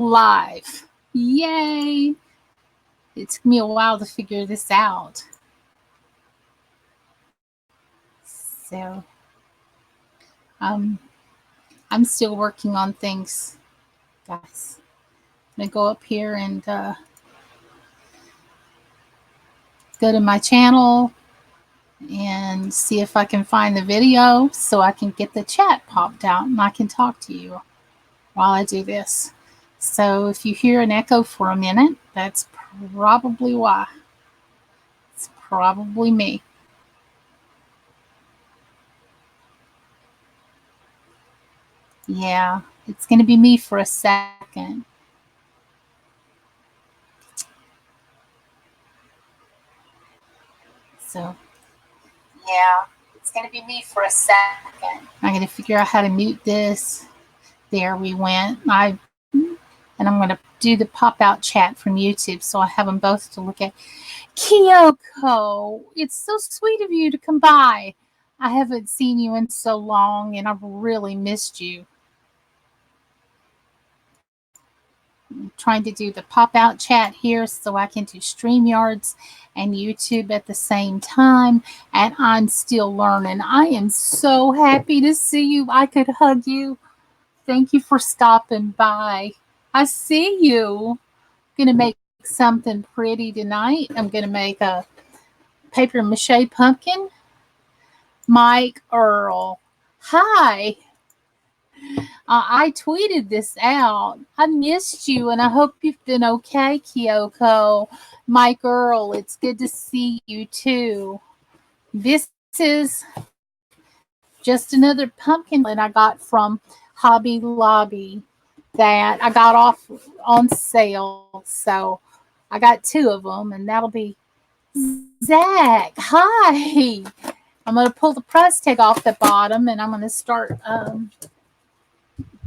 live. Yay! It took me a while to figure this out. So, um, I'm still working on things, guys. I'm gonna go up here and go to my channel and see if I can find the video so I can get the chat popped out and I can talk to you while I do this. So if you hear an echo for a minute, that's probably why. It's probably me. Yeah, it's going to be me for a second. So, yeah, it's going to be me for a second. I'm going to figure out how to mute this. There we went. And I'm going to do the pop-out chat from YouTube so I have them both to look at. Kyoko, it's so sweet of you to come by. I haven't seen you in so long, and I've really missed you. I'm trying to do the pop-out chat here so I can do StreamYards and YouTube at the same time, and I'm still learning. I am so happy to see you. I could hug you. Thank you for stopping by. I see you. I'm going to make something pretty tonight. I'm going to make a paper mache pumpkin. Mike Earl. Hi. I tweeted this out. I missed you and I hope you've been okay, Kyoko. Mike Earl, it's good to see you too. This is just another pumpkin that I got from Hobby Lobby that I got off on sale. So I got 2 of them, and that'll be Zach. Hi. I'm going to pull the price tag off the bottom, and I'm going to start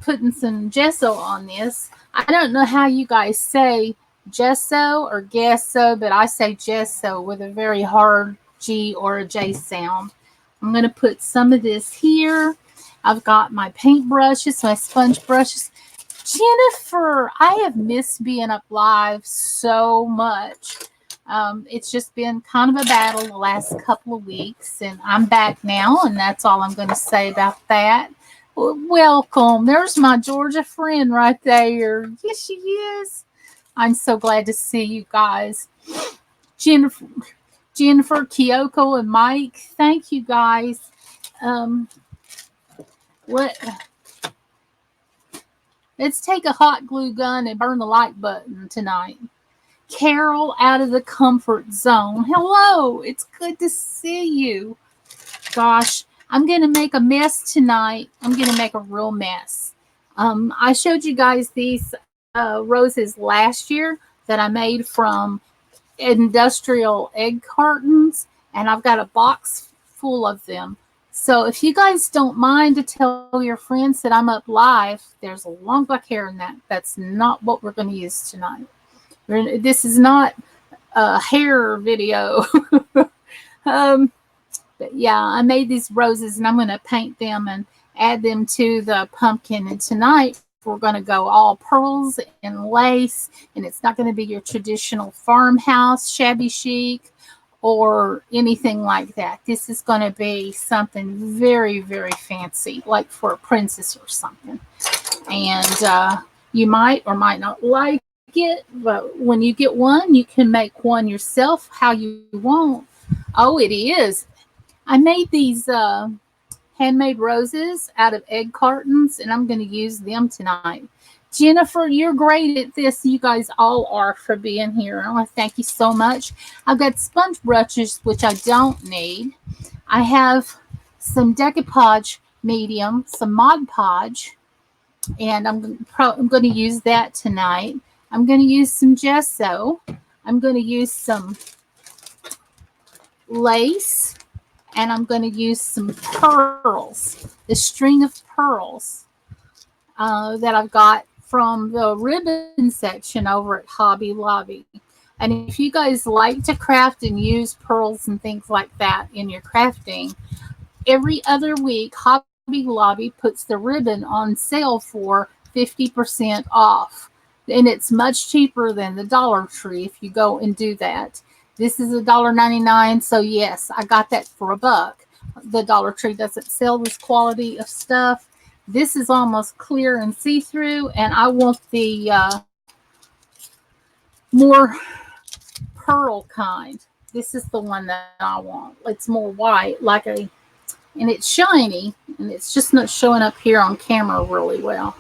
putting some gesso on this. I don't know how you guys say gesso or gesso, but I say gesso with a very hard G or a J sound. I'm going to put some of this here. I've got my paint brushes, my sponge brushes. Jennifer, I have missed being up live so much. It's just been kind of a battle the last couple of weeks, and I'm back now, and that's all I'm going to say about that. Welcome. There's my Georgia friend right there. Yes, she is. I'm so glad to see you guys. Jennifer, Kyoko, and Mike, thank you guys. Let's take a hot glue gun and burn the like button tonight. Carol out of the comfort zone. Hello, it's good to see you. Gosh, I'm going to make a mess tonight. I'm going to make a real mess. I showed you guys these roses last year that I made from industrial egg cartons, and I've got a box full of them. So if you guys don't mind to tell your friends that I'm up live, there's a long black hair in that. That's not what we're going to use tonight. This is not a hair video. But yeah, I made these roses, and I'm going to paint them and add them to the pumpkin. And tonight we're going to go all pearls and lace, and it's not going to be your traditional farmhouse shabby chic or anything like that. This is going to be something very, very fancy, like for a princess or something. And you might or might not like it, but when you get one, you can make one yourself how you want. Oh, it is. I made these handmade roses out of egg cartons, and I'm going to use them tonight. Jennifer, you're great at this. You guys all are for being here. I want to thank you so much. I've got sponge brushes, which I don't need. I have some decoupage medium, some Mod Podge, and I'm going to use that tonight. I'm going to use some gesso. I'm going to use some lace, and I'm going to use some pearls, the string of pearls that I've got from the ribbon section over at Hobby Lobby. And if you guys like to craft and use pearls and things like that in your crafting, every other week Hobby Lobby puts the ribbon on sale for 50% off. and it's much cheaper than the Dollar Tree if you go and do that. This is $1.99, so yes, I got that for $1. The Dollar Tree doesn't sell this quality of stuff. This is almost clear and see-through, and I want the more pearl kind. This is the one that I want. It's more white, and it's shiny, and it's just not showing up here on camera really well.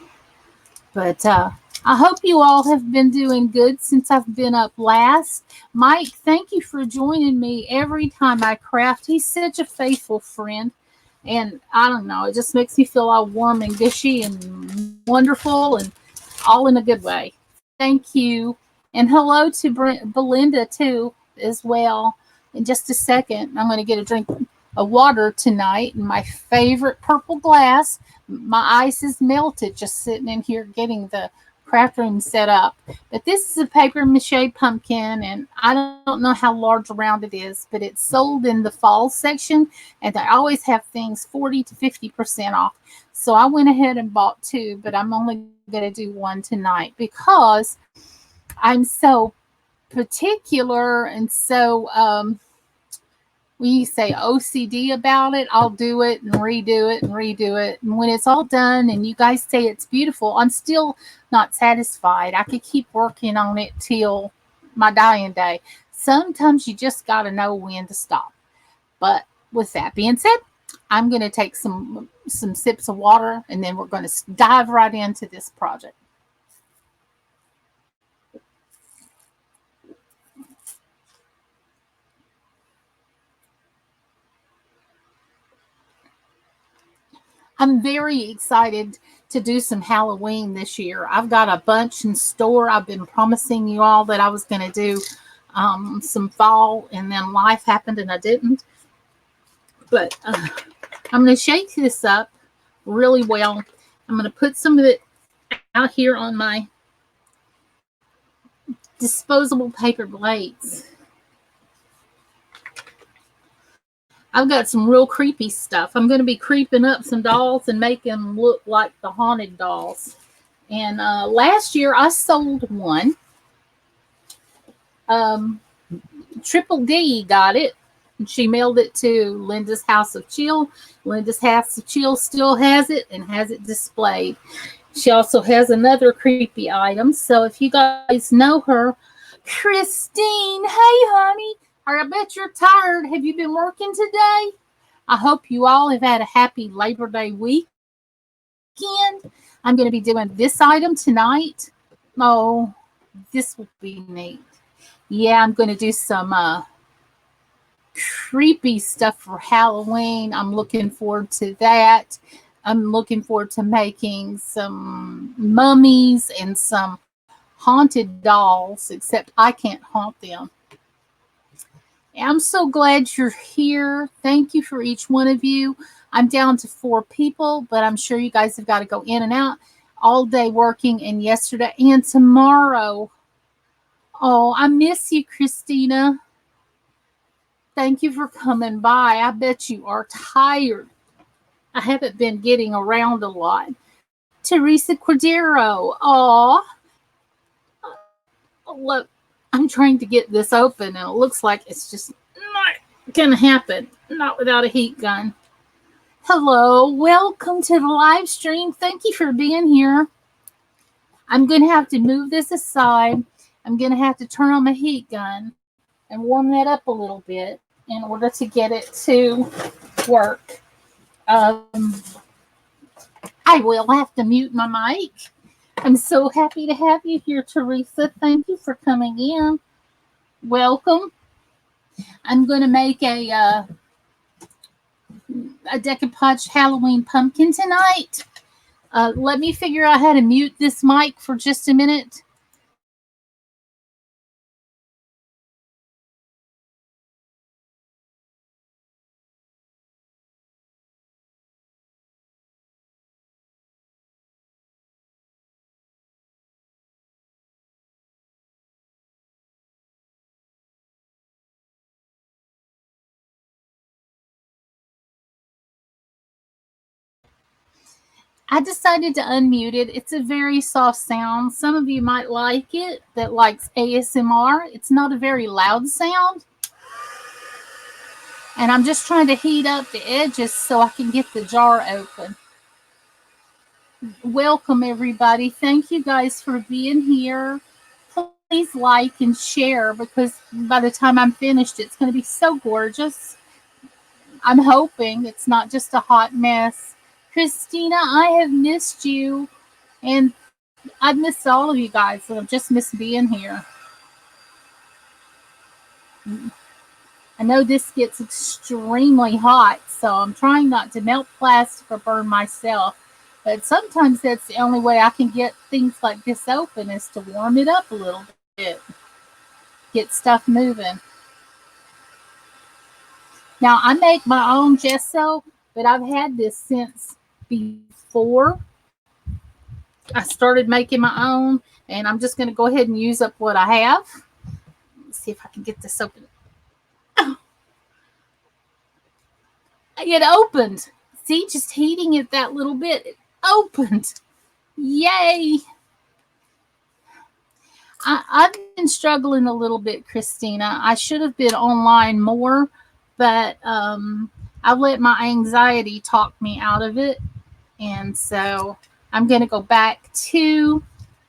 But I hope you all have been doing good since I've been up last. Mike, thank you for joining me every time I craft. He's such a faithful friend. And I don't know, it just makes me feel all warm and gushy and wonderful and all in a good way. Thank you. And hello to Belinda, too, as well. In just a second, I'm going to get a drink of water tonight in my favorite purple glass. My ice is melted just sitting in here getting the craft room set up. But this is a paper mache pumpkin, and I don't know how large around it is, but it's sold in the fall section, and they always have things 40 to 50% off. So I went ahead and bought two, but I'm only going to do one tonight because I'm so particular and so when you say OCD about it, I'll do it and redo it and redo it. And when it's all done and you guys say it's beautiful, I'm still not satisfied. I could keep working on it till my dying day. Sometimes you just got to know when to stop. But with that being said, I'm going to take some sips of water, and then we're going to dive right into this project. I'm very excited to do some Halloween this year. I've got a bunch in store. I've been promising you all that I was going to do some fall, and then life happened and I didn't. But I'm going to shake this up really well. I'm going to put some of it out here on my disposable paper plates. I've got some real creepy stuff. I'm going to be creeping up some dolls and making them look like the haunted dolls. And last year I sold one. Triple D got it. She mailed it to Linda's House of Chill. Linda's House of Chill still has it and has it displayed. She also has another creepy item. So if you guys know her, Christine, hey honey, I bet you're tired. Have you been working today? I hope you all have had a happy Labor Day weekend. I'm going to be doing this item tonight. Oh, this will be neat. Yeah, I'm going to do some creepy stuff for Halloween. I'm looking forward to that. I'm looking forward to making some mummies and some haunted dolls, except I can't haunt them. I'm so glad you're here. Thank you for each one of you. I'm down to 4 people, but I'm sure you guys have got to go in and out all day working, and yesterday and tomorrow. Oh, I miss you, Christina. Thank you for coming by. I bet you are tired. I haven't been getting around a lot. Teresa Cordero. Aw. Look, I'm trying to get this open, and it looks like it's just not going to happen. Not without a heat gun. Hello. Welcome to the live stream. Thank you for being here. I'm going to have to move this aside. I'm going to have to turn on my heat gun and warm that up a little bit in order to get it to work. I will have to mute my mic. I'm so happy to have you here, Teresa. Thank you for coming in. Welcome. I'm going to make a decoupage Halloween pumpkin tonight. Let me figure out how to mute this mic for just a minute. I decided to unmute it. It's a very soft sound. Some of you might like it that likes ASMR. It's not a very loud sound. And I'm just trying to heat up the edges so I can get the jar open. Welcome, everybody. Thank you guys for being here. Please like and share, because by the time I'm finished, it's going to be so gorgeous. I'm hoping it's not just a hot mess. Christina, I have missed you, and I've missed all of you guys, and I've just missed being here. I know this gets extremely hot, so I'm trying not to melt plastic or burn myself. But sometimes that's the only way I can get things like this open, is to warm it up a little bit. Get stuff moving. Now, I make my own gesso, but I've had this since before I started making my own. And I'm just going to go ahead and use up what I have. Let's see if I can get this open. Oh. It opened. See, just heating it that little bit, it opened. Yay! I've been struggling a little bit, Christina. I should have been online more, but I let my anxiety talk me out of it. And so I'm going to go back to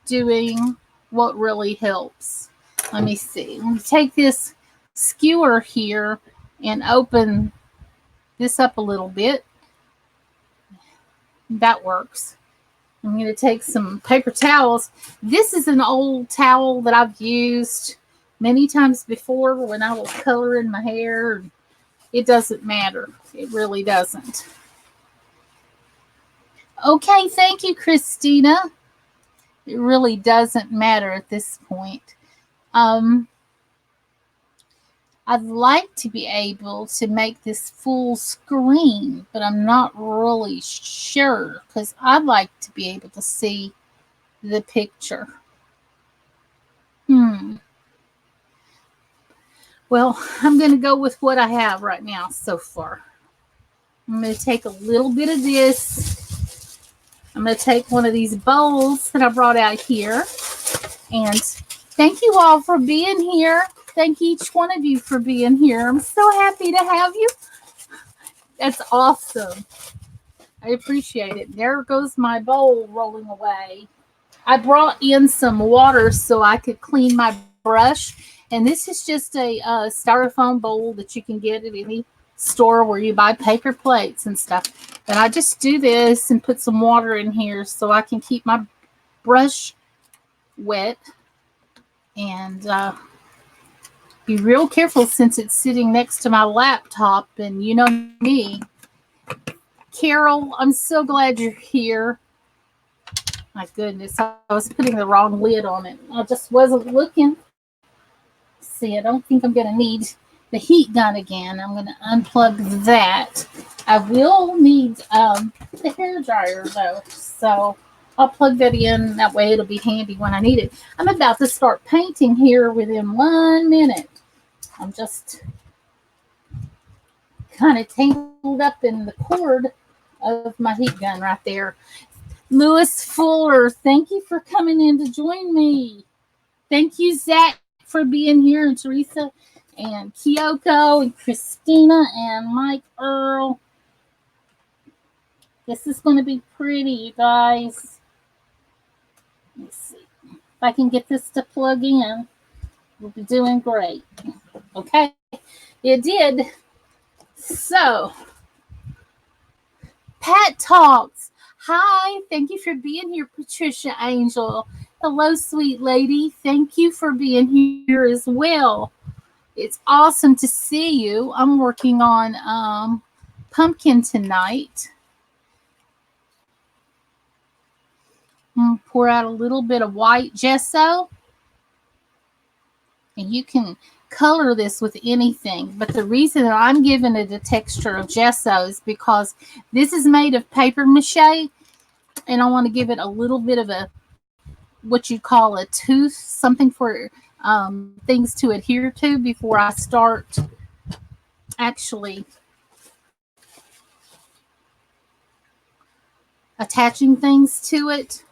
doing what really helps. Let me see. Let me take this skewer here and open this up a little bit. That works. I'm going to take some paper towels. This is an old towel that I've used many times before when I was coloring my hair. It doesn't matter. It really doesn't. Okay, thank you, Christina. It really doesn't matter at this point. I'd like to be able to make this full screen, but I'm not really sure because I'd like to be able to see the picture. Well, I'm going to go with what I have right now so far. I'm going to take a little bit of this. I'm going to take one of these bowls that I brought out here. And thank you all for being here. Thank each one of you for being here. I'm so happy to have you. That's awesome. I appreciate it. There goes my bowl rolling away. I brought in some water so I could clean my brush. And this is just a styrofoam bowl that you can get at any store where you buy paper plates and stuff. And I just do this and put some water in here so I can keep my brush wet. And be real careful since it's sitting next to my laptop, and you know me. Carol, I'm so glad you're here. My goodness, I was putting the wrong lid on it. I just wasn't looking. See, I don't think I'm going to need the heat gun again. I'm going to unplug that. I will need the hair dryer though, so I'll plug that in. That way it'll be handy when I need it. I'm about to start painting here within 1 minute. I'm just kind of tangled up in the cord of my heat gun right there. Lewis Fuller, thank you for coming in to join me. Thank you, Zach, for being here, and Teresa, and Kyoko, and Christina, and Mike Earl. This is going to be pretty, you guys. Let's see. If I can get this to plug in, we'll be doing great. Okay, it did. So, Pat Talks. Hi, thank you for being here, Patricia Angel. Hello, sweet lady. Thank you for being here as well. It's awesome to see you. I'm working on pumpkin tonight. I'm going to pour out a little bit of white gesso. And you can color this with anything. But the reason that I'm giving it a texture of gesso is because this is made of paper mache. And I want to give it a little bit of a, what you call a tooth, something for things to adhere to before I start actually attaching things to it.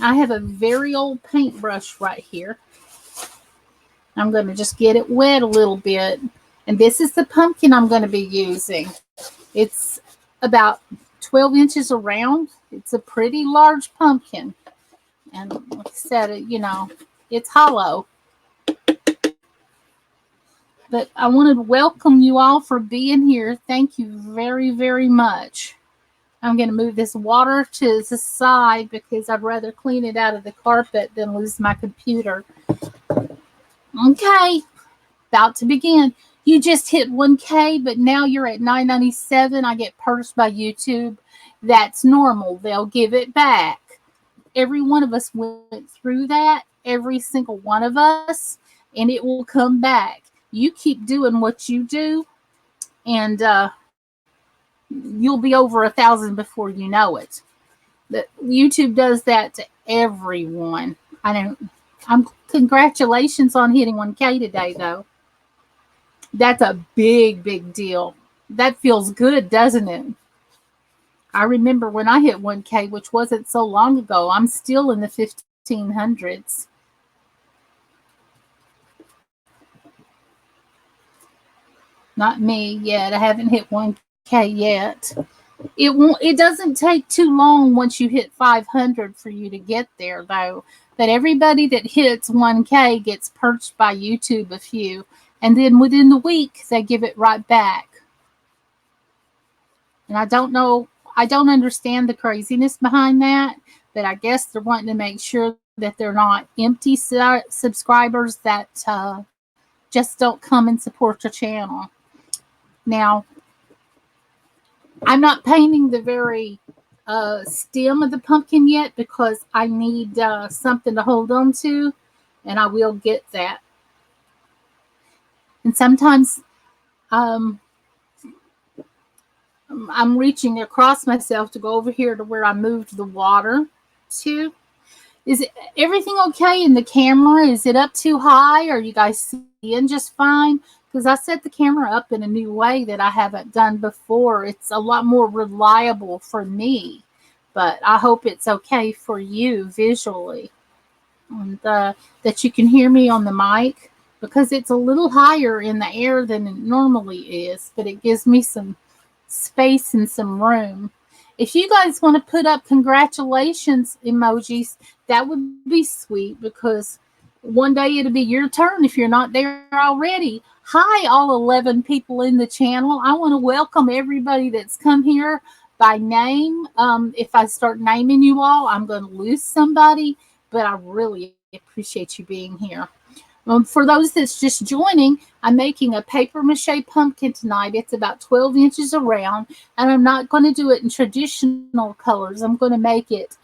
I have a very old paintbrush right here. I'm going to just get it wet a little bit. And this is the pumpkin I'm going to be using. It's about 12 inches around. It's a pretty large pumpkin. And like I said, you know, it's hollow. But I want to welcome you all for being here. Thank you very, very much. I'm going to move this water to the side because I'd rather clean it out of the carpet than lose my computer. Okay, about to begin. You just hit 1K, but now you're at 997. I get purged by YouTube. That's normal. They'll give it back. Every one of us went through that, every single one of us, and it will come back. You keep doing what you do, and you'll be over 1,000 before you know it. But YouTube does that to everyone. Congratulations on hitting 1K today, though. That's a big, big deal. That feels good, doesn't it? I remember when I hit 1K, which wasn't so long ago. I'm still in the 1500s. Not me yet. I haven't hit 1K yet. It doesn't take too long once you hit 500 for you to get there, though. But everybody that hits 1K gets purged by YouTube a few. And then within the week, they give it right back. And I don't know. I don't understand the craziness behind that, but I guess they're wanting to make sure that they're not empty subscribers that just don't come and support your channel. Now, I'm not painting the very stem of the pumpkin yet because I need something to hold on to, and I will get that. And sometimes I'm reaching across myself to go over here to where I moved the water to. Is everything okay in the camera? Is it up too high? Are you guys seeing just fine? Because I set the camera up in a new way that I haven't done before. It's a lot more reliable for me, but I hope it's okay for you visually. And that you can hear me on the mic, because it's a little higher in the air than it normally is, but it gives me some space and some room. If you guys want to put up congratulations emojis, that would be sweet, because one day it'll be your turn if you're not there already. Hi, all 11 people in the channel. I want to welcome everybody that's come here by name. If I start naming you all, I'm going to lose somebody, but I really appreciate you being here. For those that's just joining, I'm making a paper mache pumpkin tonight. It's about 12 inches around, and I'm not going to do it in traditional colors. I'm going to make it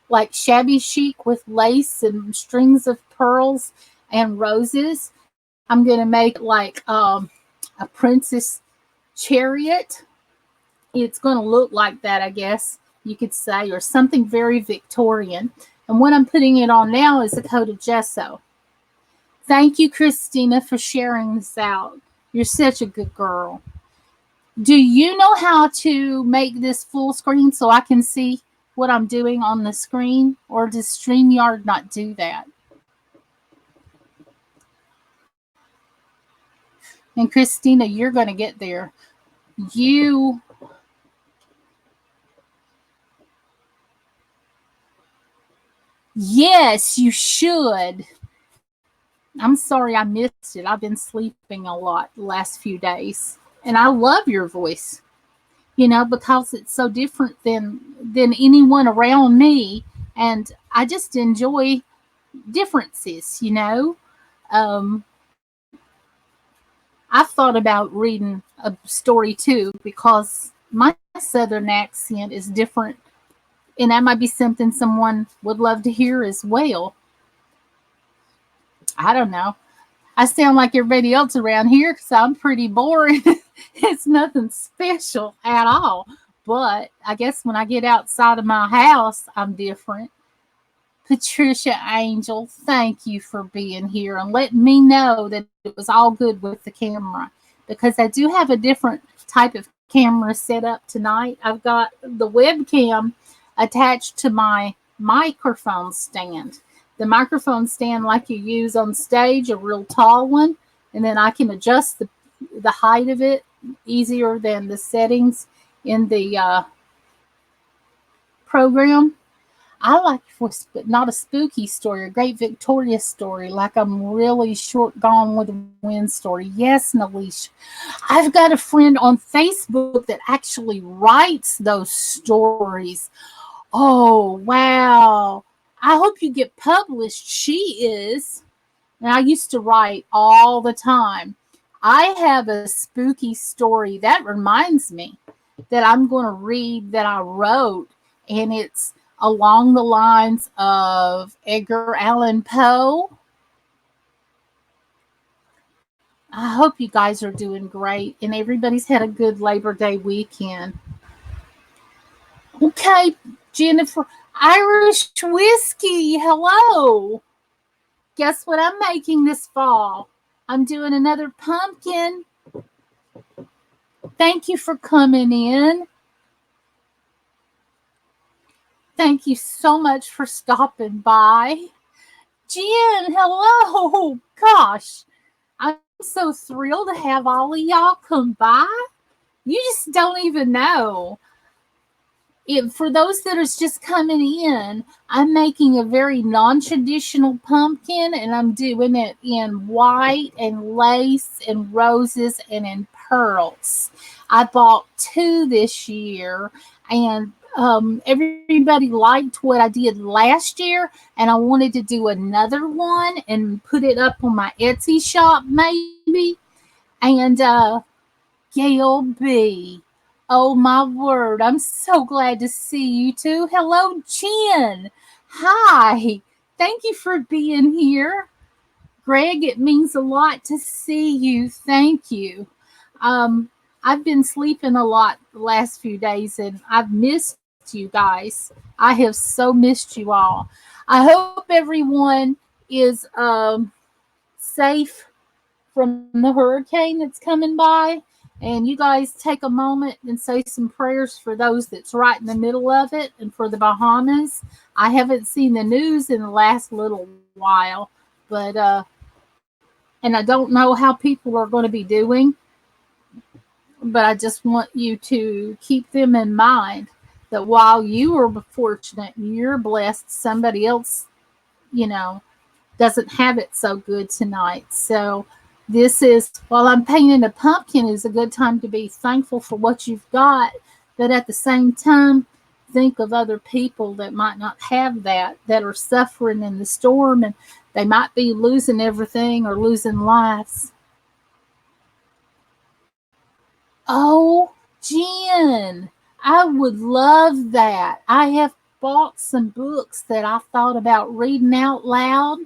like shabby chic with lace and strings of pearls and roses. I'm going to make it like a princess chariot. It's going to look like that, I guess you could say, or something very Victorian. And what I'm putting it on now is a coat of gesso. Thank you, Christina, for sharing this out. You're such a good girl. Do you know how to make this full screen so I can see what I'm doing on the screen? Or does StreamYard not do that? And Christina, you're going to get there. Yes, you should. I'm sorry I missed it. I've been sleeping a lot the last few days. And I love your voice, you know, because it's so different than anyone around me. And I just enjoy differences, you know. I've thought about reading a story too, because my Southern accent is different. And that might be something someone would love to hear as well. I don't know. I sound like everybody else around here because I'm pretty boring. It's nothing special at all. But I guess when I get outside of my house, I'm different. Patricia Angel, thank you for being here and letting me know that it was all good with the camera, because I do have a different type of camera set up tonight. I've got the webcam attached to my microphone stand. The microphone stand like you use on stage, a real tall one, and then I can adjust the height of it easier than the settings in the program. I like not a spooky story, a great Victoria story, like I'm really short gone with the wind story. Yes, Nalisha. I've got a friend on Facebook that actually writes those stories. Oh, wow. I hope you get published. She is. And I used to write all the time. I have a spooky story that reminds me that I'm going to read that I wrote, and it's along the lines of Edgar Allan Poe. I hope you guys are doing great and everybody's had a good Labor Day weekend. Okay, Jennifer, Irish whiskey, hello. Guess what I'm making this fall? I'm doing another pumpkin. Thank you for coming in. Thank you so much for stopping by. Jen, hello. Gosh, I'm so thrilled to have all of y'all come by. You just don't even know. For those that are just coming in, I'm making a very non-traditional pumpkin, and I'm doing it in white and lace and roses and in pearls. I bought 2 this year, and everybody liked what I did last year, and I wanted to do another one and put it up on my Etsy shop maybe. And Gail B. Oh my word, I'm so glad to see you too. Hello, Jen. Hi. Thank you for being here. Greg, it means a lot to see you. Thank you. I've been sleeping a lot the last few days and I've missed you guys. I have so missed you all. I hope everyone is safe from the hurricane that's coming by. And you guys take a moment and say some prayers for those that's right in the middle of it and for the Bahamas. I haven't seen the news in the last little while, but and I don't know how people are going to be doing, but I just want you to keep them in mind that while you are fortunate, you're blessed, somebody else, doesn't have it so good tonight. So this is, while I'm painting a pumpkin, is a good time to be thankful for what you've got, but at the same time, think of other people that might not have that are suffering in the storm, and they might be losing everything or losing lives. Oh, Jen, I would love that. I have bought some books that I thought about reading out loud.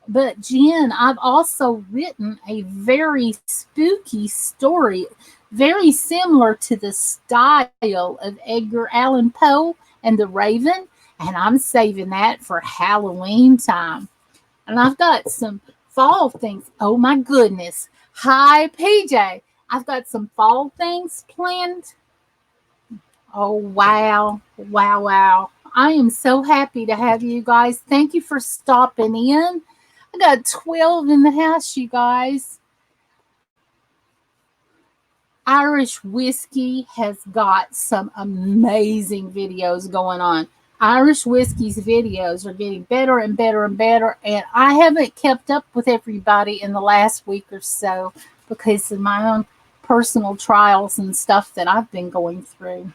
But Jen, I've also written a very spooky story, very similar to the style of Edgar Allan Poe and the Raven, and I'm saving that for Halloween time. And I've got some fall things. Oh my goodness. Hi, PJ. I've got some fall things planned. Oh, wow. Wow, wow. I am so happy to have you guys. Thank you for stopping in. I got 12 in the house, you guys. Irish whiskey has got some amazing videos going on. Irish whiskey's videos are getting better and better and better, and I haven't kept up with everybody in the last week or so because of my own personal trials and stuff that I've been going through.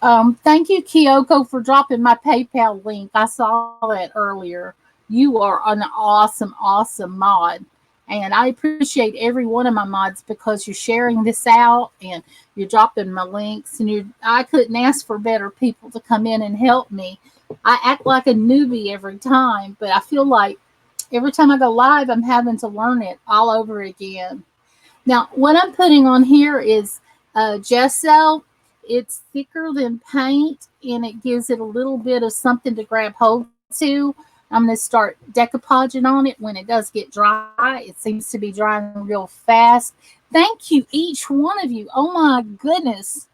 Thank you, Kyoko, for dropping my PayPal link. I saw that earlier. You are an awesome, awesome mod. And I appreciate every one of my mods because you're sharing this out and you're dropping my links. And I couldn't ask for better people to come in and help me. I act like a newbie every time, but I feel like every time I go live, I'm having to learn it all over again. Now, what I'm putting on here is gesso. It's thicker than paint, and it gives it a little bit of something to grab hold to. I'm going to start decoupaging on it when it does get dry. It seems to be drying real fast. Thank you, each one of you. Oh, my goodness.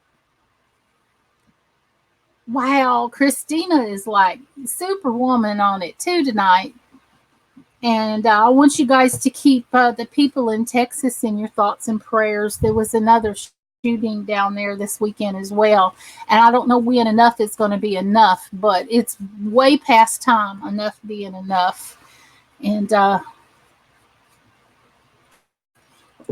Wow, Christina is like superwoman on it too tonight. And I want you guys to keep the people in Texas in your thoughts and prayers. There was another shooting down there this weekend as well. And I don't know when enough is going to be enough, but it's way past time, enough being enough. And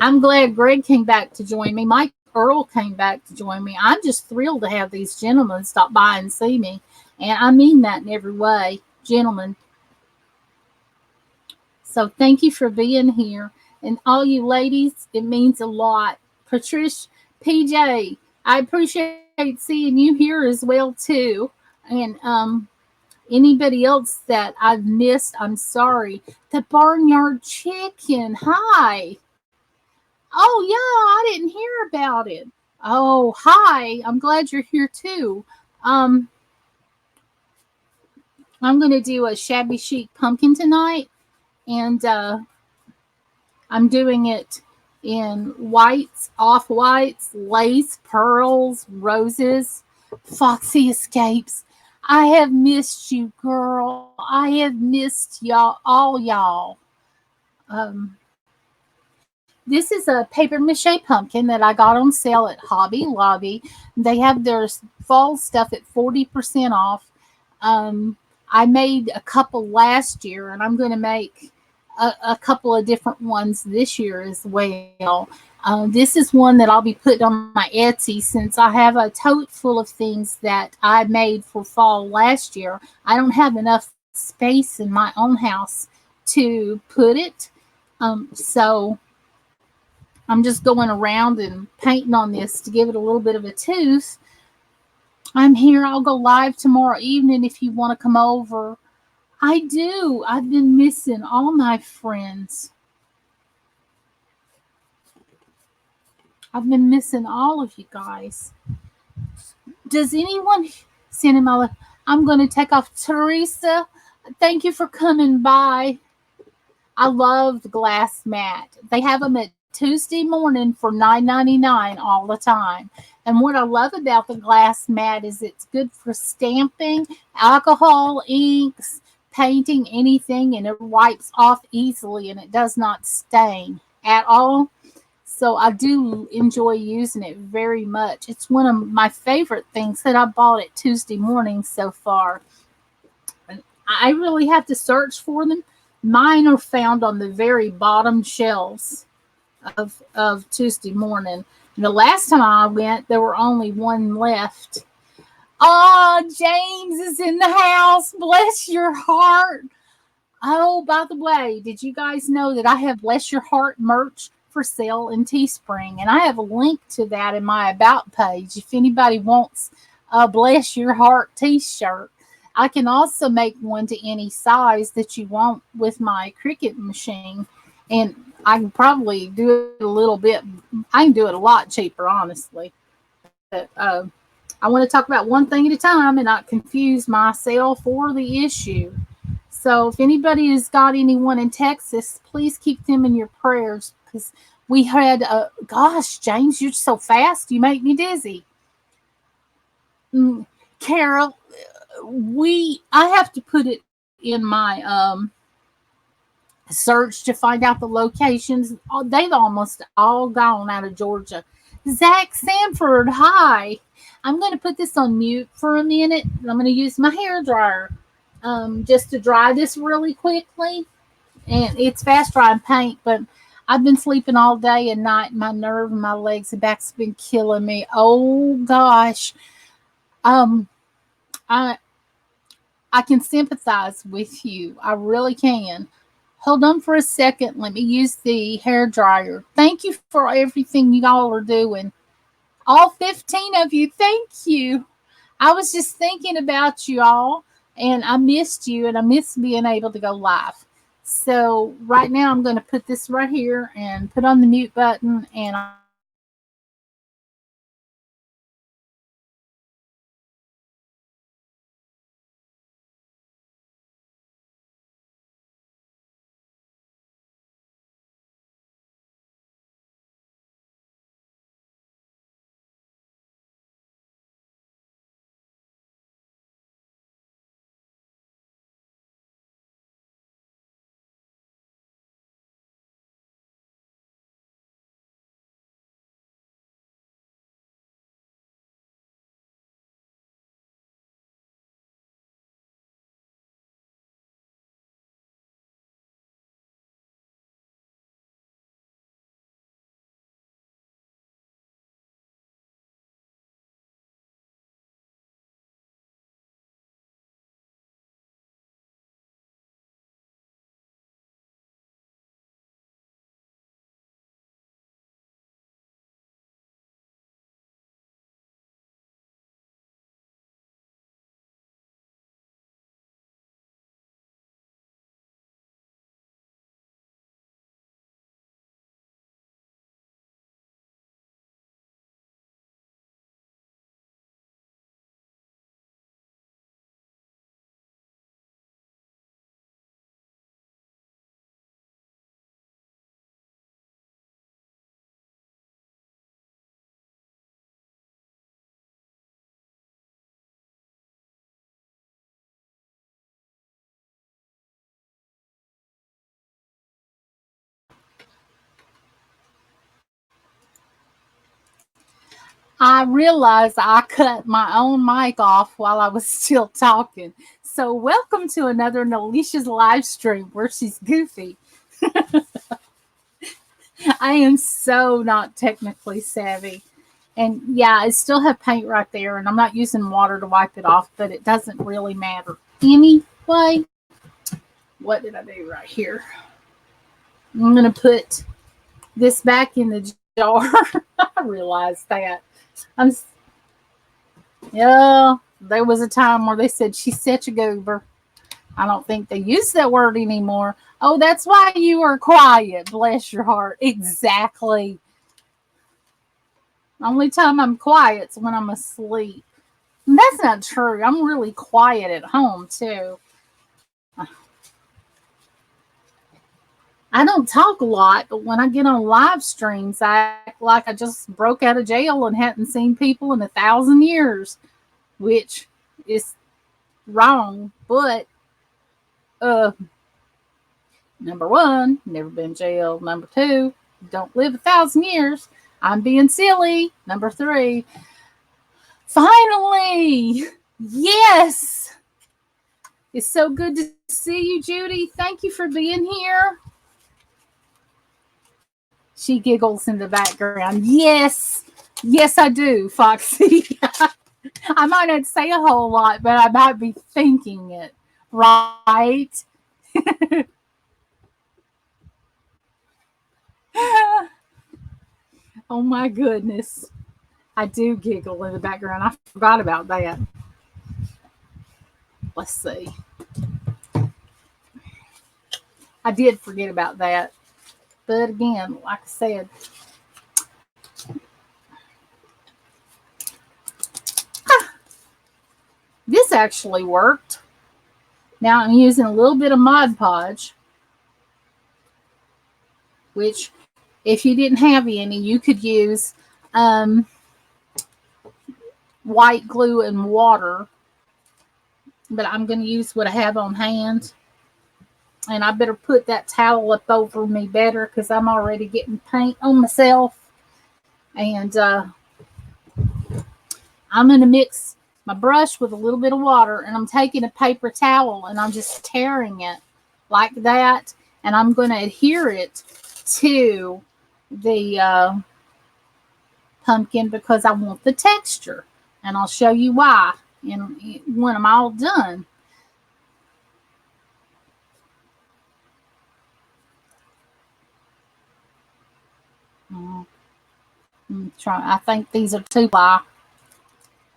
I'm glad Greg came back to join me. Mike Earl came back to join me. I'm just thrilled to have these gentlemen stop by and see me. And I mean that in every way. Gentlemen, so thank you for being here. And all you ladies, it means a lot. Patricia, PJ, I appreciate seeing you here as well too. And anybody else that I've missed, I'm sorry. The Barnyard Chicken, hi. Oh yeah, I didn't hear about it. Oh, hi. I'm glad you're here too. Um, I'm gonna do a shabby chic pumpkin tonight, and I'm doing it in whites, off whites, lace, pearls, roses, foxy escapes. I have missed you, girl. I have missed y'all, all y'all. Um, this is a paper mache pumpkin that I got on sale at Hobby Lobby. They have their fall stuff at 40% off. Um, I made a couple last year, and I'm going to make a couple of different ones this year as well. This is one that I'll be putting on my Etsy since I have a tote full of things that I made for fall last year. I don't have enough space in my own house to put it. So I'm just going around and painting on this to give it a little bit of a tooth. I'm here. I'll go live tomorrow evening if you want to come over. I do. I've been missing all my friends. I've been missing all of you guys. Does anyone send him my? I'm going to take off. Teresa, thank you for coming by. I love the glass mat. They have them at Tuesday morning for $9.99 all the time. And what I love about the glass mat is it's good for stamping, alcohol, inks, painting, anything, and it wipes off easily and it does not stain at all. So I do enjoy using it very much. It's one of my favorite things that I bought at Tuesday morning so far. I really have to search for them. Mine are found on the very bottom shelves of Tuesday morning. And the last time I went, there were only one left. Oh, James is in the house. Bless your heart. Oh, by the way, did you guys know that I have Bless Your Heart merch for sale in Teespring? And I have a link to that in my About page if anybody wants a Bless Your Heart t shirt. I can also make one to any size that you want with my Cricut machine. And I can probably do it a little bit. I can do it a lot cheaper, honestly. But I want to talk about one thing at a time and not confuse myself or the issue. So if anybody has got anyone in Texas, please keep them in your prayers because we had, gosh, James, you're so fast. You make me dizzy. Carol, I have to put it in my search to find out the locations. They've almost all gone out of Georgia. Zach Sanford, hi. I'm going to put this on mute for a minute. I'm going to use my hair dryer just to dry this really quickly. And it's fast drying paint, but I've been sleeping all day and night. My nerve and my legs and back's been killing me. Oh gosh. Um, I I can sympathize with you. I really can. Hold on for a second. Let me use the hair dryer. Thank you for everything you all are doing. All 15 of you, thank you. I was just thinking about you all and I missed you and I missed being able to go live. So right now I'm going to put this right here and put on the mute button and I'll be right back. I realized I cut my own mic off while I was still talking. So welcome to another Alicia's live stream where she's goofy. I am so not technically savvy. And yeah, I still have paint right there, and I'm not using water to wipe it off, but it doesn't really matter. Anyway, what did I do right here? I'm going to put this back in the jar. I realized that. Yeah, there was a time where they said she's such a goober. I don't think they use that word anymore. Oh, that's why you are quiet. Bless your heart. Exactly. Only time I'm quiet is when I'm asleep. And that's not true. I'm really quiet at home, too. I don't talk a lot, but when I get on live streams, I act like I just broke out of jail and hadn't seen people in 1,000 years, which is wrong. But, number one, never been jailed. Number two, don't live 1,000 years. I'm being silly. Number three, finally, yes. It's so good to see you, Judy. Thank you for being here. She giggles in the background. Yes. Yes, I do, Foxy. I might not say a whole lot, but I might be thinking it. Right? Oh, my goodness. I do giggle in the background. I forgot about that. Let's see. I did forget about that. But again, like I said, this actually worked. Now I'm using a little bit of Mod Podge, which if you didn't have any, you could use white glue and water. But I'm going to use what I have on hand. And I better put that towel up over me better because I'm already getting paint on myself. And I'm going to mix my brush with a little bit of water. And I'm taking a paper towel and I'm just tearing it like that. And I'm going to adhere it to the pumpkin because I want the texture. And I'll show you why when I'm all done. I think these are 2-ply.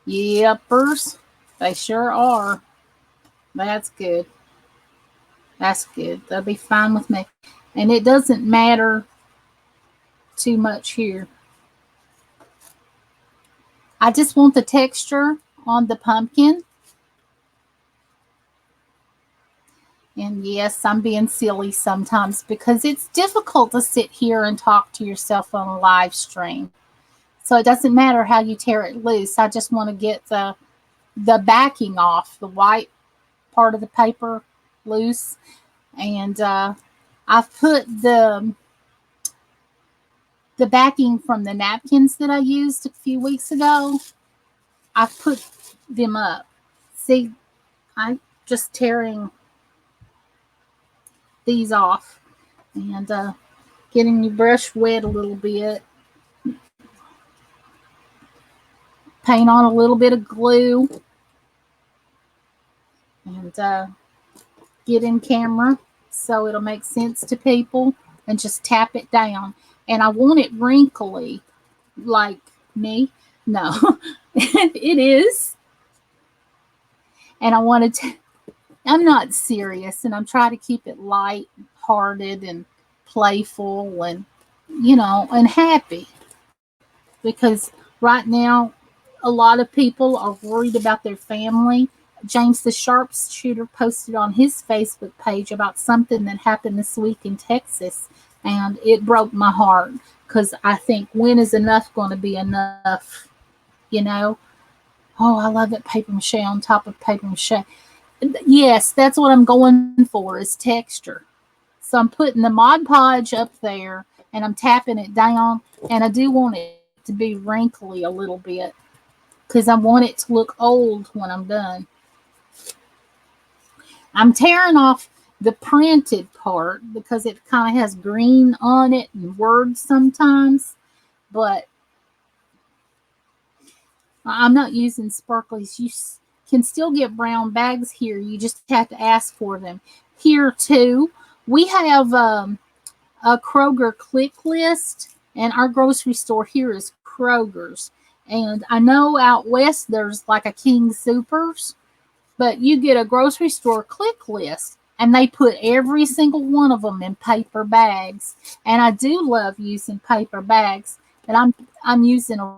Yepers. They sure are. That's good. That's good. That'll be fine with me. And it doesn't matter too much here. I just want the texture on the pumpkin. And yes, I'm being silly sometimes because it's difficult to sit here and talk to yourself on a live stream. So it doesn't matter how you tear it loose. I just want to get the backing off, the white part of the paper loose. And I've put the backing from the napkins that I used a few weeks ago. I've put them up. See, I'm just tearing these off and getting your brush wet a little bit. Paint on a little bit of glue and get in camera so it'll make sense to people and just tap it down. And I want it wrinkly like me. No, it is. And I wanted to, I'm not serious and I'm trying to keep it light-hearted and playful and, and happy. Because right now, a lot of people are worried about their family. James the Sharpshooter posted on his Facebook page about something that happened this week in Texas, and it broke my heart because I think when is enough going to be enough? Oh, I love it, paper mache on top of paper mache. Yes, that's what I'm going for is texture. So I'm putting the Mod Podge up there, and I'm tapping it down, and I do want it to be wrinkly a little bit because I want it to look old when I'm done. I'm tearing off the printed part because it kind of has green on it and words sometimes, but I'm not using sparklies. You can still get brown bags here. You just have to ask for them. Here too, we have a Kroger click list, and our grocery store here is Kroger's. And I know out west there's like a King Soopers, but you get a grocery store click list, and they put every single one of them in paper bags. And I do love using paper bags, but I'm using a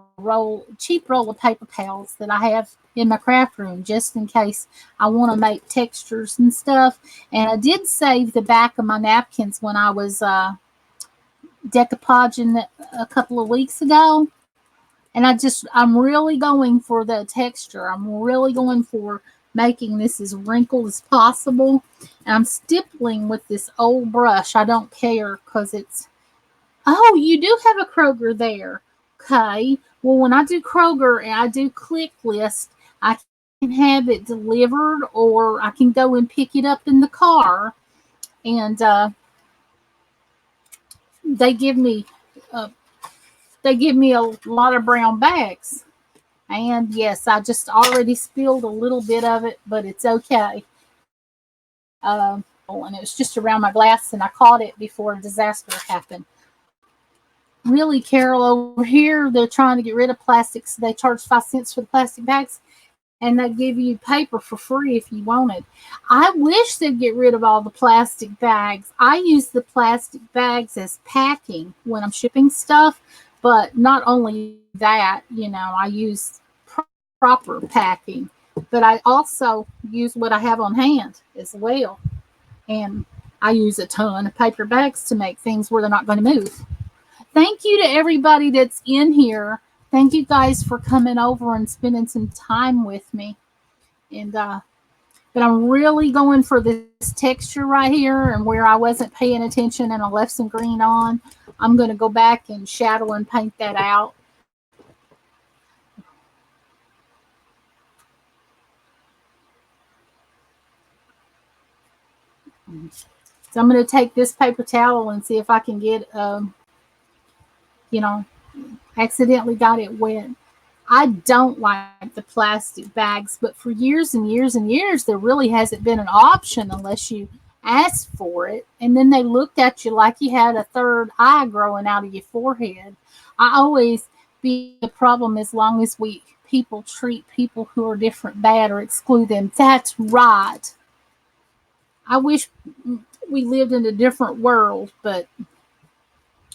cheap roll of paper towels that I have in my craft room just in case I want to make textures and stuff. And I did save the back of my napkins when I was decoupaging a couple of weeks ago. And I'm really going for the texture. I'm really going for making this as wrinkled as possible. And I'm stippling with this old brush. I don't care because it's... Oh, you do have a Kroger there. Okay. Well, when I do Kroger and I do click list, I can have it delivered, or I can go and pick it up in the car. And they give me a lot of brown bags. And yes, I just already spilled a little bit of it, but it's okay. And it was just around my glass, and I caught it before a disaster happened. Really, Carol, over here, they're trying to get rid of plastics. So they charge 5 cents for the plastic bags, and they give you paper for free if you want it. I wish they'd get rid of all the plastic bags. I use the plastic bags as packing when I'm shipping stuff, but not only that, I use proper packing, but I also use what I have on hand as well. And I use a ton of paper bags to make things where they're not going to move. Thank you to everybody that's in here. Thank you guys for coming over and spending some time with me. And but I'm really going for this texture right here, and where I wasn't paying attention and I left some green on, I'm going to go back and shadow and paint that out. So I'm going to take this paper towel and see if I can get, accidentally got it wet. I don't like the plastic bags, but for years and years and years, there really hasn't been an option unless you ask for it. And then they looked at you like you had a third eye growing out of your forehead. I always be a problem as long as people treat people who are different bad or exclude them. That's right. I wish we lived in a different world, but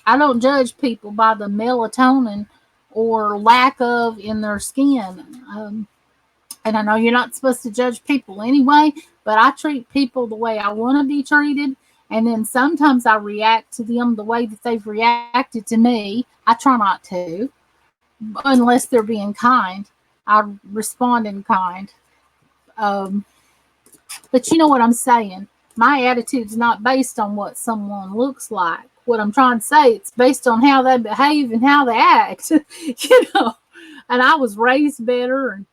I don't judge people by the melatonin or lack of in their skin. And I know you're not supposed to judge people anyway, but I treat people the way I want to be treated. And then sometimes I react to them the way that they've reacted to me. I try not to, unless they're being kind. I respond in kind. But you know what I'm saying. My attitude's not based on what someone looks like. What I'm trying to say, it's based on how they behave and how they act. And I was raised better, and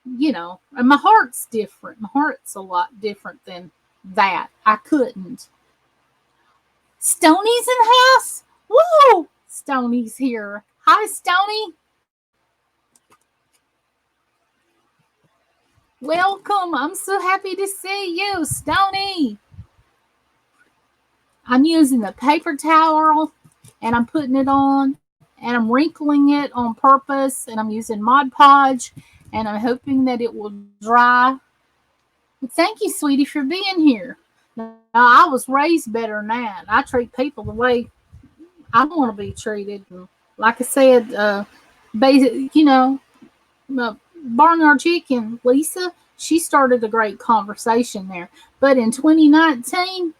and my heart's different. My heart's a lot different than that. I couldn't. Stoney's in the house. Woo! Stoney's here. Hi, Stoney. Welcome. I'm so happy to see you, Stoney. I'm using the paper towel, and I'm putting it on, and I'm wrinkling it on purpose, and I'm using Mod Podge, and I'm hoping that it will dry. But thank you, sweetie, for being here. Now, I was raised better than that. I treat people the way I want to be treated. And like I said, Barnyard Chicken, Lisa, she started a great conversation there. But in 2019,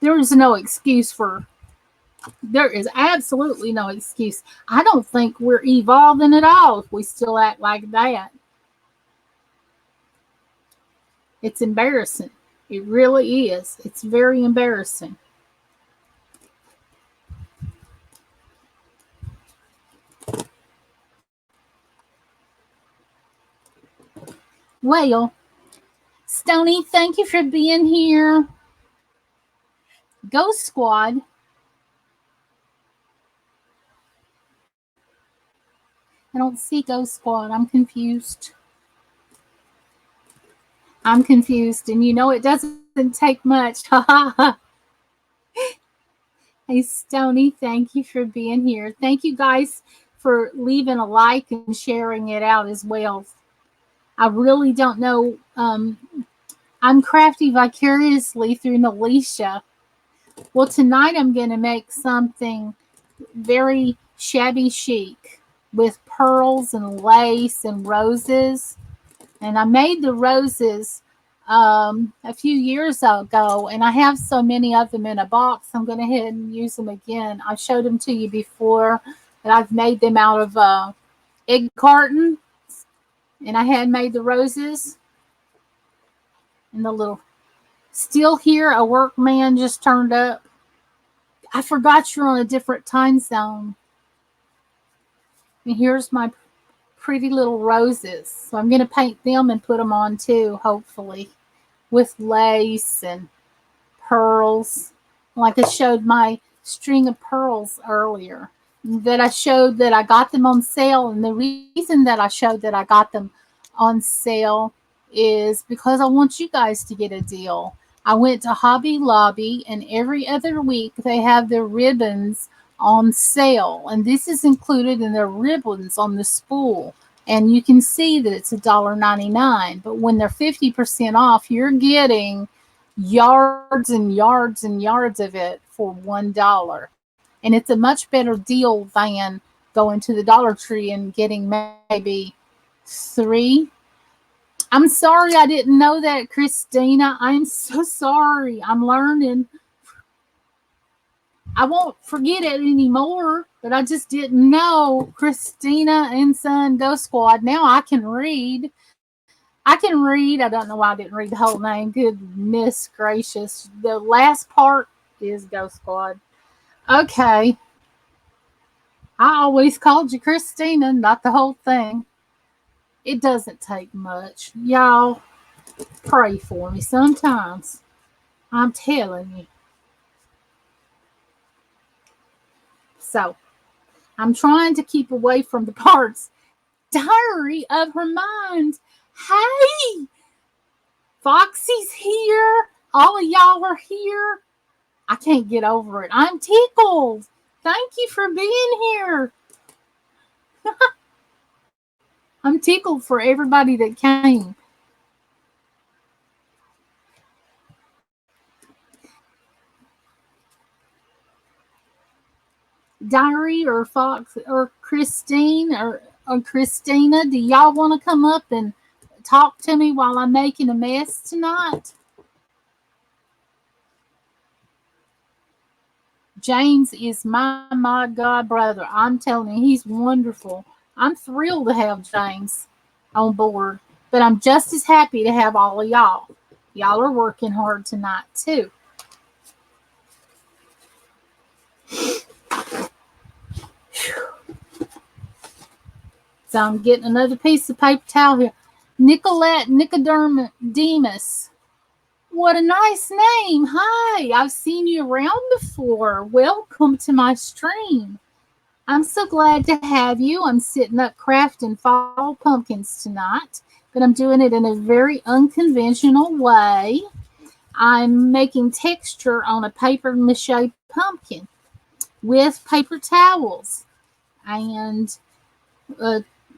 there is absolutely no excuse. I don't think we're evolving at all if we still act like that. It's embarrassing. It really is. It's very embarrassing. Well, Stony, thank you for being here. Ghost Squad. I don't see Ghost Squad. I'm confused. I'm confused. And you know it doesn't take much. Ha ha ha. Hey, Stony, thank you for being here. Thank you guys for leaving a like and sharing it out as well. I really don't know. I'm crafty vicariously through Alicia. Well, tonight I'm going to make something very shabby chic with pearls and lace and roses. And I made the roses a few years ago, and I have so many of them in a box. I'm going to head and use them again. I showed them to you before, that I've made them out of egg carton, and I had made the roses and the little. Still here, a workman just turned up. I forgot you're on a different time zone. And here's my pretty little roses. So I'm going to paint them and put them on too, hopefully, with lace and pearls. Like I showed my string of pearls earlier, that I showed that I got them on sale. And the reason that I showed that I got them on sale is because I want you guys to get a deal. I went to Hobby Lobby, and every other week they have their ribbons on sale, and this is included in their ribbons on the spool, and you can see that it's $1.99. But when they're 50% off, you're getting yards and yards and yards of it for $1, and it's a much better deal than going to the Dollar Tree and getting maybe 3. I'm sorry I didn't know that, Christina. I'm so sorry. I'm learning. I won't forget it anymore, but I just didn't know. Christina and Son Ghost Squad. Now I can read. I can read. I don't know why I didn't read the whole name. Goodness gracious. The last part is Ghost Squad. Okay. I always called you Christina, not the whole thing. It doesn't take much. Y'all pray for me sometimes. I'm telling you. So, I'm trying to keep away from the parts. Diary of her mind. Hey! Foxy's here. All of y'all are here. I can't get over it. I'm tickled. Thank you for being here. I'm tickled for everybody that came. Diary or Fox or Christine or Christina, do y'all want to come up and talk to me while I'm making a mess tonight? James is my God brother. I'm telling you, he's wonderful. I'm thrilled to have James on board, but I'm just as happy to have all of y'all. Y'all are working hard tonight too. So I'm getting another piece of paper towel here. Nicolette Nicodemus. What a nice name. Hi, I've seen you around before. Welcome to my stream. I'm so glad to have you. I'm sitting up crafting fall pumpkins tonight, but I'm doing it in a very unconventional way. I'm making texture on a paper mache pumpkin with paper towels, and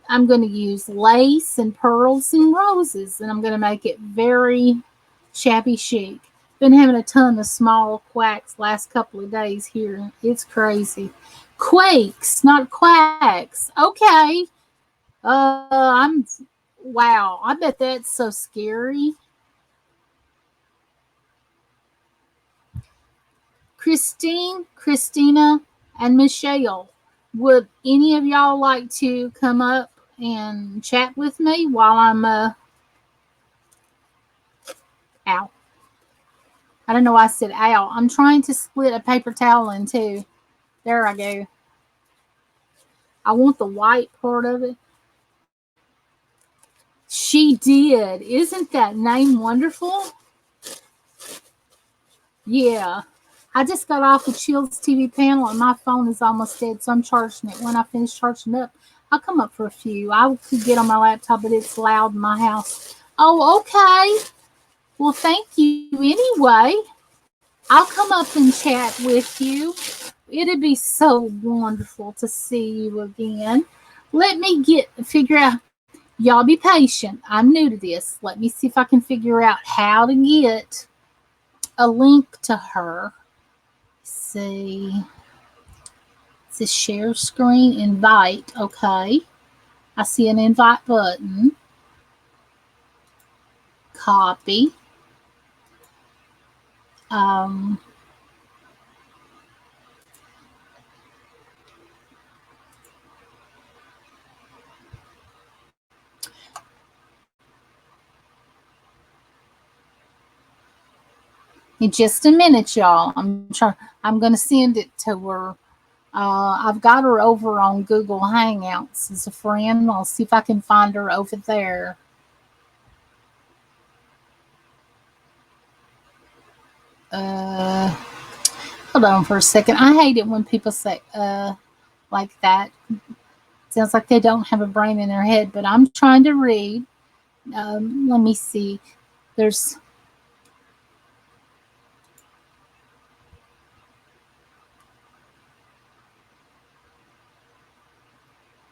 I'm going to use lace and pearls and roses, and I'm going to make it very shabby chic. Been having a ton of small quacks last couple of days here. It's crazy. Quakes, not quacks. Okay. Wow. I bet that's so scary. Christina, and Michelle, would any of y'all like to come up and chat with me while I'm ow. I don't know why I said ow. I'm trying to split a paper towel in two. There I go. I want the white part of it. She did. Isn't that name wonderful? Yeah. I just got off the Chills TV panel and my phone is almost dead, so I'm charging it. When I finish charging up, I'll come up for a few. I could get on my laptop, but it's loud in my house. Oh, okay. Well, thank you anyway. I'll come up and chat with you. It'd be so wonderful to see you again. Let me figure out. Y'all be patient. I'm new to this. Let me see if I can figure out how to get a link to her. See. It's a share screen, invite. Okay. I see an invite button. Copy. Um, in just a minute, y'all. I'm going to send it to her. I've got her over on Google Hangouts as a friend. I'll see if I can find her over there. Hold on for a second. I hate it when people say like that. Sounds like they don't have a brain in their head, but I'm trying to read. Let me see.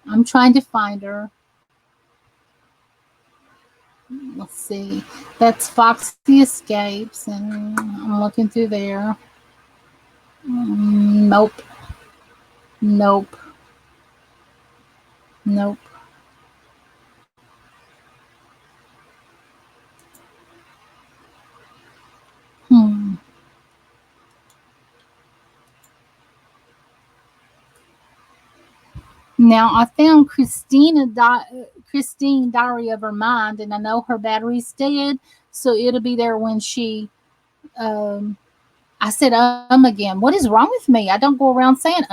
I'm trying to find her. Let's see. That's Foxy Escapes, and I'm looking through there. Nope. Nope. Nope. Hmm. Now I found Christine Diary of Her Mind, and I know her battery's dead, so it'll be there when she. I said again. What is wrong with me? I don't go around saying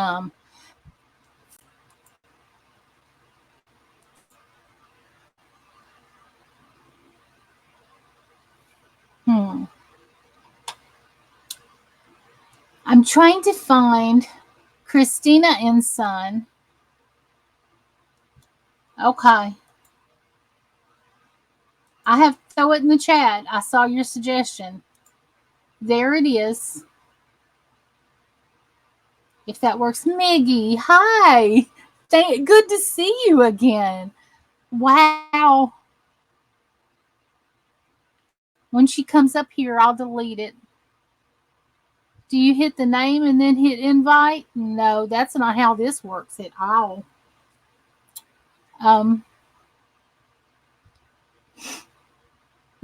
Hmm. I'm trying to find Christina and Son. Okay. I have to throw it in the chat. I saw your suggestion. There it is. If that works. Miggy, hi. Good to see you again. Wow. When she comes up here, I'll delete it. Do you hit the name and then hit invite? No, that's not how this works at all.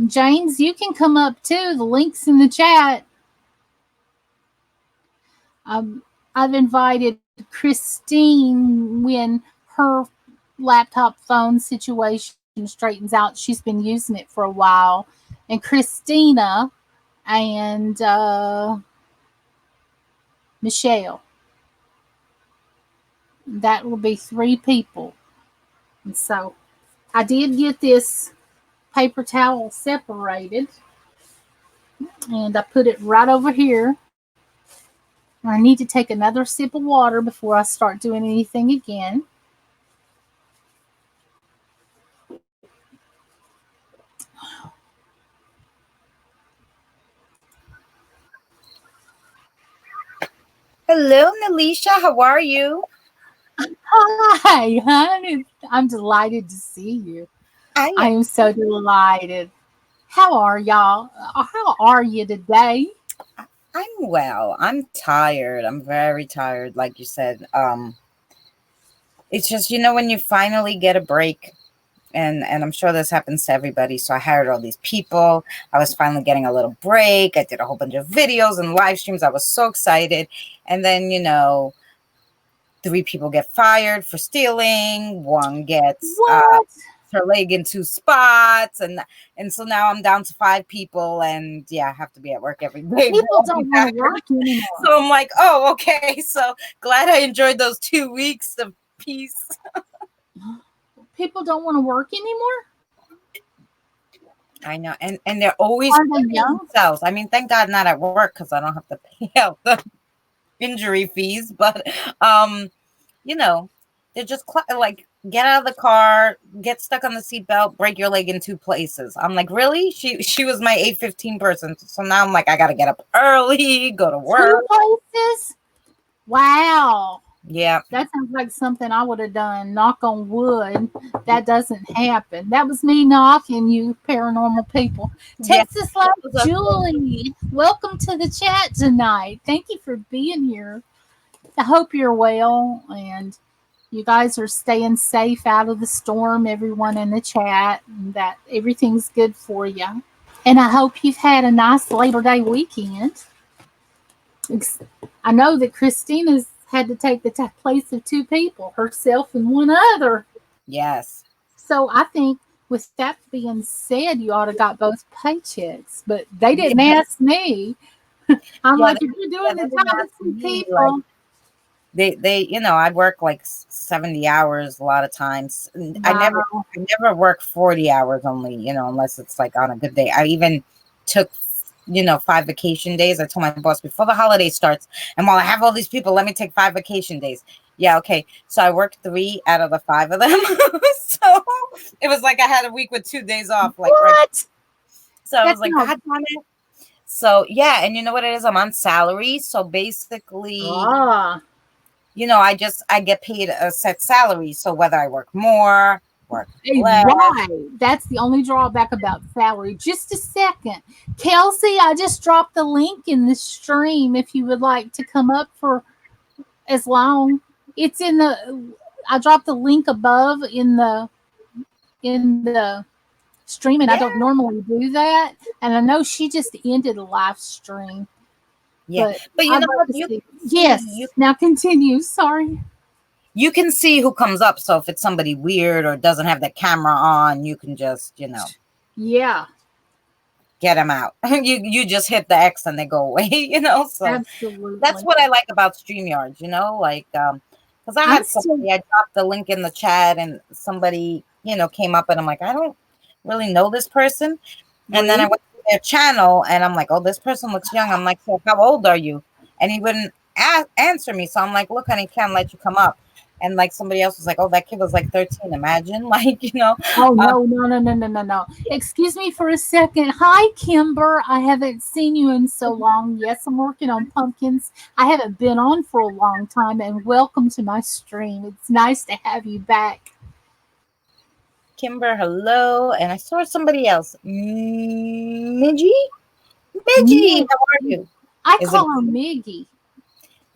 James, you can come up too. The link's in the chat. I've invited Christine when her laptop phone situation straightens out. She's been using it for a while. And Christina and Michelle. That will be 3 people. And so I did get this paper towel separated. And I put it right over here. I need to take another sip of water before I start doing anything again. Hello, Nalisha. How are you? Hi, honey. I'm delighted to see you. I am so delighted. How are y'all? How are you today? I'm well. I'm tired. I'm very tired, like you said. It's just, when you finally get a break, and I'm sure this happens to everybody. So I hired all these people. I was finally getting a little break. I did a whole bunch of videos and live streams. I was so excited. And then, 3 people get fired for stealing. One gets her leg in 2 spots, and so now I'm down to 5 people, and I have to be at work every day. People don't want to work anymore. So I'm like, oh, okay. So glad I enjoyed those 2 weeks of peace. People don't want to work anymore? I know, and they're always Are they hurting young? themselves. I mean, thank God not at work because I don't have to pay out the injury fees. But you know, they're just like get out of the car, get stuck on the seatbelt, break your leg in 2 places. I'm like, really? She was my 8:15 person, so now I'm like, I gotta get up early, go to 2 work. places? Wow. Yeah, That sounds like something I would have done. Knock on wood. That doesn't happen. That was me knocking, you paranormal people. yeah. Texas Love Julie, welcome to the chat tonight. Thank you for being here. I hope you're well and you guys are staying safe out of the storm, everyone in the chat, and that everything's good for you. And I hope you've had a nice Labor Day weekend. I know that Christina's had to take the place of 2 people, herself and one other. Yes. So I think with that being said, you ought to got both paychecks, but they didn't Yeah. ask me. I'm Yeah, like, if you're doing they the didn't job of ask two me, like, people, they I work like 70 hours a lot of times. I never wow, I never work 40 hours only, unless it's like on a good day. I even took 5 vacation days. I told my boss before the holiday starts, and while I have all these people, let me take 5 vacation days. Yeah, okay. So I worked 3 out of the 5 of them. So it was like I had a week with 2 days off, like right. what? So I was That's like, not. God damn it. So yeah, and you know what it is? I'm on salary. So basically, Ah, I get paid a set salary. So whether I work more, work hey, less. right. That's the only drawback about salary. Just a second. Kelsey, I just dropped the link in the stream if you would like to come up for as long. It's in the I dropped the link above in the stream and I Yeah, don't normally do that. And I know she just ended a live stream. yeah. But But you I'd know like what? to You see. can see Yes. Now continue. Sorry. you can see who comes up. So if it's somebody weird or doesn't have the camera on, you can just Yeah, get them out. You just hit the X and they go away. So that's absolutely. what I like about StreamYard. Like because I I'm had still somebody, I dropped the link in the chat and somebody came up and I'm like, I don't really know this person. And then I rude. went to their channel and I'm like, oh, this person looks young. I'm like, so how old are you? And he wouldn't answer me. So I'm like, look, honey, can't let you come up. And like somebody else was like, oh, that kid was like 13. Imagine, Oh um, no, no, no, no, no, no, no. Excuse me for a second. Hi, Kimber. I haven't seen you in so long. Yes, I'm working on pumpkins. I haven't been on for a long time, and welcome to my stream. It's nice to have you back. Kimber, hello. And I saw somebody else. Midgie? Midgie, Mig- how are you? I Is it call her Miggy.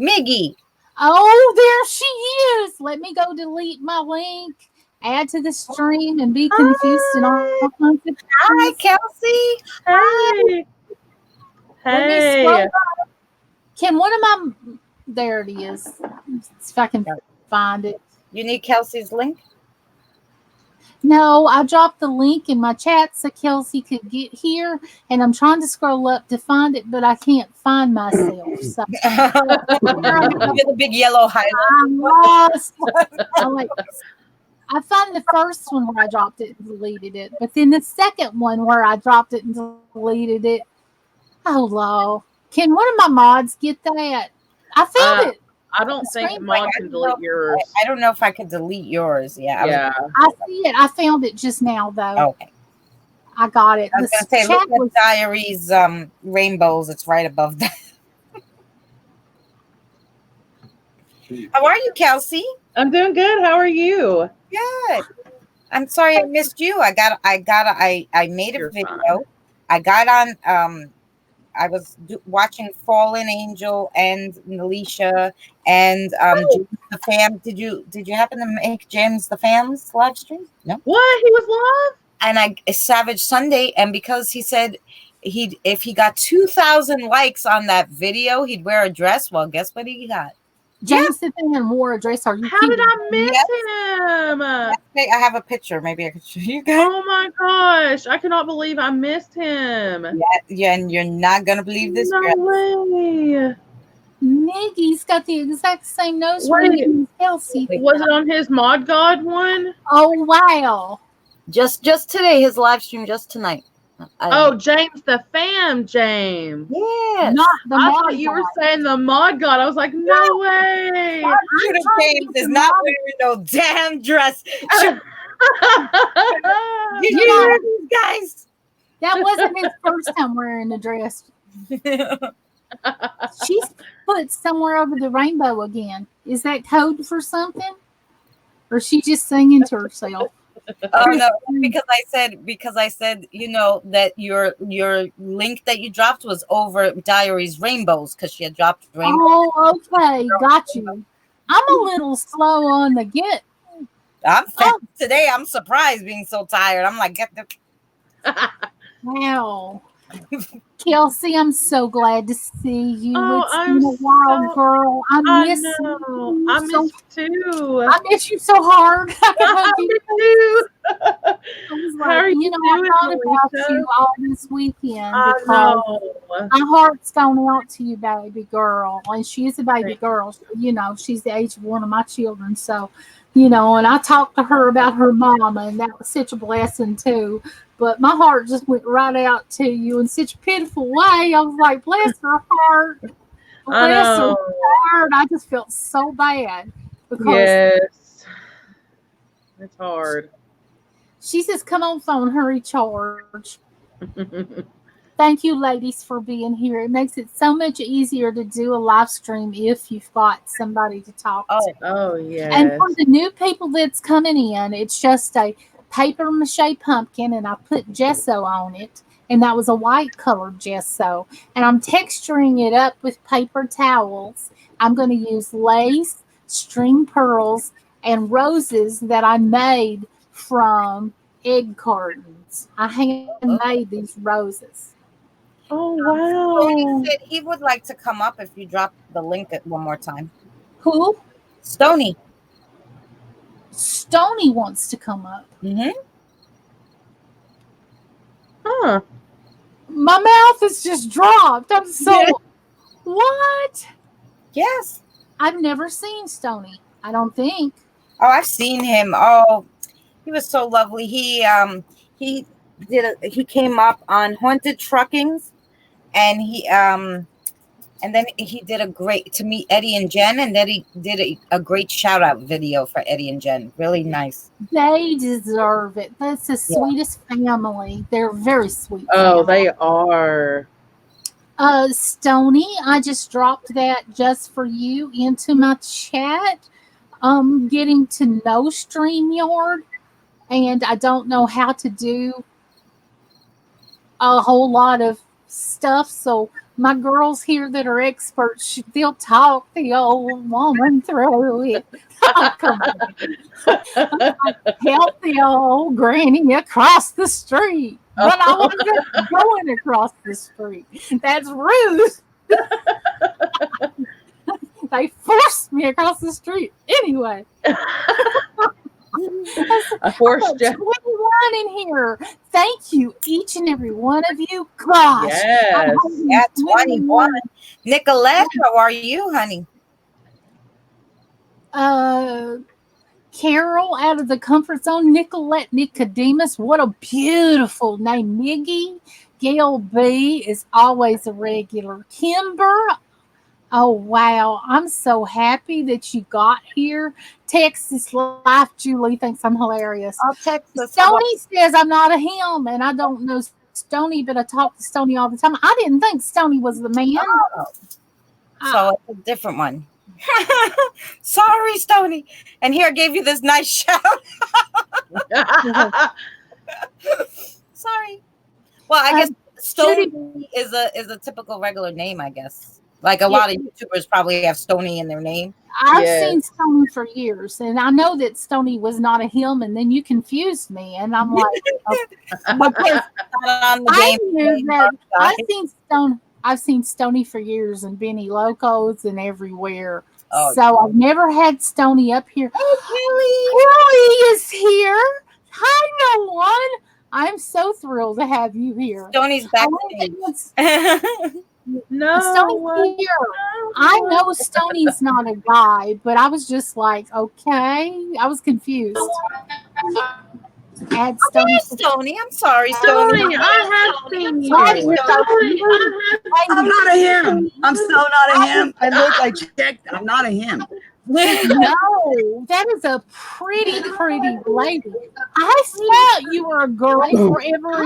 Miggy? Oh, there she is. Let me go delete my link, add to the stream, and be confused and all Hi. kinds of Hi, things. Kelsey. Hi. Hey. Let me scroll. Hey. Can one of my there it is. If I can find it. You need Kelsey's link? No, I dropped the link in my chat so Kelsey could get here, and I'm trying to scroll up to find it, but I can't find myself. So You're the big yellow highlight. I'm lost. I'm like, I found the first one where I dropped it and deleted it, but then the second one where I dropped it and deleted it. Oh, Lord. Can one of my mods get that? I found it. I don't The think screen Mod I can don't know delete yours. I don't know if I could delete yours. Yeah. Yeah. I see it. I found it just now, though. Okay. I got it. I was The gonna say, chat look was. at Diaries rainbows. It's right above that. How are you, Kelsey? I'm doing good. How are you? Good. I'm sorry I missed you. I made a You're video. fine. I got on I was watching Fallen Angel and Alicia and James the Fam. Did you happen to make James the Fam's live stream? No. What? He was live? And Savage Sunday, and because he said if he got 2,000 likes on that video, he'd wear a dress. Well, guess what he got? James the Fan wore a dress. Are you How kidding? did I miss Yes. him? I have a picture. Maybe I could show you guys. Oh my gosh. I cannot believe I missed him. Yeah, and you're not gonna believe this. No Dress. way. Niggy's got the exact same nose Wait. ring as Kelsey. Was it on his Mod God one? Oh, wow. Just today, his live stream just tonight. Oh, James the Fam, James. Yes. Not the I mod thought you were guy. saying the mod god. I was like, no way. Judah trying to James get is the not mod- wearing no damn dress. Did You you know, hear these guys? that wasn't his first time wearing a dress. She's put somewhere over the rainbow again. Is that code for something? Or is she just singing to herself? Oh no, because I said, that your link that you dropped was over Diaries Rainbows because she had dropped rainbow. Oh, okay. Got you. I'm a little slow on the get. I'm Oh, today. I'm surprised being so tired. I'm like, get the. wow. Kelsey, I'm so glad to see you. Oh, It's I'm been a while, so. girl. I I miss know. you I so. miss you too. I miss you so hard. I could hug I you. miss you. I was How like, are you I doing, thought about Alicia? you all this weekend I because know. my heart's gone out to you, baby girl. And she is a baby girl. She's the age of one of my children. So, and I talked to her about her mama, and that was such a blessing too. But my heart just went right out to you in such a pitiful way. I was like, bless her heart. I Bless her know. heart. I just felt so bad because Yes. It's hard. she says, come on, phone, hurry, charge. Thank you, ladies, for being here. It makes it so much easier to do a live stream if you've got somebody to talk to. Oh, And for yes. the new people that's coming in, it's just a paper mache pumpkin, and I put gesso on it. And that was a white colored gesso. And I'm texturing it up with paper towels. I'm going to use lace, string pearls, and roses that I made from egg cartons. I handmade these roses. Oh, Tony wow. said he would like to come up if you drop the link one more time. Who? Stony. Stony wants to come up. Mm-hmm. Huh. My mouth is just dropped. I'm so. What? Yes. I've never seen Stony. I don't think. Oh, I've seen him. Oh, he was so lovely. He he came up on Haunted Truckings, and then he did a great to meet Eddie and Jen, and then he did a great shout out video for Eddie and Jen. Really nice. They deserve it. That's the Yeah. sweetest family. They're very sweet. Oh, family. they are. Stony, I just dropped that just for you into my chat. Getting to know StreamYard, and I don't know how to do a whole lot of stuff. So my girls here that are experts, they'll talk the old woman through it. Oh, come on. Help the old granny across the street. But I wasn't going across the street. That's rude. They forced me across the street. Anyway. I forced you. 21 in here. Thank you, each and every one of you. Gosh. Yes. Yeah, 21. Nicolette, how are you, honey? Carol out of the comfort zone. Nicolette Nicodemus. What a beautiful name. Miggy. Gail B is always a regular. Kimber. Oh, wow. I'm so happy that you got here. Texas Life Julie thinks I'm hilarious. I'll text us. Stony says I'm not a him, and I don't know Stony, but I talk to Stony all the time. I didn't think Stony was the man. Oh. So it's a different one. Sorry, Stony. And here I gave you this nice shout. Sorry. Well, I guess Stony is a typical regular name, I guess. Like a lot of YouTubers probably have Stony in their name. I've seen Stony for years, and I know that Stony was not a him, and then you confused me, and I'm like, because I knew that I've seen Stony for years and Benny Locos and everywhere. Oh, so I've never had Stony up here. Oh, Kelly is here. Hi, no one. I'm so thrilled to have you here. Stony's backstage. No, Stony's here. I know Stony's not a guy, but I was just like, okay. I was confused. Add Oh, Stony. there's Stony. I'm sorry, Stony. Stony, I have seen you. Right, you're I'm not a him. I'm so not a him. I look, I checked. I'm not a him. No, that is a pretty lady. I thought you were a girl forever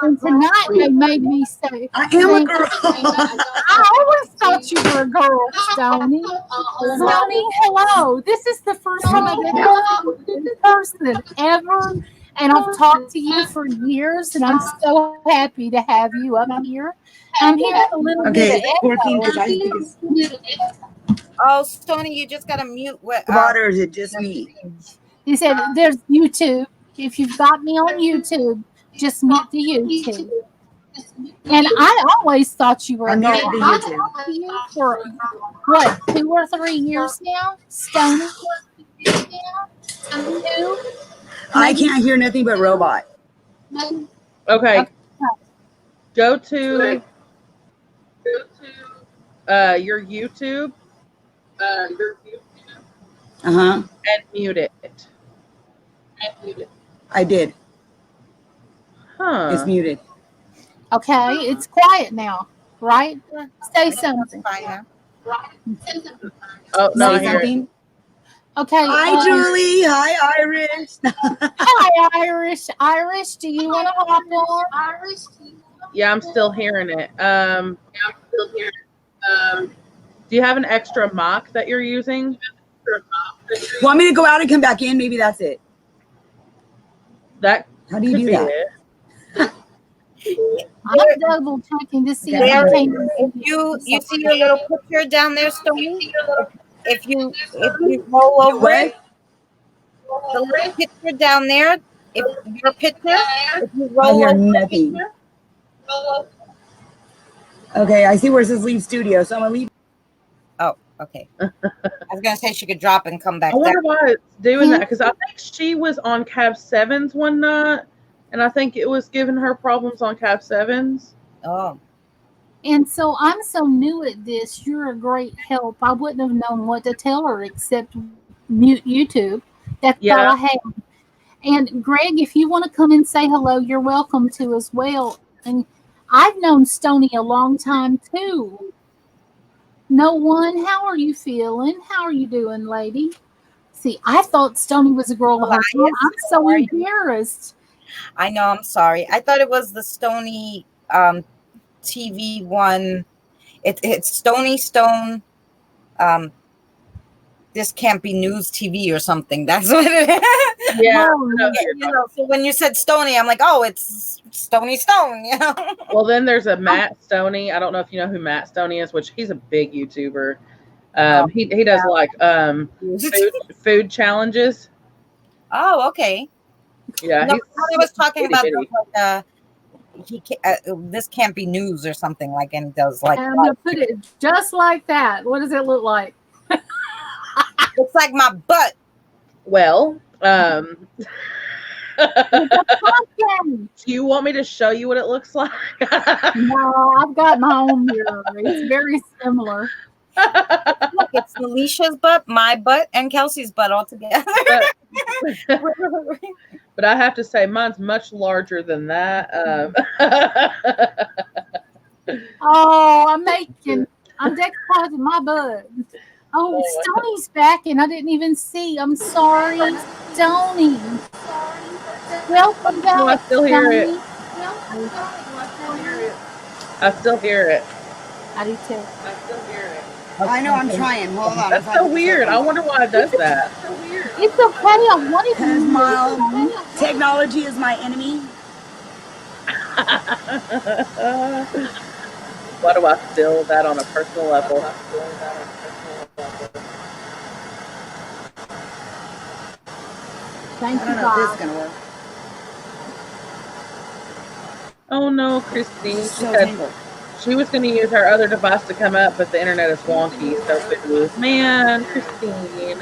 and tonight they made me say, I am a girl. I always thought you were a girl, Stony. Stony, hello. This is the first time I've ever seen you in person ever. And I've talked to you for years, and I'm so happy to have you up here. I'm hearing a little Okay, bit is it working? Because I think it's Oh, Stony, you just gotta mute. water. Or is it just me? He said, "There's YouTube. If you've got me on YouTube, just mute the YouTube." And I always thought you were a I'm girl. muted the I've YouTube. talked to you for what, 2 or 3 years now, Stony? 2? I can't hear nothing but robot. Okay. Go to your YouTube Uh-huh. and mute it. I did. Huh. It's muted. Okay, it's quiet now, right? Say something. Fine now. Oh, no, I Say hear it. something. Okay. Hi, Julie. Hi, Irish. Hi, Irish. Irish, do you want to hop on? Yeah, I'm still hearing it. Do you have an extra mock that you're using? Want me to go out and come back in? Maybe that's it. That How do you could do be that? it. I'm double checking to see There, if I can. if you see your little picture down there, Stony. If you roll over it, the little picture down there. If your picture, if you I roll hear over, nothing. Okay, I see where it says leave studio, so I'm gonna leave. Oh, okay. I was gonna say she could drop and come back I wonder down. why it's doing that, because I think she was on Cab 7s one night, and I think it was giving her problems on Cab 7s. Oh, And so I'm so new at this. You're a great help. I wouldn't have known what to tell her except mute YouTube. That's all Yeah. I had. And Greg, if you want to come and say hello, you're welcome to as well. And I've known Stony a long time too. No one, how are you feeling? How are you doing, lady? See, I thought Stony was a girl the whole time. I'm so Sorry. embarrassed. I know. I'm sorry. I thought it was the Stony TV one. It's Stony Stone. This can't be news TV or something. That's what it is. Yeah. Oh, no, You know, so when you said Stony, I'm like, oh, it's Stony Stone. You know. Well, then there's a Matt Stoney. I don't know if you know who Matt Stoney is, which he's a big YouTuber. He does like food challenges. Oh, okay. Yeah, No, he's I was talking about bitty. this can't be news or something like, and does like I'm going to put it just like that. What does it look like? looks like my butt. Well, Okay. do you want me to show you what it looks like? No, I've got my own mirror. It's very similar. Look, it's Alicia's butt, my butt, and Kelsey's butt all together. But I have to say, mine's much larger than that. Oh, I'm decorating my butt. Oh, Stoney's back, and I didn't even see. I'm sorry, Stoney. Welcome back, No, I still hear it. Stoney. I still hear it. I do too. I still hear it. I know. I'm trying. Hold on. That's so weird. I wonder why it does that. It's okay. I wanted Because to. my technology is my enemy. Why do I feel that on a personal level? Thank I you, don't know if this is God. gonna work. Oh no, Christine. It's so tangled. She was going to use her other device to come up, but the internet is wonky. So, man, Christine.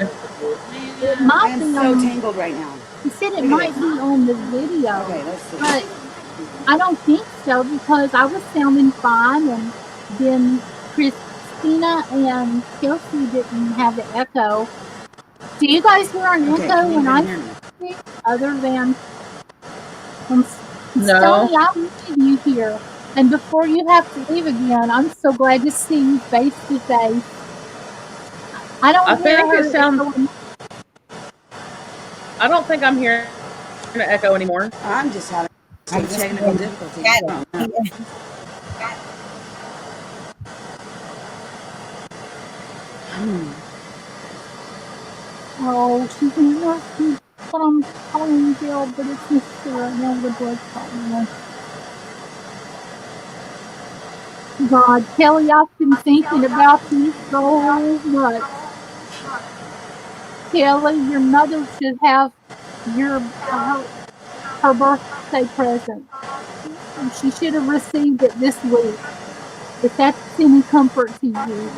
It I might am be so on. tangled right now. He said it might be on the video, Okay, let's see. but I don't think so because I was sounding fine, and then Christina and Kelsey didn't have the echo. Do you guys hear an Okay, echo can you when I hear me? speak? other than No. Stoney, I wanted you here. And before you have to leave again, I'm so glad to see you face to face. I I don't hear think it her sounds. echoing. I don't think I'm hearing an echo anymore. I'm just having I'm some just technical gonna difficulties. get I don't it. know. Oh, she's in nursing, but I'm calling Bill, but it's Mr. right now with a blood clot. God, Kelly, I've been thinking about you so much. Kelly, your mother should have your her birthday present. She should have received it this week. If that's any comfort to you,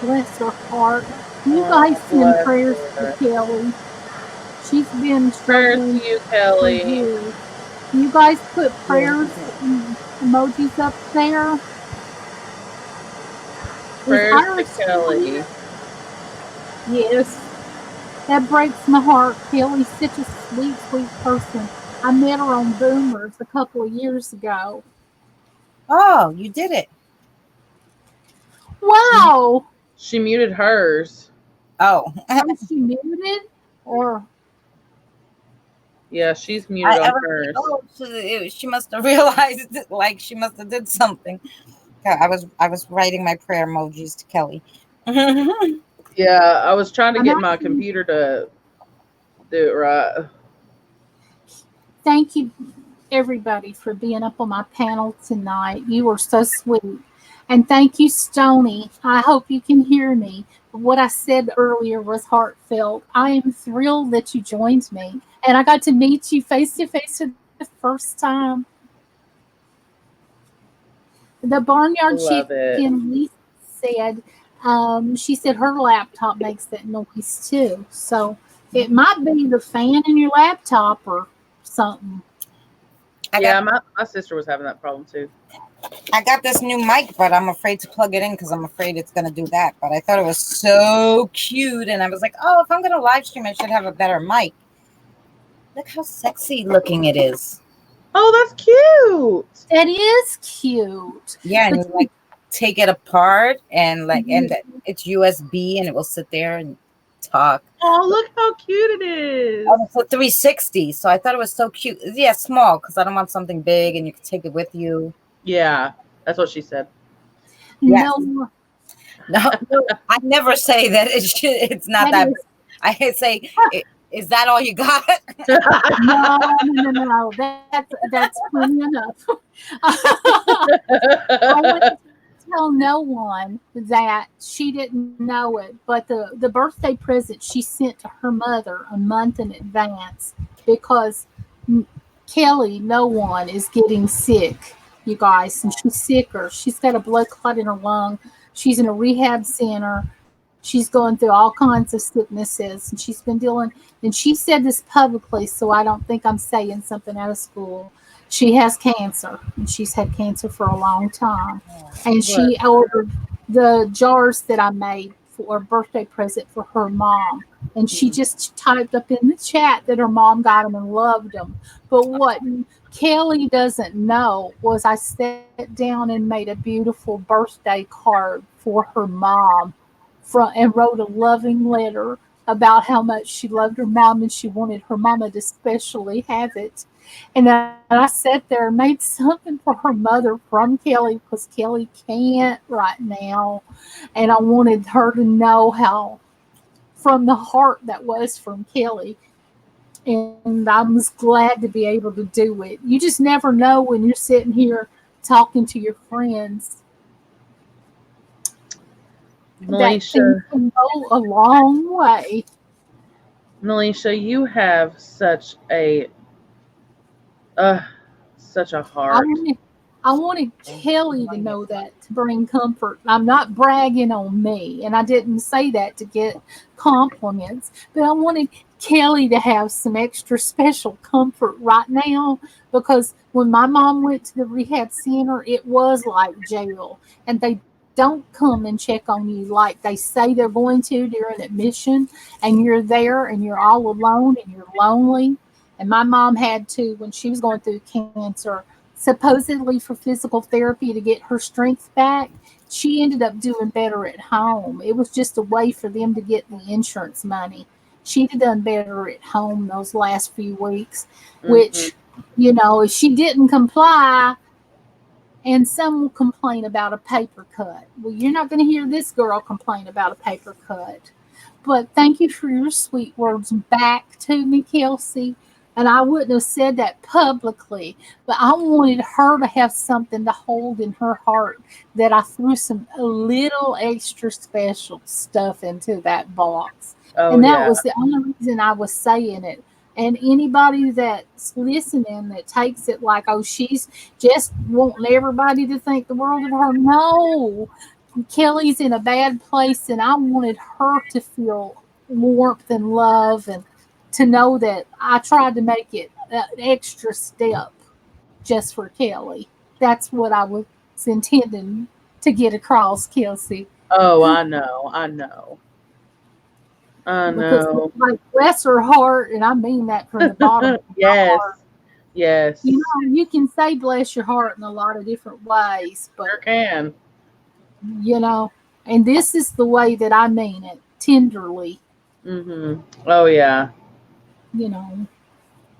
bless her heart. You guys Oh, send bless prayers for her. Kelly. She's been Prayers to struggling you, for Kelly. years. You guys put Yeah, prayers okay. emojis up there. Is Prayers to Iris still Kelly. here? Yes. That breaks my heart. Kelly's such a sweet, sweet person. I met her on Boomers a couple of years ago. Oh, you did it. Wow! She muted hers. Oh, Was she muted? Or Yeah, she's muted on was like, hers. oh, she must have realized it, like she must have did something. Yeah, I was writing my prayer emojis to Kelly. Yeah, I was trying to I'm get my actually, computer to do it right. thank you everybody for being up on my panel tonight. You were so sweet. And thank you, Stony. I hope you can hear me. What I said earlier was heartfelt. I am thrilled that you joined me. And I got to meet you face to face for the first time. The barnyard Love it. chicken, Lisa said, she said her laptop makes that noise too. So it might be the fan in your laptop or something. I got Yeah, my sister was having that problem too. I got this new mic, but I'm afraid to plug it in because I'm afraid it's gonna do that. But I thought it was so cute, and I was like, oh, if I'm gonna live stream, I should have a better mic. Look how sexy looking it is. Oh, that's cute. That is cute. Yeah, and But you like take it apart and it's USB and it will sit there and talk. Oh, look how cute it is. Oh, it's a 360, so I thought it was so cute. Yeah, small because I don't want something big and you can take it with you. Yeah, that's what she said. Yes. no, No, I never say that it's not that that is big. I say, is that all you got? no. That's plenty enough. I wouldn't tell no one that she didn't know it, but the birthday present she sent to her mother a month in advance because Kelly, no one is getting sick, you guys, and she's sicker. She's got a blood clot in her lung. She's in a rehab center. She's going through all kinds of sicknesses, and she's been dealing. And she said this publicly, so I don't think I'm saying something out of school. She has cancer, and she's had cancer for a long time. And Bless she ordered the jars that I made for a birthday present for her mom. And she just typed up in the chat that her mom got them and loved them. But what Kelly doesn't know was I sat down and made a beautiful birthday card for her mom and wrote a loving letter about how much she loved her mom and she wanted her mama to especially have it. And I sat there and made something for her mother from Kelly because Kelly can't right now. And I wanted her to know how from the heart that was from Kelly. And I was glad to be able to do it. You just never know when you're sitting here talking to your friends that things Melisha, can go a long way. Melisha, you have uh, such a I heart. wanted, I wanted Kelly to know that to bring comfort. I'm not bragging on me, and I didn't say that to get compliments, but I wanted Kelly to have some extra special comfort right now because when my mom went to the rehab center, it was like jail, and they don't come and check on you like they say they're going to during admission, and you're there and you're all alone and you're lonely. And my mom had to, when she was going through cancer, supposedly for physical therapy to get her strength back. She ended up doing better at home. It was just a way for them to get the insurance money. She'd have done better at home those last few weeks, Mm-hmm. which, if she didn't comply, and some will complain about a paper cut. Well, you're not going to hear this girl complain about a paper cut. But thank you for your sweet words back to me, Kelsey. And I wouldn't have said that publicly, but I wanted her to have something to hold in her heart, that I threw some a little extra special stuff into that box. Oh And that yeah. was the only reason I was saying it. And anybody that's listening that takes it like, oh, she's just wanting everybody to think the world of her. No, Kelly's in a bad place, and I wanted her to feel warmth and love, and to know that I tried to make it an extra step just for Kelly. That's what I was intending to get across, Kelsey. Oh, I know. I know. I Because, know. like, bless her heart, and I mean that from the bottom of my Yes. heart. Yes. You can say bless your heart in a lot of different ways, Sure but, can. and this is the way that I mean it, tenderly. Mm-hmm. Oh yeah. you know.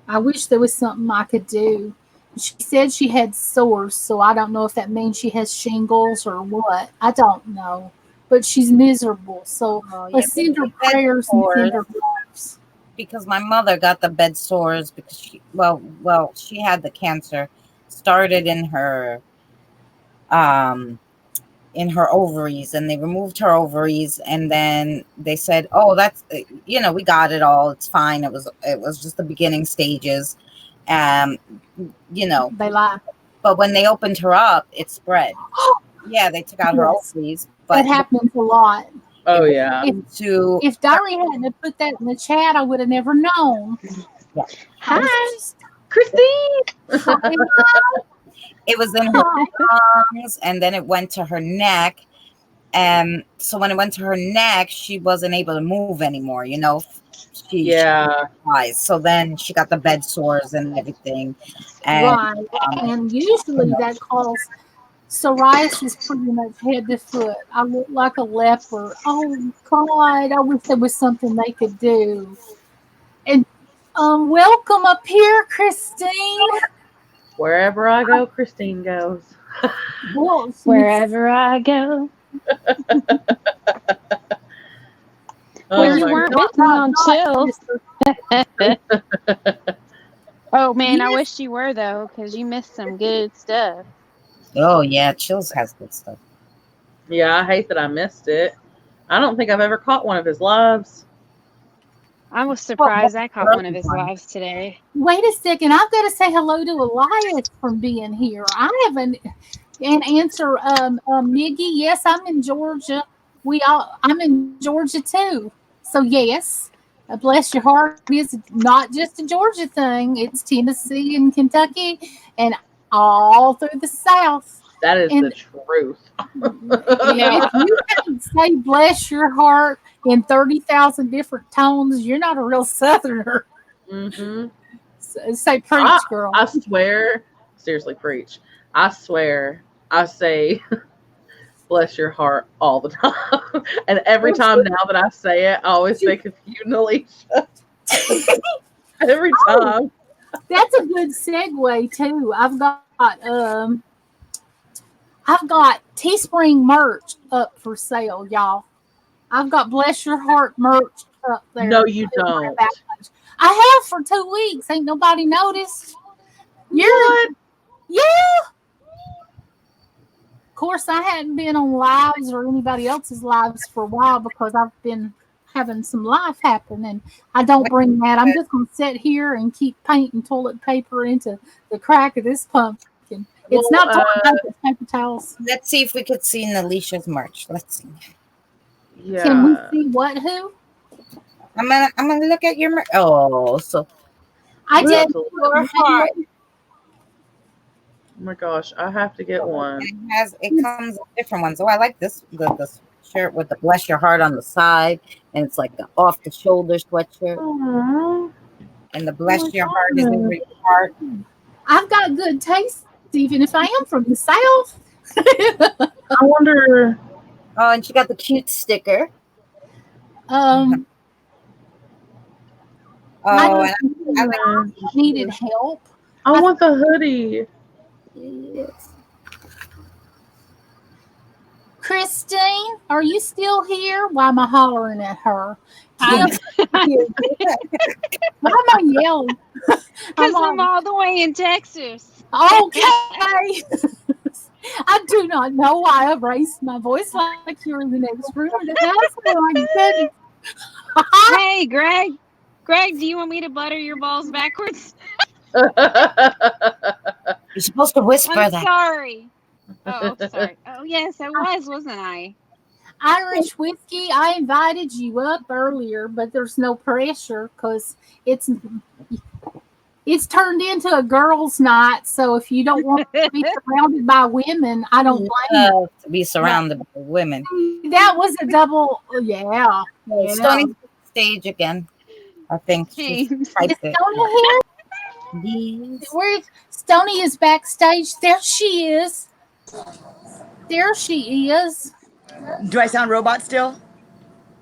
I wish there was something I could do. She said she had sores, so I don't know if that means she has shingles or what. I don't know. But she's miserable, so Oh, yeah, let's send her maybe bed prayers and sores, send her loves. because my mother got the bed sores because she had the cancer started um in her ovaries, and they removed her ovaries, and then they said, oh, that's we got it all, it's fine, it was just the beginning stages. um you know They lie. but when they opened her up, it spread. Yeah, they took out her Yes, ovaries, that but happens a lot. Oh it yeah. If went to if Diary hadn't have put that in the chat, I would have never known. yeah, Hi. Christine. it was in her lungs, and then it went to her neck. So when it went to her neck, she wasn't able to move anymore. She Yeah. dies. So then she got the bed sores and everything. And Right, um, and usually that calls psoriasis pretty much head to foot. I look like a leper. Oh God, I wish there was something they could do. And welcome up here, Christine. Wherever I go, Christine goes. Well, she's Wherever I go. Oh Well, you my weren't god. missing on chills. Mr. Oh man, I Yes, wish you were though, because you missed some good stuff. oh yeah, Chills has good stuff. Yeah, I hate that I missed it. I don't think I've ever caught one of his lives. I was Well, surprised I caught one of his one. lives today. wait a second. I've got to say hello to Elias from being here. I haven't and answer Miggy. Yes, I'm in Georgia. I'm in Georgia too. So yes, bless your heart is not just a Georgia thing. It's Tennessee and Kentucky and all through the South. That is the And truth. Yeah. if you can't say bless your heart in 30,000 different tones, you're not a real Southerner. Mm-hmm. Say preach, girl. I swear, seriously, preach. I swear, I say, bless your heart all the time. And every time now that I say it, I always think of you, Nalisha. Every Oh, time. that's a good segue too. I've got Teespring merch up for sale, y'all. I've got Bless Your Heart merch up No, there. you don't. I have for 2 weeks. Ain't nobody noticed. You're What? Yeah. Of course, I hadn't been on lives or anybody else's lives for a while because I've been having some life happen, and I don't bring that. I'm just gonna sit here and keep painting toilet paper into the crack of this pumpkin. It's Well, not toilet paper, it's paper towels. Let's see if we could see Nalisha's merch. Let's see. Can we yeah. see what who? I'm gonna look at your merch. Oh, so I We'll have did. to look. your heart. my gosh, I have to get one. It comes in different ones. Oh, I like the shirt with the bless your heart on the side, and it's like the off the shoulder sweatshirt, Aww. and the bless my your heart is God. over your heart. I've got good taste, even if I am from the South. I wonder. Oh, and she got the cute sticker. um, Oh, I and I like needed help. I want the hoodie. yes. Christine, are you still here? Why am I hollering at her? Kim, why am I yelling? Because I'm all the way in Texas. Okay. I do not know why I raised my voice like you're in the next room of the house. Oh my goodness. Hey, Greg. Greg, do you want me to butter your balls backwards? You're supposed to whisper I'm that. sorry. Oh, sorry. Oh, yes, I was, wasn't I? Irish whiskey, I invited you up earlier, but there's no pressure because it's turned into a girls' night. So if you don't want to be surrounded by women, I don't blame you. To be surrounded by women. That was a double, yeah. Stoney's stage again. I think she's James. Is typed it. Stoney here? Yes. Where Stoney is backstage. There she is. There she is. Do I sound robot still?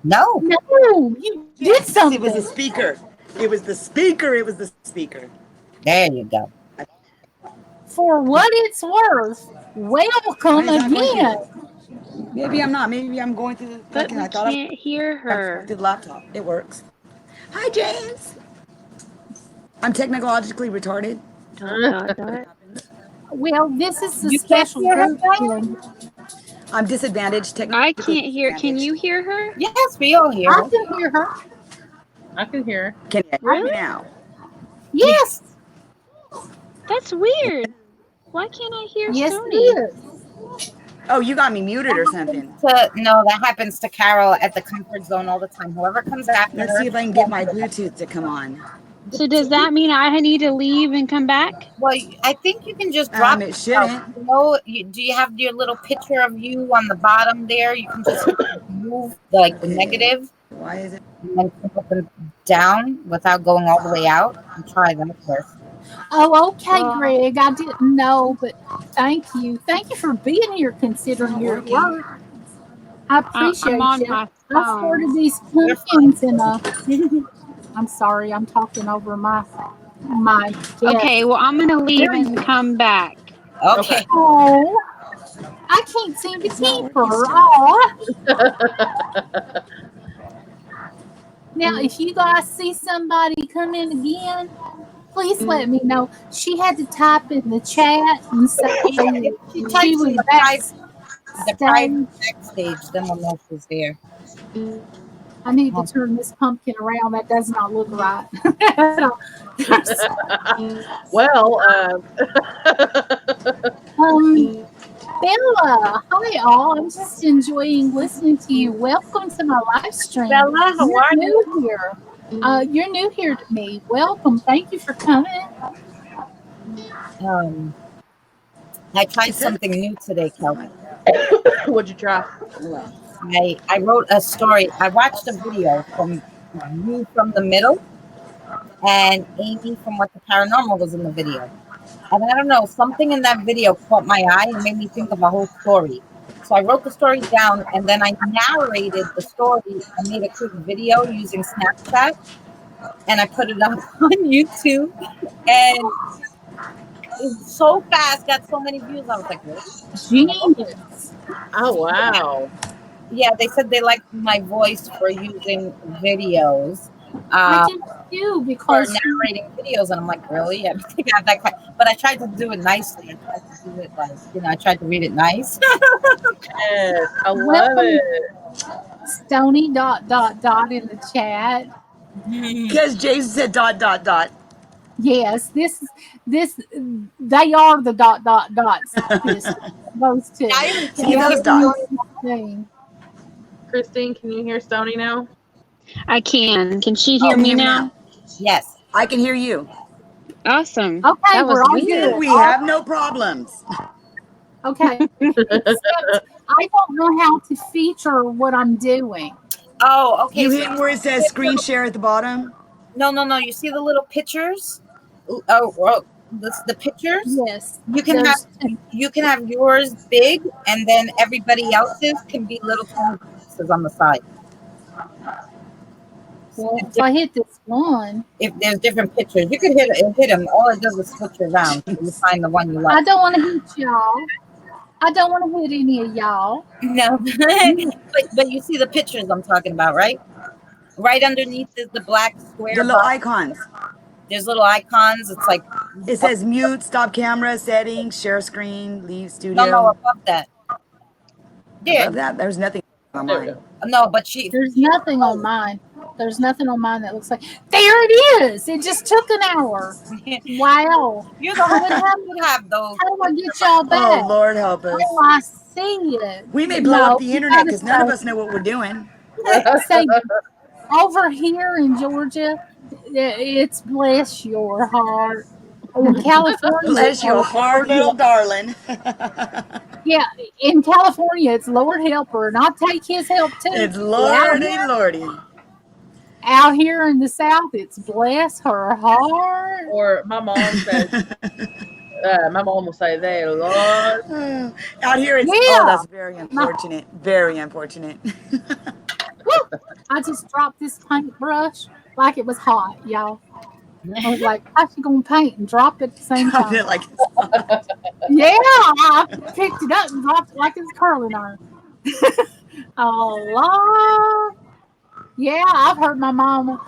No. No, you did something. It was the speaker. It was the speaker. It was the speaker. There you go. For what it's worth, welcome Why is that going again. Maybe I'm not. Maybe I'm going through the But fucking. we I thought I can't hear her. through the laptop. It works. Hi, James. I'm technologically retarded. Dot, dot, dot. Well, this is the You can't special hear her, group. Diane? I'm disadvantaged. I Technically can't hear. Can disadvantaged. you hear her? Yes, we all hear I her. can hear her. I can hear. Can you hear Really? me now? Yes, That's weird. Why can't I hear yes, Stoney? it is. Oh, you got me muted or something. No, that happens to Carol at the comfort zone all the time. Whoever comes after Let's her. see if I can get my Bluetooth to come on. So does that mean I need to leave and come back? Well, I think you can just drop It yourself. shouldn't. You know, do you have your little picture of you on the bottom there? You can just move like the negative Why is it? and then come up and down without going all the way out. And try that first. Oh, okay, Greg. I didn't know, but thank you. Thank you for being here, considering you're at work. I appreciate I'm on you. my I phone. started these pumpkins and I'm sorry, I'm talking over my guest. Okay, well, I'm going to leave and come back. Okay. Oh, I can't seem to It's not keep her. working still. Oh. Now, if you guys see somebody come in again, please let me know. She had to type in the chat and say She types she in was the private backstage. backstage, then we'll know she's there. I need to turn this pumpkin around. That does not look right. Well, Bella, hi all. I'm just enjoying listening to you. Welcome to my live stream. Bella, how are you? New here. You're new here to me. Welcome. Thank you for coming. I tried something new today, Kelvin. what'd you try? I wrote a story. I watched a video from you from the middle and Amy from What the Paranormal was in the video. And I don't know, something in that video caught my eye and made me think of a whole story. So I wrote the story down and then I narrated the story. I made a quick video using Snapchat and I put it up on YouTube. And it's so fast, got so many views. I was like, really? Genius. Oh wow! Yeah, they said they liked my voice for using videos. I did too For because narrating videos, and I'm like, really? I don't think I have that kind. But I tried to do it nicely. I tried to do it like, I tried to read it nice. Yes, I love it. Stony ... in the chat. Because Jason said ... Yes, this they are the ... Those two. See those dots? Christine, can you hear Stoney now? I can. Can she hear me now? Yes. I can hear you. Awesome. Okay, That was we're all weird. good. We have no problems. Okay. Except I don't know how to feature what I'm doing. Oh, okay. You So hit where it says screen share at the bottom. no. You see the little pictures? Oh, the pictures. Yes, You can have there's two. you can have yours big, and then everybody else's can be little tiny pieces on the side. Well, if I hit this one, If there's different pictures, you could hit them. All it does is switch around. So you find the one you I like. don't want to hit y'all. I don't want to hit any of y'all. No, but you see the pictures I'm talking about, right? Right underneath is the black The square little box. icons. There's little icons. It's like It says mute, stop camera, settings, share screen, leave no, studio. above that. There, Above that, there's nothing on There we mine. go. no, but she. There's nothing on mine. There's nothing on mine that looks like. There it is. It just took an hour. Wow. You're the only one who would have those. How do I get y'all back? Oh, Lord help us. Oh, I see it. We may blow up the you internet gotta because none of say- us know what we're doing. say over here in Georgia, it's bless your heart. In California, Bless your heart, little darling. yeah, in California, it's Lord help her, and I'll take his help too. It's Out Lordy, here, Lordy. out here in the South, it's bless her heart. Or my mom says, my mom will say, "There, Lord." Out here, it's Yeah. that's very unfortunate. Very unfortunate. I just dropped this paintbrush like it was hot, y'all. I was like, how's she gonna paint and drop it at the same Dropped time? it like Yeah, I picked it up and dropped it like it was curling iron. Oh, Lord. Yeah, I've heard my mama,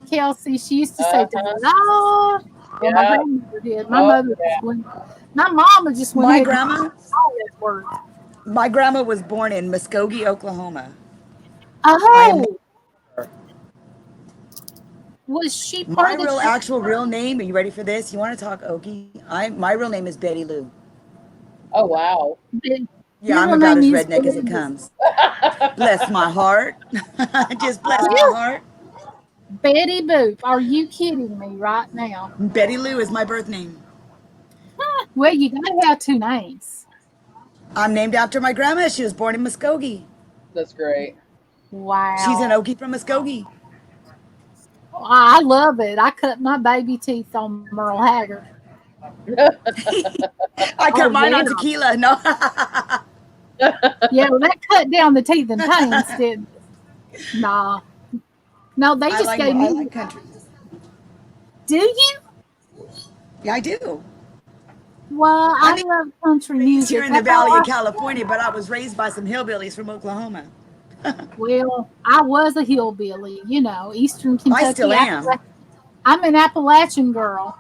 Kelsey, she used to say, Lord. Well, my Yeah. grandmother did. My Oh, mother just went, my mama just went my ahead grandma. and all that word. My grandma was born in Muskogee, Oklahoma. Oh, was she part My of the real, actual, real name. Are you ready for this? You want to talk Okie? My real name is Betty Lou. Oh wow. Yeah, Your I'm real about name as is redneck as it Betty Lou. comes. Bless my heart. Just bless my Yeah. heart. Betty Boop. Are you kidding me right now? Betty Lou is my birth name. Well, you gotta have two names. I'm named after my grandma. She was born in Muskogee. That's great. Wow. She's an Okie from Muskogee. I love it. I cut my baby teeth on Merle Haggard. I cut mine yeah. on tequila. No. Yeah, well, that cut down the teeth and pains, didn't it? Nah. No, they just gave me. I like country. Do you? Yeah, I do. Well, I love country Raised music. here in the That's all Valley of I- California, but I was raised by some hillbillies from Oklahoma. Well, I was a hillbilly, Eastern Kentucky. I still am. I'm an Appalachian girl,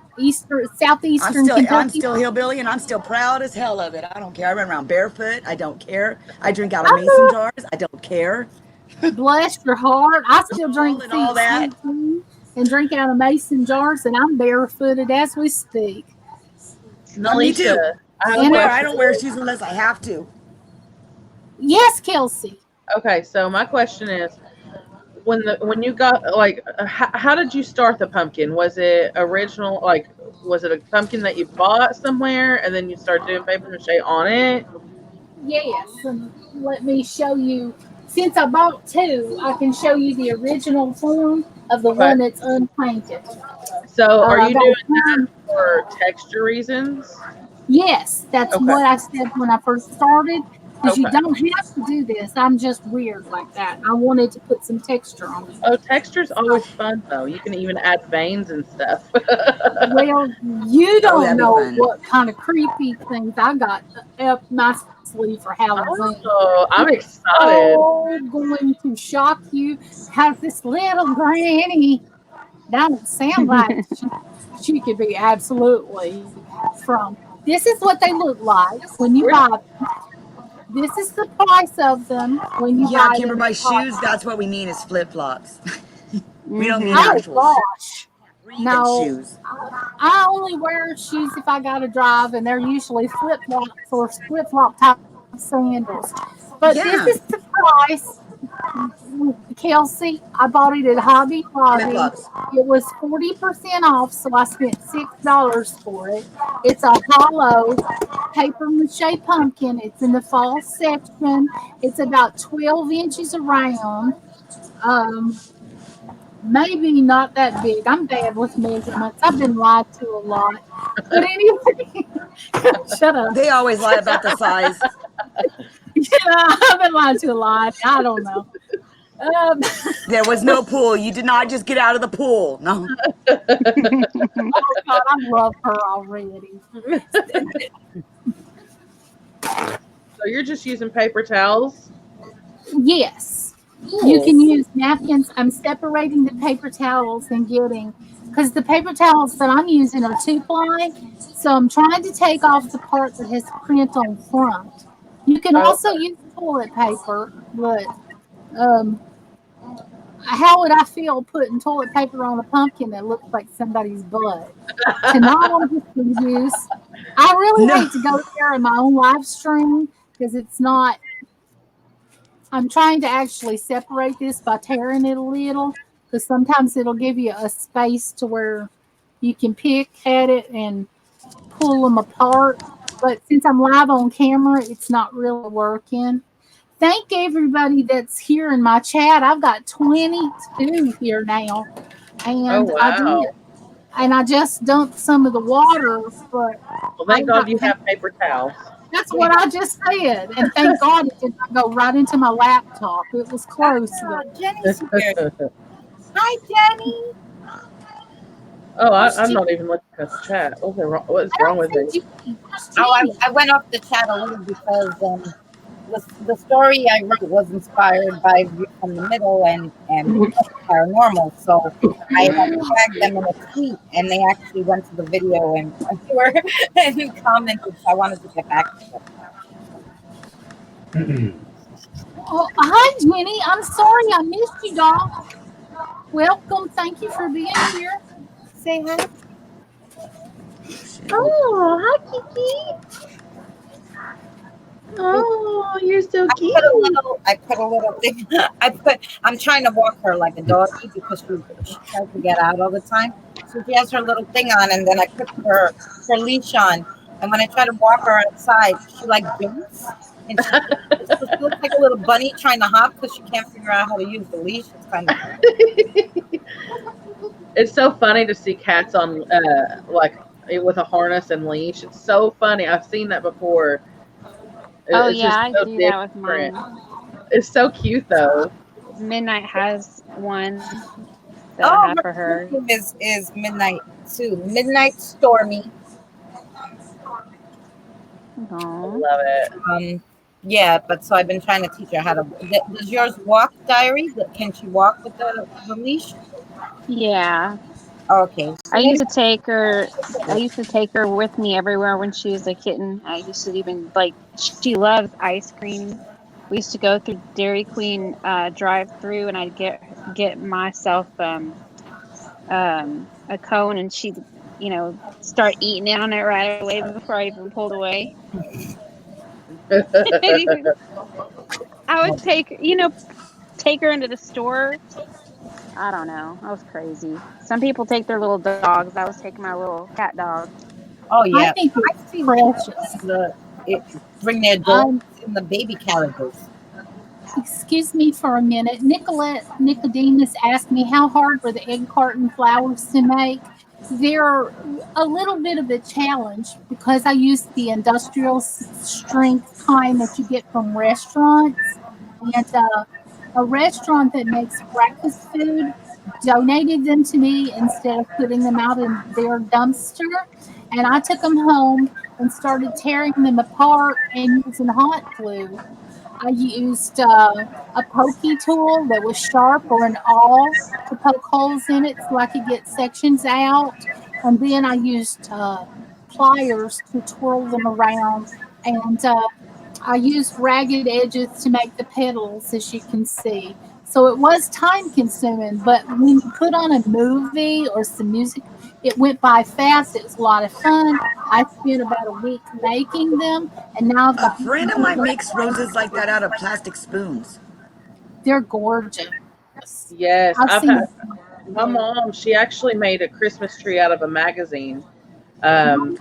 southeastern I'm Kentucky. still hillbilly, and I'm still proud as hell of it. I don't care. I run around barefoot. I don't care. I drink out of mason Oh, jars. I don't care. bless your heart. I still drink And all that. sweet tea and drink out of mason jars, and I'm barefooted as we speak. No, me too. Alicia, I have a You know- question. I don't wear shoes unless I have to. Yes, Kelsey. Okay, so my question is, when you got how did you start the pumpkin? Was it original? Was it a pumpkin that you bought somewhere and then you started doing paper mache on it? Yes, and let me show you. Since I bought two, I can show you the original form of the one that's unpainted. So are I you got doing one- that for texture reasons? Yes, that's Okay. what I said when I first started. Because you Okay. don't have to do this. I'm just weird like that. I wanted to put some texture on it. Oh, texture's always fun though. You can even add veins and stuff. Well, you don't that'd be know fun. what kind of creepy things I got up my sleeve for Halloween. Oh, I'm excited. Oh, going to shock you. Have this little granny. Doesn't sound like she could be absolutely from. This is what they look like when you buy them. This is the price of them when you Yeah, buy Kimber, them. by shoes, that's what we mean is flip flops. We don't mean Oh actual gosh. No. shoes. I only wear shoes if I gotta drive, and they're usually flip flops or flip flop type sandals. But Yeah. this is the price. Kelsey, I bought it at Hobby Lip Lobby. gloss. It was 40% off, so I spent $6 for it. It's a hollow paper mache pumpkin. It's in the fall section. It's about 12 inches around. Um, maybe not that big. I'm bad with measurements. I've been lied to a lot. But anyway, shut up. They always lie about the size. I've been lied to a lot. I don't know. Um, There was no pool. You did not just get out of the pool. No. oh God, I love her already. So you're just using paper towels? Yes, you Cool. can use napkins. I'm separating the paper towels and getting, because the paper towels that I'm using are 2-ply. So I'm trying to take off the part that has print on front. You can also Okay. use toilet paper, but um, how would I feel putting toilet paper on a pumpkin that looks like somebody's butt? Tonight I'm just going to use. I really No. hate to go there in my own live stream because it's not. I'm trying to actually separate this by tearing it a little because sometimes it'll give you a space to where you can pick at it and pull them apart. But since I'm live on camera, it's not really working. Thank everybody that's here in my chat. I've got 22 here now, Oh and wow. I just dumped some of the water, but Well, thank I've God got you have paper towels. that's what I just said. And thank God it did not go right into my laptop. It was close Ah, though. Jenny's here. Hi, Jenny. Where's I'm Jeannie? not even looking at the chat. What's I wrong don't with me? see Jeannie. Where's Oh, Jeannie? I went off the chat a little because the story I wrote was inspired by View from the Middle and paranormal. So I had tagged them in a tweet, and they actually went to the video and were and commented. So I wanted to get back to Oh, hi, Jenny. I'm sorry I missed you, doll. Welcome. Thank you for being here. say hi. Oh, hi, Kiki. Oh, you're so cute. I put a little thing. I'm trying to walk her like a doggy because she tries to get out all the time. So she has her little thing on, and then I put her leash on. And when I try to walk her outside, she like jumps, and she looks like a little bunny trying to hop because she can't figure out how to use the leash. It's kind of It's so funny to see cats on like with a harness and leash. It's so funny. I've seen that before. Oh It's yeah, just I so do that with different. mine. It's so cute though. Midnight has one that I oh, have her for her. name is Midnight too. Midnight Stormy. I Aww. love it. Yeah, but so I've been trying to teach her how to. Does yours walk, Diary? Can she walk with the leash? Yeah. Okay, so I maybe used to take her. I used to take her with me everywhere when she was a kitten. I used to even like she loves ice cream. We used to go through Dairy Queen drive through, and I'd get myself a cone, and she'd start eating on it right away before I even pulled away. I would take her into the store. I don't know. I was crazy. Some people take their little dogs. I was taking my little cat dog. oh I yeah, think I've it's seen precious. it, bring their dogs Um, in the baby carriages. excuse me for a minute. Nicolette Nicodemus asked me how hard were the egg carton flowers to make. They're a little bit of a challenge because I use the industrial strength kind that you get from restaurants. And a restaurant that makes breakfast food donated them to me instead of putting them out in their dumpster. And I took them home and started tearing them apart and using hot glue. I used a pokey tool that was sharp or an awl to poke holes in it so I could get sections out. And then I used pliers to twirl them around. And I used ragged edges to make the petals, as you can see. So it was time consuming, but when you put on a movie or some music, it went by fast. It was a lot of fun. I spent about a week making them, and now I've A got friend of mine makes roses like that out of plastic spoons. they're gorgeous. Yes, I've I've seen had it. my mom. She actually made a Christmas tree out of a magazine.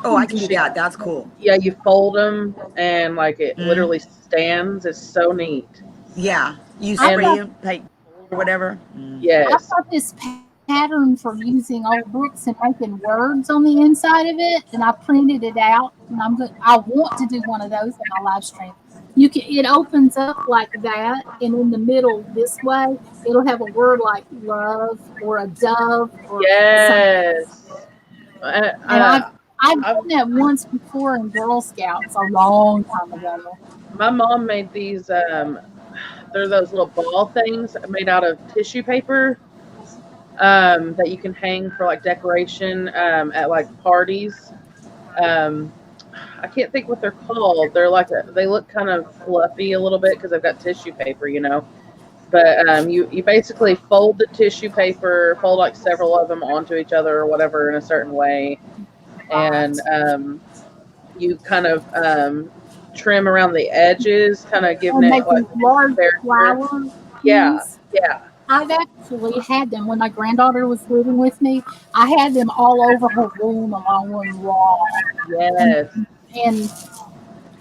Oh, I can do She that. That's cool. Yeah, you fold them and like it Mm. literally stands. It's so neat. Yeah, you I've And spray got it like or whatever. I've yes, got this pattern for using old books and making words on the inside of it, and I printed it out. And I want to do one of those in my live stream. You can. It opens up like that, and in the middle this way, it'll have a word like love or a dove or something. yes. Uh, And uh, I've I've, done that once before in Girl Scouts a long time ago. my mom made these. They're those little ball things made out of tissue paper. That you can hang for like decoration at like parties. Um, I can't think what they're called. They look kind of fluffy a little bit because they've got tissue paper, you know. But you basically fold the tissue paper, fold like several of them onto each other or whatever in a certain way, and Right. you kind of trim around the edges, kind of giving And it like making large character. flower Yeah, things. yeah, I've actually had them when my granddaughter was living with me. I had them all over her room along one wall, and yes, and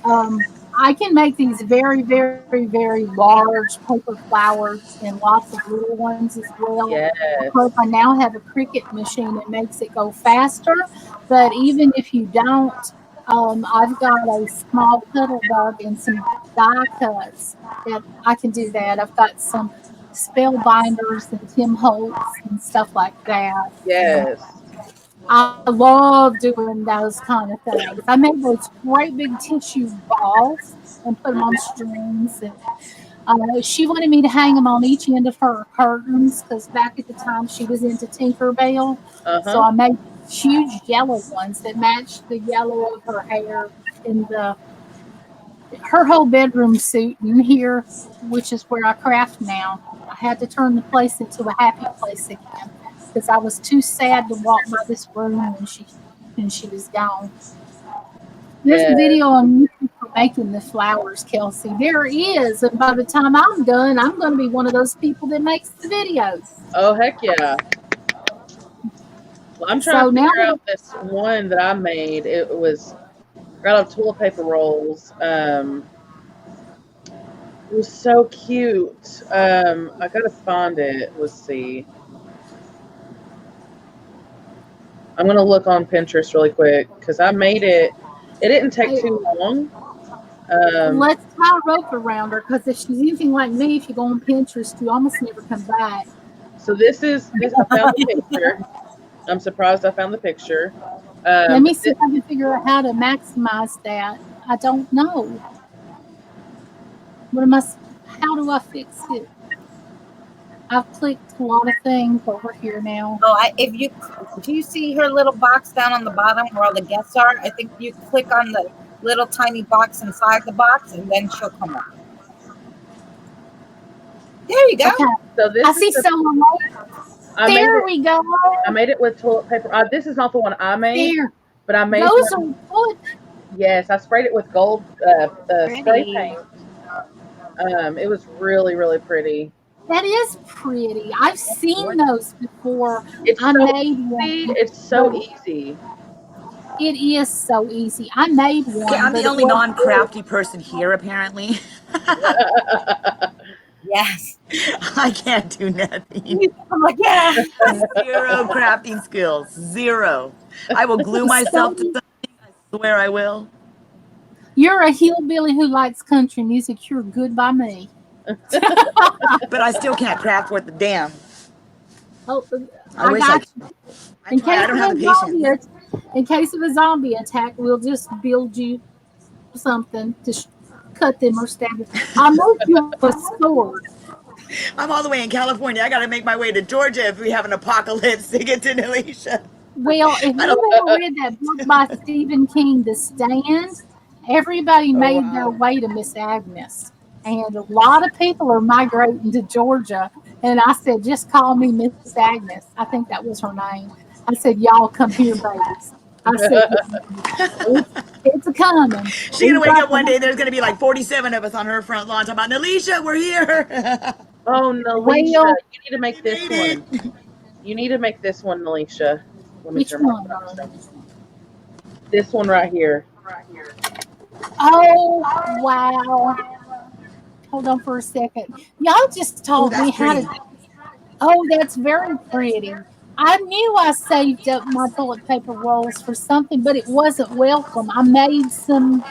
um, I can make these very, very, very large paper flowers and lots of little ones as well. yes, Because I now have a Cricut machine that makes it go faster. But even if you don't, I've got a small puddle bug and some die cuts that I can do that. I've got some spellbinders and Tim Holtz and stuff like that. And yes, I love doing those kind of things. I made those great big tissue balls and put them on strings. And she wanted me to hang them on each end of her curtains because back at the time she was into Tinkerbell. uh So huh, I made huge yellow ones that matched the yellow of her hair in the her whole bedroom suit in here, which is where I craft now. I had to turn the place into a happy place again because I was too sad to walk by this room when she was gone. There's a yes. video on YouTube for making the flowers, Kelsey. There is, and by the time I'm done, I'm going to be one of those people that makes the videos. Oh heck yeah! Well, I'm trying So to now figure that out this one that I made. It was out of toilet paper rolls. It was so cute. I gotta find it. Let's see. I'm gonna look on Pinterest really quick because I made it. It didn't take I, too long. Um, let's tie a rope around her because if she's anything like me, if you go on Pinterest, you almost never come back. so this. I found the picture. I'm surprised I found the picture. Let me see Thi- if I can figure out how to maximize that. I don't know. What am I? How do I fix it? I've clicked a lot of things over here now. Oh, if you do you see her little box down on the bottom where all the guests are? I think you click on the little tiny box inside the box, and then she'll come up. There you go. Okay, so I this is see the. someone. I made There it. we go. I made it with toilet paper. This is not the one I made, There. but I made Those one. are good. Yes, I sprayed it with gold spray Pretty. paint. It was really really pretty. That is pretty. I've seen those before. It's I so made easy. one, It's so but easy. it is so easy. I made Okay, one, I'm but the it only wasn't very. non-crafty person here, apparently. Yes. I can't do nothing. I'm like, yeah. Zero crafting skills. Zero. I will glue myself to So something. I swear I will. you're a hillbilly who likes country music. You're good by me. But I still can't craft worth the damn. Oh, I I wish I got could. you. I In try. I case don't of have a the patience. in case of a zombie attack, we'll just build you something to cut them or stab them. I'll make you a sword. I'm all the way in California. I got to make my way to Georgia if we have an apocalypse to get to Alicia. Well, if I don't. you've ever read that book by Stephen King, The Stand, everybody Oh made their wow. way to Miss Agnes. And a lot of people are migrating to Georgia. And I said, just call me Miss Agnes. I think that was her name. I said, y'all come here, babies. I said, it's a coming. She's We've gonna wake got up one day. There's gonna be like 47 of us on her front lawn talking about Alicia. We're here. Oh, Nalisha, Well, you need to make this Made one. it. You need to make this one, Nalisha. Let me which turn my one, phone so. darling? This one right here. Oh, wow. Hold on for a second. Y'all just Oh, taught that's me how to. pretty. Oh, that's very pretty. I knew I saved up my toilet paper rolls for something, but it wasn't welcome. I made something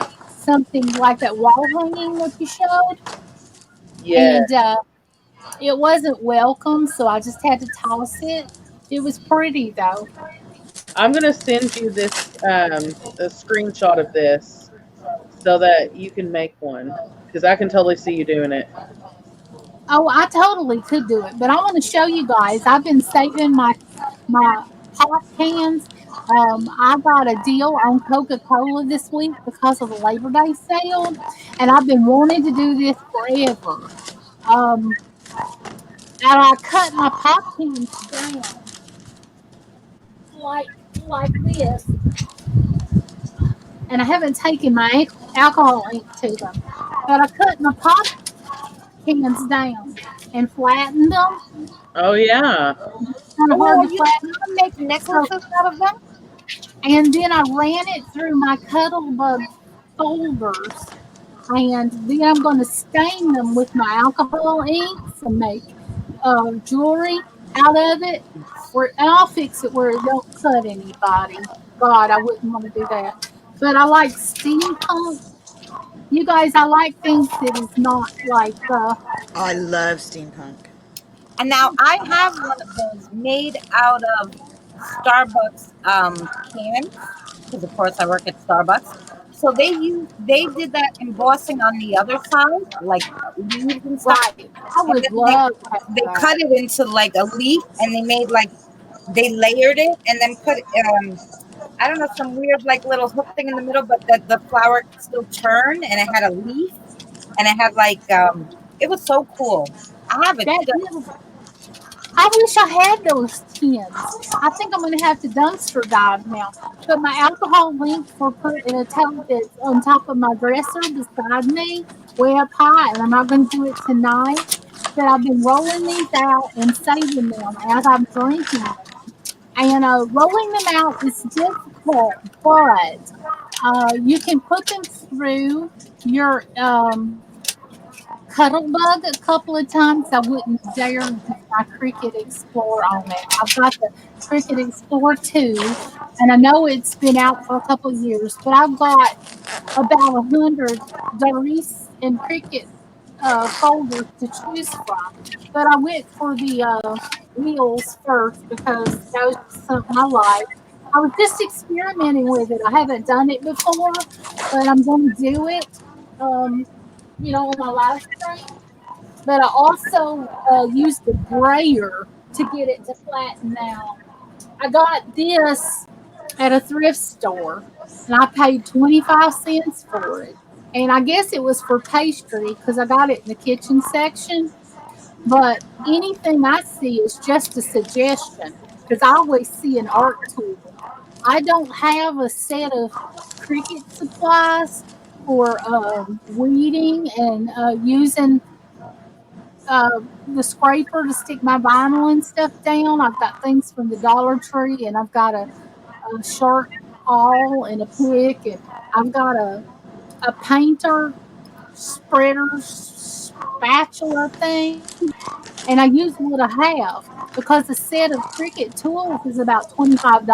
like that wall hanging that you showed, Yeah. and it wasn't welcome, so I just had to toss it. It was pretty though. I'm gonna send you this a screenshot of this so that you can make one because I can totally see you doing it. Oh, I totally could do it, but I want to show you guys. I've been saving my pop cans. I got a deal on Coca Cola this week because of the Labor Day sale, and I've been wanting to do this forever. Um, and I cut my pop cans down like like this, and I haven't taken my alcohol ink to them, but I cut my pop cans down and flattened them. Oh yeah. Kind of Oh, hard are to you flatten, gonna make so necklaces out of them? and then I ran it through my Cuttlebug folders, and then I'm going to stain them with my alcohol inks and make jewelry out of it. Where and I'll fix it where it don't cut anybody. God, I wouldn't want to do that. But I like steampunk. You guys, I like things that is not like I love steampunk. And now I have one of those made out of Starbucks cans because of course I work at Starbucks. So they did that embossing on the other side, like leaves and stuff. right. I And would then love to have they that. cut it into like a leaf and they made like they layered it and then put I don't know, some weird like little hook thing in the middle, but that the flower could still turn and it had a leaf and it had like it was so cool. I have it That still. is I wish I had those tins. I think I'm going to have to dumpster dive now. But my alcohol links were put in a tub that's on top of my dresser beside me, way up high, and I'm not going to do it tonight. But I've been rolling these out and saving them as I'm drinking them. And rolling them out is difficult, but you can put them through your Cuttlebug a couple of times. I wouldn't dare use my Cricket Explorer on it. I've got the Cricket Explorer 2, and I know it's been out for a couple of years, but I've got about 100 Doris and Cricket folders to choose from. But I went for the wheels first because that was just something I liked. I was just experimenting with it. I haven't done it before, but I'm going to do it. Um, on my live stream. But I also used the brayer to get it to flatten out. I got this at a thrift store, and I paid 25 cents for it. And I guess it was for pastry because I got it in the kitchen section. But anything I see is just a suggestion because I always see an art tool. I don't have a set of Cricut supplies for weeding and using the scraper to stick my vinyl and stuff down. I've got things from the Dollar Tree, and I've got a sharp awl and a pick, and I've got a painter spreader spatula thing, and I use what I have because a set of Cricut tools is about $25,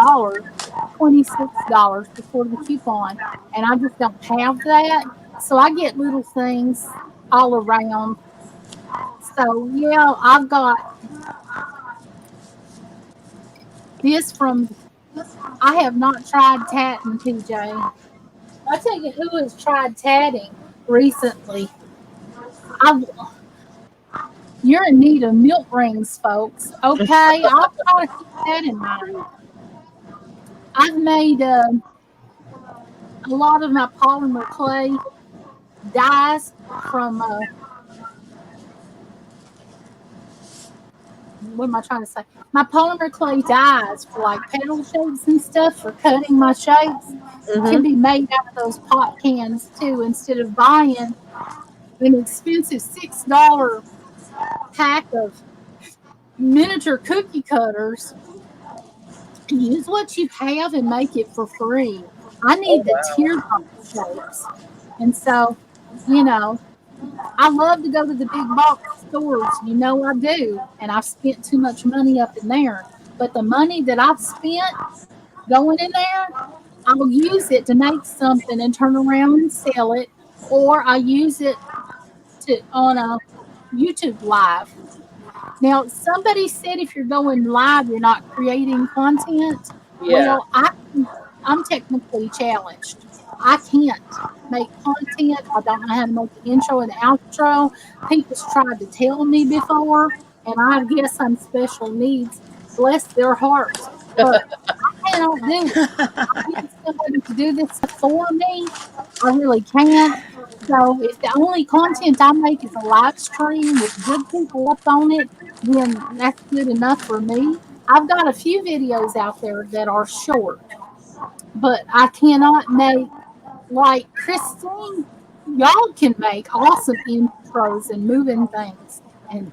$26 before the coupon, and I just don't have that. So I get little things all around. So yeah, I've got this from. I have not tried tatting, TJ. I tell you who has tried tatting recently. I You're in need of milk rings, folks. Okay, I'll try to keep that in mind. I've made a lot of my polymer clay dies from what am I trying to say? My polymer clay dies for like petal shapes and stuff for cutting my shapes can Mhm. be made out of those pop cans too instead of buying an expensive $6 pack of miniature cookie cutters. Use what you have and make it for free. I Oh need the wow. teardrop shapes. And so, you know, I love to go to the big box stores. You know I do. And I've spent too much money up in there. But the money that I've spent going in there, I'll use it to make something and turn around and sell it. Or I use it to on a YouTube live. Now, somebody said if you're going live, you're not creating content. Yeah. Well, I'm technically challenged. I can't make content. I don't know how to make an intro and outro. People's tried to tell me before, and I guess I'm special needs. Bless their hearts, but I cannot do it. I need somebody to do this stuff for me. I really can't. So if the only content I make is a live stream with good people up on it, then that's good enough for me. I've got a few videos out there that are short, but I cannot make like Christine. Y'all can make awesome intros and moving things, and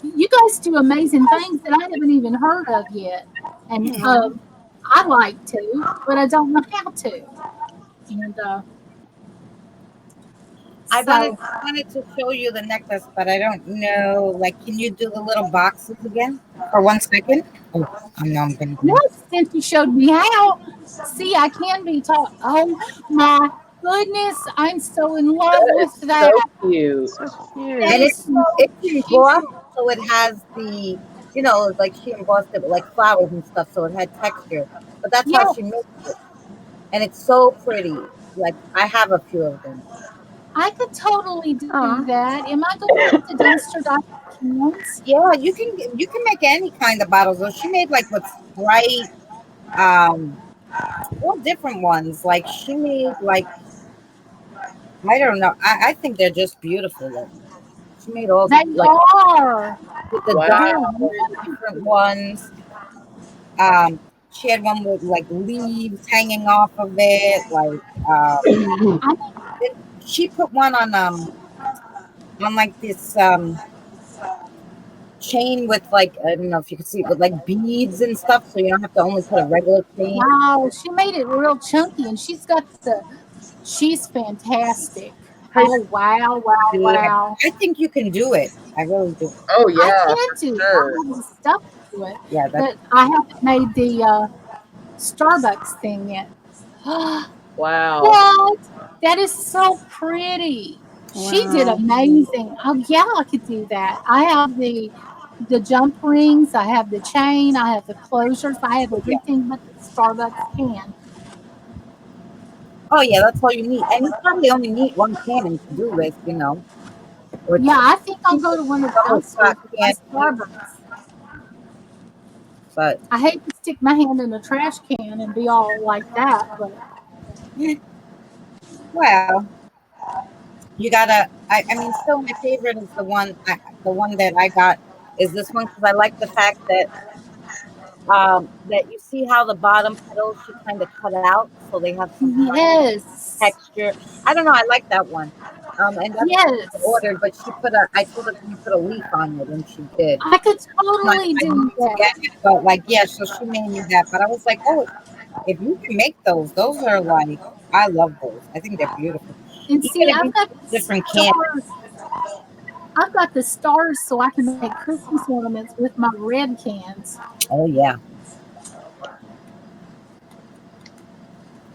you guys do amazing things that I haven't even heard of yet. And I like to, but I don't know how to. And I wanted so, wanted to show you the necklace, but I don't know. Like, can you do the little boxes again for 1 second? Oh, I know I'm gonna do. yes, since you showed me how, see, I can be taught. Oh my goodness, I'm so in love That is with that. so cute. So That And cute. is it's so it's cute. embossed, so it has the, you know, like she embossed it with like flowers and stuff, so it had texture. But that's how Yeah, she makes it, and it's so pretty. Like I have a few of them. I could totally do Aw. that. Am I going to have to dumpster dive cans? Yeah, you can make any kind of bottles. So she made like with Sprite, um, all different ones. Like she made like I don't know. I think they're just beautiful looking. She made all They like are. with the Wow. dolls, different ones. Um, she had one with like leaves hanging off of it. Like I it, she put one on like this chain with like I don't know if you can see it with like beads and stuff, so you don't have to only put a regular chain. wow, she made it real chunky, and she's fantastic. Hey. Oh wow, wow, Yeah, wow! I think you can do it. I really do. Oh I yeah, can for do it. I sure. have the stuff to do it, Yeah, that. but I haven't made the Starbucks thing yet. Wow. What? That is so pretty. She did Wow. amazing. Oh yeah, I could do that. I have the jump rings, I have the chain, I have the closures, I have Yeah. everything but the Starbucks can. Oh yeah, that's all you need, and you probably only need one cannon to do with, you know, or Yeah, two. I think I'll go to one of the Double dumpsters shot with my cannon, Starbucks. but I hate to stick my hand in a trash can and be all like that, but well, you gotta. I mean, still, my favorite is the one that I got is this one because I like the fact that you see how the bottom petals she kind of cut out, so they have some kind of yes, texture. I don't know. I like that one. And that's what I yes, ordered, but she put a. I told her can you put a leaf on it, and she did. I could Not totally I do need to get that. it, but like yeah, so she made me that. But I was like, oh, if you can make those are like I love those. I think they're beautiful. And Even see, if you use different can. I've got the stars so I can make Christmas ornaments with my red cans. Oh yeah,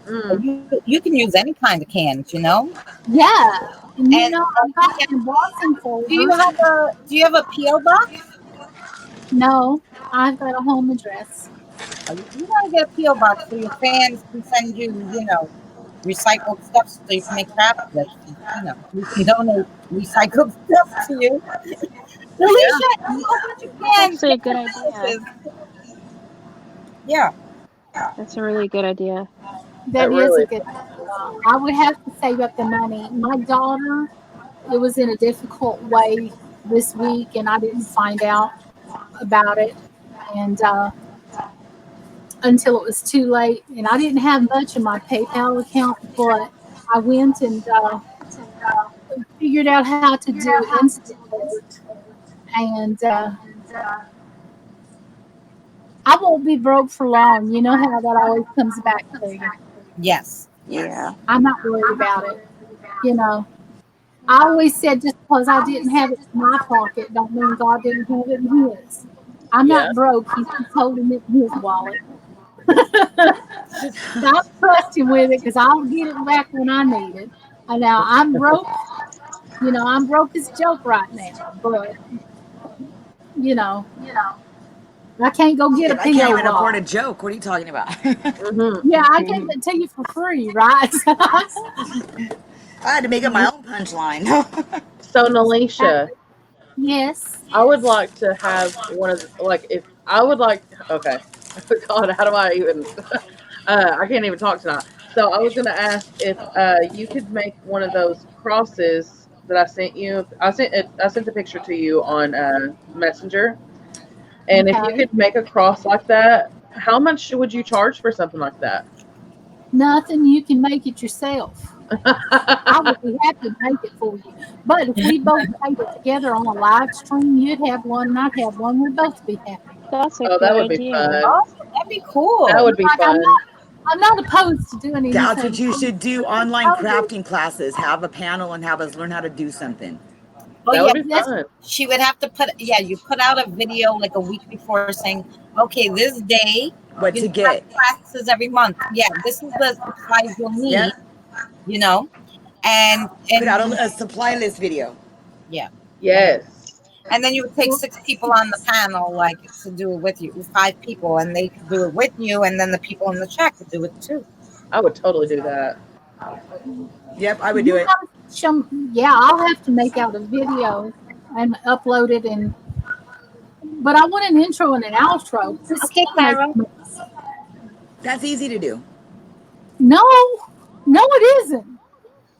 Mm. you can use any kind of cans, you know. Yeah, and And I've got yeah, embossing do you folders. have a PO box? No, I've got a home address. You gotta get a PO box so your fans can send you, you know, recycled stuff so you can make craft gifts. You know, we can donate recycled stuff to you. Yeah. Alicia, you know what you That's can actually a get good your idea. services. Yeah. That's a really good idea. That That is a really. good idea. I would have to save up the money. My daughter, it was in a difficult way this week, and I didn't find out about it. And until it was too late. And I didn't have much in my PayPal account, but I went and figured out how to do Instacart. And I won't be broke for long. You know how that always comes back to you. Yes. Yeah. I'm not worried about it. You know, I always said just because I didn't have it in my pocket don't mean God didn't have it in his. I'm Yeah. not broke. He's just holding it in his wallet. Stop trusting with it because I'll get it back when I need it. And now I'm broke. You know, I'm broke as a joke right now. But, you know, I can't go get a Shit, I can't P.O. even afford a box. joke. What are you talking about? Hmm. Yeah, I gave it to you for free, right? I had to make up my own punchline. So, Nalisha, Yes. I would like to have one of like if I would like. Okay, God, how do I even? I can't even talk tonight. So I was gonna ask if you could make one of those crosses that I sent you. I sent it. I sent the picture to you on Messenger, and if you Okay. could make a cross like that, how much would you charge for something like that? Nothing. You can make it yourself. I would be happy to make it for you. But if we both made it together on a live stream, you'd have one and I'd have one. We'd both be happy. That's a Oh, good that would be idea. fun. Oh, that'd be That cool. would be Like fun. I'm not opposed to doing That's what anything. you should do. I'm Online opposed. crafting classes. Have a panel and have us learn how to do something. Oh That yeah, would be That's fun. she would have to put. Yeah, you put out a video like a week before saying, okay, this day, What to have get. classes every month. Yeah, this is the supplies you'll Yeah. need. You know, and Put out you a supply list video. yeah, Yes, and then you would take 6 people on the panel, like to do it with you, 5 people, and they could do it with you, and then the people in the chat could do it too. I would totally do that. Yep, I would do you it. gotta show. Yeah, I'll have to make out a video and upload it. And but I want an intro and an outro. Okay, Christine makes Clara. That's easy to do. no, no, it isn't.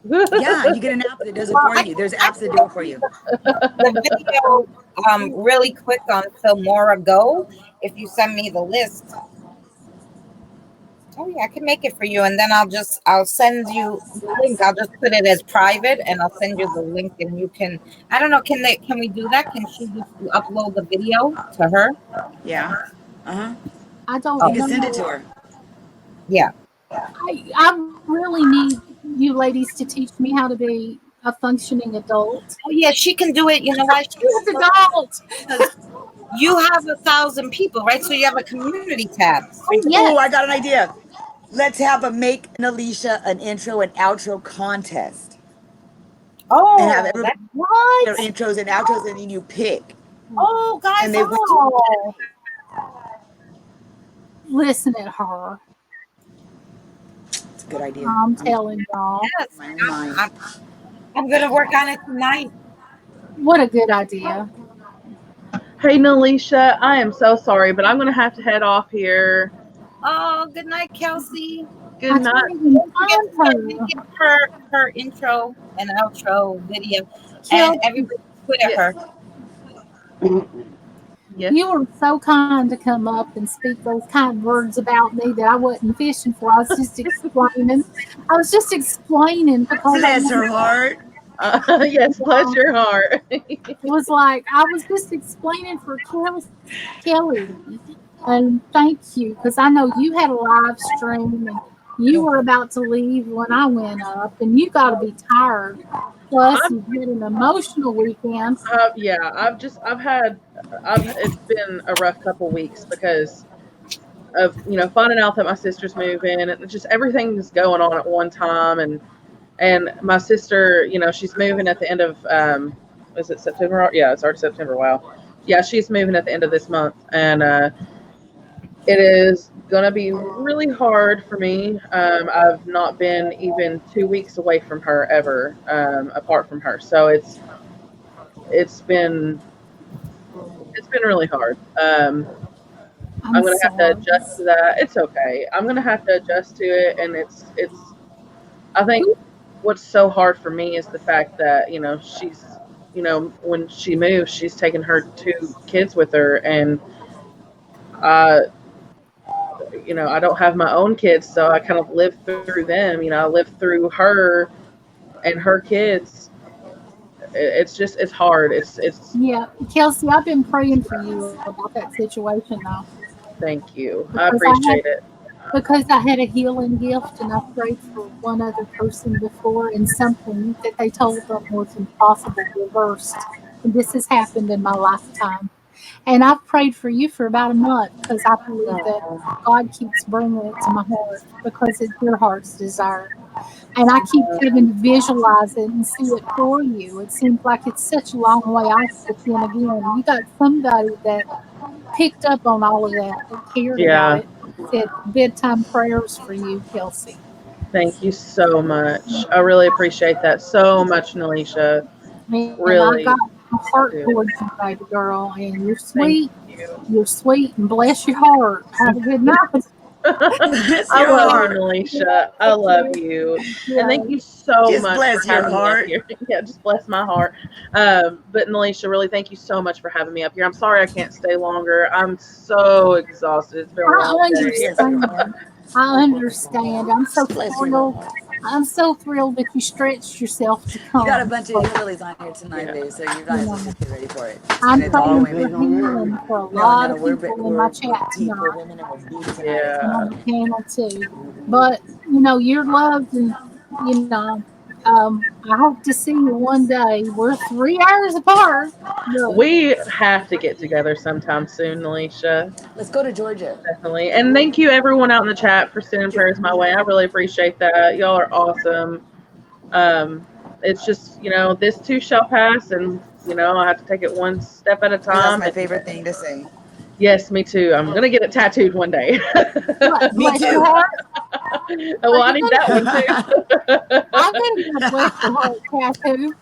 Yeah, you get an app that does it Well, for I you. There's I apps that can do make it for you. the video really quick on Filmora Go if you send me the list. Oh yeah, I can make it for you, and then I'll send you the link. I'll just put it as private, and I'll send you the link, and you can. I don't know. Can we do that? Can she just upload the video to her? Yeah. Uh-huh. I don't You Oh can send it to know. her. yeah. I really need you ladies to teach me how to be a functioning adult. Oh yeah, she can do it. You know why? Yes, adult. Because you have 1,000 people, right? So you have a community tab. So Oh Oh, I yes. got an idea. Let's have a make an Alicia an intro and outro contest. And have oh, everybody that. their What? intros and outros and then you pick. Oh, guys. And they win. Oh, Listen at her. It's a good idea. I'm telling y'all. yes. My own mind. I'm gonna work on it tonight. What a good idea. Hey, Nalisha, I am so sorry, but I'm going to have to head off here. Oh, good night, Kelsey. Good I night. can't even find her. Get her intro and outro video, and Kel, everybody Twitter Yes. her. Yes. you were so kind to come up and speak those kind words about me that I wasn't fishing for. I was just explaining. I was just explaining because Bless her heart. Yes, bless your heart. it was like I was just explaining for Kelly. And thank you because I know you had a live stream and you were about to leave when I went up, and you got to be tired. Plus, I'm, you've had an emotional weekend. yeah, it's been a rough couple weeks because of, finding out that my sister's moving and just everything's going on at one time. And my sister, she's moving at the end of, is it September? Yeah, it's already September. Wow. Yeah, she's moving at the end of this month. And, it is going to be really hard for me. I've not been even 2 weeks away from her ever, apart from her. So it's been really hard. I'm going to have to sorry. adjust to that. It's okay. I'm going to have to adjust to it. And I think what's so hard for me is the fact that, she's, when she moves, she's taking her 2 kids with her. And, I don't have my own kids, so I kind of live through them. I live through her and her kids it's hard. It's Yeah, Kelsey, I've been praying for you about that situation though, Thank you. I because I had appreciate it. a healing gift and I prayed for one other person before and something that they told them was impossible reversed. And this has happened in my lifetime. And I've prayed for you for about a month because I believe that God keeps bringing it to my heart because it's your heart's desire. And I keep having to visualize it and see it for you. It seems like it's such a long way off, but then again, you got somebody that picked up on all of that, that cared about Yeah. it, said bedtime prayers for you, Kelsey. Thank you so much. I really appreciate that so much, Nelisha. And I got Really, my I heart do. towards you, baby girl. And Thank you. you're sweet, and bless your heart. Have a good night. Bless I your love you, heart. Nelisha. I love you. And Yeah. thank you so Just much for bless your having me up heart. here. Yeah, just bless my heart. But Nelisha, really, thank you so much for having me up here. I'm sorry I can't stay longer. I'm so exhausted. It's been a I long Just day. bless your heart. understand. I understand. Just bless your Thrilled. heart. I'm so thrilled that you stretched yourself to You got a come. bunch of But, hillbillies on here tonight, Yeah. babe, so you you guys need know, to get ready for it. And I'm it's all praying for women. healing for a No, lot no, of people in my we're chat people, tonight women, and we're deep tonight as and Yeah. on well. the panel too. But you're loved, and you know, I hope to see you one day. We're 3 hours apart. Look, We have to get together sometime soon, Nelisha. Let's go to Georgia. Definitely. And thank you everyone out in the chat for sending prayers my way. I really appreciate that. Y'all are awesome. It's just, this too shall pass, and I have to take it one step at a And that's time. my And favorite thing to say. yes, me too. I'm gonna get it tattooed one day. what? Me Bless your too. heart. Are Well, I you need gonna? that one too. I'm gonna get a bless your heart tattoo.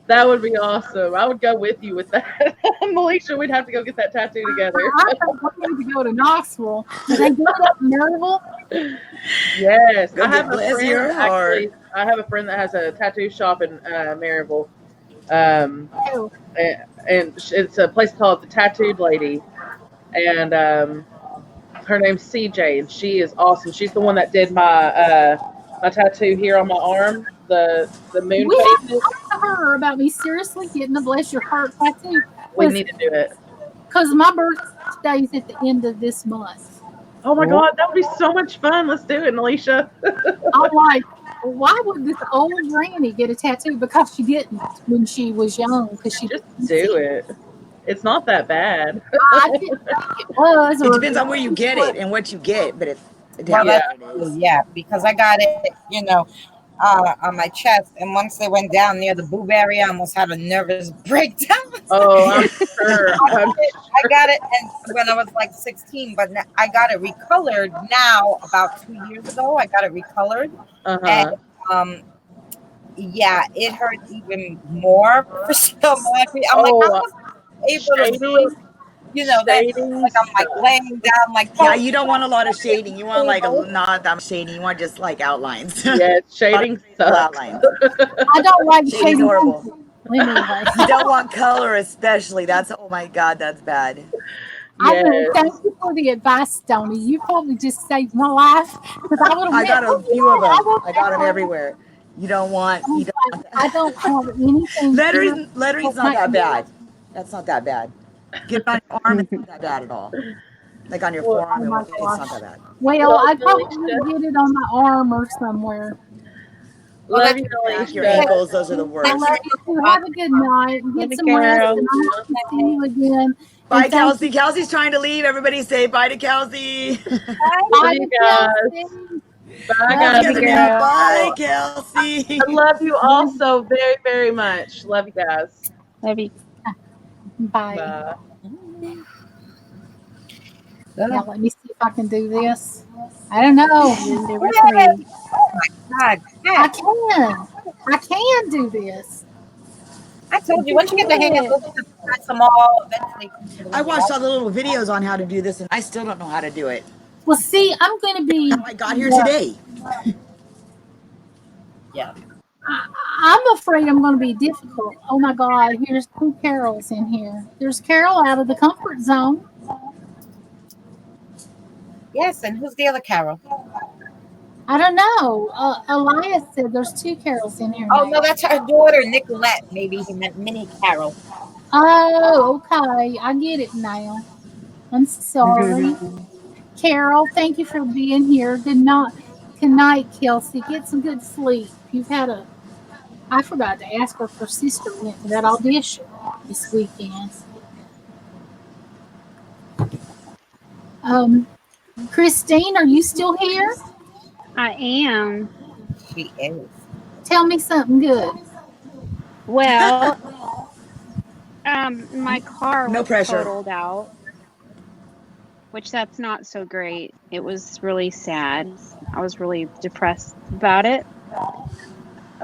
That would be awesome. I would go with you with that. Alicia, we'd have to go get that tattoo together. I think we need to go to Knoxville. Do they do that in Maryville? Yes, Go I have get a bless friend your heart. actually. I have a friend that has a tattoo shop in Maryville, um, Oh, and it's a place called the Tattooed Lady, and her name's CJ, and she is awesome. She's the one that did my tattoo here on my arm, the moon we have to phases. talk to her about me seriously getting a bless your heart tattoo We because need to do it. my birthday's at the end of this month. Oh my Oh, god, that would be so much fun. Let's do it, Alicia. I'm like, why would this old granny get a tattoo? Because she didn't when she was young, because she Just didn't see do it. it. It's not that bad. I didn't think it was, It or depends on where you get it and what you get, but it well, tells you Yeah. that's what it true. is. Yeah, because I got it, on my chest, and once they went down near the boob area, I almost had a nervous breakdown. Oh, I'm sure. I'm I got it, and when I was like 16, but I got it recolored now about 2 years ago. I got it recolored, and uh-huh. um, yeah, it hurt even more for some odd reason. I'm like, how Oh, was I able to do shading it? Then shading like I'm like stuff. laying down, like Yeah, totally you don't want a lot of shading. You want like stable. not that much shading. You want just like outlines. A Yeah, lot of shading graceful sucks. outlines. I don't like Shading's shading horrible. anything. Anyway, You don't want color, especially. That's oh my god, that's bad. I do. Yes. Thank you for the advice, Stoney. You probably just saved my life because I would have I went. got a Oh few of yeah, I them. want I got them that one. everywhere. You don't want I that. don't have anything here Lettering's but not my that ears. bad. That's not that bad. Get it on your arm, it's not that bad at all. Like on your Well, Oh forearm, my it's not gosh. that bad. Well, love I you, probably Alicia. get it on my arm or somewhere. Well, Love that's you, Your back, your good. Alicia. ankles, those are the I Thank worst. you. love you too. Uh, Have a good night. Love Get you, some rest, girl. and I hope to see you again. Bye, And thank Kelsey. you. Kelsey's trying to leave. Everybody say bye to Kelsey. Love Bye you to guys. Kelsey. Bye, Love guys. Love you, Together now. girl. Bye, I Kelsey. love you all you. so very, very much. Love you guys. Love you. Bye. Bye. Now let me see if I can do this. I don't know. You're number Yay! 3. Oh my God, I Kat, can. I can do this. I told you Just once you do get the hang of it. it, just press them all. Eventually, it'll I be watched all the little videos on how to do this, and I still don't know how to do it. Well, see, I'm going to be. How I got here today. yeah. I'm afraid I'm going to be difficult. Oh my God, here's two Carols in here. There's Carol out of the comfort zone. Yes, and who's the other Carol? I don't know. Elias said there's two Carols in here Oh no, now. that's her daughter, Nicolette. Maybe he meant Minnie Carol. Oh, okay. I get it now. I'm sorry. Carol, thank you for being here. Good night, Kelsey. Get some good sleep. You've had a. I forgot to ask her if her sister went to that audition this weekend. Um, Christine, are you still here? I am. She is. Tell me something good. Well, my car No was pressure. totaled out, which that's not so great. It was really sad. I was really depressed about it.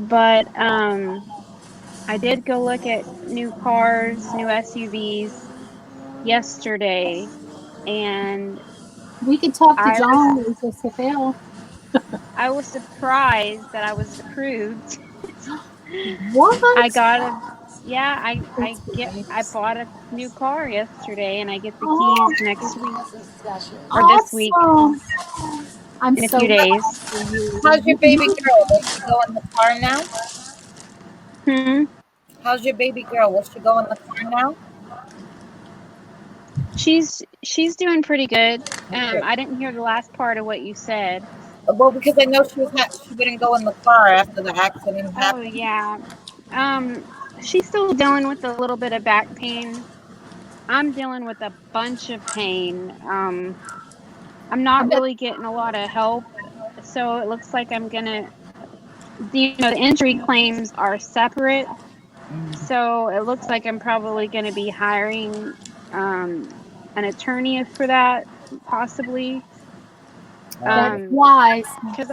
But I did go look at new cars, new SUVs yesterday, and We could talk to I was John with SFL. I was surprised that I was approved. I What? got a yeah, That's great. I bought a new car yesterday and I get the Oh, keys next week or this week awesome. I'm in a so few happy days. for you. How's your baby girl? Will she go in the car now? Hmm. How's your baby girl? Will she go in the car now? She's doing pretty good. Okay. I didn't hear the last part of what you said. Well, because I know she wouldn't go in the car after the accident Oh happened. yeah. Um she's still dealing with a little bit of back pain. I'm dealing with a bunch of pain. I'm I not bet really getting a lot of help. So it looks like I'm gonna, the injury claims are separate. Mm. So it looks like I'm probably going to be hiring an attorney for that, possibly. that's Okay. wise. Because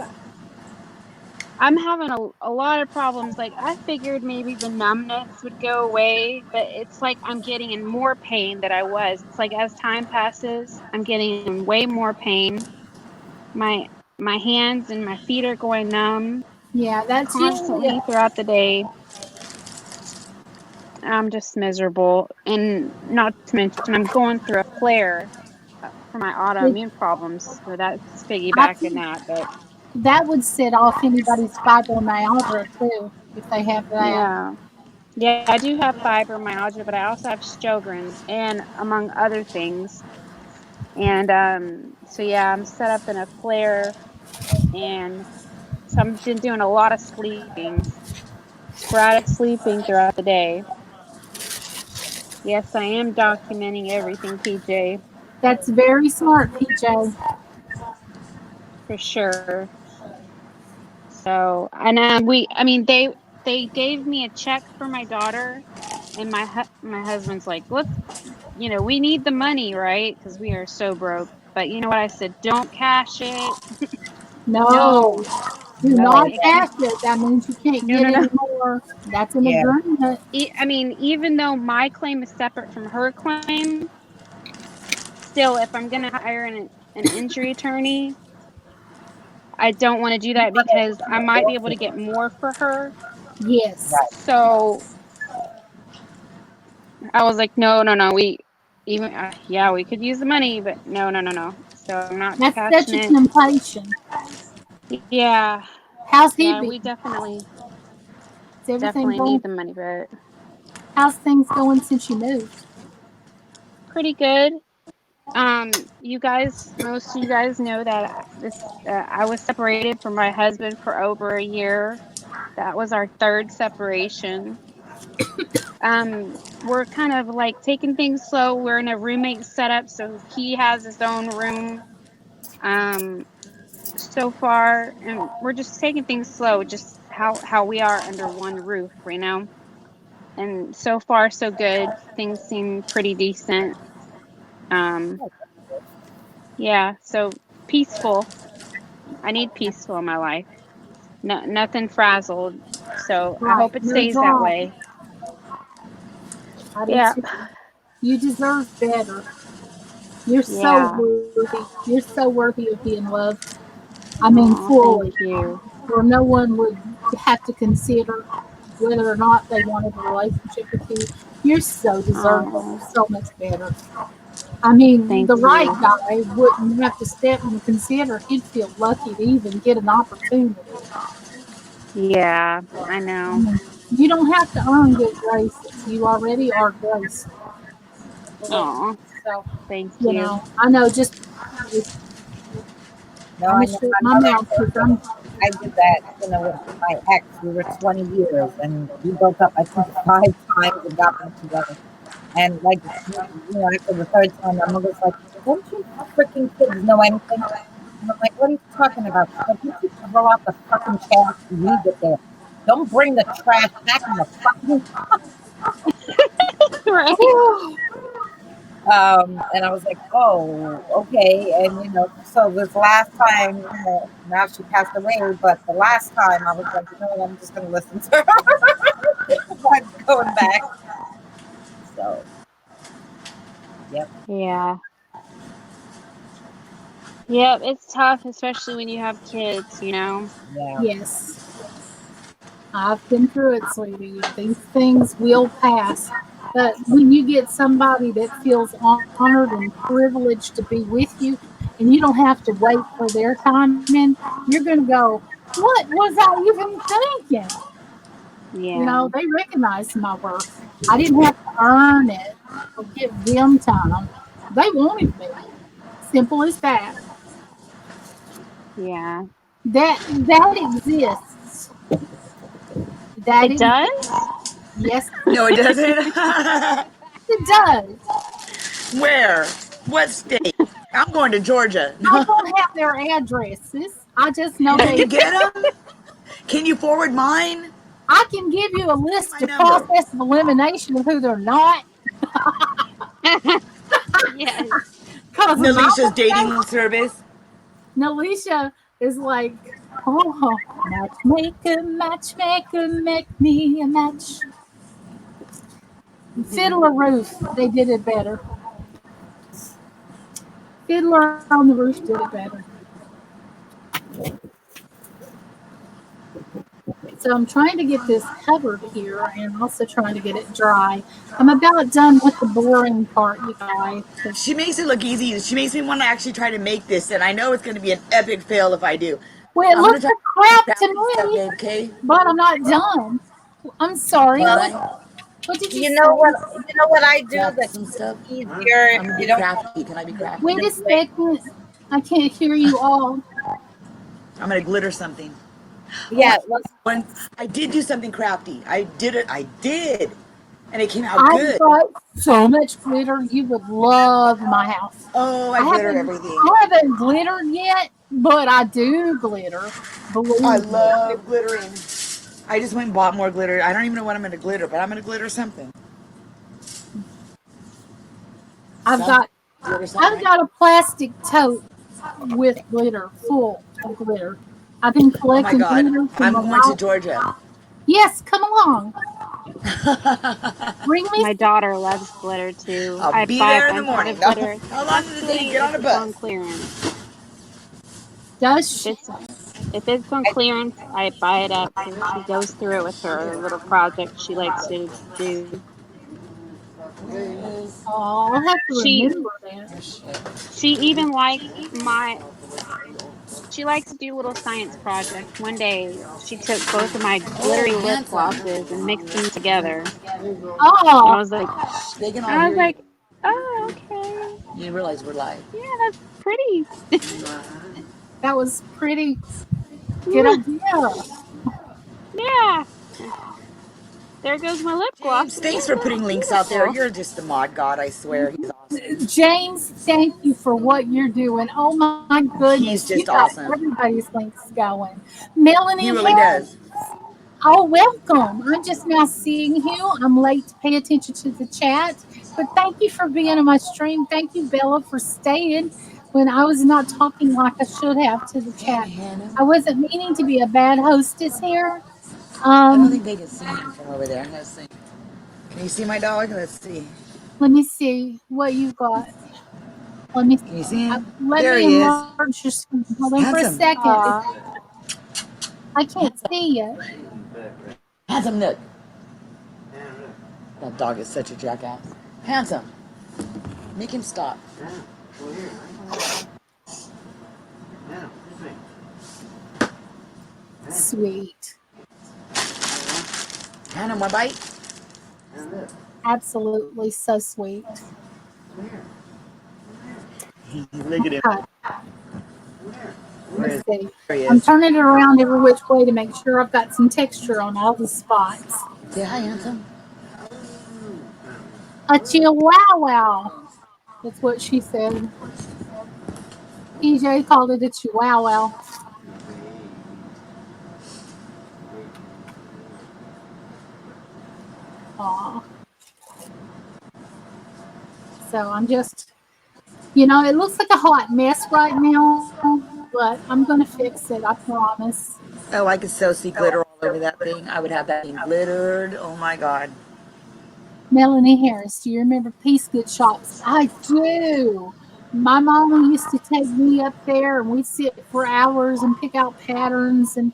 I'm having a lot of problems. Like, I figured maybe the numbness would go away, but it's like I'm getting in more pain than I was. It's like as time passes, I'm getting in way more pain. My my hands and my feet are going numb Yeah, that's usually constantly throughout the day. I'm just miserable. And not to mention, I'm going through a flare for my autoimmune problems. So that's I piggybacking think that. But that would set off anybody's fibromyalgia too if they have that. yeah. Yeah, I do have fibromyalgia, but I also have Sjogren's and among other things. And so, yeah, I'm set up in a flare. And so I've been doing a lot of sleeping, sporadic sleeping throughout the day. Yes, I am documenting everything, PJ, That's very smart, PJ. for sure. So, and I mean, they gave me a check for my daughter, and my husband's like, let's, we need the money, right? Because we are so broke. But you know what? I said, don't cash it. No, Don't. do I was like, not No. if you, cash it. That means you can't no, get no, no. any more. That's an Yeah. agreement. I mean, even though my claim is separate from her claim, still, if I'm gonna hire an injury attorney, I don't want to do that because I might be able to get more for her. Yes, Right. So I was like, no, no, no. Yeah, we could use the money, but no, no, no, no. So I'm not that's cashing such a it. temptation. Yeah, How's he yeah, we been? Is everything definitely need going? the money, but How's things going since you moved? pretty good. Most of you guys know that I was separated from my husband for over a year. That was our third separation. We're kind of like taking things slow. We're in a roommate setup, so he has his own room. Um, so far, and we're just taking things slow, just how we are under one roof. And so far so good. Things seem pretty decent. Um, yeah, so peaceful. I need peaceful in my life. No, nothing frazzled. So I Right, hope it no stays that drama. way. I do Yeah, too. You deserve better. You're so yeah. worthy. You're so worthy of being loved. I mean, Oh, fully, thank you. where no one would have to consider whether or not they wanted a relationship with you. You're so deserving of Oh, so much better. I mean, Thank the right you. guy wouldn't have to step and consider. He'd feel lucky to even get an opportunity. Yeah, I I know. mean, you don't have to earn good graces. You already are graceful. Oh, So, thank you. I know just No, I'm I gonna know shut my my mother mouth said because that I'm I did that, with my ex. We were 20 years and we broke up, I think, 5 times and got back together. And like, after the third time, my mother's like, "Don't you freaking kids know anything?" And I'm like, "What are you talking about?" She's like, "You keep throw out the fucking trash and leave it there. Don't bring the trash back in the fucking." Right. And I was like, "Oh, okay." And so this last time, now she passed away, but the last time I was like, "You know what? I'm just gonna listen to her." I'm not going back. So, yep, Yeah. Yep, it's tough, especially when you have kids, you know? yeah, yes. I've been through it, sweetie. These things will pass. But when you get somebody that feels honored and privileged to be with you, and you don't have to wait for their time in, you're going to go, "What was I even thinking?" Yeah. They recognize my worth. I didn't have to earn it or give them time. They wanted me. Simple as that. Yeah. That exists. That It exists. does? Yes, No, it doesn't. it does. Where? What state? I'm going to Georgia. I don't have their addresses. I just know Can they you get exist. them? Can you forward mine? I can give you a What's list my of number? process of elimination of who they're not. Yes. Because my Nalisha's mistake, dating service. Nalisha is like, "Oh, matchmaker, matchmaker, make me a match." Fiddler Roof, they did it better. Fiddler on the Roof did it better. So I'm trying to get this covered here and also trying to get it dry. I'm about done with the boring part, you guys. She makes it look easy. She makes me want to actually try to make this, and I know it's going to be an epic fail if I do. Well, it I'm going to looks try to like make some crap to crafty stuff, me, babe, okay? but I'm not done. I'm sorry. Can What I what did you you say? know what? You know what I do craft that some makes stuff? it easier I'm if going to you be don't crafty. Can I be crafty? Wait a manipulate. second. I can't hear you all. I'm going to glitter something. Oh, Yeah, well, one. I did do something crafty. I did it. I did. And it came out I've good. got so much glitter. You would love my house. Oh, I I glitter haven't everything. I haven't glittered yet, but I do glitter. I Believe me, I love do. glittering. I just went and bought more glitter. I don't even know what I'm going to glitter, but I'm going to glitter something. I've Some got glitter something, I've right? got a plastic tote with glitter, full of glitter. I've been Oh my collecting God. glitter from I'm a going to lot. Georgia. Yes, come along. Bring me. My daughter loves glitter too. I'll I be buy a there in the bunch morning. of No. glitter, How long does it take to especially get if on a it's on bus? clearance. Does If she? it's on clearance, I buy it up so she goes through it with her little project she likes to do. Oh, I'll have to She remember that. she even likes my she likes to do little science projects. One day she took both of my Oh, glittery lip handsome. glosses and mixed them together. I Oh, was like Shh, they can all I was hear you. like, "Oh, okay. You realize we're live. Yeah, that's pretty." that was pretty good idea. Yeah. There goes my lip gloss James, thanks again. for That's putting links out there. beautiful. You're just the mod god, I swear. He's awesome. James, thank you for what you're doing. Oh my He's goodness, you just got awesome. everybody's links going. He Melanie really Hill, does. oh, welcome. I'm just now seeing you. I'm late to pay attention to the chat, but thank you for being on my stream. Thank you, Bella, for staying when I was not talking like I should have to the Hey, chat. Hannah. I wasn't meaning to be a bad hostess here. I don't think Um, they can see me from over there. I'm going to see. Can you see my dog? Let's see. Let me see what you got. Let me Can you see him? let There me he is. enlarge your screen. Hold on for a Handsome. second. Aw. I can't see it. Handsome, look. That dog is such a jackass. Handsome. Make him stop. Sweet. Hannah, one bite? Absolutely so sweet. Look at him. Okay, Where let's is see. There he I'm is. turning it around every which way to make sure I've got some texture on all the spots. Say hi, handsome. A chihuahua. That's what she said. EJ called it a chihuahua. Aw. So I'm just, it looks like a hot mess right now, but I'm going to fix it. I promise. Oh, I could so see glitter all over that thing. I would have that thing glittered. Oh my god. Melanie Harris, do you remember Peace Good Shops? I do. My mama used to take me up there and we'd sit for hours and pick out patterns and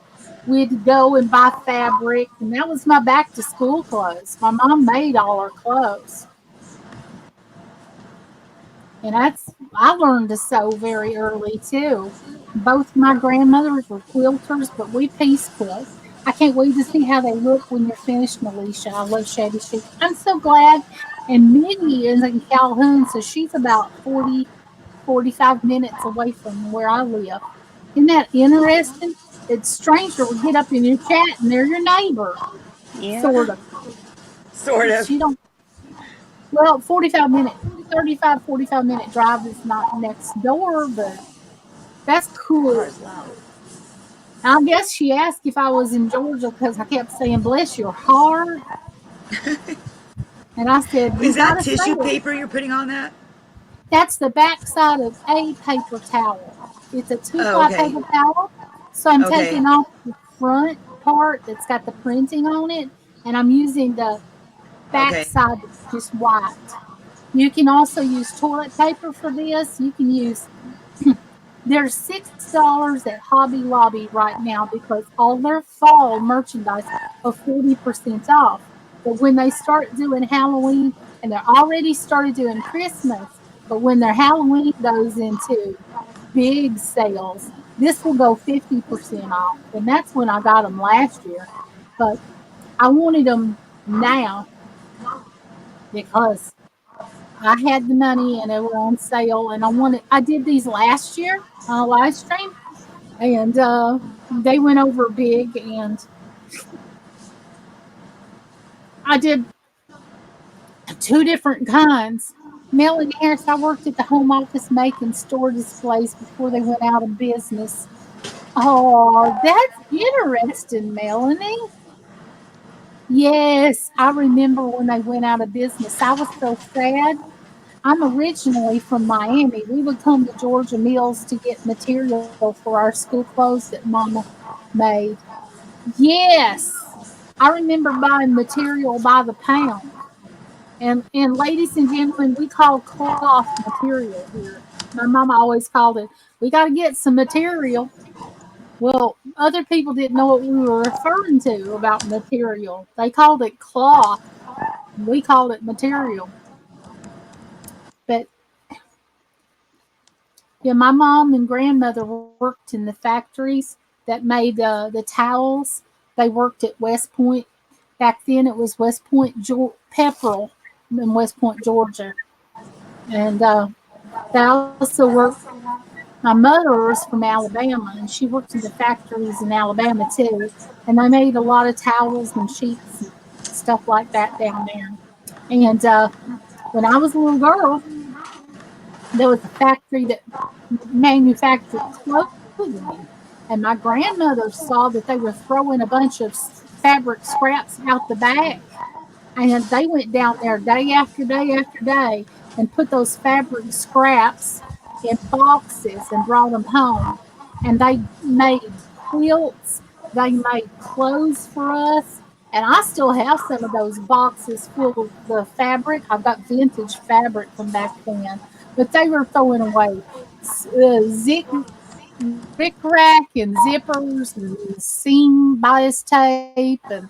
we'd go and buy fabric. And that was my back to school clothes. My mom made all our clothes. And I learned to sew very early too. Both my grandmothers were quilters, but we piece quilt. I can't wait to see how they look when you're finished, Alicia. I love Shabby Chic. I'm so glad. And Minnie is in Calhoun, so she's about 45 minutes away from where I live. Isn't that interesting? It's strange to get up in your chat and they're your neighbor, Yeah. sort of. Sort of. She don't, well, 45 minute drive is not next door, but that's cool. Car's loud. I guess she asked if I was in Georgia because I kept saying, bless your heart. And I said, you Is got that to say tissue it. paper you're putting on that? That's the backside of a paper towel. It's a two Oh, ply okay. paper towel. So I'm Okay. taking off the front part that's got the printing on it, and I'm using the Okay. backside that's just white. You can also use toilet paper for this. You can use They're $6 at Hobby Lobby right now because all their fall merchandise are 40% off. But when they start doing Halloween, and they're already started doing Christmas, but when their Halloween goes into big sales, this will go 50% off. And that's when I got them last year. But I wanted them now because I had the money and they were on sale. And I did these last year on a live stream and they went over big and I did two different kinds. Melanie Harris, I worked at the home office making store displays before they went out of business. Oh, that's interesting, Melanie. Yes, I remember when they went out of business. I was so sad. I'm originally from Miami. We would come to Georgia Mills to get material for our school clothes that Mama made. Yes, I remember buying material by the pound. And ladies and gentlemen, we call cloth material here. My mama always called it, we got to get some material. Well, other people didn't know what we were referring to about material. They called it cloth. We called it material. But yeah, my mom and grandmother worked in the factories that made the towels. They worked at West Point. Back then, it was West Point Pepperell in West Point, Georgia, and they also worked. My mother was from Alabama, and she worked in the factories in Alabama too. And they made a lot of towels and sheets and stuff like that down there. And when I was a little girl, there was a factory that manufactured clothing. And my grandmother saw that they were throwing a bunch of fabric scraps out the back. And they went down there day after day after day and put those fabric scraps in boxes and brought them home. And they made quilts, they made clothes for us. And I still have some of those boxes full of the fabric. I've got vintage fabric from back then. But they were throwing away rick-rack and zippers and seam bias tape and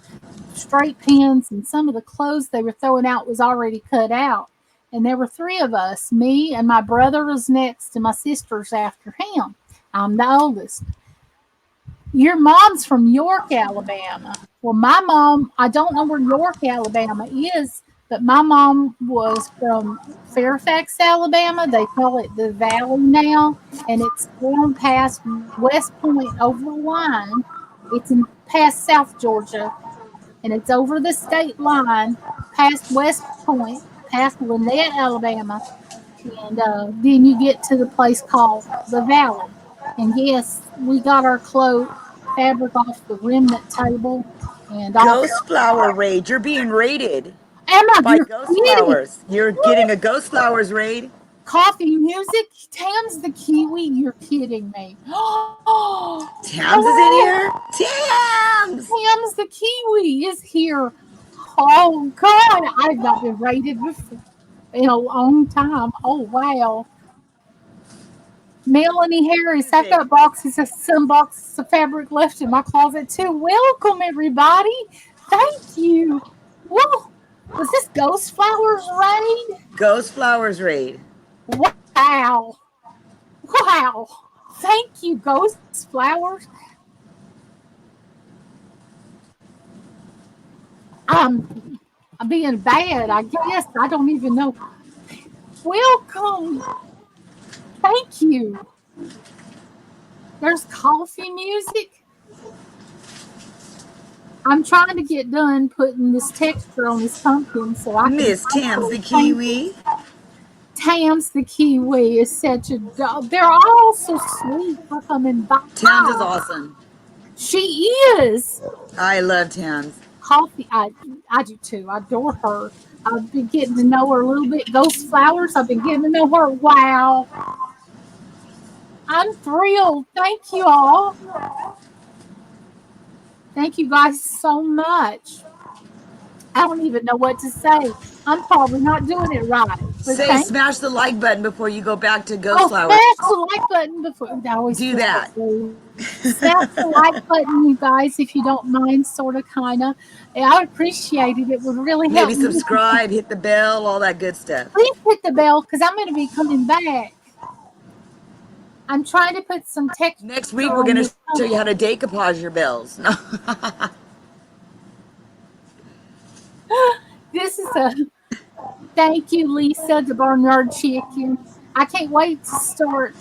straight pins, and some of the clothes they were throwing out was already cut out. And there were three of us. Me and my brother was next, and my sister's after him. I'm the oldest. Your mom's from York, Alabama. Well, my mom, I don't know where York, Alabama is, but my mom was from Fairfax, Alabama. They call it the Valley now, and it's going past West Point over the line. It's in past South Georgia, and it's over the state line, past West Point, past Lynette, Alabama, and then you get to the place called the Valley. And yes, we got our clothes fabric off the remnant table and off. Ghost flower raid. You're being raided Emma, by you're ghost kidding! flowers. You're getting a ghost flowers raid. Coffee music, Tam's the kiwi. You're kidding me. Tams is in Oh, here. Tams. Tam's the kiwi is here. Oh God, I've not been rated before in a long time. Oh wow. Melanie Harris, I've got boxes of some boxes of fabric left in my closet too. Welcome everybody. Thank you. Whoa. Was this Ghost Flowers raid? Ghost flowers raid. Wow. Wow. Thank you, Ghost Flowers. I'm being bad, I guess. I don't even know. Welcome. Thank you. There's coffee music. I'm trying to get done putting this texture on this pumpkin so I can. Miss Tams the kiwi. Tams the kiwi is such a dog. They're all so sweet for coming by. Tams is awesome. She is. I love Tams. Coffee, I do too. I adore her. I've been getting to know her a little bit. Ghost Flowers, I've been getting to know her. Wow. I'm thrilled. Thank you all. Thank you guys so much. I don't even know what to say. I'm probably not doing it right. Say smash the like button before you go back to ghost flowers. Smash the like button before. I always do that. Smash the like button, you guys, if you don't mind, sort of, kind of. I would appreciate it. It would really help. Maybe subscribe, hit the bell, all that good stuff. Please hit the bell because I'm going to be coming back. I'm trying to put some texture. Next week, we're going to show you how to decoupage your bells. This is a thank you, Lisa, the Barnyard Chicken. I can't wait to start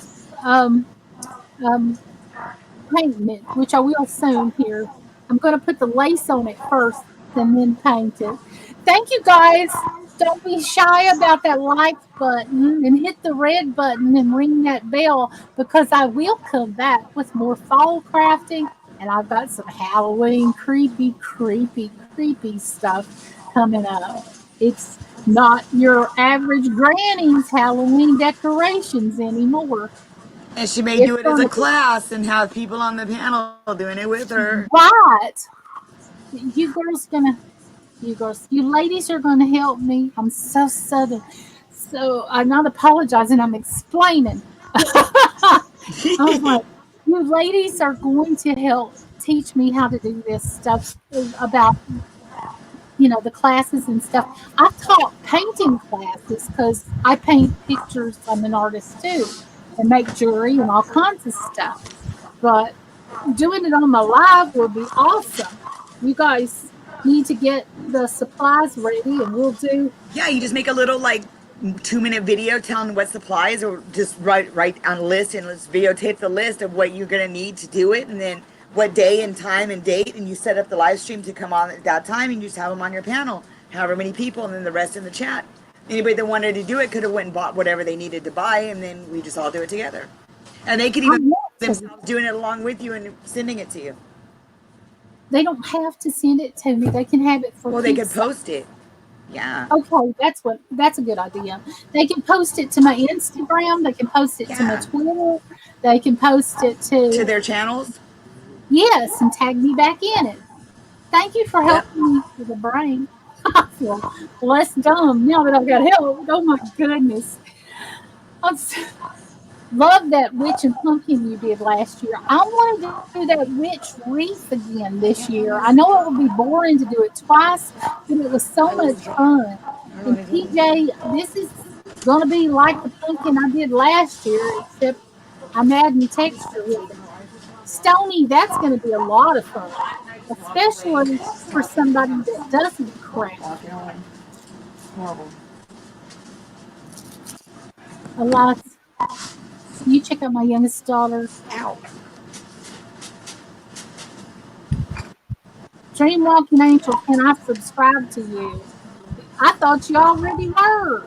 painting it, which I will soon here. I'm going to put the lace on it first and then paint it. Thank you, guys. Don't be shy about that like button and hit the red button and ring that bell because I will come back with more fall crafting and I've got some Halloween creepy stuff coming up. It's not your average granny's Halloween decorations anymore. And she may do it as a class and have people on the panel doing it with her. Right. You ladies are going to help me. I'm so southern. So I'm not apologizing. I'm explaining. I was like, you ladies are going to help teach me how to do this stuff about, the classes and stuff. I've taught painting classes because I paint pictures. I'm an artist too and make jewelry and all kinds of stuff. But doing it on my live would be awesome. You guys need to get the supplies ready and we'll do. Yeah, you just make a little 2-minute video telling what supplies or just write on a list and let's videotape the list of what you're going to need to do it and then what day and time and date and you set up the live stream to come on at that time and you just have them on your panel, however many people and then the rest in the chat. Anybody that wanted to do it could have went and bought whatever they needed to buy and then we just all do it together. And they could even themselves doing it along with you and sending it to you. They don't have to send it to me. They can have it for. Well, they could post it. Yeah. Okay, that's a good idea. They can post it to my Instagram. They can post it to my Twitter. They can post it to their channels. Yes, and tag me back in it. Thank you for helping me with the brain. I feel less dumb now that I've got help. Oh my goodness. Love that witch and pumpkin you did last year. I wanted to do that witch wreath again this year. I know it would be boring to do it twice, but it was so much fun. And PJ, this is going to be like the pumpkin I did last year, except I'm adding texture with it. Stony, that's going to be a lot of fun, especially for somebody that doesn't craft. Elias, can you check out my youngest daughter? Ow. Dream Walking Angel, can I subscribe to you? I thought you already were.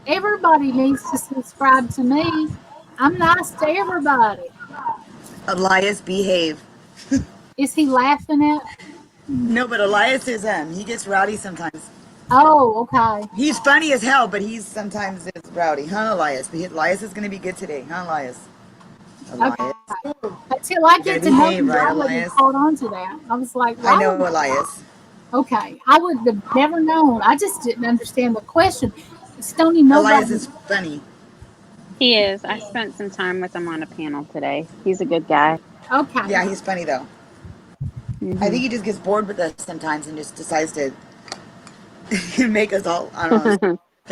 Everybody needs to subscribe to me. I'm nice to everybody. Elias, behave. Is he laughing at? No, but Elias is he gets rowdy sometimes. Oh, okay. He's funny as hell, but he's sometimes is rowdy, huh, Elias? But Elias is gonna be good today, huh, Elias? Okay. Elias, Until I you get gotta to know behave, you, right, I wouldn't have Elias? caught on to that. I was like, I why know, would Elias. okay. I would have never known. I just didn't understand the question. Stony, Elias nobody. is funny. He is. I spent some time with him on a panel today. He's a good guy. Okay. Yeah, he's funny though. I Hmm think he just gets bored with us sometimes and just decides to make us all, I don't know,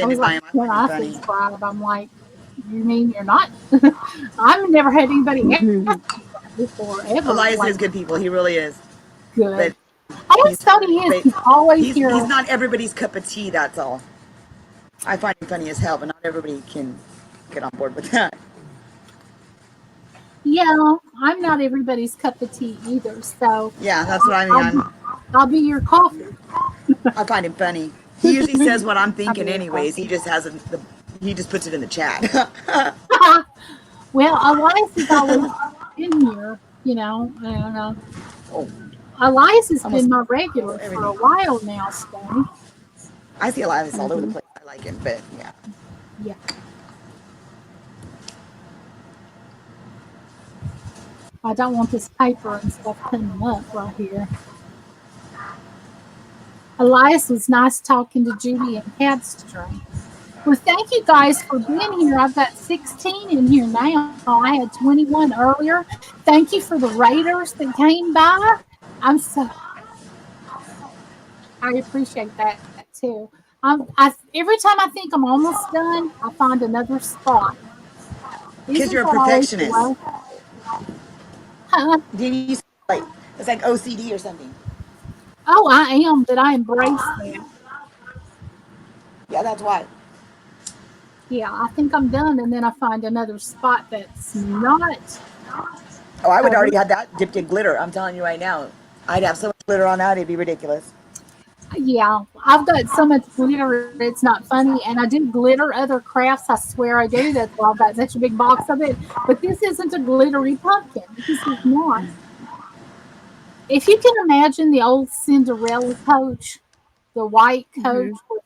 I was offended by like, him. I when find him I funny. subscribe, I'm like, you mean you're not? I've never had anybody ask that before, ever. Elias Like, is good people. He really is. good. But I always he's thought he is. but He's always he's here. not everybody's cup of tea. That's all. I find him funny as hell, but not everybody can get on board with that. Yeah, I'm not everybody's cup of tea either. So Yeah, that's what I mean. I'll be, I'll be your coffee. I find him funny. He usually says what I'm I'll be thinking, your anyways. He coffee. just hasn't. He just puts it in the chat. Well, Elias has always been here. I don't know. Oh, Elias has been almost my regular for a everything. while now, Stony. I see Elias all over the Hmm place. I like him, but yeah. Yeah. I don't want this paper and stuff coming up right here. Elias was nice talking to Judy and Kat's today. Well, thank you guys for being here. I've got 16 in here now. I had 21 earlier. Thank you for the raiders that came by. I'm so I appreciate that too. Every time I think I'm almost done, I find another spot. Because Isn't you're a that always the perfectionist. way? Huh? Didn't you say, like, it's like OCD or something? Oh, I am, but I embrace that. Yeah, that's why. Yeah, I think I'm done, and then I find another spot that's not Oh, I would covered. already have that dipped in glitter. I'm telling you right now. I'd have so much glitter on that, it'd be ridiculous. Yeah, I've got so much glitter, it's not funny. And I do glitter other crafts. I swear I do. That's why I've got such a big box of it. But this isn't a glittery pumpkin. This is not. If you can imagine the old Cinderella coach, the white coach hmm with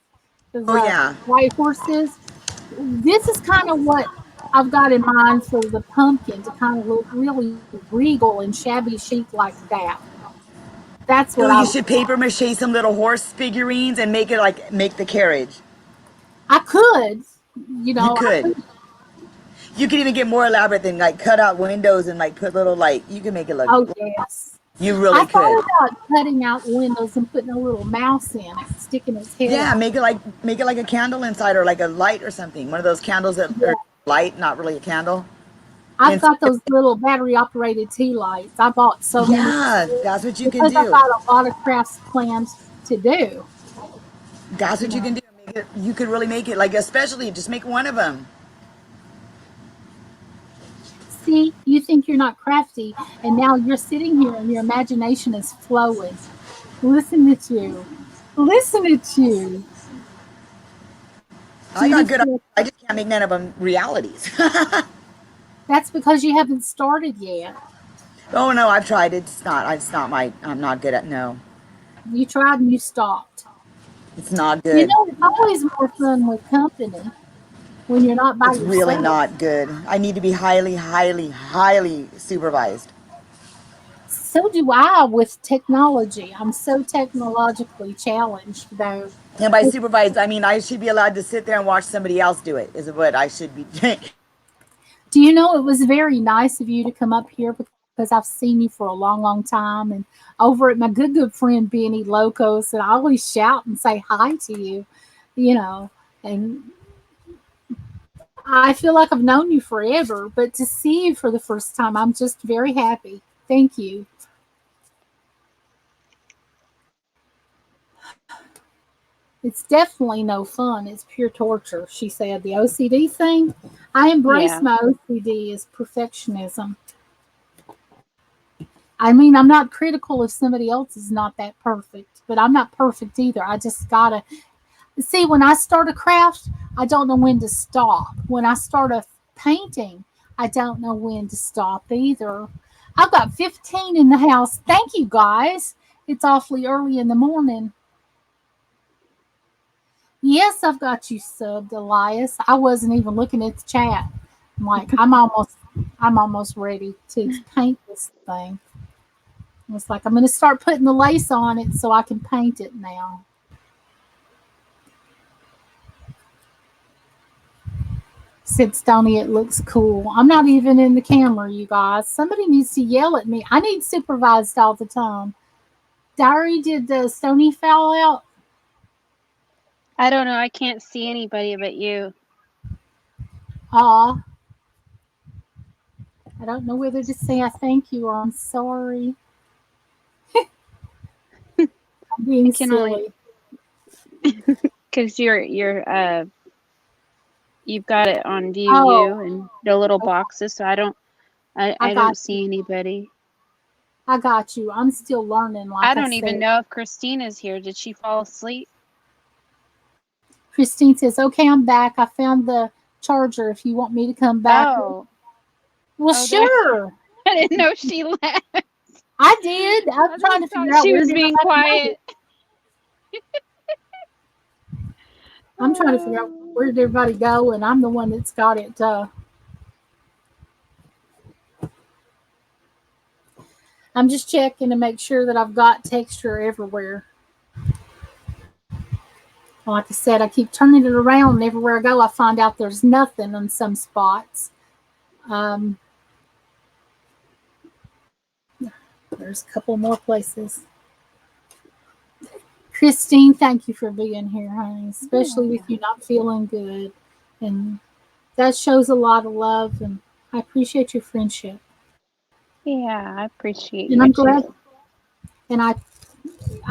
Oh, the yeah. white horses, this is kind of what I've got in mind for the pumpkin to kind of look really regal and shabby chic like that. That's Oh, what you should paper mache some little horse figurines and make it like, make the carriage. I could, You I could. could. You could even get more elaborate than like cut out windows and like put little like, you can make it look, Oh, yes. you I really could. thought about cutting out windows and putting a little mouse in it, sticking its head Yeah, out. make it like a candle inside or like a light or something. One of those candles that Yeah. are light, not really a candle. I've And got those little battery operated tea lights. I bought so many yeah, that's what you can because I've do. got a lot of crafts planned to do. That's You what you can know, do. Make it, you could really make it like, especially just make one of them. see, you think you're not crafty, and now you're sitting here and your imagination is flowing. Listen at you. Listen at you. I got Judy good. said, I just can't make none of them realities. that's because you haven't started yet. Oh no, I've tried. It's not. It's not my. I'm not good at. No, You tried and you stopped. it's not good. It's always more fun with company when you're not by It's really yourself. not good. I need to be highly, highly, highly supervised. So do I with technology. I'm so technologically challenged, though. And by supervised, I mean I should be allowed to sit there and watch somebody else do it. Is what I should be. Do you know it was very nice of you to come up here because because I've seen you for a long, long time. And over at my good friend Benny Locos, and I always shout and say hi to you, you know. And I feel like I've known you forever, but to see you for the first time, I'm just very happy. Thank you. It's definitely no fun. It's pure torture, she said. The OCD thing, I embrace Yeah. my OCD as perfectionism. I mean, I'm not critical if somebody else is not that perfect, but I'm not perfect either. I just gotta see when I start a craft, I don't know when to stop. When I start a painting, I don't know when to stop either. I've got 15 in the house. Thank you guys. It's awfully early in the morning. Yes, I've got you subbed, Elias. I wasn't even looking at the chat. I'm like, I'm almost ready to paint this thing. It's like I'm going to start putting the lace on it so I can paint it now. Said Stony, it looks cool. I'm not even in the camera, you guys. Somebody needs to yell at me. I need supervised all the time. Diary, did Stony foul out? I don't know. I can't see anybody but you. Aw. I don't know whether to say I thank you or I'm sorry. I'm being I can silly. because you've got it on view Oh, and the little okay. boxes, so I don't I I got don't you. see anybody. I got you. I'm still learning, I like I don't even said. know if Christina's here. Did she fall asleep? Christine says, okay, I'm back. I found the charger if you want me to come back. Oh, Well, oh, there. sure. I didn't know she left. I did. I'm I trying just to figure thought out she where was did being everybody go. quiet. I'm trying to figure out where did everybody go, and I'm the one that's got it. I'm just checking to make sure that I've got texture everywhere. Like I said, I keep turning it around, and everywhere I go, I find out there's nothing in some spots. Um, there's a couple more places. Christine, thank you for being here, honey, especially with you not feeling good. And that shows a lot of love, and I appreciate your friendship. Yeah, I appreciate And you I'm glad, too. and I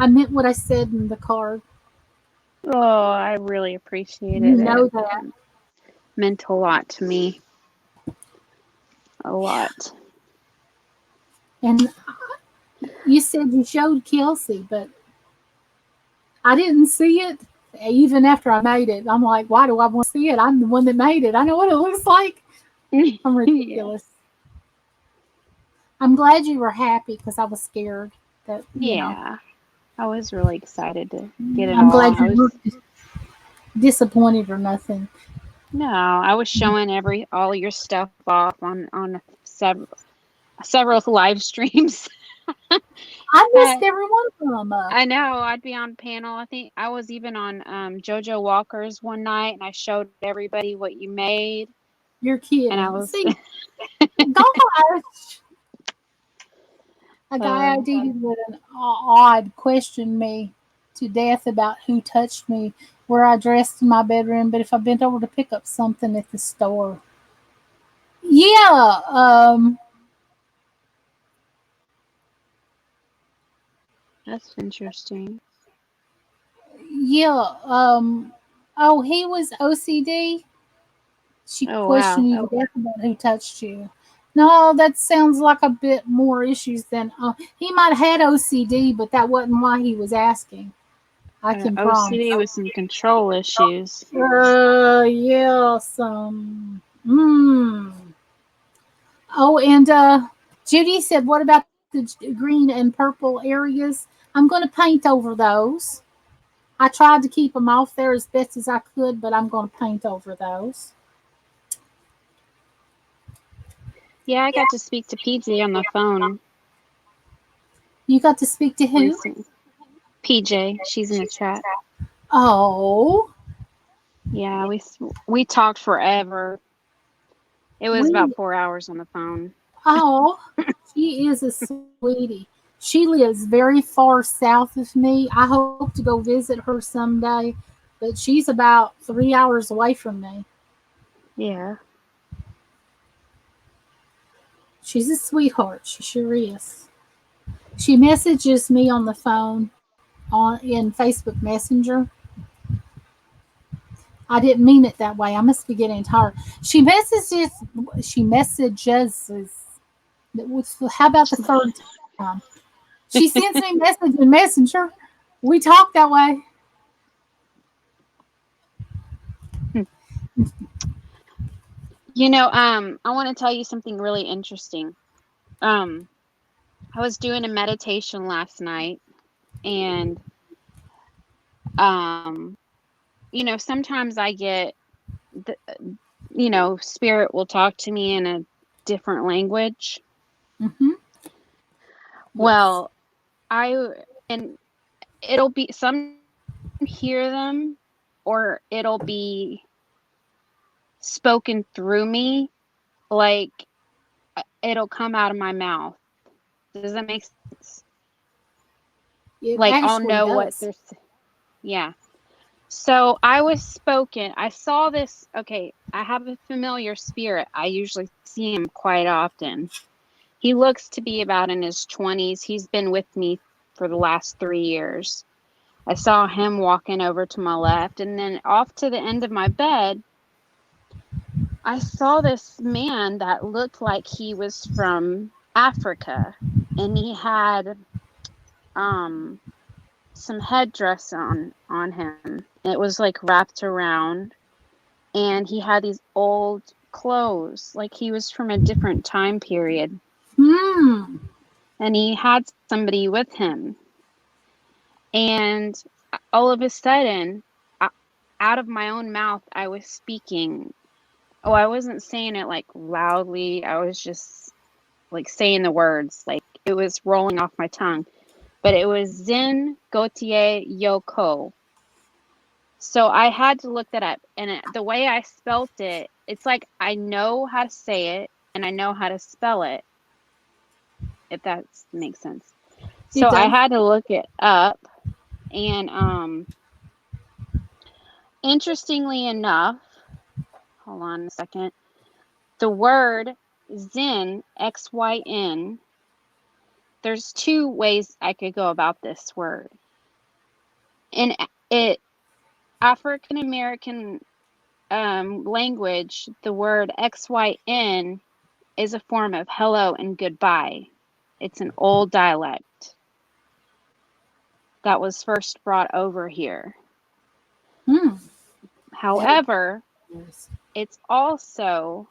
meant what I said in the card. Oh, I really You appreciated it. know that. Meant a lot to me. A lot. And you said you showed Kelsey, but I didn't see it even after I made it. I'm like, why do I want to see it? I'm the one that made it. I know what it looks like. I'm Yeah. ridiculous. I'm glad you were happy because I was scared that. Yeah. I was really excited to get it I'm all. glad you weren't disappointed or nothing. No, I was showing all your stuff off on several live streams. I missed I every one of them. I know I'd be on panel. I think I was even on JoJo Walker's one night, and I showed everybody what you made, You're and I kidding. was See, gosh, a guy I uh, dated with an odd questioned me to death about who touched me, where I dressed in my bedroom, but if I bent over to pick up something at the store. Yeah, that's interesting. yeah, oh, he was OCD. She Oh questioned wow. you to death about who touched you. No, that sounds like a bit more issues than he might have had OCD, but that wasn't why he was asking. I can promise. OCD with some control issues. Yeah, some. Oh, and Judy said, what about the green and purple areas? I'm going to paint over those. I tried to keep them off there as best as I could, but I'm going to paint over those. Yeah, I got to speak to PJ on the phone You got to speak to who? recently. PJ, she's in the chat. Oh, Yeah, we talked forever. It was about we. 4 hours on the phone. Oh, she is a sweetie. She lives very far south of me. I hope to go visit her someday, but she's about 3 hours away from me. Yeah. She's a sweetheart. She sure is. She messages me on the phone on in Facebook Messenger. I didn't mean it that way. I must be getting tired. She messages. She messages. How about the third time? She sends me a message in Messenger. We talk that way. I want to tell you something really interesting. Um, I was doing a meditation last night, and um, sometimes I get, the, spirit will talk to me in a different language. Mm-hmm. Yes. Well, and it'll be some hear them, or it'll be spoken through me, like it'll come out of my mouth. Does that make sense? It Like I'll actually know what does. there's. Yeah. So I was spoken. I saw this. Okay, I have a familiar spirit. I usually see him quite often. He looks to be about in his 20s. He's been with me for the last 3 years. I saw him walking over to my left, and then off to the end of my bed, I saw this man that looked like he was from Africa, and he had um some headdress on him. It was like wrapped around, and he had these old clothes, like he was from a different time period, Hmm. and he had somebody with him. And all of a sudden, I- out of my own mouth, I was speaking. Oh, I wasn't saying it like loudly. I was just like saying the words, like it was rolling off my tongue. But it was Zen Gautier Yoko. So I had to look that up. And the way I spelt it, it's like I know how to say it and I know how to spell it, if that makes sense. So It I does. had to look it up. And interestingly enough, hold on a second, the word Zyn, Xyn, there's two ways I could go about this word. In it African American language, the word XYN is a form of hello and goodbye. It's an old dialect that was first brought over here. Hmm. That However, is. it's also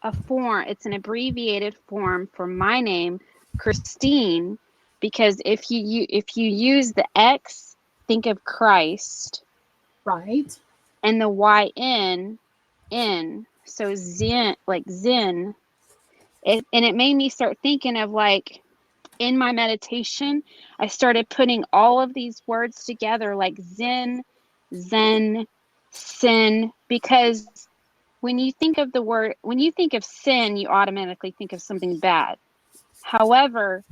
it's an abbreviated form for my name, Christine, because if you use the X, think of Christ, Right. and the YN, so Zen, like Zen, and it made me start thinking of, like, in my meditation, I started putting all of these words together, like Zen, sin, because when you think of sin, you automatically think of something bad. However,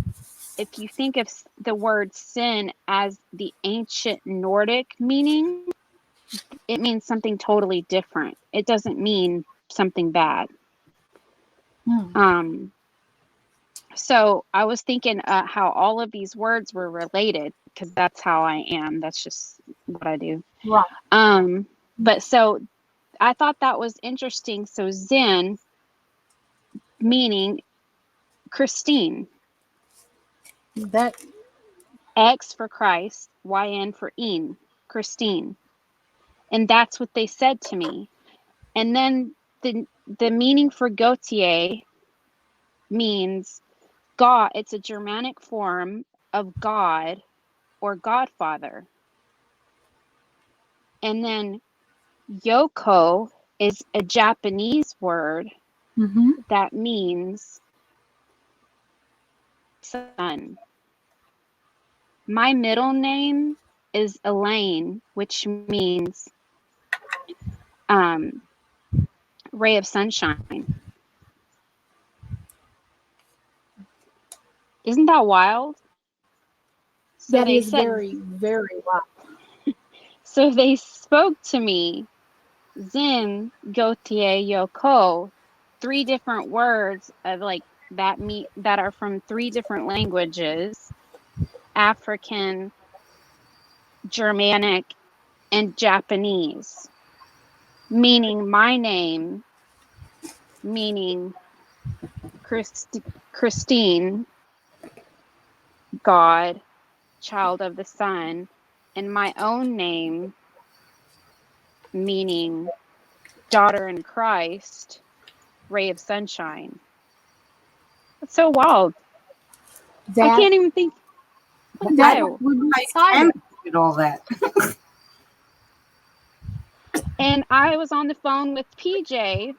if you think of the word sin as the ancient Nordic meaning, it means something totally different. It doesn't mean something bad. Hmm. Um, so I was thinking how all of these words were related, because that's how I am. That's just what I do. Right. But so I thought that was interesting. So Zen meaning Christine, That. X for Christ, YN for Een, Christine. And that's what they said to me. And then the meaning for Gautier means God. It's a Germanic form of God or Godfather. And then Yoko is a Japanese word Mm-hmm. that means son. My middle name is Elaine, which means um, ray of sunshine. Isn't that wild? So That they is said, very, very wild. so they spoke to me, Zin, Gautier, Yoko, 3 different words of like that are from 3 different languages, African, Germanic, and Japanese, meaning my name, meaning Christine, God, child of the sun, and my own name, meaning daughter in Christ, ray of sunshine. That's so wild. I That can't even think. that Wow. would be I exciting. did all that. And I was on the phone with PJ,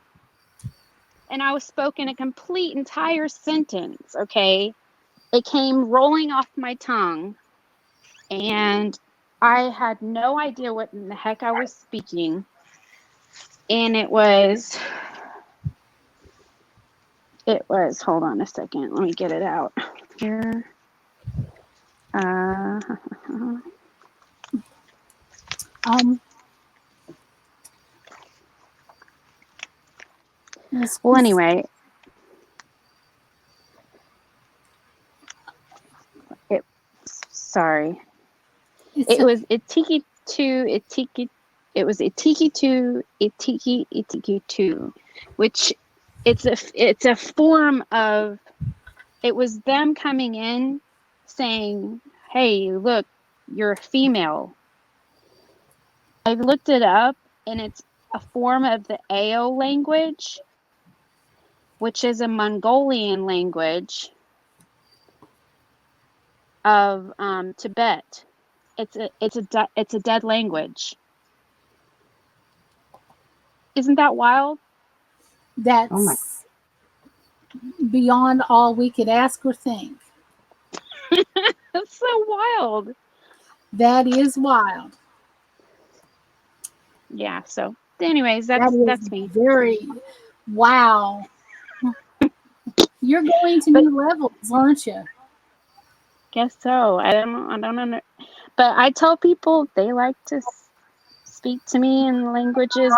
and I was spoken a complete entire sentence, okay? It came rolling off my tongue, and I had no idea what in the heck I was speaking. And it was, hold on a second, let me get it out here. Um, Well, anyway, sorry. It was Itiki 2, Itiki, it was Itiki 2, Itiki 2, which it's a form of, it was them coming in saying, hey, look, you're a female. I looked it up, and it's a form of the Ao language, which is a Mongolian language of Tibet. It's a dead language. Isn't that wild? That's beyond all we could ask or think. That's so wild. That is wild. Yeah. So, anyways, That that's is me. very wow. You're going to But new levels, aren't you? guess so. I don't know. But I tell people they like to speak to me in languages.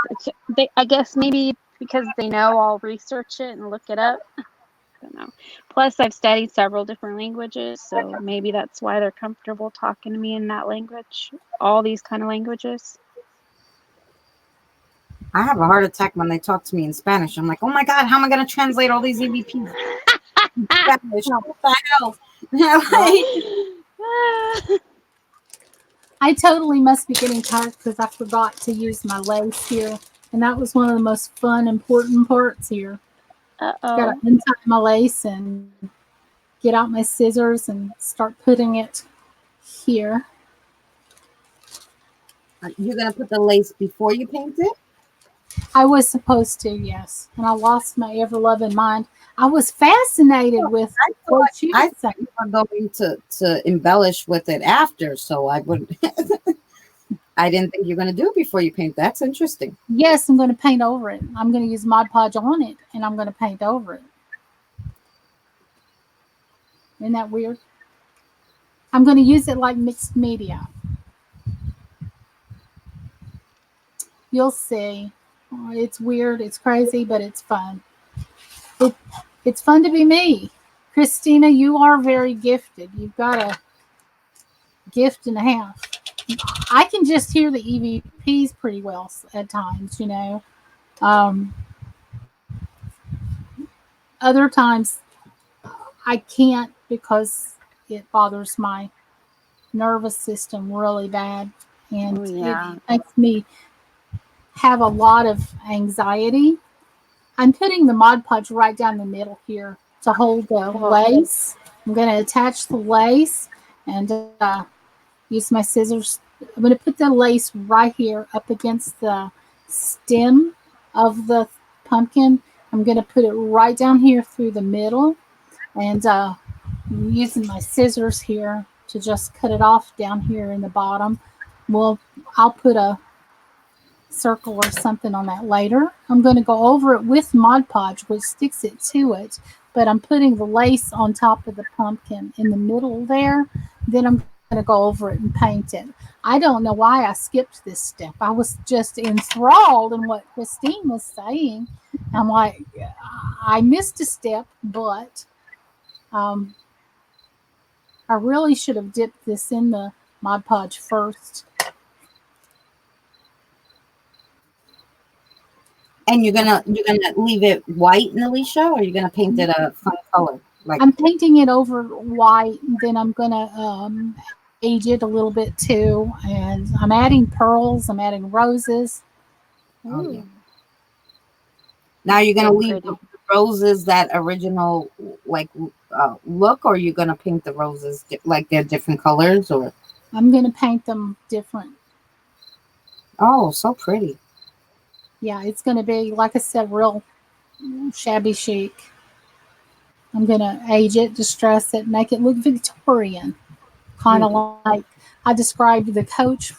I guess maybe because they know I'll research it and look it up. I don't know. Plus, I've studied several different languages, so maybe that's why they're comfortable talking to me in that language. All these kind of languages. I have a heart attack when they talk to me in Spanish. I'm like, oh my God, how am I going to translate all these EVPs in Spanish? What the hell? I totally must be getting tired because I forgot to use my lace here. And that was one of the most fun, important parts here. Got to untie my lace and get out my scissors and start putting it here. You're going to put the lace before you paint it? I was supposed to, yes. And I lost my ever-loving mind. I was fascinated with what you I said. thought you were going to embellish with it after, so I wouldn't. I didn't think you were going to do it before you paint. That's interesting. Yes, I'm going to paint over it. I'm going to use Mod Podge on it, and I'm going to paint over it. Isn't that weird? I'm going to use it like mixed media. You'll see. It's weird, it's crazy, but it's fun. It's fun to be me. Christina, you are very gifted. You've got a gift and a half. I can just hear the EVPs pretty well at times, you know. Other times I can't because it bothers my nervous system really bad. And it makes me have a lot of anxiety. I'm putting the Mod Podge right down the middle here to hold the lace. I'm going to attach the lace and use my scissors. I'm going to put the lace right here up against the stem of the pumpkin. I'm going to put it right down here through the middle. And I'm using my scissors here to just cut it off down here in the bottom. Well, I'll put a circle or something on that later. I'm going to go over it with Mod Podge, which sticks it to it, but I'm putting the lace on top of the pumpkin in the middle there. Then I'm going to go over it and paint it. I don't know why I skipped this step. I was just enthralled in what Christine was saying. I'm like, I missed a step, but um, I really should have dipped this in the Mod Podge first. And you're gonna leave it white, Alicia, or you're gonna paint it a fun color? Like, I'm painting it over white, and then I'm gonna age it a little bit too. And I'm adding pearls. I'm adding roses. oh yeah. Ooh, Now you're gonna so leave pretty. the roses that original like look, or you're gonna paint the roses like they're different colors, or I'm gonna paint them different. oh, so pretty. Yeah, it's gonna be like I said, real shabby chic. I'm gonna age it, distress it, make it look Victorian, kind Mm. of like I described the coach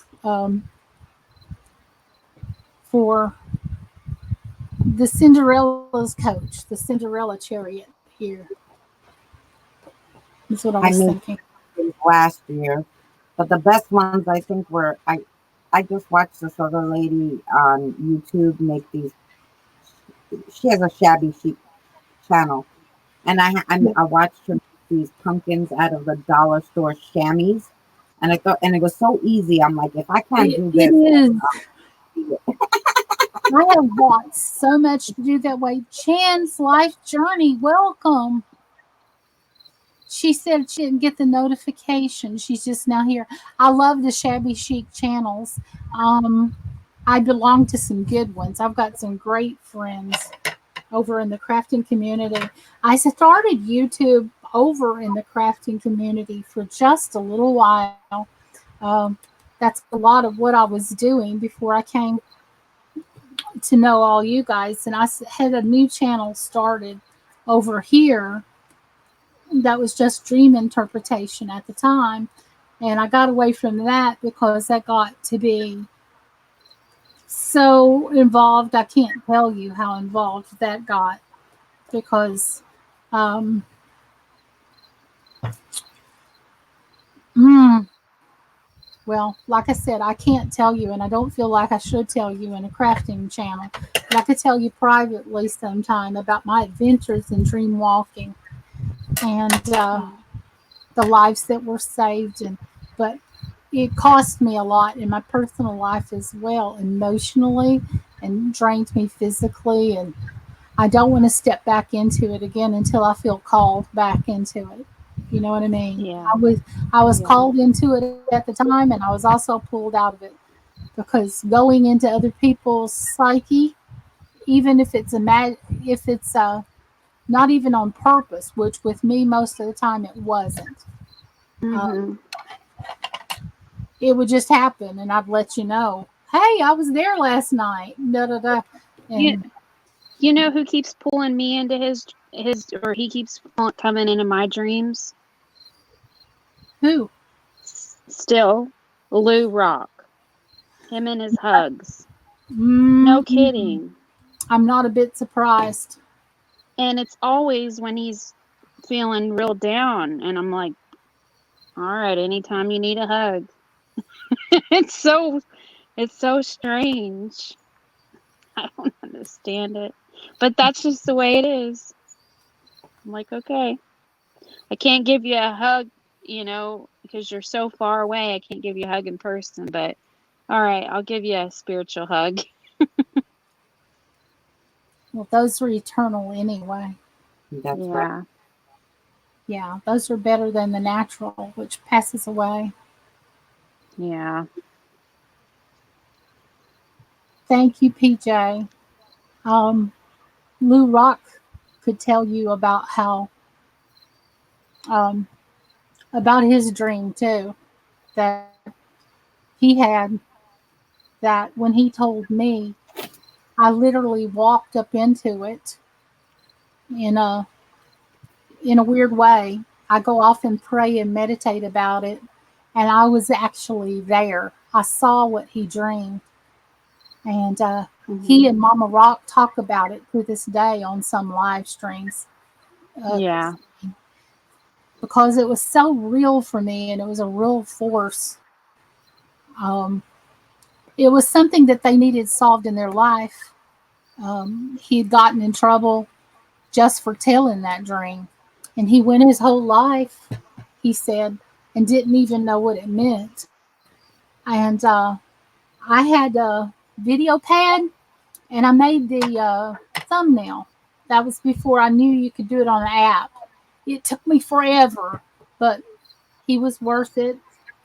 for the Cinderella's coach, the Cinderella chariot here. That's what I I was made thinking. these last year, but the best ones I think were I just watched this other lady on YouTube make these. She has a shabby chic channel, and I watched her make these pumpkins out of the dollar store chamois, and I thought, and it was so easy. I'm like, if I can't It do this, is. do it. I have watched so much to do that way. Chan's life journey, welcome. She said she didn't get the notification. She's just now here. I love the shabby chic channels. Um, I belong to some good ones. I've got some great friends over in the crafting community. I started YouTube over in the crafting community for just a little while. Um, that's a lot of what I was doing before I came to know all you guys. And I had a new channel started over here that was just dream interpretation at the time. And I got away from that because that got to be so involved. I can't tell you how involved that got because, um, mm, well, like I said, I can't tell you, and I don't feel like I should tell you in a crafting channel. But I could tell you privately sometime about my adventures in dream walking and the lives that were saved. And but it cost me a lot in my personal life as well, emotionally, and drained me physically. And I don't want to step back into it again until I feel called back into it. You know what I mean? Yeah, I was yeah. called into it at the time, and I was also pulled out of it because going into other people's psyche, even if it's if it's not even on purpose, which with me most of the time it wasn't. Um, Mm-hmm. it would just happen, and I'd let you know, hey, I was there last night. Da da da. You, And you know who keeps pulling me into his or he keeps coming into my dreams? who? Still, Lou Rock. Him and his hugs. No Mm, kidding. I'm not a bit surprised. And it's always when he's feeling real down, and I'm like, all right, anytime you need a hug. it's so it's so strange. I don't understand it. But that's just the way it is. I'm like, okay. I can't give you a hug, because you're so far away. I can't give you a hug in person, but all right, I'll give you a spiritual hug. Well, those are eternal anyway. That's right. Yeah. Yeah, those are better than the natural, which passes away. Yeah. Thank you, PJ. Um, Lou Rock could tell you about how um, about his dream too that he had. That when he told me, I literally walked up into it in a weird way. I go off and pray and meditate about it, and I was actually there. I saw what he dreamed, And he Mhm. and Mama Rock talk about it to this day on some live streams. Yeah. Because it was so real for me and it was a real force. Um, it was something that they needed solved in their life. He had gotten in trouble just for telling that dream. And he went his whole life, he said, and didn't even know what it meant. And I had a video pad and I made the thumbnail. That was before I knew you could do it on an app. It took me forever, but he was worth it.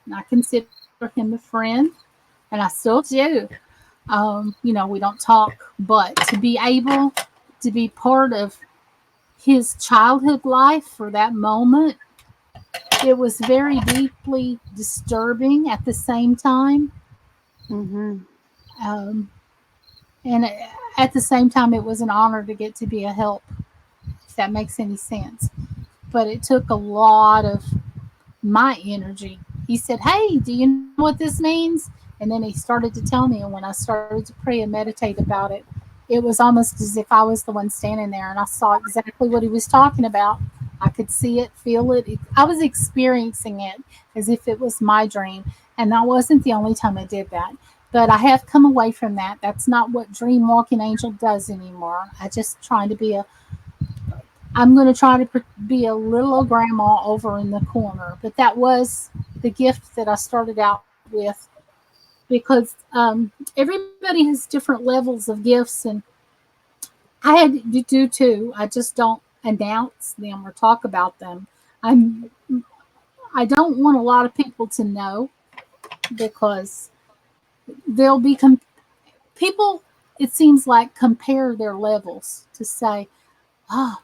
And I consider him a friend, and I still do. We don't talk, but to be able to be part of his childhood life for that moment, it was very deeply disturbing at the same time. Mhm. Um, and at the same time, it was an honor to get to be a help, if that makes any sense. But it took a lot of my energy. He said, "Hey, do you know what this means?" And then he started to tell me. And when I started to pray and meditate about it, it was almost as if I was the one standing there and I saw exactly what he was talking about. I could see it, feel it. I was experiencing it as if it was my dream. And that wasn't the only time I did that. But I have come away from that. That's not what Dream Walking Angel does anymore. I just trying to be a I'm going to try to be a little old grandma over in the corner. But that was the gift that I started out with because everybody has different levels of gifts, and I had to do too. I just don't announce them or talk about them. I'm I don't want a lot of people to know because they'll be people. It seems like compare their levels to say, oh,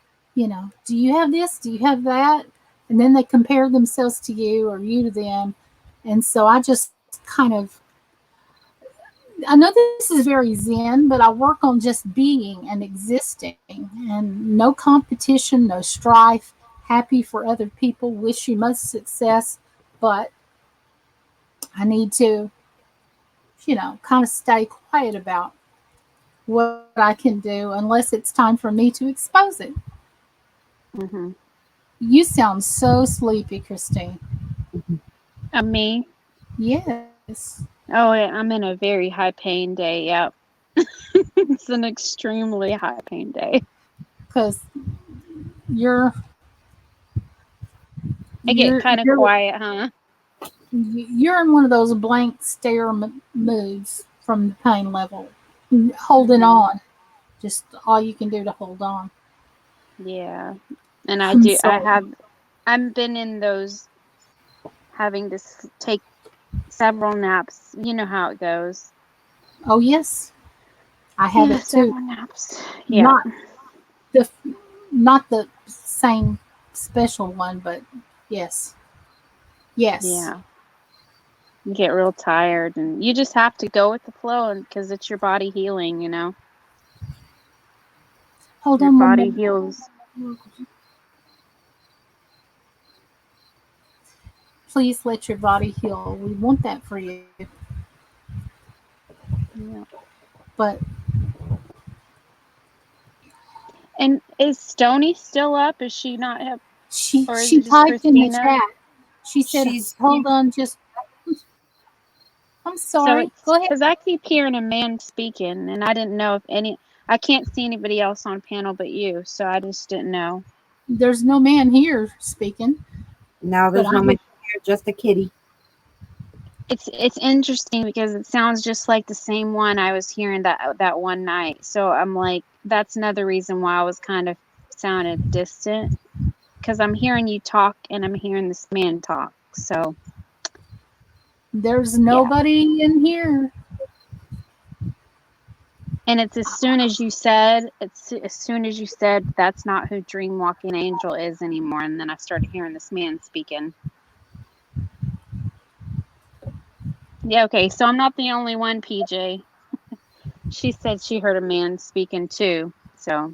do you have this? Do you have that? And then they compare themselves to you or you to them. And so I just kind of, I know this is very zen, but I work on just being and existing and no competition, no strife, happy for other people, wish you much success. But I need to, kind of stay quiet about what I can do unless it's time for me to expose it. Mhm. You sound so sleepy, Christine. Me? Yes, Oh, yeah, I'm in a very high pain day. Yep. It's an extremely high pain day. because you're I get you're kind of you're quiet, huh? you're in one of those blank stare moods from the pain level, holding Mhm. on. Just all you can do to hold on. Yeah. And I I'm do. I sorry. have. I've been in those having to take several naps. You know how it goes. Oh yes, I have Yeah, it too. several naps. Yeah. Not the not the same special one, but yes, yes. Yeah. You get real tired, and you just have to go with the flow, and because it's your body healing. Hold Your on one body minute. heals. Please let your body heal. We want that for you, Yeah. but And is Stony still up? Is she not up, she or is she it just typed in the Christina? chat. She said, She's "Hold on, just I'm So sorry. it's Go ahead. because I keep hearing a man speaking, and I didn't know if any. I can't see anybody else on panel but you, so I just didn't know. There's no man here speaking, now but there's I no man would here, just a kitty. It's interesting because it sounds just like the same one I was hearing that one night. So I'm like, that's another reason why I was kind of sounded distant because I'm hearing you talk and I'm hearing this man talk. So there's yeah. nobody in here. And it's as soon as you said that's not who Dream Walking Angel is anymore, and then I started hearing this man speaking. Yeah, okay, so I'm not the only one, PJ. She said she heard a man speaking too. So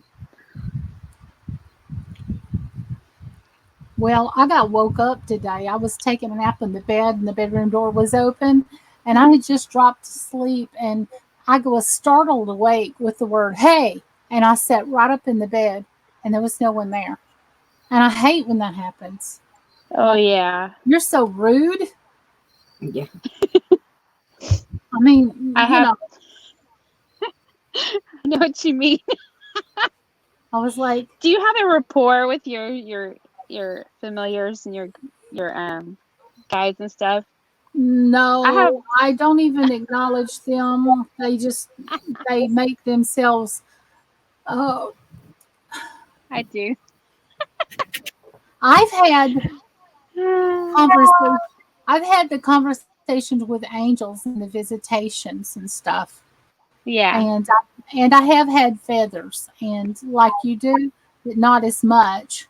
Well, I got woke up today. I was taking a nap in the bed and the bedroom door was open and I had just dropped to sleep and I was startled awake with the word "hey," and I sat right up in the bed, and there was no one there. And I hate when that happens. Oh yeah. You're so rude. Yeah. I mean, I have I know what you mean. I was like, Do you have a rapport with your familiars and your guides and stuff? I have no, I don't even acknowledge them. They make themselves. Oh, I do. I've had conversation. I've had the conversations with angels and the visitations and stuff, Yeah. and I have had feathers, and like you do, but not as much.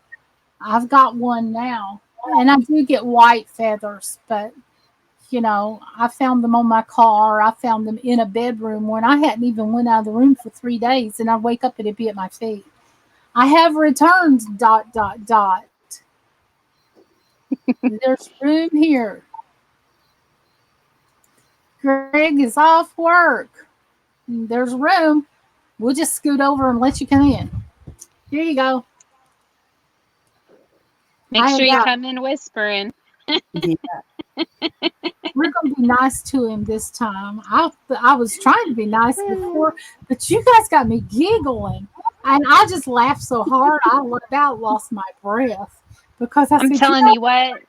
I've got one now, and I do get white feathers, but I found them on my car. I found them in a bedroom when I hadn't even went out of the room for 3 days, and I wake up and it'd be at my feet. I have returned. Dot dot dot. There's room here. Greg is off work. There's room. We'll just scoot over and let you come in. Here you go. Make sure you come in whispering. Yeah. We're going to be nice to him this time. I was trying to be nice before, but you guys got me giggling. And I just laughed so hard, I about lost my breath. Because I'm telling you what.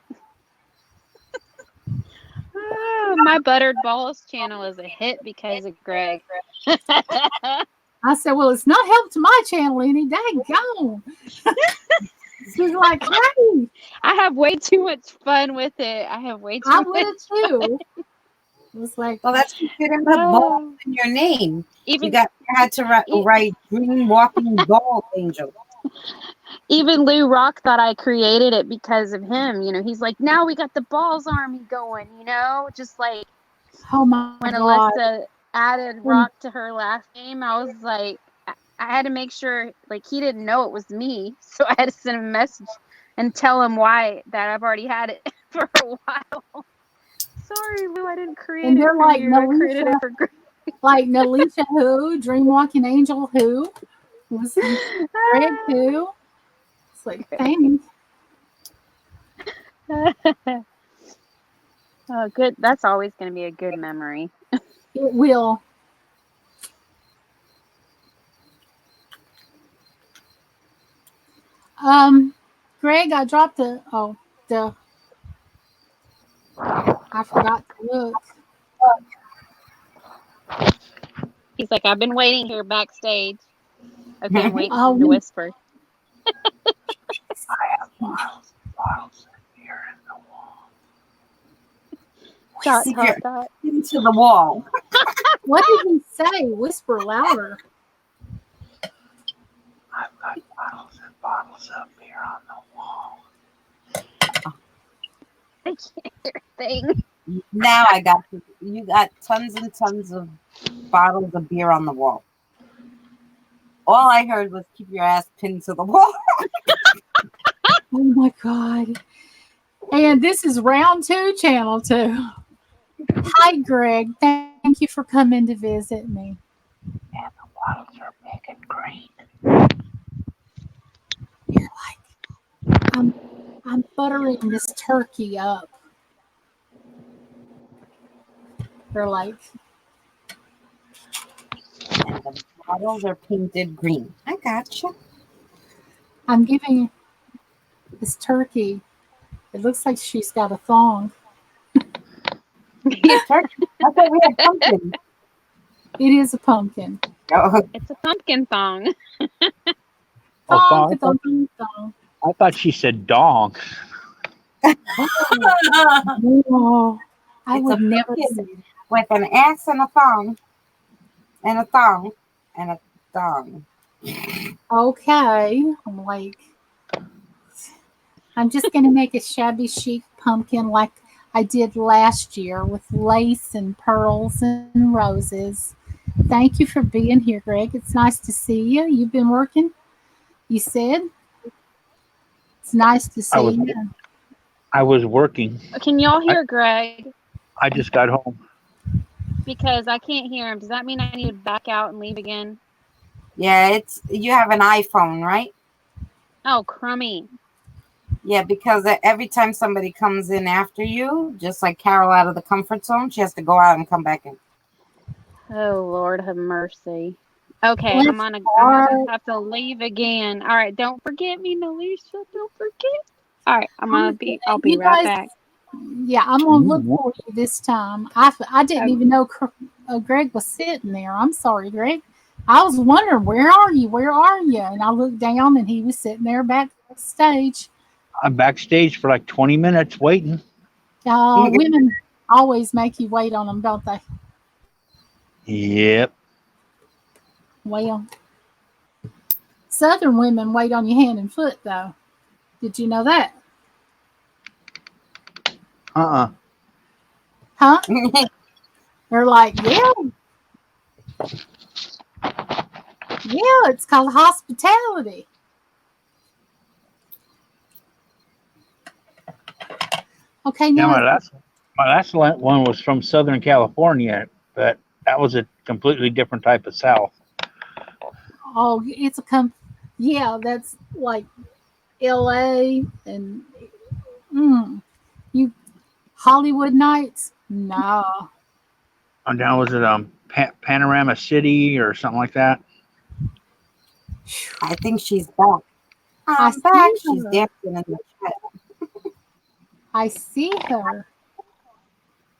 My Buttered Balls channel is a hit because of Greg. I said, well, it's not helped to my channel any. Daggone. She's like, hey. I have way too much fun with it. I would too. It was like, well, that's what you didn't put balls in your name. You had to write Green Walking Ball Angel. Even Lou Rock thought I created it because of him. He's like, now we got the Balls Army going. Just like oh my when God. Alyssa added Rock to her last name, I was like, I had to make sure, like, he didn't know it was me, so I had to send him a message and tell him why that I've already had it for a while. Sorry, Lou, I didn't create it for you. I created it for Greg. Like Nalisha who? Dreamwalking Angel who? Was Greg who? It's like, thanks. Oh, good. That's always going to be a good memory. It will. Greg, I dropped I forgot to look. He's like, I've been waiting here backstage. Okay, I'm waiting for him to whisper. I have bottles here in the wall. Dot. Into the wall. What did he say? Whisper louder. I've got bottles and bottles up here on the wall. I can't hear a thing. Now I got you got tons and tons of bottles of beer on the wall. All I heard was keep your ass pinned to the wall. Oh my God. And this is round 2, channel 2. Hi, Greg. Thank you for coming to visit me. And the bottles are big and green. You're like, I'm buttering this turkey up. They're like, And the bottles are painted green. I gotcha. I'm giving this turkey. It looks like she's got a thong. I thought we had pumpkin. It is a pumpkin. Oh. It's a pumpkin thong. Thong. I thought she said dong. Oh, I It's would a never pumpkin say that. with an ass and a thong. And a thong. And a thong. Okay. I'm like, I'm just going to make a shabby chic pumpkin like I did last year with lace and pearls and roses. Thank you for being here, Greg. It's nice to see you. You've been working, you said? It's nice to see you. I was working. Can y'all hear Greg? I just got home. because I can't hear him. Does that mean I need to back out and leave again? Yeah, you have an iPhone, right? Oh, crummy. Yeah, because every time somebody comes in after you, just like Carol out of the comfort zone, she has to go out and come back in. Oh, Lord have mercy. Okay, Bless I'm your gonna heart. have to leave again. All right, don't forget me, Nalisha. Don't forget. All right, I'll be You right guys, back. yeah, I'm gonna look for you this time. I didn't Okay. even know Greg was sitting there. I'm sorry, Greg. I was wondering, where are you? Where are you? And I looked down, and he was sitting there backstage. I'm backstage for like 20 minutes waiting. Women always make you wait on them, don't they? Yep. Well, Southern women wait on your hand and foot, though. Did you know that? Uh-uh. Huh? They're like, yeah, it's called hospitality. Okay, Yeah, now, my last one was from Southern California, but that was a completely different type of South. oh, yeah, that's like L.A. and you Hollywood nights. No, And down was it Panorama City or something like that? I think she's back. I I'm back. see She's her. dancing in the chat. I see her.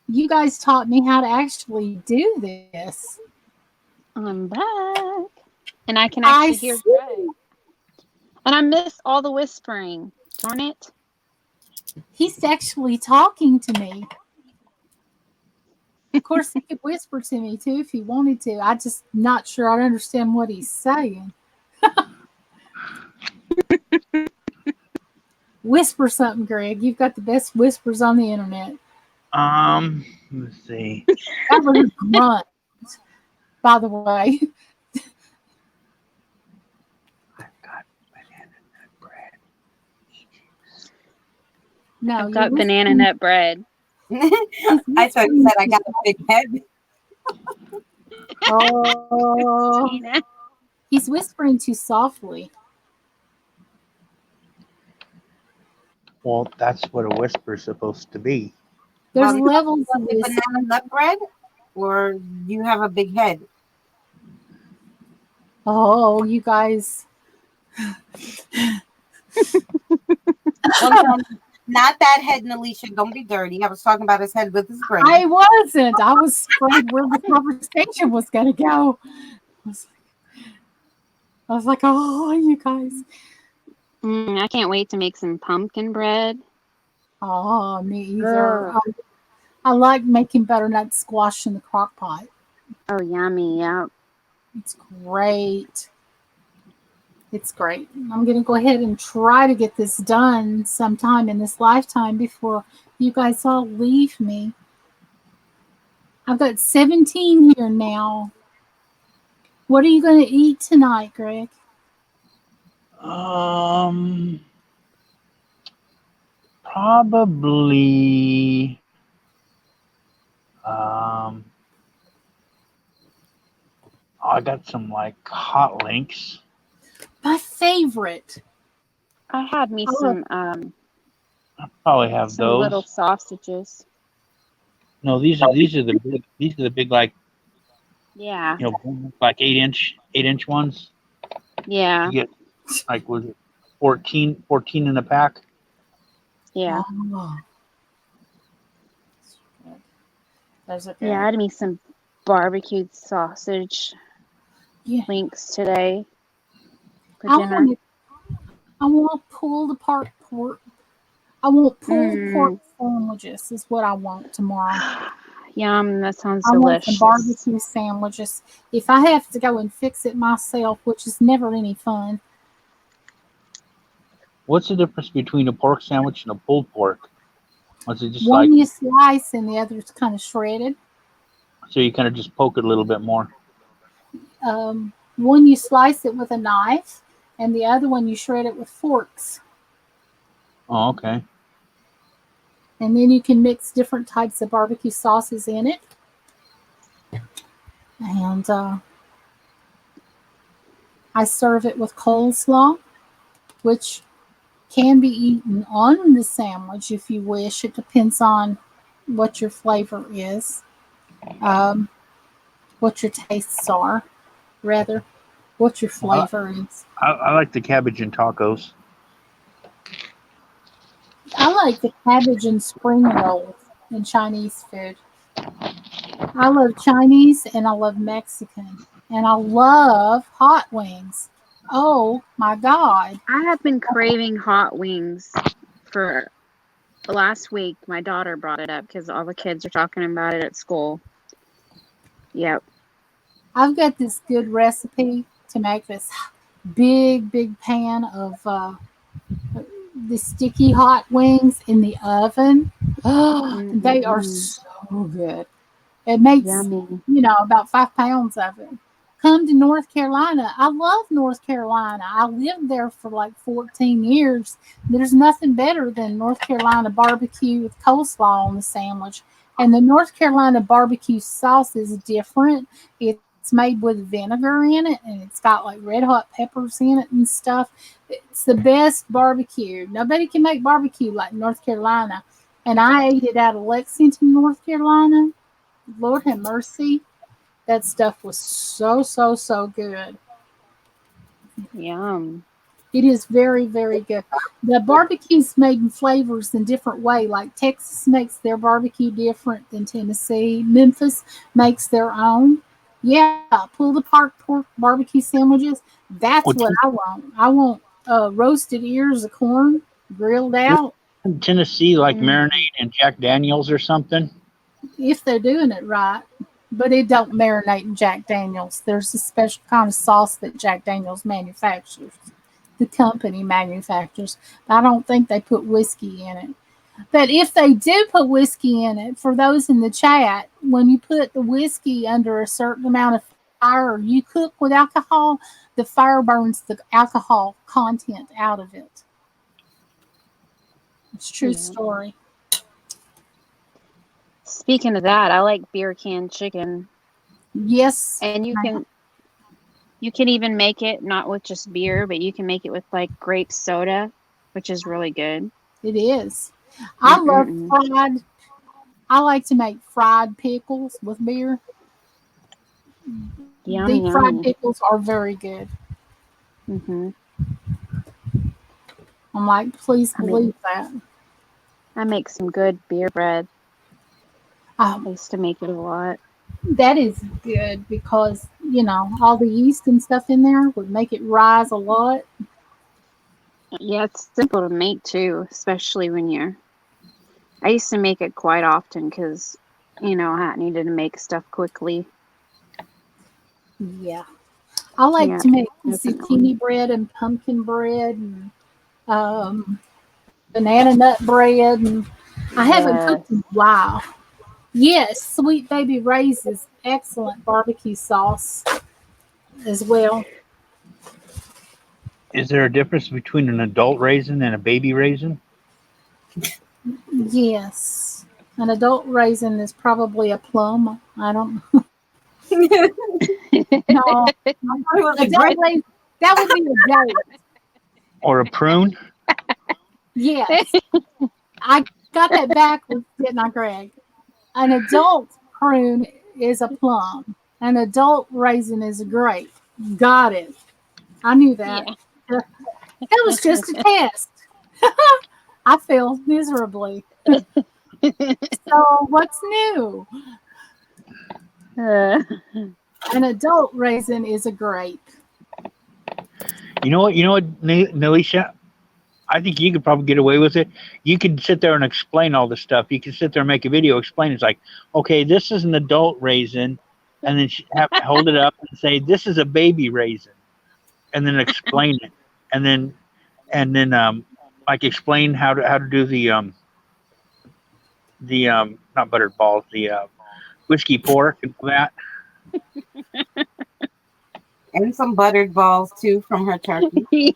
You guys taught me how to actually do this. I'm back, and I can I actually hear see. Greg. And I missed all the whispering. Darn it! He's actually talking to me. Of course, he could whisper to me too if he wanted to. I just not sure I understand what he's saying. Whisper something, Greg. You've got the best whispers on the internet. Let's see. That was a grunt, by the way. I've got banana nut bread. No, I've you're got banana whispering. nut bread. I thought you said I got a big head. Oh, Tina. he's whispering too softly. Well, that's what a whisper is supposed to be. There's Well, you levels want of the this. banana nut bread, or you have a big head? Oh, you guys. Well, no, not that head, Alicia. Don't be dirty. I was talking about his head with his brain. I wasn't. I was afraid where the conversation was going to go. I was like, oh, you guys. I can't wait to make some pumpkin bread. Oh, me either. I like making butternut squash in the crock pot. Oh, yummy! Yeah. It's great. It's great. I'm going to go ahead and try to get this done sometime in this lifetime before you guys all leave me. I've got 17 here now. What are you going to eat tonight, Greg? Probably I got some like hot links. My favorite. I had me Oh, Probably have some little those. sausages. No, these are the big like Yeah. like 8-inch ones. Yeah. You get like was it 14 in a pack. Yeah. oh. Those are Yeah. I good. had me some barbecued sausage Yeah. links today for I dinner. want pulled pork. I want pulled pork Mm. sandwiches is what I want tomorrow. Yum, that sounds I want some delicious. barbecue sandwiches. If I have to go and fix it myself, which is never any fun. What's the difference between a pork sandwich and a pulled pork? Was it just like One you slice and the other's kind of shredded. so you kind of just poke it a little bit more? One you slice it with a knife, and the other one you shred it with forks. Oh, okay. And then you can mix different types of barbecue sauces in it. And I serve it with coleslaw, which can be eaten on the sandwich if you wish. It depends on what your flavor is, um, what your tastes are, rather, what your Well, flavor is. I like the cabbage and tacos. I like the cabbage and spring rolls in Chinese food. I love Chinese and I love Mexican and I love hot wings. Oh my God. I have been craving hot wings for last week. My daughter brought it up because all the kids are talking about it at school. Yep. I've got this good recipe to make this big pan of the sticky hot wings in the oven. Oh, they are Mm-mm-mm. so good. It makes, Yummy. about 5 pounds of it. Come to North Carolina. I love North Carolina. I lived there for like 14 years. There's nothing better than North Carolina barbecue with coleslaw on the sandwich. And the North Carolina barbecue sauce is different. It's made with vinegar in it and it's got like red hot peppers in it and stuff. It's the best barbecue. Nobody can make barbecue like North Carolina. And I ate it out of Lexington, North Carolina. Lord have mercy. That stuff was so good. Yum. It is very good. The barbecue's made in flavors in different way. Like Texas makes their barbecue different than Tennessee. Memphis makes their own. Yeah, pulled apart pork barbecue sandwiches. That's Well, what I want. I want roasted ears of corn grilled out. Tennessee like marinade Mm. in Jack Daniels or something. If they're doing it right. But it don't marinate in Jack Daniels. There's a special kind of sauce that Jack Daniels manufactures. The company manufactures. I don't think they put whiskey in it. But if they do put whiskey in it, for those in the chat, when you put the whiskey under a certain amount of fire or you cook with alcohol, the fire burns the alcohol content out of it. It's a true Yeah. story. Speaking of that, I like beer can chicken, Yes, and you can even make it not with just beer, but you can make it with like grape soda, which is really good. it is. I love Mm-mm-mm. fried. I like to make fried pickles with beer. Yummy, Deep fried yummy. pickles are very good. Hmm. I'm like, please I make believe that. I make some good beer bread. I Um, used to make it a lot. that is good because all the yeast and stuff in there would make it rise a lot. Yeah, it's simple to make too, especially when you're. I used to make it quite often because, I needed to make stuff quickly. Yeah, I like Yeah, to make definitely. zucchini bread and pumpkin bread and um, banana nut bread, and I haven't Yes. cooked in a while. Yes, Sweet Baby Ray's is excellent barbecue sauce as well. Is there a difference between an adult raisin and a baby raisin? Yes. An adult raisin is probably a plum. I don't know. It was a Adult great. raisin, that would be a date. Or a prune? Yes. I got that backwards, didn't I, Greg? An adult prune is a plum. An adult raisin is a grape. Got it. I knew that. Yeah. That was just a test. I failed miserably. So what's new? Uh, An adult raisin is a grape. You know what? Nelisha? I think you could probably get away with it. You could sit there and explain all this stuff. You could sit there and make a video explain. It's like, okay, this is an adult raisin, and then hold it up and say, this is a baby raisin, and then explain it, and then like explain how to do the not buttered balls, the whiskey pork and all that. And some buttered balls too from her turkey.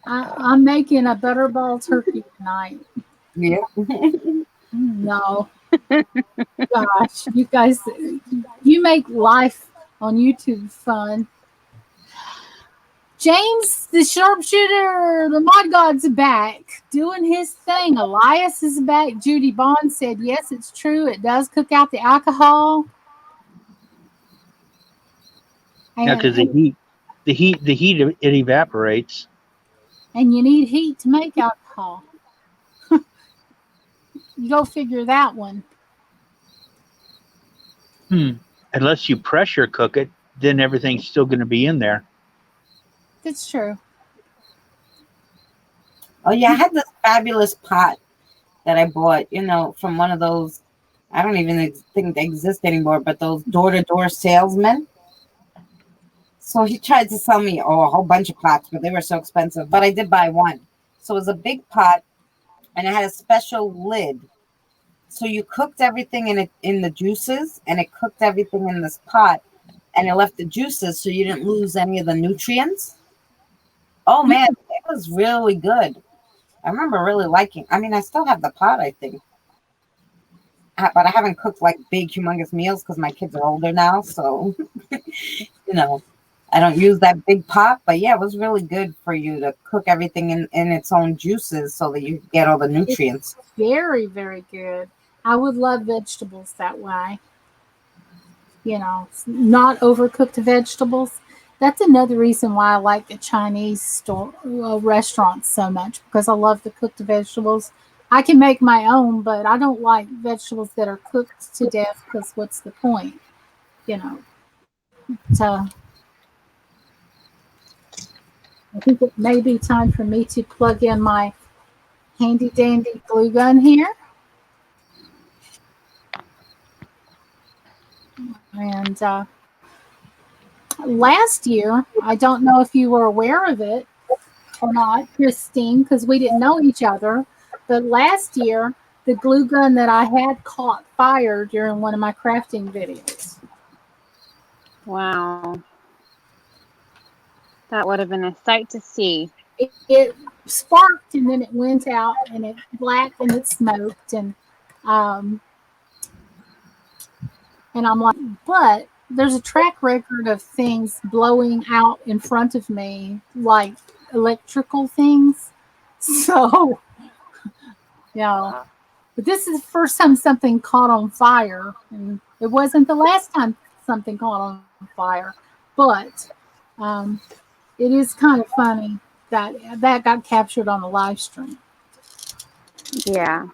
I'm making a butterball turkey tonight. Yeah. No, Gosh, you guys, you make life on YouTube fun. James, the sharpshooter, the mod god's back doing his thing. Elias is back. Judy Bond said, yes, it's true. It does cook out the alcohol. Yeah, because the heat, it evaporates. And you need heat to make alcohol. You go figure that one. Unless you pressure cook it, then everything's still going to be in there. That's true. Oh yeah, I had this fabulous pot that I bought, from one of those. I don't even think they exist anymore, but those door-to-door salesmen. So he tried to sell me a whole bunch of pots, but they were so expensive. But I did buy one. So it was a big pot, and it had a special lid. So you cooked everything in the juices, and it cooked everything in this pot, and it left the juices, so you didn't lose any of the nutrients. Oh man, it was really good. I remember really liking. I mean, I still have the pot, I think, but I haven't cooked like big, humongous meals because my kids are older now. So, I don't use that big pot. But yeah, it was really good for you to cook everything in its own juices so that you get all the nutrients. It's very, very good. I would love vegetables that way. Not overcooked vegetables. That's another reason why I like the Chinese restaurants so much, because I love the cooked vegetables. I can make my own, but I don't like vegetables that are cooked to death, because what's the point? So I think it may be time for me to plug in my handy dandy glue gun here. And last year, I don't know if you were aware of it or not, Christine, because we didn't know each other. But last year, the glue gun that I had caught fire during one of my crafting videos. Wow. That would have been a sight to see. It sparked, and then it went out, and it blacked, and it smoked, and I'm like, but there's a track record of things blowing out in front of me, like electrical things. So, but this is the first time something caught on fire, and it wasn't the last time something caught on fire. But it is kind of funny that got captured on the live stream. Yeah.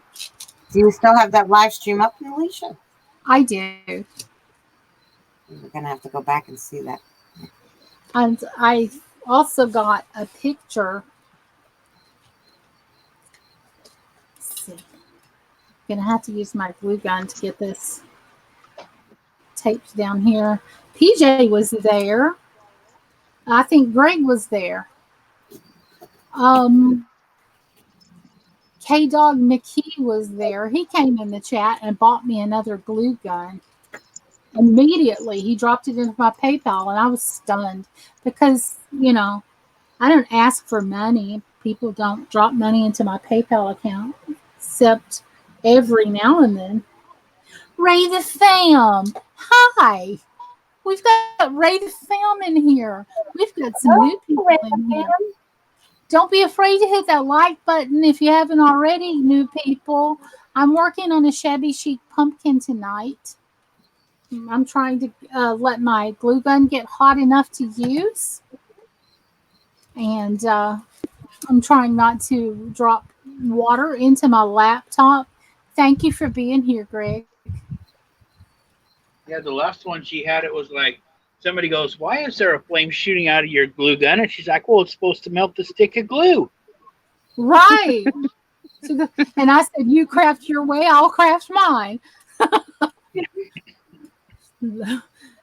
Do you still have that live stream up, Alicia? I do. We're gonna have to go back and see that. And I also got a picture. Let's see. I'm gonna have to use my glue gun to get this taped down here. PJ was there. I think Greg was there. K-Dog McKee was there. He came in the chat and bought me another glue gun. Immediately, he dropped it into my PayPal, and I was stunned because, I don't ask for money. People don't drop money into my PayPal account, except every now and then. Ray the Fam, hi. We've got Ray the Fam in here. We've got some new people in here. Don't be afraid to hit that like button if you haven't already, new people. I'm working on a Shabby Chic pumpkin tonight. I'm trying to let my glue gun get hot enough to use. And I'm trying not to drop water into my laptop. Thank you for being here, Greg. Yeah, the last one she had, it was like, somebody goes, why is there a flame shooting out of your glue gun? And she's like, well, it's supposed to melt the stick of glue. Right. And I said, you craft your way, I'll craft mine.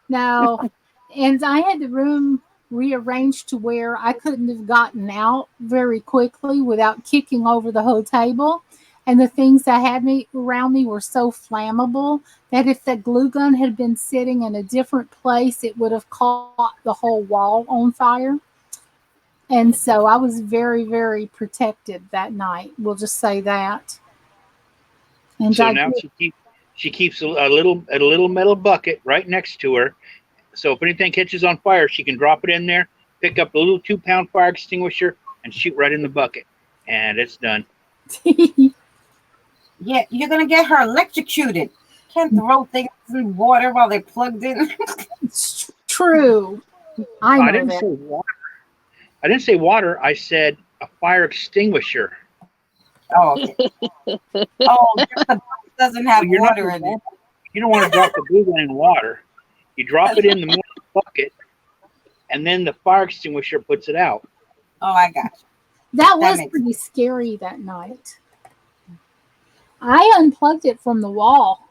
Now, and I had the room rearranged to where I couldn't have gotten out very quickly without kicking over the whole table. And the things that had me around me were so flammable that if the glue gun had been sitting in a different place, it would have caught the whole wall on fire. And so I was very, very protected that night. We'll just say that. And So she keeps a little metal bucket right next to her. So if anything catches on fire, she can drop it in there, pick up a little 2-pound fire extinguisher, and shoot right in the bucket, and it's done. Yeah, you're gonna get her electrocuted. Can't throw things in water while they're plugged in. It's true. I know didn't that. say water. I didn't say water. I said a fire extinguisher. Oh, okay. Oh, just the box doesn't have water in it. You don't want to drop the glue gun in water. You drop it in the middle of the bucket, and then the fire extinguisher puts it out. Oh, I got you. That was pretty scary that night. I unplugged it from the wall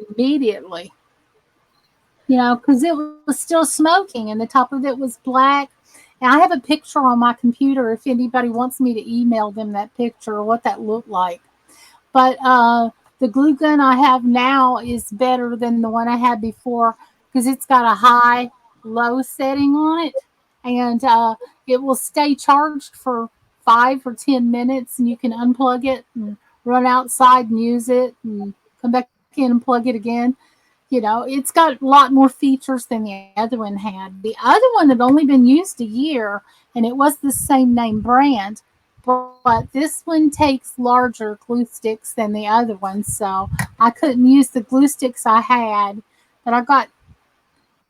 immediately. You know, because it was still smoking and the top of it was black. And I have a picture on my computer if anybody wants me to email them that picture or what that looked like. But the glue gun I have now is better than the one I had before because it's got a high-low setting on it. And it will stay charged for 5 or 10 minutes and you can unplug it and run outside and use it and come back in and plug it again. You know, it's got a lot more features than the other one had. The other one had only been used a year, and it was the same name brand. But this one takes larger glue sticks than the other one, so I couldn't use the glue sticks I had. But I got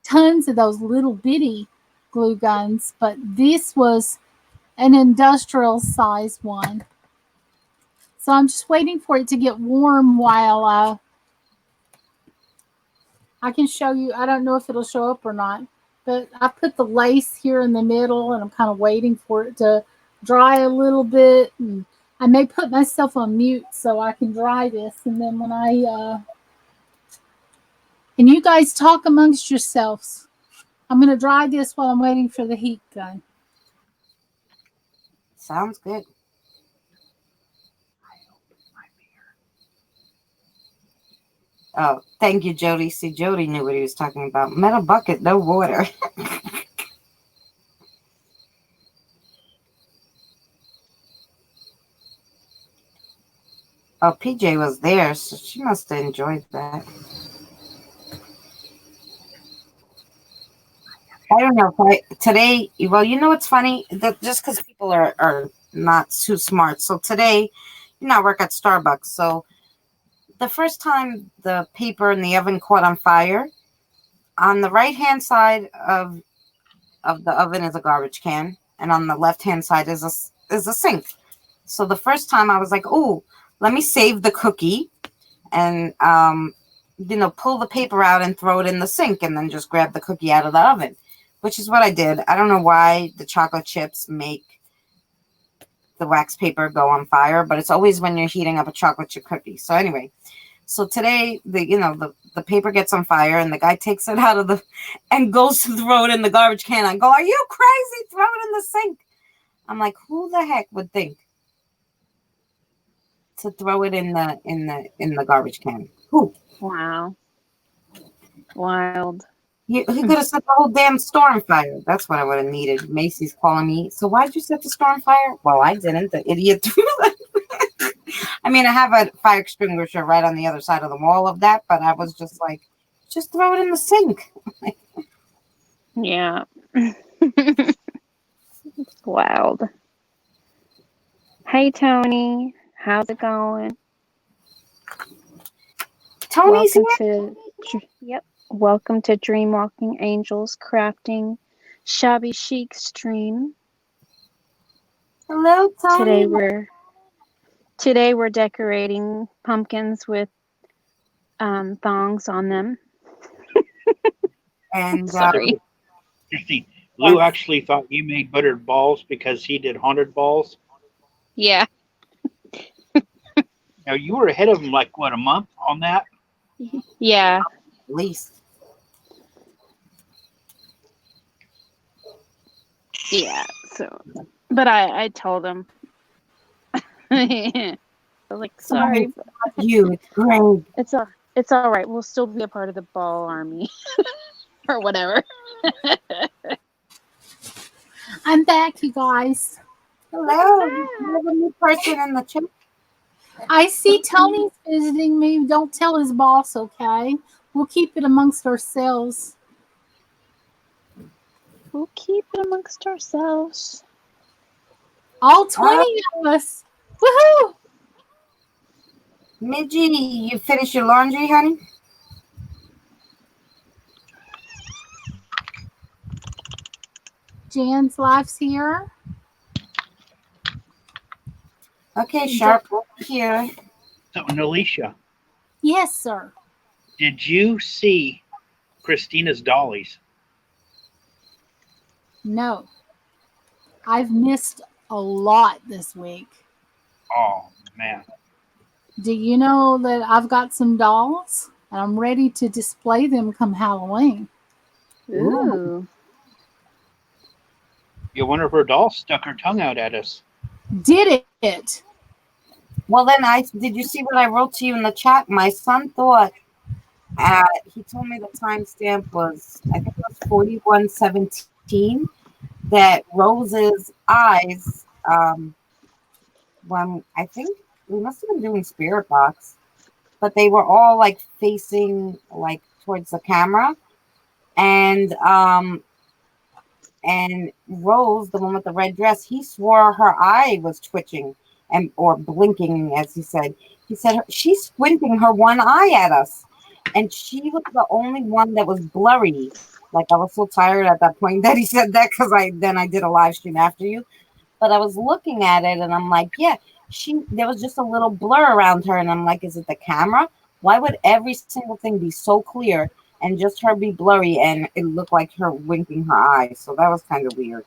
tons of those little bitty glue guns, but this was an industrial size one. So I'm just waiting for it to get warm while I can show you. I don't know if it'll show up or not, but I put the lace here in the middle and I'm kind of waiting for it to dry a little bit. And I may put myself on mute so I can dry this. And then when and you guys talk amongst yourselves. I'm going to dry this while I'm waiting for the heat gun. Sounds good. Oh, thank you, Jody. See, Jody knew what he was talking about. Metal bucket, no water. Oh, PJ was there, so she must have enjoyed that. I don't know if today, well, you know what's funny? That just because people are not too smart. So today, you know, I work at Starbucks. So the first time the paper in the oven caught on fire, on the right-hand side of the oven is a garbage can, and on the left-hand side is a sink. So the first time I was like, oh, let me save the cookie and, you know, pull the paper out and throw it in the sink and then just grab the cookie out of the oven, which is what I did. I don't know why the chocolate chips make the wax paper go on fire, but it's always when you're heating up a chocolate chip cookie. So anyway, so today, the paper gets on fire and the guy takes it out of and goes to throw it in the garbage can. I go, are you crazy? Throw it in the sink. I'm like, who the heck would think to throw it in the garbage can? Who? Wow. Wild. He could have set the whole damn store on fire. That's what I would have needed. Macy's calling me. So why'd you set the store on fire? Well, I didn't. The idiot threw it. I mean, I have a fire extinguisher right on the other side of the wall of that, but I was just like, just throw it in the sink. Yeah. Wild. Hey, Tony. How's it going? Tony's Yep. Welcome to Dreamwalking Angels Crafting Shabby Chic stream. Hello, Tony. Today we're decorating pumpkins with thongs on them. And sorry. Lou actually thought you made buttered balls because he did haunted balls. Yeah. Now you were ahead of him like what, a month on that? Yeah. At least. Yeah. So, but I told him. I was like, sorry. You, it's great. It's all right. We'll still be a part of the ball army or whatever. I'm back, you guys. Hello. You have a new person in the chat. I see Tony's visiting me. Don't tell his boss, okay? We'll keep it amongst ourselves. We'll keep it amongst ourselves. All 20 of us. Woohoo! Midgie, you finished your laundry, honey? Jan's life's here. Okay, Sharp, over here. So, Alicia, Yes, sir. did you see Christina's dollies? No. I've missed a lot this week. Oh man, Do you know that I've got some dolls and I'm ready to display them come Halloween? Ooh. you wonder if her doll stuck her tongue out at us. Did it? Well, then did you see what I wrote to you in the chat? My son thought, he told me the timestamp was, I think it was 41:17, that Rose's eyes, when I think we must have been doing Spirit Box, but they were all like facing like towards the camera. And Rose, the one with the red dress, he swore her eye was twitching or blinking, as he said. He said she's squinting her one eye at us, and she was the only one that was blurry. Like, I was so tired at that point that he said that, because I did a live stream after you. But I was looking at it and I'm like, yeah, there was just a little blur around her, and I'm like, is it the camera? Why would every single thing be so clear and just her be blurry and it looked like her winking her eyes? So that was kind of weird.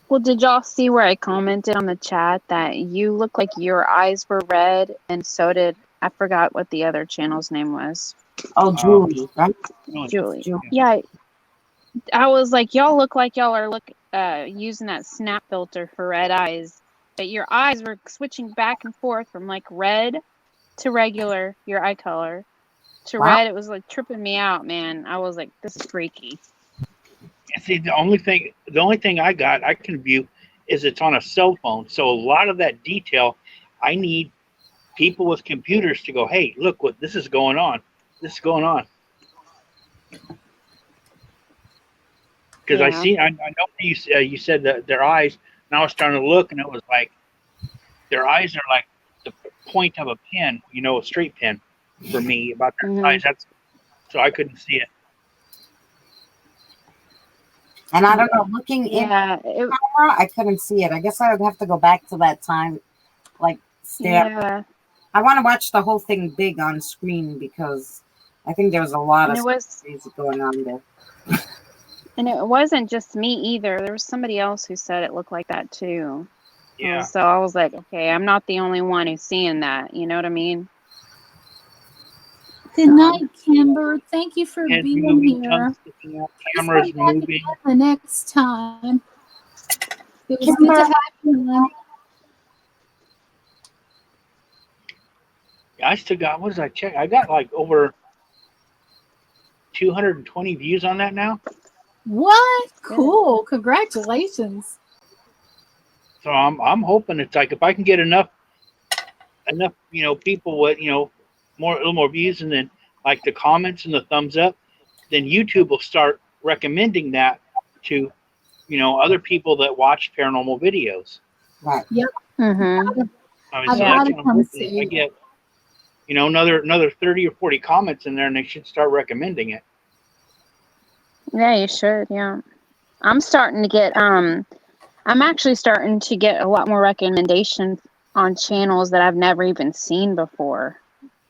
Well, did y'all see where I commented on the chat that you look like your eyes were red, and so did, I forgot what the other channel's name was. Oh, Julie, right? Julie. Yeah, I was like, y'all look like y'all are using that snap filter for red eyes, but your eyes were switching back and forth from like red to regular, your eye color, to red. It was like tripping me out, man. I was like, this is freaky. And see, the only thing I can view is it's on a cell phone. So a lot of that detail, I need people with computers to go, hey, look what this is going on. This is going on. Because I know you said that their eyes, and I was trying to look, and it was like their eyes are like the point of a pin, a straight pin for me about their eyes. So I couldn't see it. And I don't know, looking in the camera, I couldn't see it. I guess I would have to go back to that time, like stare. Yeah. I want to watch the whole thing big on screen, because I think there was a lot of crazy going on there. And it wasn't just me either. There was somebody else who said it looked like that too. Yeah. So I was like, okay, I'm not the only one who's seeing that. You know what I mean? Good night, Kimber. Thank you for being here. Cameras moving. The next time. It was good to have you. I still got, what did I check? I got like over 220 views on that now. What? Cool. Congratulations. So I'm hoping it's like, if I can get enough people with a little more views, and then like the comments and the thumbs up, then YouTube will start recommending that to other people that watch paranormal videos. Right. Yep. Mm-hmm. I get another 30 or 40 comments in there, and they should start recommending it. Yeah, you should. Yeah, I'm starting to get I'm actually starting to get a lot more recommendations on channels that I've never even seen before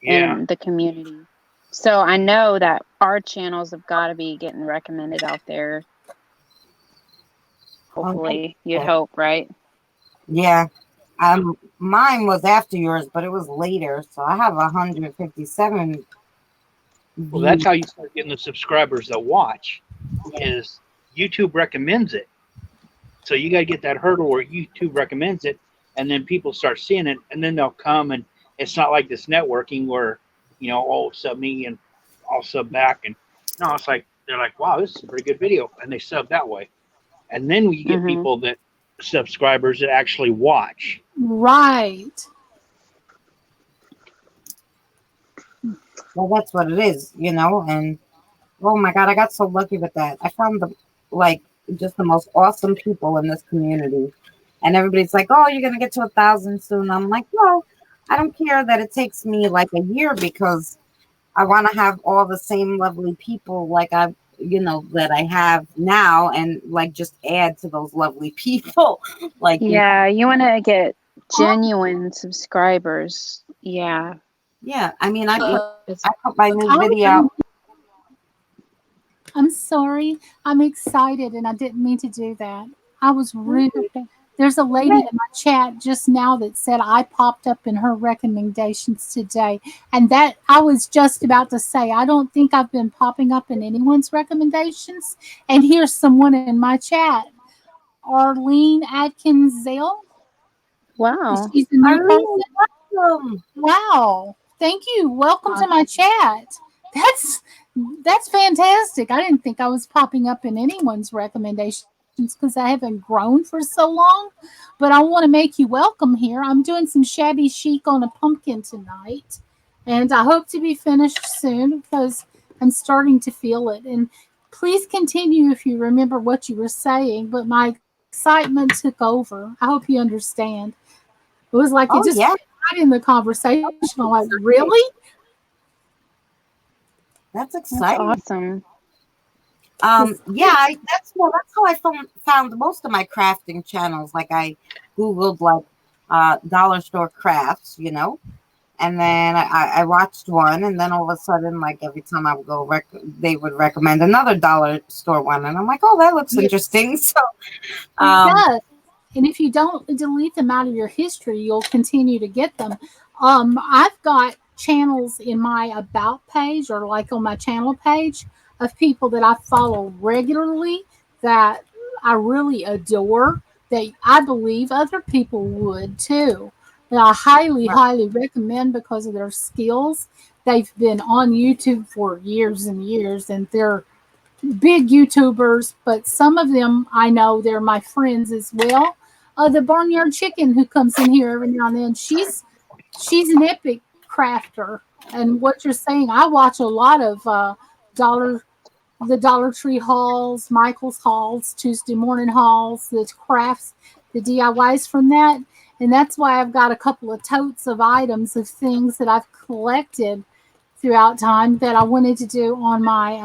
in the community. So I know that our channels have got to be getting recommended out there. Hopefully, you'd hope, right? Yeah. Mine was after yours, but it was later, so I have 157. Well, that's how you start getting the subscribers that watch. Is YouTube recommends it. So you got to get that hurdle where YouTube recommends it, and then people start seeing it, and then they'll come. And it's not like this networking where, sub me and I'll sub back. And no, it's like, they're like, wow, this is a pretty good video. And they sub that way. And then we get people subscribers that actually watch. Right. Well, that's what it is, you know. And oh my God, I got so lucky with that. I found the like just the most awesome people in this community. And everybody's like, "Oh, you're gonna get to 1,000 soon." I'm like, "Well, I don't care that it takes me like a year because I want to have all the same lovely people like that I have now, and like just add to those lovely people." like you know, Yeah, you want to get genuine subscribers. Yeah, yeah. I mean, I put it's I put my Look, new video out. I'm sorry. I'm excited and I didn't mean to do that. I was rude. okay. There's a lady in my chat just now that said I popped up in her recommendations today. And that I was just about to say, I don't think I've been popping up in anyone's recommendations. And here's someone in my chat, Arlene Atkins Zell. Wow. She's a new Arlene, person. welcome. Wow. Thank you. Welcome to Awesome. my chat. That's that's fantastic. I didn't think I was popping up in anyone's recommendations because I haven't grown for so long. But I want to make you welcome here. I'm doing some shabby chic on a pumpkin tonight. And I hope to be finished soon because I'm starting to feel it. And please continue if you remember what you were saying, but my excitement took over. I hope you understand. It was like it just Oh yeah, right in the conversation. I'm like, really? that's That's exciting. awesome. Because Yeah, that's how I found most of my crafting channels. Like I googled like dollar store crafts, you know, and then I watched one, and then all of a sudden, like every time I would go, they would recommend another dollar store one, and I'm like, oh, that looks yes, interesting. So, it um, does. And if you don't delete them out of your history, you'll continue to get them. I've got channels in my about page or like on my channel page of people that I follow regularly that I really adore that I believe other people would too. That I highly, highly recommend because of their skills. They've been on YouTube for years and years and they're big YouTubers, but some of them I know they're my friends as well. The Barnyard Chicken who comes in here every now and then, she's an epic crafter. And what you're saying, I watch a lot of dollar the Dollar Tree hauls, Michael's hauls, Tuesday morning hauls, the crafts, the DIYs from that. And that's why I've got a couple of totes of items of things that I've collected throughout time that I wanted to do on my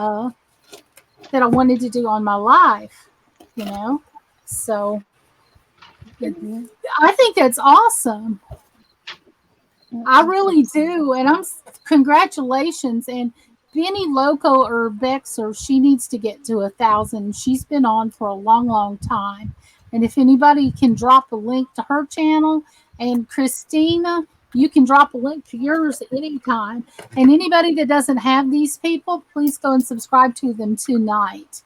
life, you know. So it, Hmm. I think that's awesome. That's I really awesome. do, and congratulations. And Benny Loco or Bexer, she needs to get to 1,000. She's been on for a long, long time. And if anybody can drop a link to her channel, and Christina, you can drop a link to yours anytime. And anybody that doesn't have these people, please go and subscribe to them tonight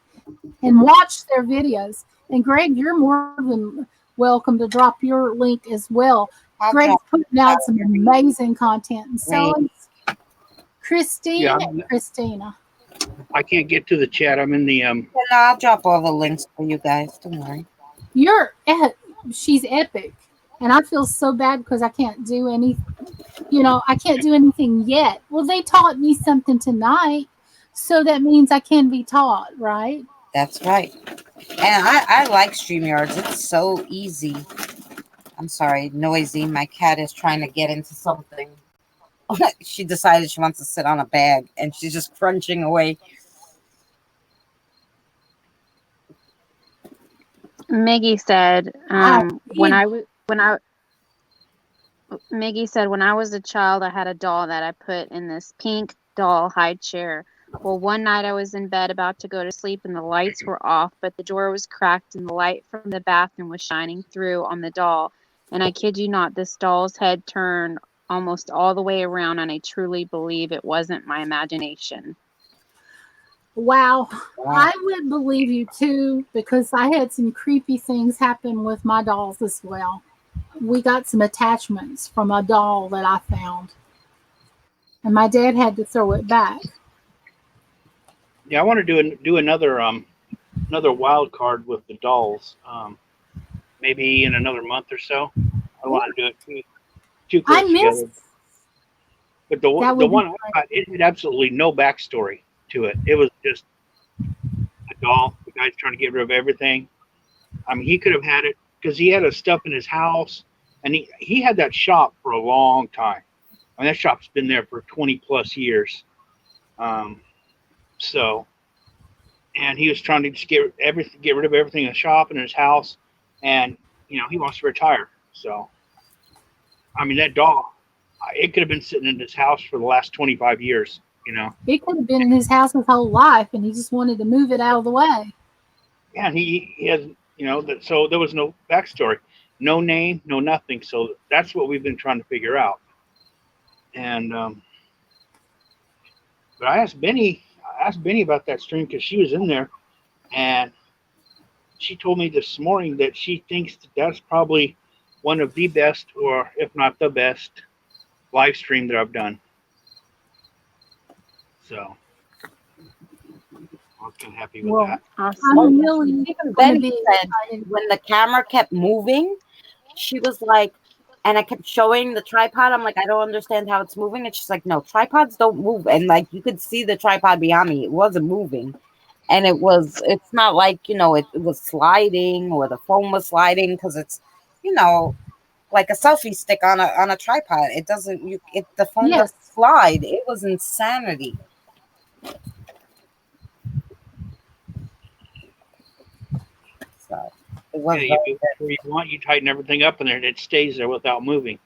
and watch their videos. And Greg, you're more than welcome to drop your link as well. I'll Greg's drop putting out some amazing content, and so link. is Yeah, Christina. I can't get to the chat. I'm in the And I'll drop all the links for you guys. Don't worry. You're she's epic, and I feel so bad because I can't do any. I can't do anything yet. Well, they taught me something tonight, so that means I can be taught, right? That's right. And I like StreamYards. It's so easy. I'm sorry, noisy. My cat is trying to get into something. She decided she wants to sit on a bag and she's just crunching away. Maggie said, I when I was when I Maggie said when I was a child, I had a doll that I put in this pink doll high chair. Well, one night I was in bed about to go to sleep and the lights were off, but the door was cracked and the light from the bathroom was shining through on the doll. And I kid you not, this doll's head turned almost all the way around, and I truly believe it wasn't my imagination. Wow, Wow. I would believe you too because I had some creepy things happen with my dolls as well. We got some attachments from a doll that I found, and my dad had to throw it back. yeah. I want to do another wild card with the dolls. Maybe in another month or so. I want to do it too I close miss together. But the That the would be one I got, it had absolutely no backstory to it. It was just a doll. The guy's trying to get rid of everything. I mean, he could have had it because he had his stuff in his house, and he had that shop for a long time. I mean, that shop's been there for 20 plus years. Um, so, and he was trying to just get rid of everything in the shop and in his house, and he wants to retire. So, I mean, that doll, it could have been sitting in his house for the last 25 years. It could have been in his house his whole life, and he just wanted to move it out of the way. Yeah, and he has that. So there was no backstory, no name, no nothing. So that's what we've been trying to figure out. And but I asked Benny about that stream because she was in there, and she told me this morning that she thinks that's probably one of the best, or if not the best, live stream that I've done. So I was kind of happy with that. Awesome. I'm really Even going to Benny be said excited. when the camera kept moving, she was like, and I kept showing the tripod. I'm like, I don't understand how it's moving. And she's like, no, tripods don't move. And like, you could see the tripod behind me. It wasn't moving. And it's not like, it was sliding or the phone was sliding because it's, like a selfie stick on a tripod. It doesn't, the phone Yes. doesn't slide. It was insanity. So it was Yeah, very where you want, you tighten everything up in there, and it stays there without moving.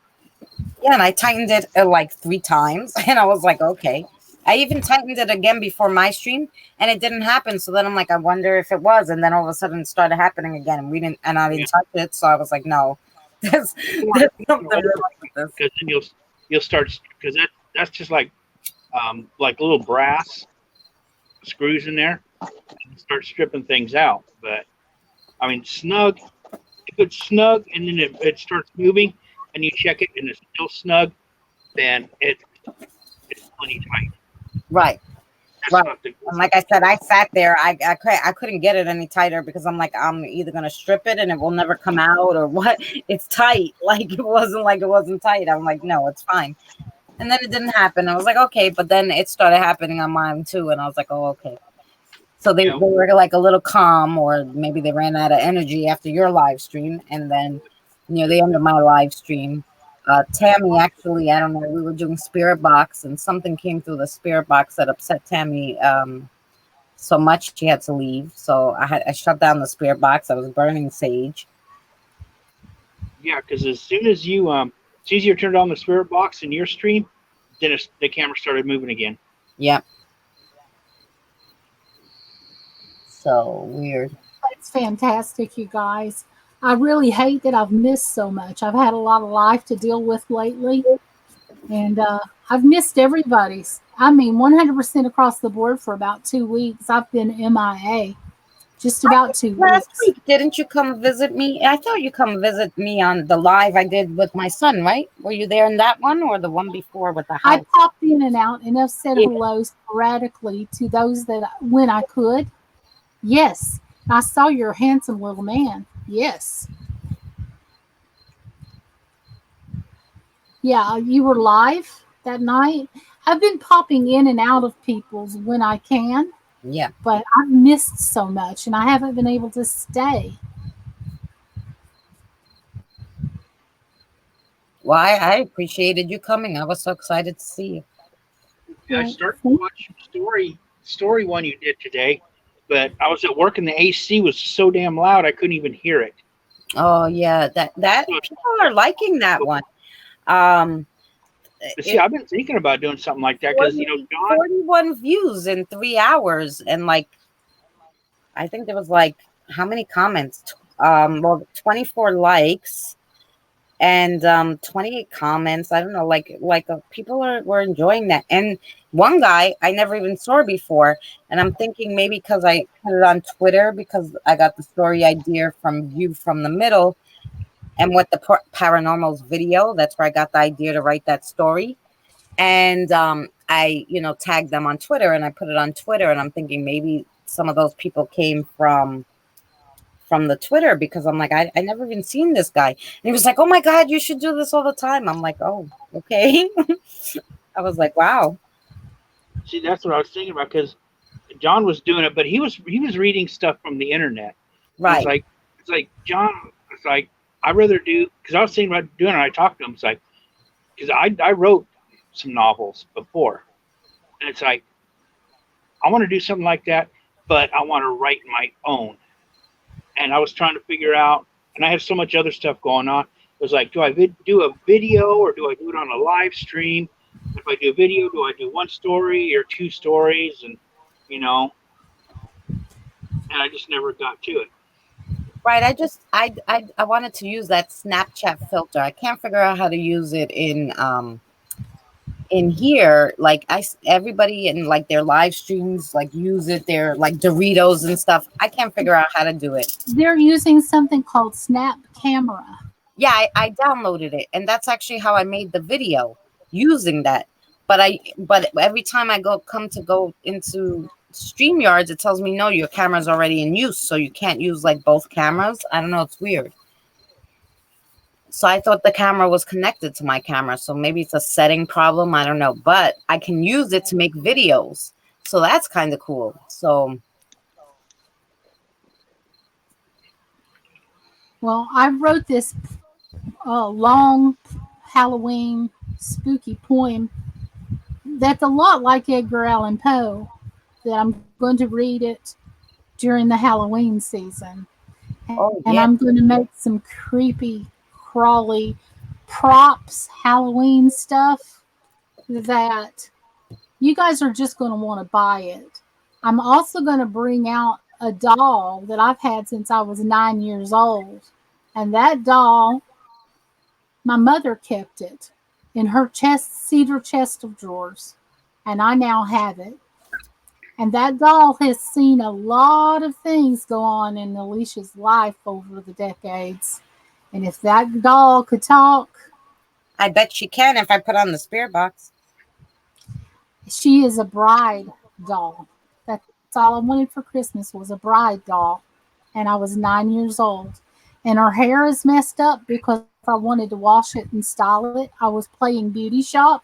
Yeah, and I tightened it like 3 times, and I was like, okay. I even tightened it again before my stream, and it didn't happen. So then I'm like, I wonder if it was, and then all of a sudden it started happening again, and I Yeah. didn't touch it, so I was like, no, there's, there's something wrong with this. Because then you'll start, because that's just like little brass screws in there, and start stripping things out. But I mean, snug, if it's snug and then it starts moving, and you check it and it's still snug, then it's plenty tight. Right. That's Right. not the. And like I said, I sat there. I couldn't get it any tighter because I'm like, I'm either gonna strip it and it will never come out, or what. It's tight. Like it wasn't tight. I'm like, no, it's fine. And then it didn't happen. I was like, okay, but then it started happening on mine too, and I was like, oh, okay. So they were like a little calm, or maybe they ran out of energy after your live stream, and then they ended my live stream. Tammy, actually, I don't know, we were doing spirit box, and something came through the spirit box that upset Tammy so much she had to leave. So I shut down the spirit box. I was burning sage. Yeah, because as soon as you turned on the spirit box in your stream, then the camera started moving again. Yep. So weird. It's fantastic, you guys. I really hate that I've missed so much. I've had a lot of life to deal with lately, and I've missed everybody's. I mean, 100% across the board for about 2 weeks. I've been MIA, just about 2 Last weeks. week, didn't you come visit me? I thought you come visit me on the live I did with my son, right? Were you there in that one or the one before with the house? I popped in and out, and I've said hello sporadically to those that when I could. Yes, I saw your handsome little man. Yes. Yeah, you were live that night. I've been popping in and out of people's when I can. Yeah. But I've missed so much, and I haven't been able to stay. Well, I appreciated you coming. I was so excited to see you. Yeah, I started to watch the story one you did today, but I was at work and the AC was so damn loud I couldn't even hear it. Oh yeah, that people are liking that one. But see, I've been thinking about doing something like that because John, 41 views in 3 hours, and like I think there was like how many comments? 24 likes and 28 comments. I don't know, people were enjoying that. And one guy I never even saw before, and I'm thinking maybe because I put it on Twitter because I got the story idea from View from the Middle, and with the paranormal's video, that's where I got the idea to write that story. And I tagged them on Twitter, and I put it on Twitter, and I'm thinking maybe some of those people came from the Twitter, because I'm like, I never even seen this guy. And he was like, oh my God, you should do this all the time. I'm like, oh, okay. I was like, wow. See, that's what I was thinking about because John was doing it, but he was reading stuff from the internet. And Right. it's like John. It's like I'd rather do because I was thinking about doing it. I talked to him. It's like because I wrote some novels before, and it's like I want to do something like that, but I want to write my own. And I was trying to figure out, and I have so much other stuff going on. It was like, do I do a video or do I do it on a live stream? If I do a video, do I do one story or two stories? And you know, and I just never got to it. Right. I wanted to use that Snapchat filter. I can't figure out how to use it in here. Like everybody in like their live streams like use it. They're like Doritos and stuff. I can't figure out how to do it. They're using something called Snap Camera. Yeah, I downloaded it, and that's actually how I made the video using that. But every time I come to go into StreamYards, it tells me no, your camera's already in use, so you can't use like both cameras. I don't know, it's weird. So I thought the camera was connected to my camera, so maybe it's a setting problem. I don't know, but I can use it to make videos, so that's kind of cool. So. Well, I wrote this long Halloween spooky poem that's a lot like Edgar Allan Poe, that I'm going to read it during the Halloween season. Oh, And yeah. I'm going to make some creepy, crawly props, Halloween stuff that you guys are just going to want to buy it. I'm also going to bring out a doll that I've had since I was 9 years old. And that doll, my mother kept it in her cedar chest of drawers. And I now have it. And that doll has seen a lot of things go on in Alicia's life over the decades. And if that doll could talk, I bet she can if I put on the spirit box. she is a bride doll. That's all I wanted for Christmas was a bride doll. And I was 9 years old. And her hair is messed up because I wanted to wash it and style it. I was playing beauty shop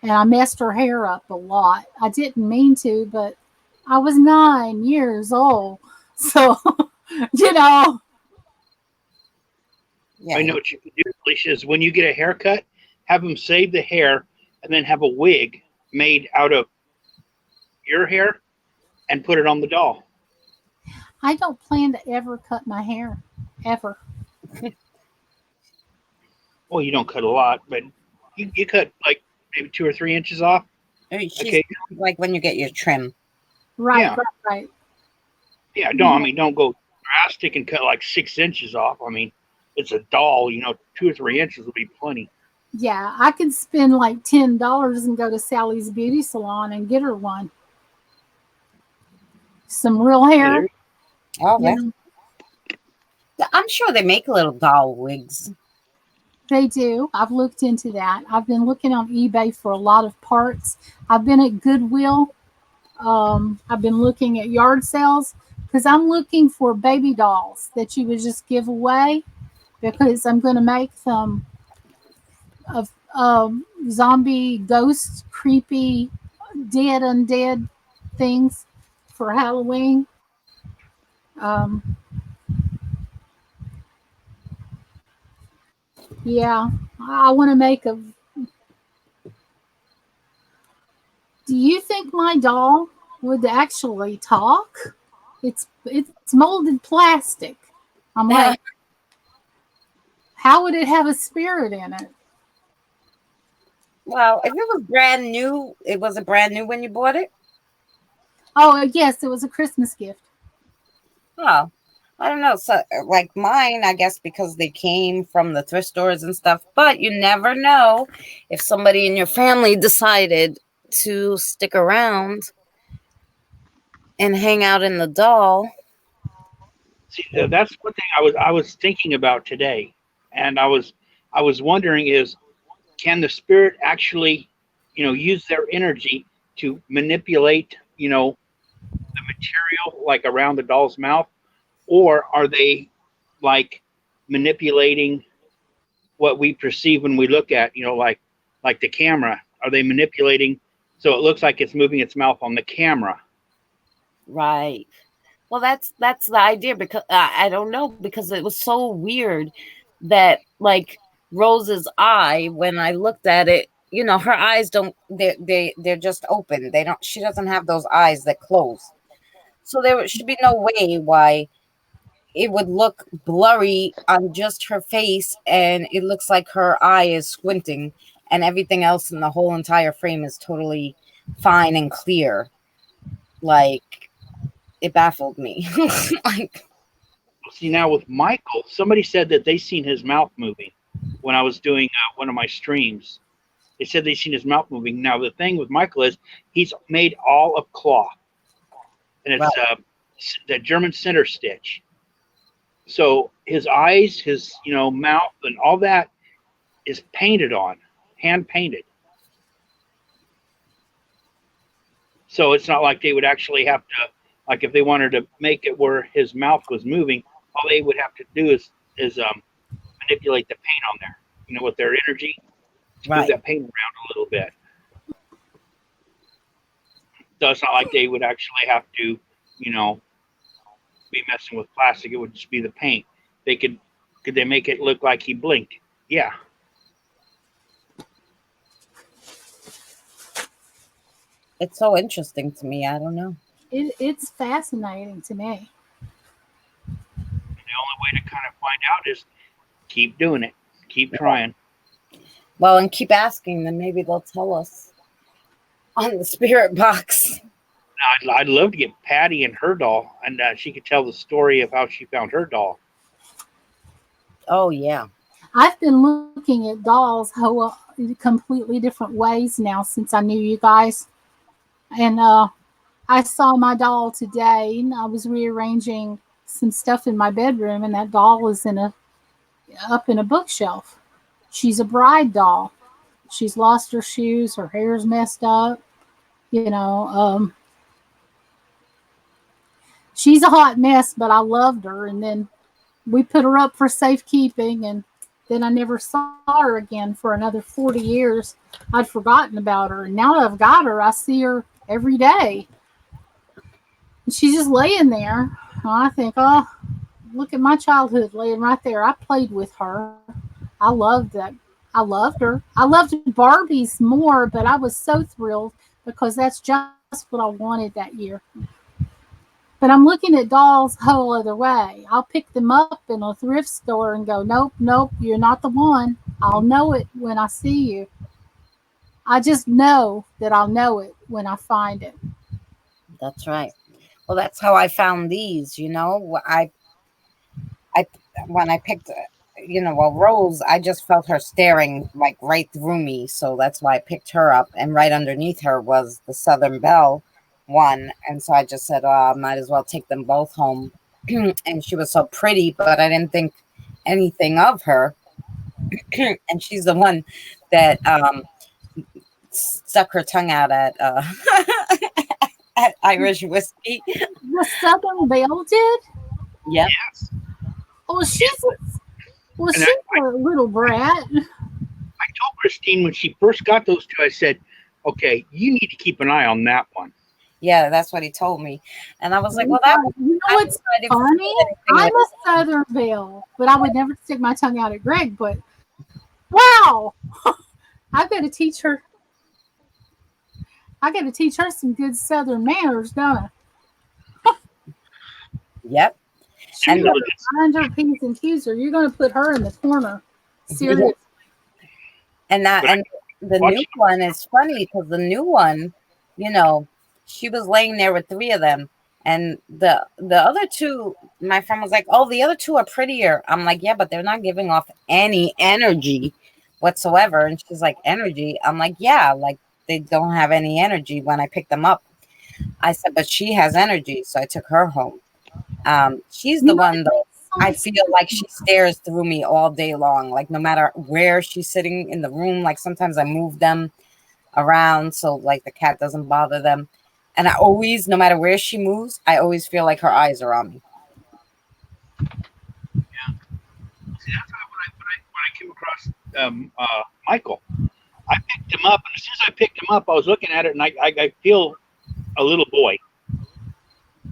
and I messed her hair up a lot. I didn't mean to, but I was 9 years old. So, you know. Yeah. I know what you can do, Alicia, is when you get a haircut, have them save the hair and then have a wig made out of your hair and put it on the doll. I don't plan to ever cut my hair. Ever. Well, you don't cut a lot, but you cut like maybe 2 or 3 inches off. She's Okay. like when you get your trim. Right, Yeah. right. Yeah, don't go drastic and cut like 6 inches off. I mean, it's a doll, 2 or 3 inches will be plenty. Yeah, I could spend like $10 and go to Sally's beauty salon and get her one. Some real hair. Oh, you know. I'm sure they make little doll wigs. They do. I've looked into that. I've been looking on eBay for a lot of parts. I've been at Goodwill. I've been looking at yard sales because I'm looking for baby dolls that you would just give away because I'm going to make them of zombie, ghost, creepy, dead, undead things for Halloween. Yeah, I want to make a. Do you think my doll would actually talk? It's molded plastic. I'm like, how would it have a spirit in it? Well, if it was brand new, it was a brand new when you bought it. Oh, yes, it was a Christmas gift. Oh, I don't know. So, like mine, I guess because they came from the thrift stores and stuff. But you never know if somebody in your family decided to stick around and hang out in the doll. See, that's one thing I was thinking about today, and I was wondering is, can the spirit actually, use their energy to manipulate, the material like around the doll's mouth, or are they like manipulating what we perceive when we look at, like the camera are they manipulating so it looks like it's moving its mouth on the camera? Right. Well, that's the idea, because I don't know, because it was so weird that, like, Rose's eye, when I looked at it, her eyes don't, they're just open. She doesn't have those eyes that close. So there should be no way why it would look blurry on just her face, and it looks like her eye is squinting, and everything else in the whole entire frame is totally fine and clear. Like, it baffled me. Like, See, now with Michael, somebody said that they seen his mouth moving when I was doing one of my streams. They said they seen his mouth moving. Now the thing with Michael is he's made all of cloth, and it's right. the German center stitch. So his eyes, his mouth, and all that is painted on, hand painted. So it's not like they would actually have to, like, if they wanted to make it where his mouth was moving, all they would have to do is manipulate the paint on there, with their energy, to move Right. that paint around a little bit. So it's not like they would actually have to, be messing with plastic. It would just be the paint. Could they make it look like he blinked? Yeah. It's so interesting to me. I don't know. It's fascinating to me. And the only way to kind of find out is keep doing it. Keep trying. Well, and keep asking them. Maybe they'll tell us on the spirit box. I'd love to get Patty and her doll, and she could tell the story of how she found her doll. Oh, yeah. I've been looking at dolls completely different ways now since I knew you guys. And I saw my doll today, and I was rearranging some stuff in my bedroom, and that doll is up in a bookshelf. She's a bride doll. She's lost her shoes. Her hair's messed up. She's a hot mess, but I loved her. And then we put her up for safekeeping, and then I never saw her again for another 40 years. I'd forgotten about her. And now that I've got her, I see her every day. And she's just laying there. And I think, oh, look at my childhood laying right there. I played with her. I loved that. I loved her. I loved Barbies more, but I was so thrilled because that's just what I wanted that year. But I'm looking at dolls a whole other way. I'll pick them up in a thrift store and go, nope, you're not the one. I'll know it when I see you. I just know that I'll know it when I find it. That's right. Well, that's how I found these, I when I picked, Rose, I just felt her staring like right through me. So that's why I picked her up. And right underneath her was the Southern Belle one. And so I just said, oh, I might as well take them both home. And she was so pretty, but I didn't think anything of her. And she's the one that stuck her tongue out at at Irish whiskey. The Southern Belle did? Yeah. Yes. Oh, she's a little brat. I told Christine when she first got those two, I said, okay, you need to keep an eye on that one. Yeah, that's what he told me. And I was like, well, that what's funny? I'm a Southern Belle, but I would never stick my tongue out at Greg. But wow, I've got to teach her. I got to teach her some good Southern manners, don't I? Yep. And find her P's and Q's, or you're going to put her in the corner. Seriously. And the new one is funny because the new one, she was laying there with three of them, and the other two, my friend was like, oh, the other two are prettier. I'm like, yeah, but they're not giving off any energy whatsoever. And she's like, energy? I'm like, yeah, like they don't have any energy when I pick them up. I said, but she has energy, so I took her home. She's the one though. I feel like she stares through me all day long. Like no matter where she's sitting in the room, like sometimes I move them around so like the cat doesn't bother them. And I always, no matter where she moves, I always feel like her eyes are on me. Yeah. See, that's why when I came across Michael, I picked him up, and as soon as I picked him up, I was looking at it, and I feel a little boy. And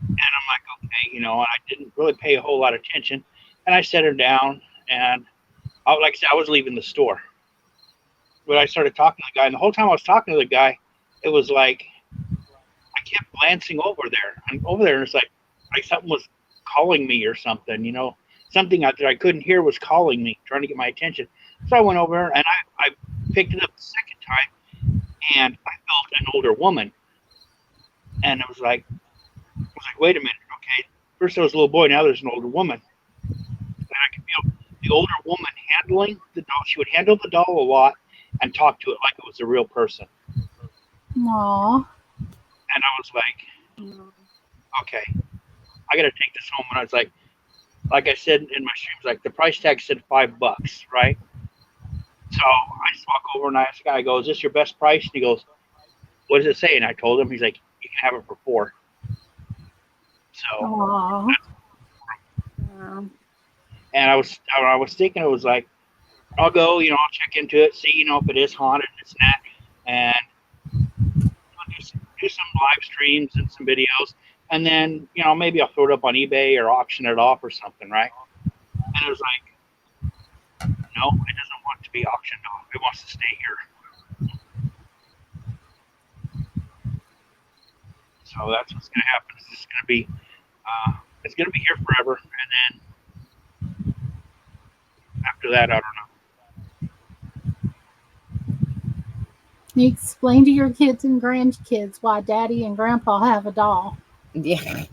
I'm like, okay, you know, I didn't really pay a whole lot of attention. And I set her down, and like I said, I was leaving the store. But I started talking to the guy, and the whole time I was talking to the guy, it was like I kept glancing over there. And over there, and it's like something was calling me or something, you know. Something that I couldn't hear was calling me, trying to get my attention. So I went over, and I picked it up the second time, and I felt an older woman. And it was like, wait a minute, okay. First there was a little boy, now there's an older woman. And I could feel the older woman handling the doll. She would handle the doll a lot and talk to it like it was a real person. Aww. And I was like, okay, I got to take this home. And I was like I said in my streams, like the price tag said $5, right? So I just walk over and I ask the guy, I go, is this your best price? And he goes, what does it say? And I told him, he's like, you can have it for $4. So, and I was thinking, it was like, I'll go, you know, I'll check into it, see, you know, if it is haunted and this and that, and I'll do some live streams and some videos, and then, you know, maybe I'll throw it up on eBay or auction it off or something, right? And it was like, no, it doesn't want to be auctioned off. It wants to stay here. So that's what's going to happen. It's just going to be, it's going to be here forever, and then after that, I don't know. You explain to your kids and grandkids why Daddy and Grandpa have a doll. Yeah. Yeah.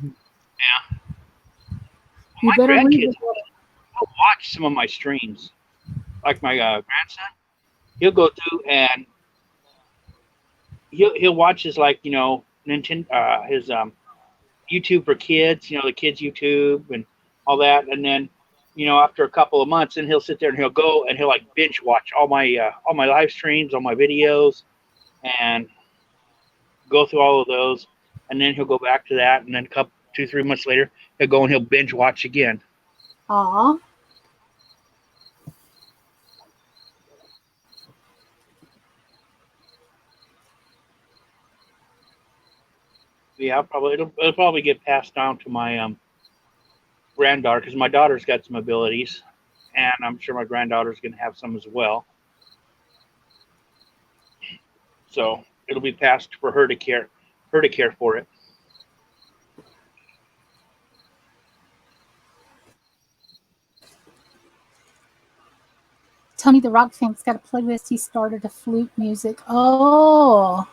You My better read grandkids it. will watch some of my streams. Like my grandson, he'll go through and he'll watch his, like, you know, Nintendo, his YouTube for kids, you know, the kids YouTube and all that, and then, you know, after a couple of months, and he'll sit there and he'll go and he'll like binge watch all my live streams, all my videos, and go through all of those, and then he'll go back to that, and then 2-3 months later, he'll go and he'll binge watch again. Aw. Yeah, it'll probably get passed down to my granddaughter, because my daughter's got some abilities, and I'm sure my granddaughter's going to have some as well. So it'll be passed for her to care for it. Tony the Rock Fank's got a playlist. He started a flute music. Oh.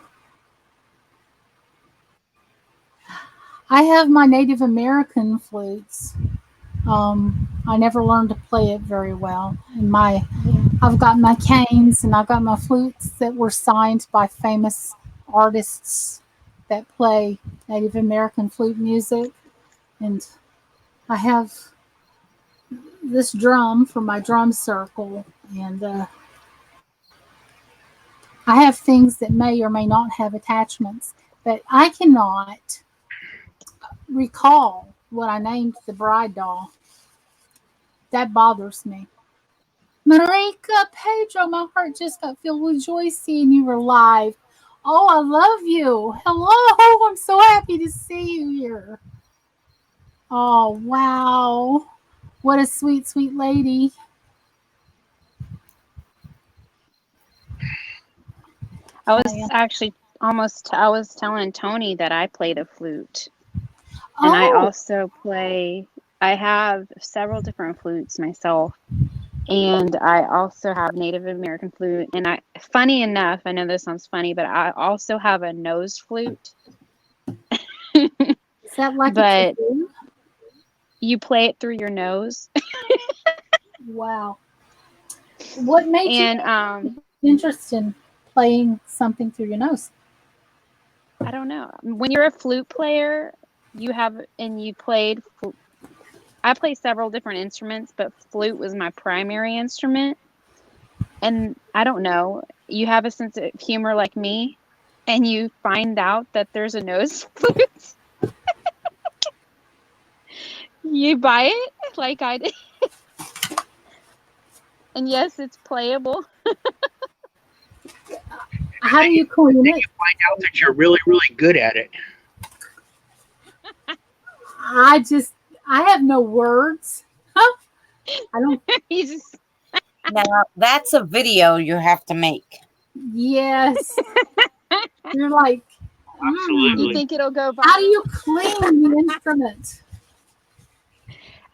I have my Native American flutes. I never learned to play it very well. And I've got my canes and I've got my flutes that were signed by famous artists that play Native American flute music. And I have this drum for my drum circle. And I have things that may or may not have attachments, but I cannot recall what I named the bride doll. That bothers me. Marika, Pedro, my heart just got filled with joy seeing you were live. Oh, I love you. Hello, I'm so happy to see you here. Oh, wow. What a sweet, sweet lady. I was actually I was telling Tony that I played a flute. And I have several different flutes myself. And I also have Native American flute. And funny enough, I know this sounds funny, but I also have a nose flute. Is that like but you play it through your nose. Wow. What made you interested in playing something through your nose? I don't know. When you're a flute player, I play several different instruments, but flute was my primary instrument. And I don't know, you have a sense of humor like me, and you find out that there's a nose flute. You buy it like I did. And yes, it's playable. How do you clean it? Find out that you're really, really good at it. I have no words. Huh? I don't. You just Now, that's a video you have to make. Yes. You're like, you Absolutely. think it'll go how do viral? you clean the instrument?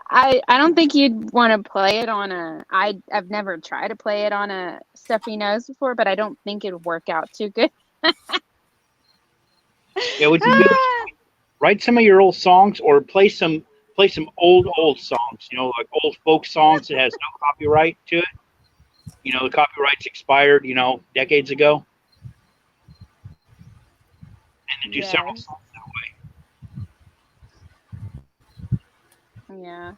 I don't think you'd want to play it on a. I've never tried to play it on a stuffy nose before, but I don't think it'd work out too good. Yeah, what you do is write some of your old songs or play some old songs, you know, like old folk songs that has no copyright to it. You know, the copyright's expired, you know, decades ago. And then do several Yes. songs that way. Yeah.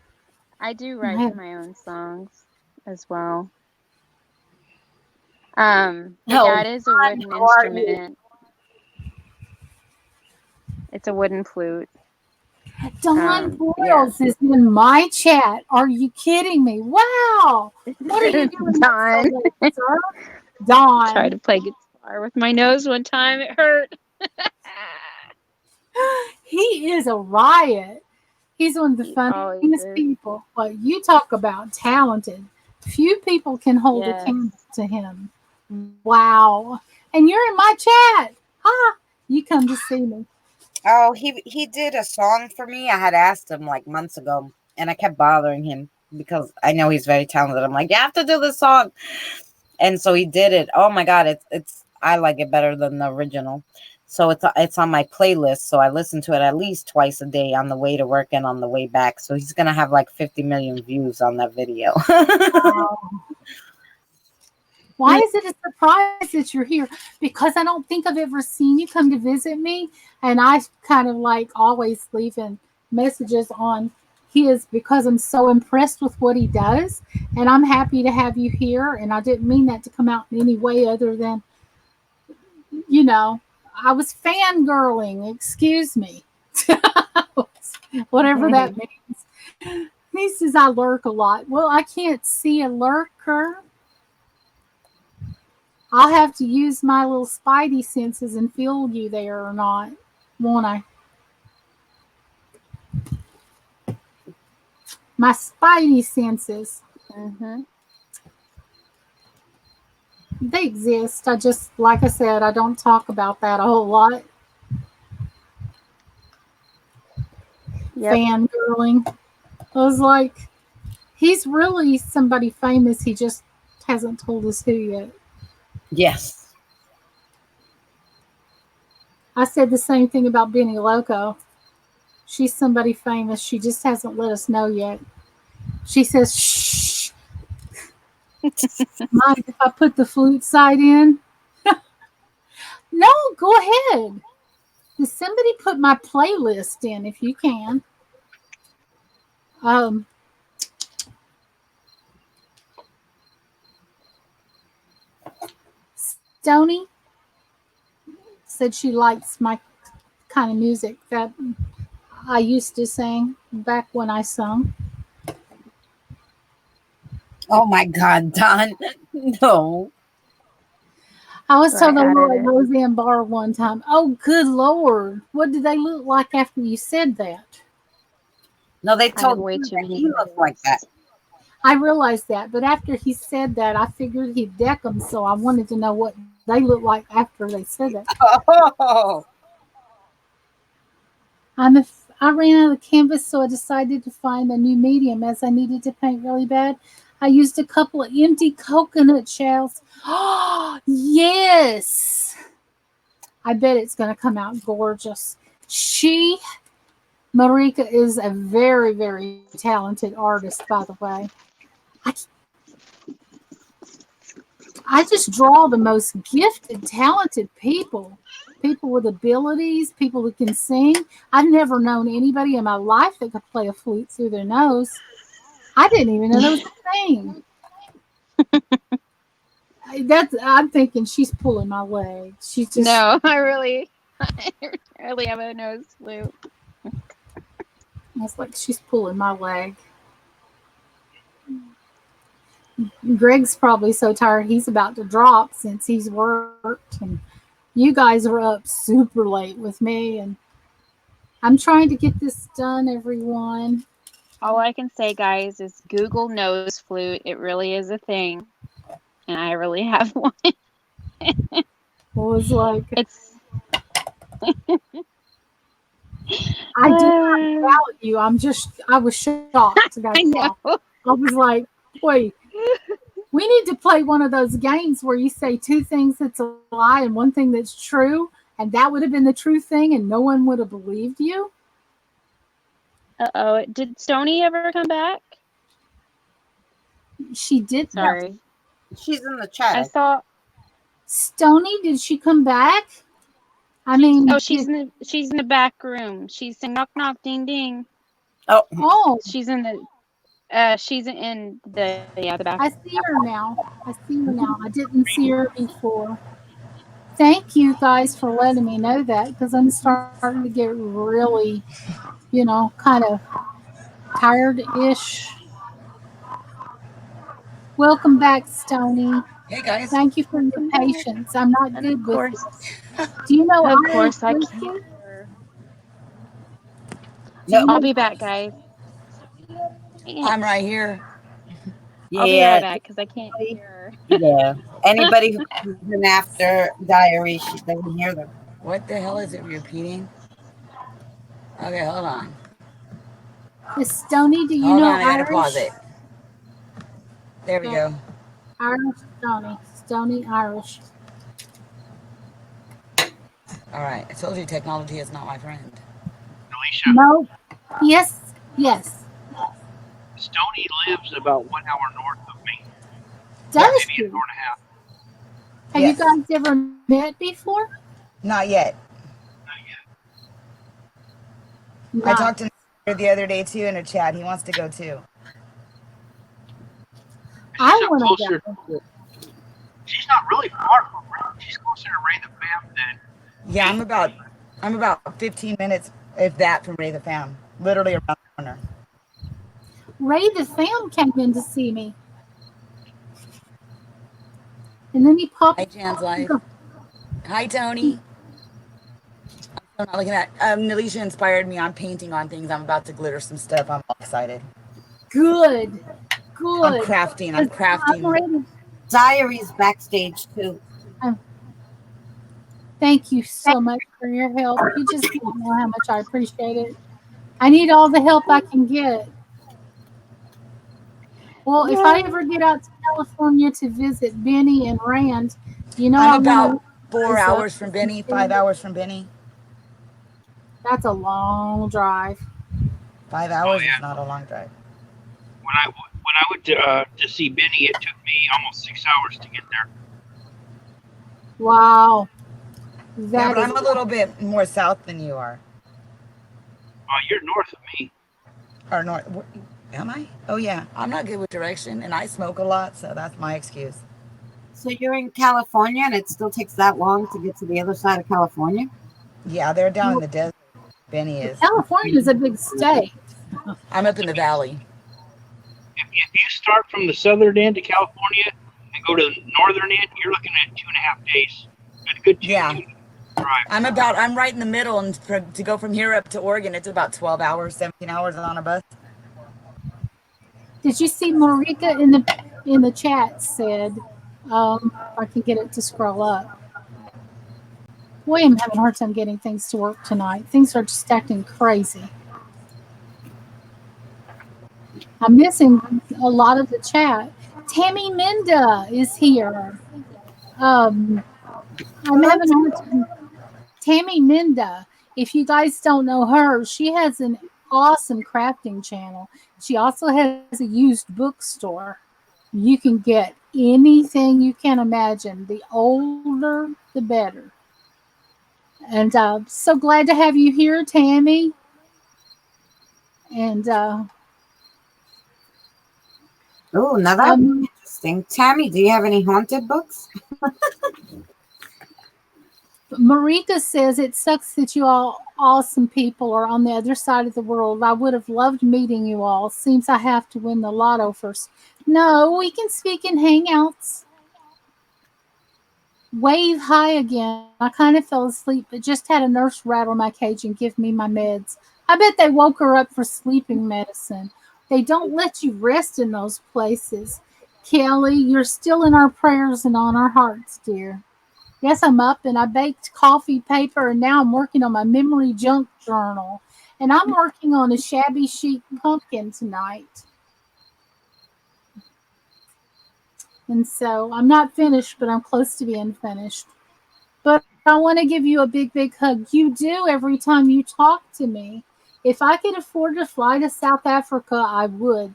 I do I write have- my own songs as well. But Oh, yeah, it is a wooden how are you? instrument. It's a wooden flute. Dawn Yeah. Boyles is in my chat. Are you kidding me? Wow. What are you doing up so Dawn. late, sir? Tried Dawn. to play guitar with my nose one time. It hurt. He is a riot. He's one of the He always funniest is. people. But you talk about talented. Few people can hold a Yes. candle to him. Wow. And you're in my chat. Huh? You come to see me. Oh, he did a song for me. I had asked him like months ago, and I kept bothering him because I know he's very talented. I'm like, you have to do this song, and so he did it. Oh my god, it's I like it better than the original. So it's on my playlist. So I listen to it at least twice a day on the way to work and on the way back. So he's gonna have like 50 million views on that video. Why is it a surprise that you're here? Because I don't think I've ever seen you come to visit me. And I kind of like always leaving messages on his because I'm so impressed with what he does. And I'm happy to have you here. And I didn't mean that to come out in any way other than, you know, I was fangirling. Excuse me. Whatever that means. He says I lurk a lot. Well, I can't see a lurker. I'll have to use my little spidey senses and feel you there or not, won't I? My spidey senses, Mm-hmm. they exist. I just, like I said, I don't talk about that a whole lot. Yep. Fangirling. I was like, he's really somebody famous. He just hasn't told us who yet. Yes. I said the same thing about Benny Loco. She's somebody famous. She just hasn't let us know yet. She says, shh. Mind if I put the flute side in? No, go ahead. Does somebody put my playlist in if you can? Stony said she likes my kind of music that I used to sing back when I sung. Oh my god, Don. No. I was So told I they look added like it. Roseanne Barr one time. Oh, good Lord. What did they look like after you said that? No, they I have told way you too that many he looked like that. I realized that, but after he said that, I figured he'd deck them, so I wanted to know what they looked like after they said it. Oh. I ran out of canvas, so I decided to find a new medium as I needed to paint really bad. I used a couple of empty coconut shells. Oh, yes. I bet it's going to come out gorgeous. Marika, is a very, very talented artist, by the way. I just draw the most gifted, talented people. People with abilities, people who can sing. I've never known anybody in my life that could play a flute through their nose. I didn't even know that was a thing. I'm thinking she's pulling my leg. She's just No, I really have a nose flute. it's like she's pulling my leg. Greg's probably so tired he's about to drop since he's worked, and you guys are up super late with me, and I'm trying to get this done, everyone. All I can say, guys, is Google nose flute. It really is a thing, and I really have one. It was like, It's I did not doubt you. I was shocked. That's I all. know. I was like, wait, we need to play one of those games where you say two things that's a lie and one thing that's true, and that would have been the true thing, and no one would have believed you. Uh-oh. Did Stony ever come back? She did. No. Sorry. She's in the chat. I saw Stony, did she come back? I mean, Oh, she's in the back room. She's saying knock knock ding ding. Oh, She's in the the back. I see her now. I see her now. I didn't see her before. Thank you guys for letting me know that, because I'm starting to get really, kind of tired-ish. Welcome back, Stony. Hey guys. Thank you for your patience. I'm not And good of with course, it. Do you know of Irish course I whiskey? can't. Do you I'll know be back, guys. I'm right here. I'll be right yeah, back because I can't hear her. yeah. Anybody who comes in after diary, she doesn't hear them. What the hell is it repeating? Okay, hold on. Stony? Do you Hold know on, I gotta Irish? pause it. There we go. Irish Stony. Stony Irish. All right, I told you technology is not my friend. Alicia, No. Yes. Yes. Stony lives about 1 hour north of me, Does maybe an she? hour and a half. Have Yes. you guys ever met before? Not yet. I Not. talked to him the other day too in a chat. He wants to go too. I She's up want to closer. go. She's not really far from Ray. She's closer to Ray the Fam than Yeah, I'm about 15 minutes, if that, from Ray the Fam. Literally around the corner. Ray the Fam came in to see me. And then he popped. Hi, Jan's Life. Hi, Tony. I'm not looking at. Nelisha inspired me on painting on things. I'm about to glitter some stuff. I'm all excited. Good. I'm crafting. I'm crafting. I'm ready. Diary's backstage too. Thank you so much for your help. You just don't know how much I appreciate it. I need all the help I can get. Well, if I ever get out to California to visit Benny and Rand, I'm I want about to 4 hours from Benny, 5 hours from Benny. That's a long drive. 5 hours is not a long drive. when I went to see Benny, it took me almost 6 hours to get there. Wow. Yeah, but I'm a little bit more south than you are. You're north of me. Or north. Am I? Oh, yeah. I'm not good with direction, and I smoke a lot, so that's my excuse. So you're in California, and it still takes that long to get to the other side of California? Yeah, they're down in the desert. Benny is. California is a big state. I'm up in the valley. If you start from the southern end of California and go to the northern end, you're looking at 2.5 days. A good two drive. I'm right in the middle, and to go from here up to Oregon, it's about 12 hours, 17 hours on a bus. Did you see Marika in the chat said, if I can get it to scroll up. Boy, I'm having a hard time getting things to work tonight. Things are just acting crazy. I'm missing a lot of the chat. Tammy Minda is here. I'm having a hard time. Tammy Minda, if you guys don't know her, she has an awesome crafting channel. She also has a used bookstore. You can get anything you can imagine. The older, the better. And so glad to have you here, Tammy. And oh, now that's interesting. Tammy, do you have any haunted books? Marika says it sucks that you all awesome people are on the other side of the world. I would have loved meeting you all. Seems I have to win the lotto first. No, we can speak in hangouts. Wave hi again. I kind of fell asleep, but just had a nurse rattle my cage and give me my meds. I bet they woke her up for sleeping medicine. They don't let you rest in those places. Kelly, you're still in our prayers and on our hearts, dear. Yes, I'm up and I baked coffee paper and now I'm working on my memory junk journal. And I'm working on a shabby chic pumpkin tonight. And so I'm not finished, but I'm close to being finished. But I want to give you a big, big hug. You do every time you talk to me. If I could afford to fly to South Africa, I would.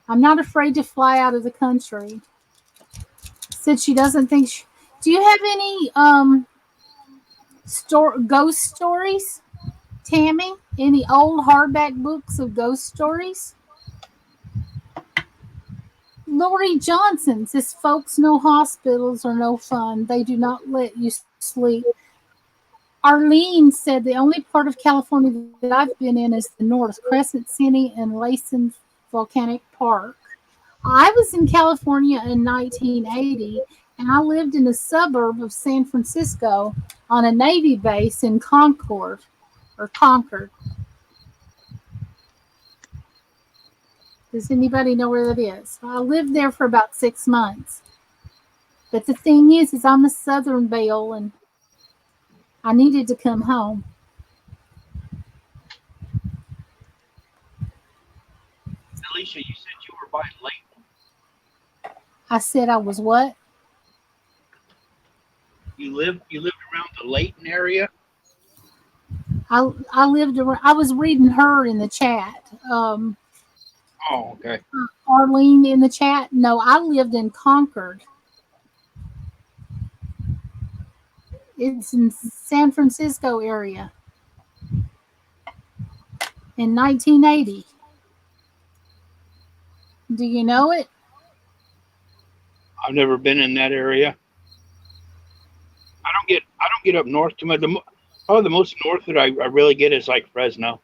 I'm not afraid to fly out of the country. Said she doesn't think. Do you have any ghost stories, Tammy? Any old hardback books of ghost stories? Lori Johnson says, folks, no hospitals are no fun. They do not let you sleep. Arlene said, the only part of California that I've been in is the north, Crescent City and Layton Volcanic Park. I was in California in 1980, and I lived in a suburb of San Francisco on a Navy base in Concord. Does anybody know where that is? I lived there for about 6 months. But the thing is I'm a Southern belle, and I needed to come home. Alicia, you said you were by Layton. I said I was what? You lived around the Layton area? I lived around. I was reading her in the chat. Oh, okay. Arlene in the chat. No, I lived in Concord. It's in San Francisco area in 1980. Do you know it? I've never been in that area. I don't get up north too much. Probably the most north that I really get is like Fresno.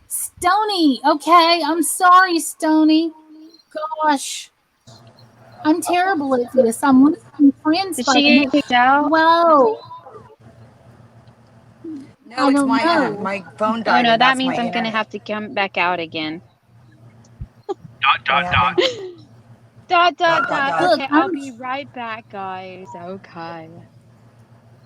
Stony. Okay, I'm sorry, Stony. Gosh, I'm terrible at this. I'm losing friends. Did she get kicked out? Whoa. No, I it's don't know. my phone Oh died. no, and that that's means my I'm gonna internet. have to come back out again. Dot. Dot. Look, Okay, I'll be right back, guys. Okay.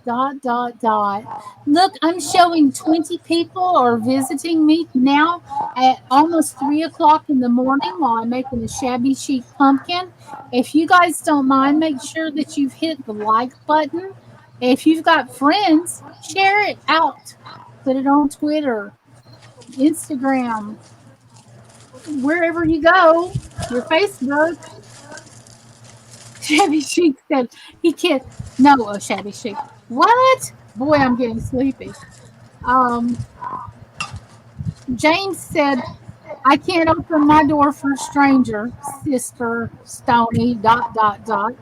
Look, I'm showing 20 people are visiting me now at almost 3 o'clock in the morning while I'm making a shabby chic pumpkin. If you guys don't mind, make sure that you've hit the like button. If you've got friends, share it out. Put it on Twitter, Instagram, wherever you go, your Facebook. Shabby Chic said he can't. No, Shabby Chic. What? Boy, I'm getting sleepy. Um, James said, I can't open my door for a stranger, Sister Stony, dot, dot, dot.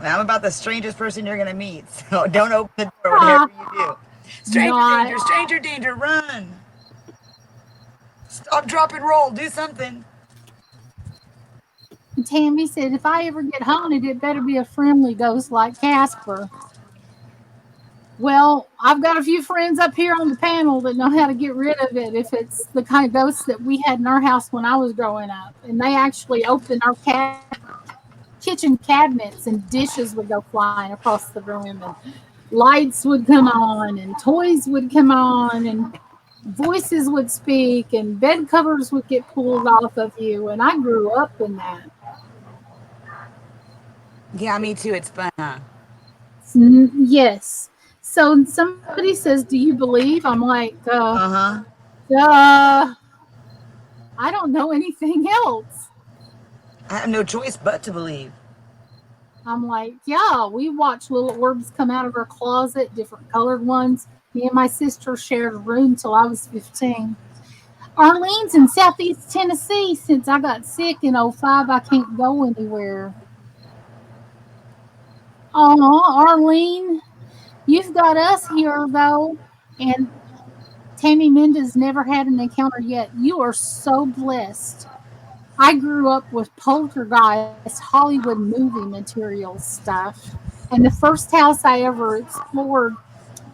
Well, I'm about the strangest person you're gonna meet, so don't open the door, Ah, whatever you do. not. Stranger danger, run! Stop, drop, and roll. Do something. Tammy said, if I ever get haunted, it better be a friendly ghost like Casper. Well, I've got a few friends up here on the panel that know how to get rid of it if it's the kind of ghosts that we had in our house when I was growing up. And they actually opened our kitchen cabinets and dishes would go flying across the room and lights would come on and toys would come on and voices would speak and bed covers would get pulled off of you. And I grew up in that. Yeah, me too. It's fun, huh? Yes. So somebody says, do you believe? I'm like, Uh-huh. I don't know anything else. I have no choice but to believe. I'm like, yeah, we watch little orbs come out of our closet, different colored ones. Me and my sister shared a room till I was 15. Arlene's in Southeast Tennessee. Since I got sick in '05, I can't go anywhere. Oh, Arlene, you've got us here, though. And Tammy Mendez never had an encounter yet. You are so blessed. I grew up with poltergeist Hollywood movie material stuff. And the first house I ever explored,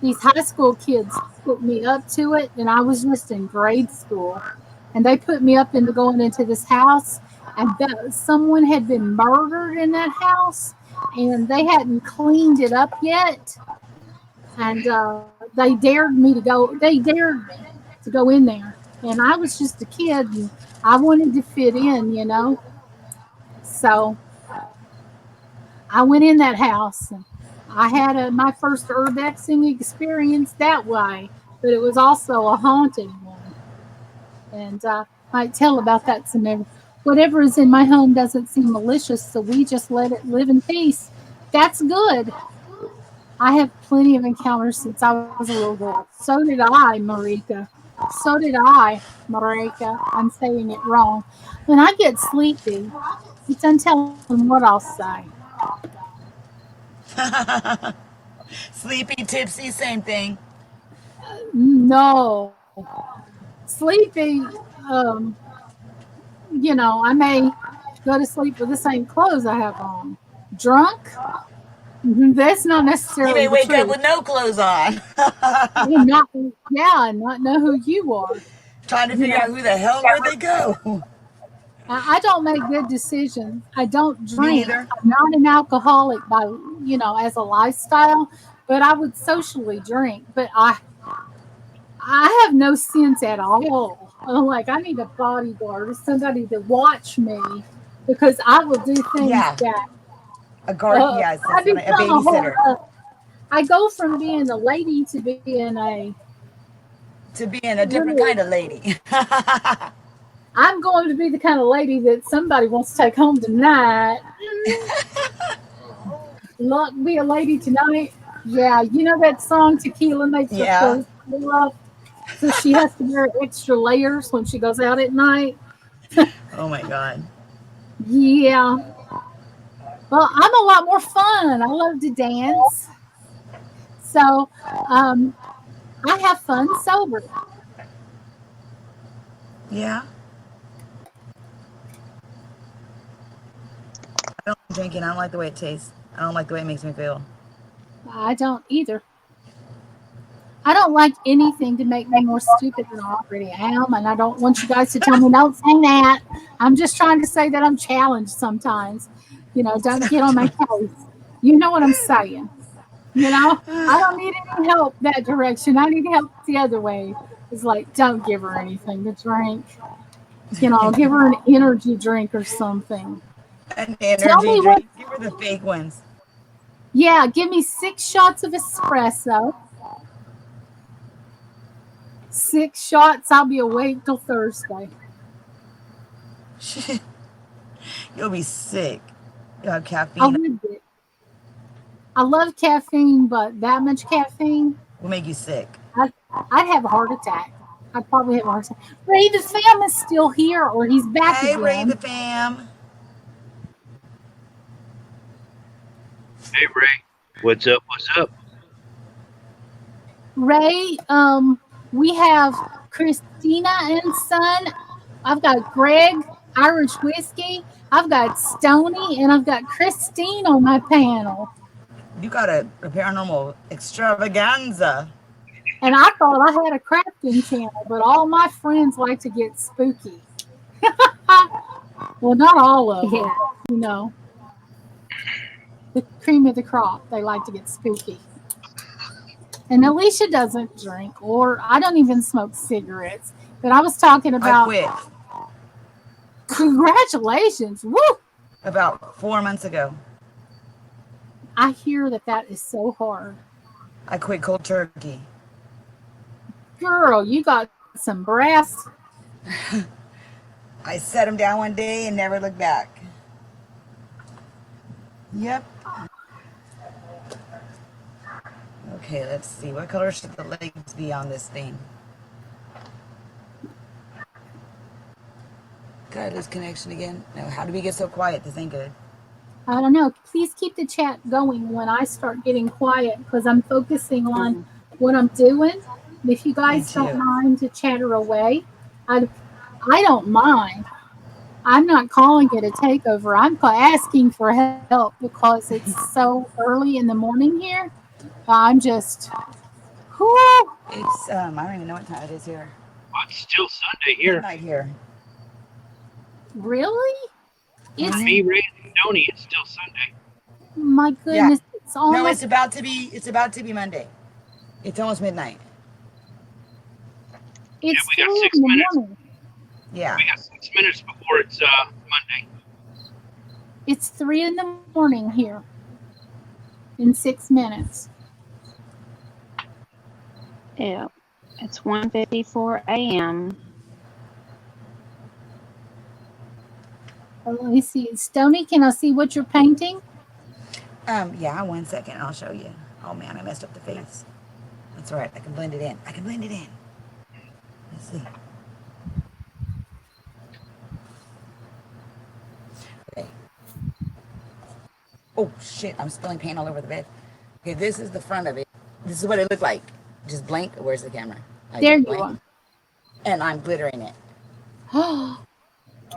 these high school kids put me up to it, and I was just in grade school. And they put me up into going into this house, and someone had been murdered in that house, and they hadn't cleaned it up yet. And they dared me to go. They dared me to go in there, and I was just a kid, and I wanted to fit in, you know. So I went in that house, and I had my first urbexing experience that way, but it was also a haunted one. And I might tell about that some more. Whatever is in my home doesn't seem malicious, so we just let it live in peace. That's good. I have plenty of encounters since I was a little girl. So did I, Marika. So did I, Marika. I'm saying it wrong. When I get sleepy, it's untelling what I'll say. Sleepy, tipsy, same thing. No. Sleepy, um, I may go to sleep with the same clothes I have on. Drunk? That's not You necessarily may the wake up truth. with no clothes on. And not, yeah, and not know who you are. Trying to You figure know, out who the hell where'd they go. I don't make good decisions. I don't Me drink. neither. I'm not an alcoholic by, as a lifestyle, but I would socially drink. But I have no sense at all. I'm like, I need a bodyguard or somebody to watch me because I will do things Yeah, that a guard. Yes, I that's what a become a whole. babysitter. I go from being a lady to being a To being a different really. kind of lady. I'm going to be the kind of lady that somebody wants to take home tonight. Be a lady tonight. Yeah, you know that song "Tequila Makes Her Yeah. Clothes Fall Off," so she has to wear extra layers when she goes out at night. Oh my God. Yeah. Well, I'm a lot more fun. I love to dance. So um, I have fun sober. Yeah. I don't like drinking. I don't like the way it tastes. I don't like the way it makes me feel. I don't either. I don't like anything to make me more stupid than I already am. And I don't want you guys to tell me, don't say that. I'm just trying to say that I'm challenged sometimes. Don't get on my case. You know what I'm saying. I don't need any help that direction. I need help the other way. It's like, don't give her anything to drink. Give her an energy drink or something. An Tell energy me what, drink. Give her the fake ones. yeah, give me 6 shots of espresso. 6 shots, I'll be awake till Thursday. You'll be sick. You'll have I caffeine. would be. I love caffeine, but that much caffeine, Will make you sick. I'd, I'd have a heart attack. I'd probably have a heart attack. Ray, the fam is still here, or he's back Hey, Ray the again. fam. Hey Ray, what's up? What's up? Ray, we have Christina and Son. I've got Greg, Irish Whiskey. I've got Stony, and I've got Christine on my panel. You got a paranormal extravaganza. And I thought I had a crafting channel, but all my friends like to get spooky. Well, not all of them. You know, the cream of the crop. They like to get spooky. And Alicia doesn't drink, or I don't even smoke cigarettes. But I was talking I about quit congratulations. Woo! about 4 months ago. I hear that is so hard. I quit cold turkey. Girl, you got some brass. I set them down one day and never looked back. Yep. Okay, let's see. What color should the legs be on this thing? God, lose connection again. No, how do we get so quiet? This ain't good. I don't know. Please keep the chat going when I start getting quiet because I'm focusing on what I'm doing. If you Me guys don't too. mind to chatter away, I, I don't mind. I'm not calling it a takeover. I'm asking for help because it's so early in the morning here. I'm just, whew, It's I don't even know what time it is here. Oh, it's still Sunday here. Midnight here. really? For It's, me, Ray, and Tony, it's still Sunday. my Yeah. goodness, it's No, almost, it's about to be Monday. It's almost midnight. Yeah, it's we got 3 6 in the minutes. morning. Yeah. We got 6 minutes before it's Monday. It's 3 in the morning here in 6 minutes. Yeah. It's 1:54 a.m. Let me see. Stony, can I see what you're painting? Yeah, 1 second. I'll show you. Oh man, I messed up the face. That's all right. I can blend it in. Let's see. Okay. Oh shit! I'm spilling paint all over the bed. Okay, this is the front of it. This is what it looked like. Just blank. Where's the camera? I There just you blank, are. and I'm glittering it.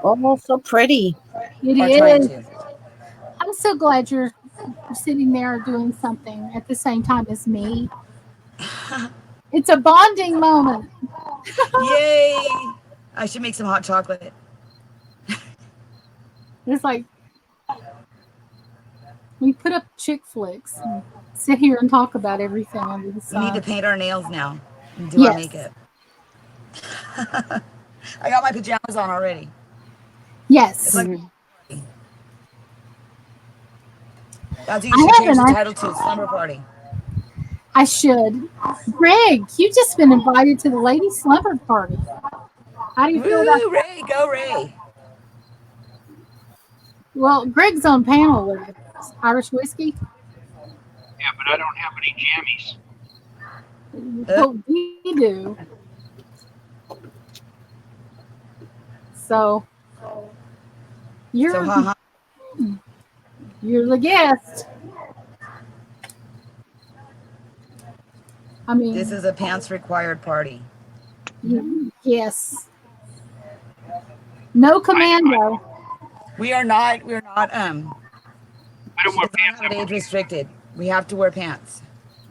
Oh, so pretty. It Or trying is. to. I'm so glad you're sitting there doing something at the same time as me. It's a bonding moment. Yay! I should make some hot chocolate. It's like we put up chick flicks and sit here and talk about everything under the We need to sun. paint our nails now and do our Yes. makeup. I got my pajamas on already. It's Yes. like Mhm. I think you I should change the haven't. title to Slumber Party. I should. Greg, you just been invited to the ladies' slumber party. How do you feel about Woo, that? Ray, go Ray. Well, Greg's on panel with us. Irish whiskey. Yeah, but I don't have any jammies. Well, we do. So you're So haha. you're the guest. I This mean, is a pants required party. yes. No commando. We're not I don't she wear does not pants. have it age restricted. We have to wear pants.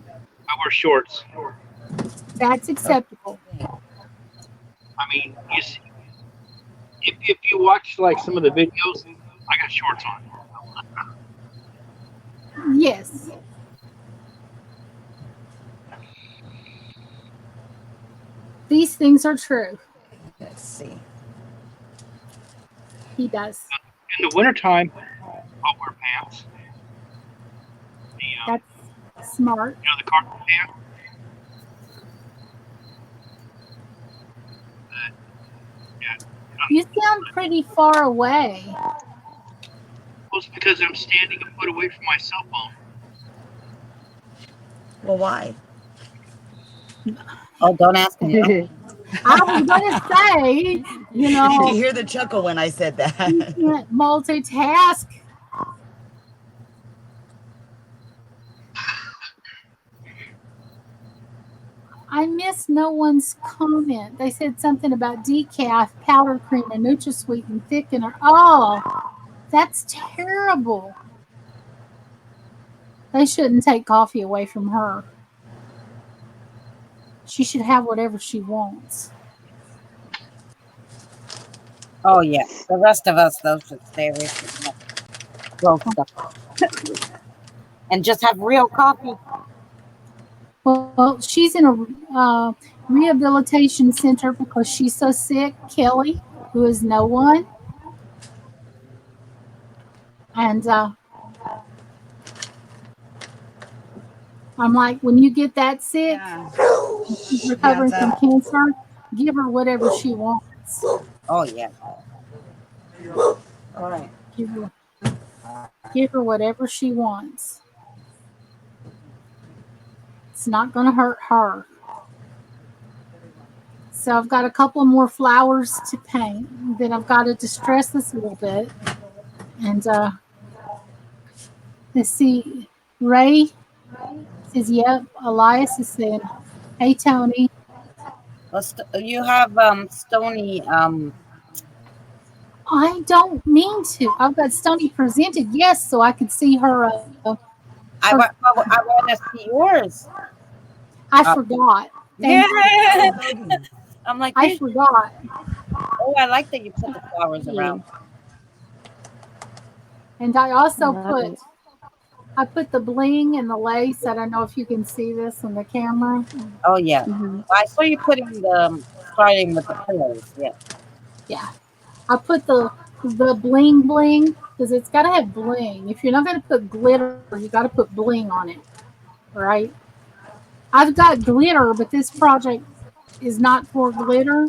I wear shorts. That's acceptable. I mean, you see, if you watch like some of the videos, I got shorts on. Yes. These things are true. Let's see. He does. In the wintertime, I'll wear pants. The That's smart. the cargo pants. Yeah. You sound pretty far away. Well, it's because I'm standing a foot away from my cell phone. Well, why? Oh, don't ask me. I was gonna say, you Did know, you hear the chuckle when I said you that? can't multitask. I missed no one's comment. They said something about decaf, powder cream, and NutraSweet and thickener. Oh, that's terrible. They shouldn't take coffee away from her. She should have whatever she wants. Oh, yeah. The rest of us, though, should stay away from that gross stuff. And just have real coffee. Well, she's in a rehabilitation center because she's so sick. Kelly, who is no one, and I'm like, when you get that sick, Yeah. she's Yeah, recovering it's from cancer. Give her whatever she wants. Oh, yeah. all right. Give her whatever she wants. It's not going to hurt her. So I've got a couple more flowers to paint. Then I've got to distress this a little bit. And let's see. Ray says, yep. Elias is saying, hey, Tony. Well, you have Stony. I don't mean to. I've got Stony presented, yes, so I could see her. I want to see yours. I forgot. Yeah. You. I'm like, I forgot. Oh, I like that you put the flowers around. And I also Love I put the bling and the lace. I don't know if you can see this on the camera. Oh yeah, Mm-hmm. I saw you putting the starting with the pillows. Yeah. Yeah, I put the bling bling because it's got to have bling. If you're not going to put glitter, you got to put bling on it, right? I've got glitter, but this project is not for glitter.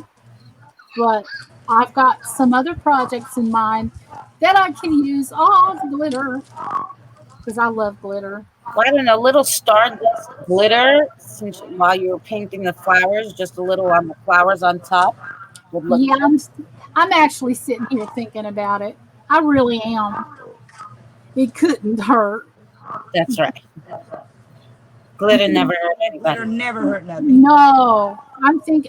But I've got some other projects in mind that I can use all the glitter because I love glitter. Why don't a little stardust glitter since while you're painting the flowers, just a little on the flowers on top would look Yeah, good. I'm actually sitting here thinking about it. I really am. It couldn't hurt. That's right. Glitter never hurt Glitter anybody. never hurt nothing. No, I've been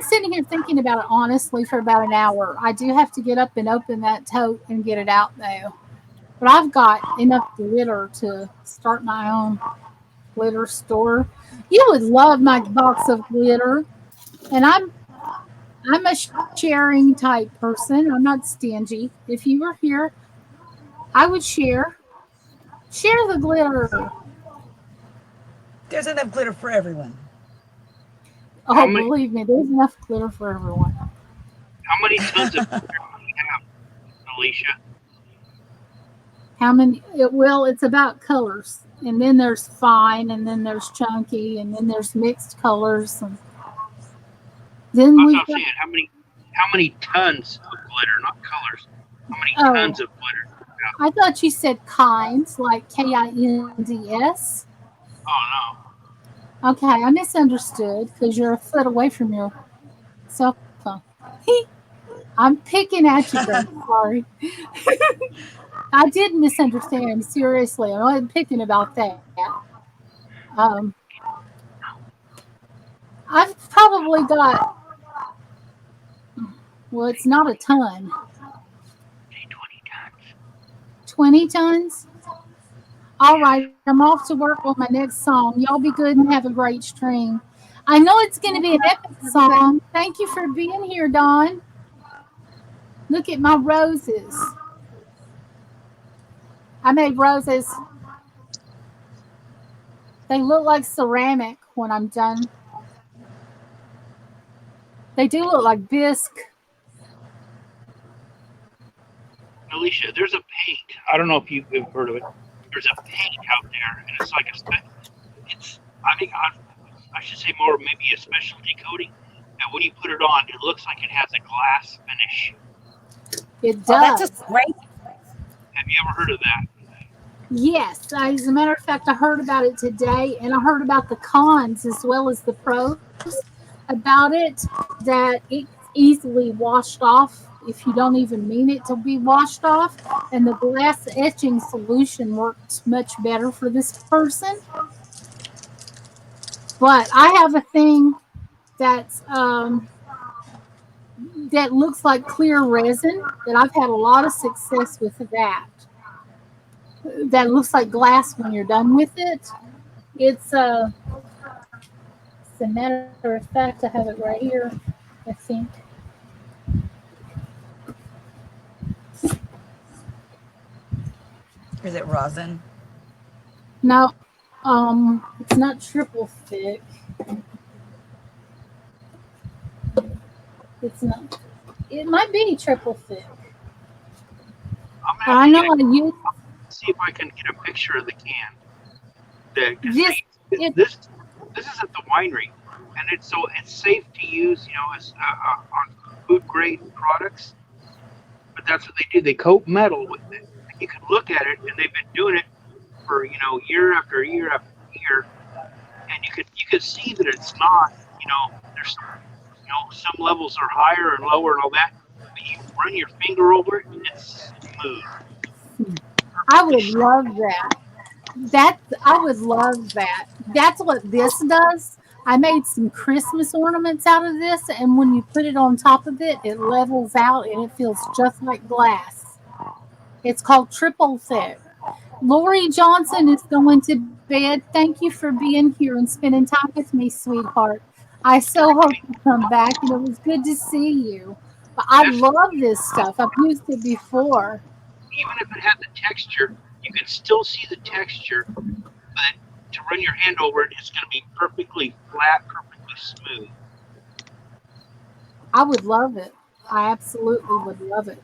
sitting here thinking about it honestly for about an hour. I do have to get up and open that tote and get it out though. But I've got enough glitter to start my own glitter store. You would love my box of glitter, and I'm a sharing type person. I'm not stingy. If you were here, I would share. Share the glitter. There's enough glitter for everyone. How Oh, many believe me, there's enough glitter for everyone. how many tons of glitter do you have, Alicia? How many? Well, it's about colors, and then there's fine, and then there's chunky, and then there's mixed colors, and then That's what we've I'm got. saying. How many tons of glitter, not colors? How many Oh, tons of glitter? Yeah. I thought you said kinds, like KINDS. Oh Okay, I misunderstood because you're a foot away from your cell phone. I'm picking at you, girl. Sorry. I did misunderstand. Seriously, I wasn't picking about that. Um, I've probably got. Well, it's not a ton. no. Okay, 20 tons. 20 tons. All right, I'm off to work on my next song. Y'all be good and have a great stream. I know it's going to be an epic song. Thank you for being here, Dawn. Look at my roses. I made roses. They look like ceramic when I'm done. They do look like bisque. Alicia, there's a paint. I don't know if you've heard of it. There's a paint out there, and it's like it's. I think I should say more maybe a specialty coating. And when you put it on, it looks like it has a glass finish. It Oh, does. that's a great. Have you ever heard of that? Yes, as a matter of fact, I heard about it today, and I heard about the cons as well as the pros about it. That it's easily washed off if you don't even mean it to be washed off, and the glass etching solution works much better for this person. But I have a thing that's that looks like clear resin that I've had a lot of success with that. That looks like glass when you're done with it. It's as a matter of fact, I have it right here. I think. Is it rosin? No, it's not triple thick. It's not. It might be triple thick. I'm gonna I have know to how to use see if I can get a picture of the can. Because this. It, this is at the winery, and it's safe to use, as on food grade products. But that's what they do. They coat metal with it. And you can look at it, and they've been doing it for year after year after year, and you could see that it's not there's some levels are higher and lower and all that, but you run your finger over it, it's smooth, I perfectly would smooth. love that. I would love that. That's what this does. I made some Christmas ornaments out of this, and when you put it on top of it, it levels out and it feels just like glass. It's called triple thick. Lori Johnson is going to bed. Thank you for being here and spending time with me, sweetheart. I so hope you come back, and it was good to see you. But I That's love this stuff. I've used it before. even if it had the texture, you can still see the texture, but to run your hand over it, it's going to be perfectly flat, perfectly smooth. I would love it. I absolutely would love it.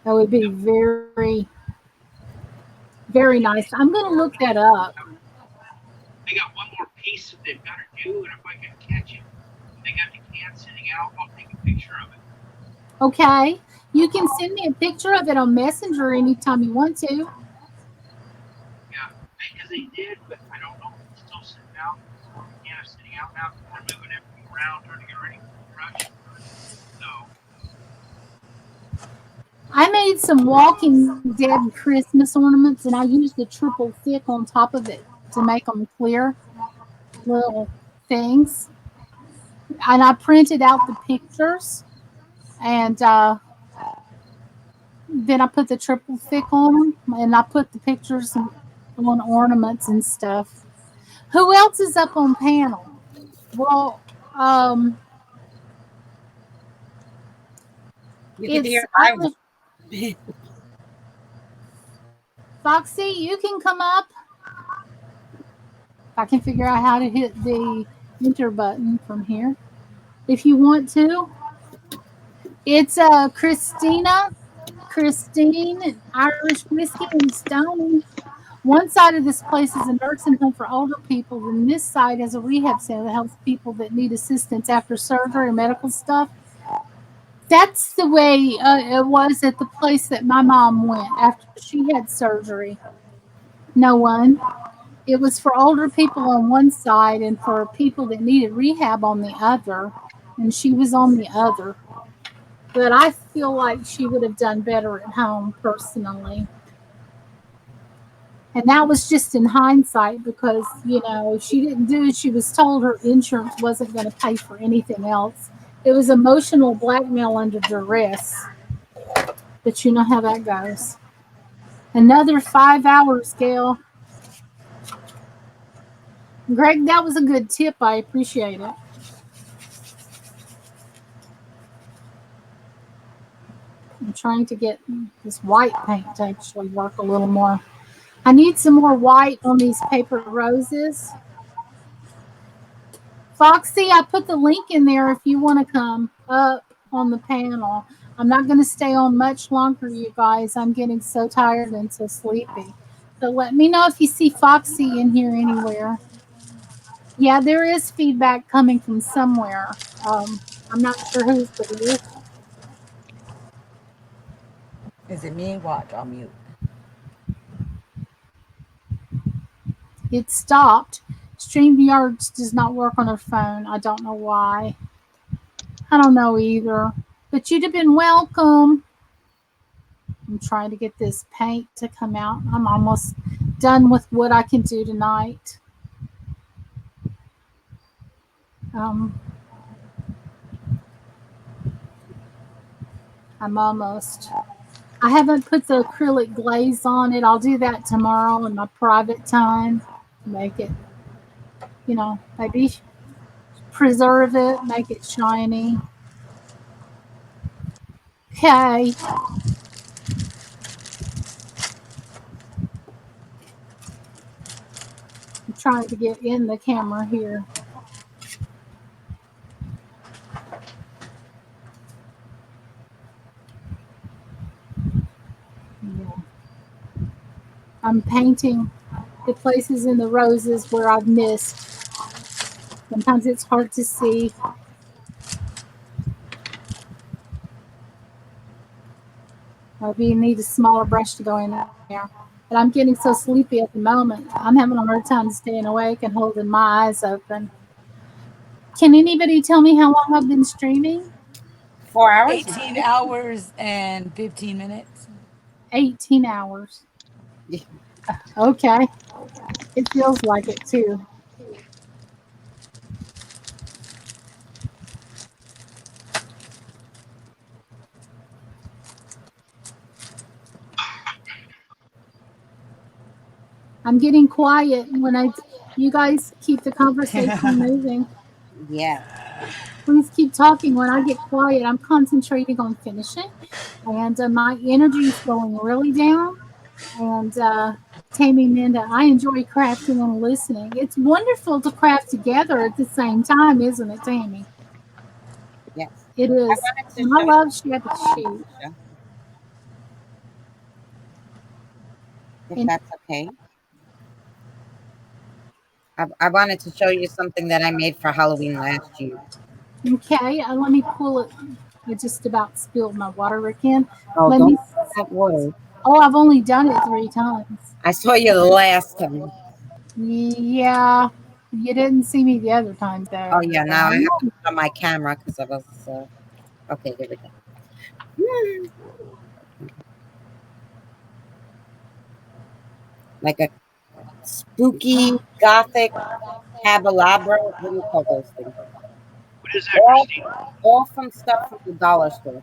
That would be very, very nice. I'm going to look that up. They got one more piece that they've got to do, and if I can catch it, they got the can sitting out. I'll take a picture of it. Okay. You can send me a picture of it on Messenger anytime you want to. Yeah, because they did, but I don't know if it's still sitting out. The can is sitting out now. They're moving everything around, trying to get ready for the rush. So I made some Walking Dead Christmas ornaments and I used the triple thick on top of it to make them clear little things. And I printed out the pictures and then I put the triple thick on them and I put the pictures on ornaments and stuff. Who else is up on panel? Well, um, You can it's hear my voice. Foxy. You can come up. I can figure out how to hit the enter button from here if you want to. It's Christine, Irish whiskey and Stone. One side of this place is a nursing home for older people, and this side is a rehab center that helps people that need assistance after surgery or medical stuff. That's the way it was at the place that my mom went after she had surgery. No one. It was for older people on one side and for people that needed rehab on the other, and she was on the other. But I feel like she would have done better at home personally. And that was just in hindsight because, she didn't do as she was told her insurance wasn't going to pay for anything else. It was emotional blackmail under duress. But you know how that goes. Another 5 hours, Gail. Greg, that was a good tip. I appreciate it. I'm trying to get this white paint to actually work a little more. I need some more white on these paper roses. Foxy, I put the link in there if you want to come up on the panel. I'm not going to stay on much longer, you guys. I'm getting so tired and so sleepy. So let me know if you see Foxy in here anywhere. Yeah, there is feedback coming from somewhere. I'm not sure whose, but it is. Is it me? Watch, I'll mute. It stopped. StreamYards does not work on her phone. I don't know why. I don't know either. But you'd have been welcome. I'm trying to get this paint to come out. I'm almost done with what I can do tonight. Um, I'm almost. I haven't put the acrylic glaze on it. I'll do that tomorrow in my private time. Make it, maybe preserve it, make it shiny. Okay. I'm trying to get in the camera here. Yeah. I'm painting the places in the roses where I've missed. Sometimes it's hard to see. Maybe you need a smaller brush to go in there. but I'm getting so sleepy at the moment. I'm having a hard time staying awake and holding my eyes open. Can anybody tell me how long I've been streaming? 4 hours? 18 hours and 15 minutes. 18 hours. Yeah. Okay. It feels like it too. I'm getting quiet when you guys keep the conversation moving. Yeah. Please keep talking. When I get quiet, I'm concentrating on finishing, and my energy is going really down. And taming into, I enjoy crafting and listening. It's wonderful to craft together at the same time, isn't it, Tammy? Yes. It I is. wanted to And I show you love Shabby something, Chic. Alicia, if And that's okay. I wanted to show you something that I made for Halloween last year. okay, let me pull it. I just about spilled my water again. Oh, Let don't me. spill that water. Oh, I've only done it 3 times. I saw you the last time. Yeah, you didn't see me the other time Oh, though. yeah. Now I have to put on my camera because I was. Okay, here we go. Like a spooky, gothic, candelabra. What do you call those things? What is that, All, Christine? all from stuff from the dollar store.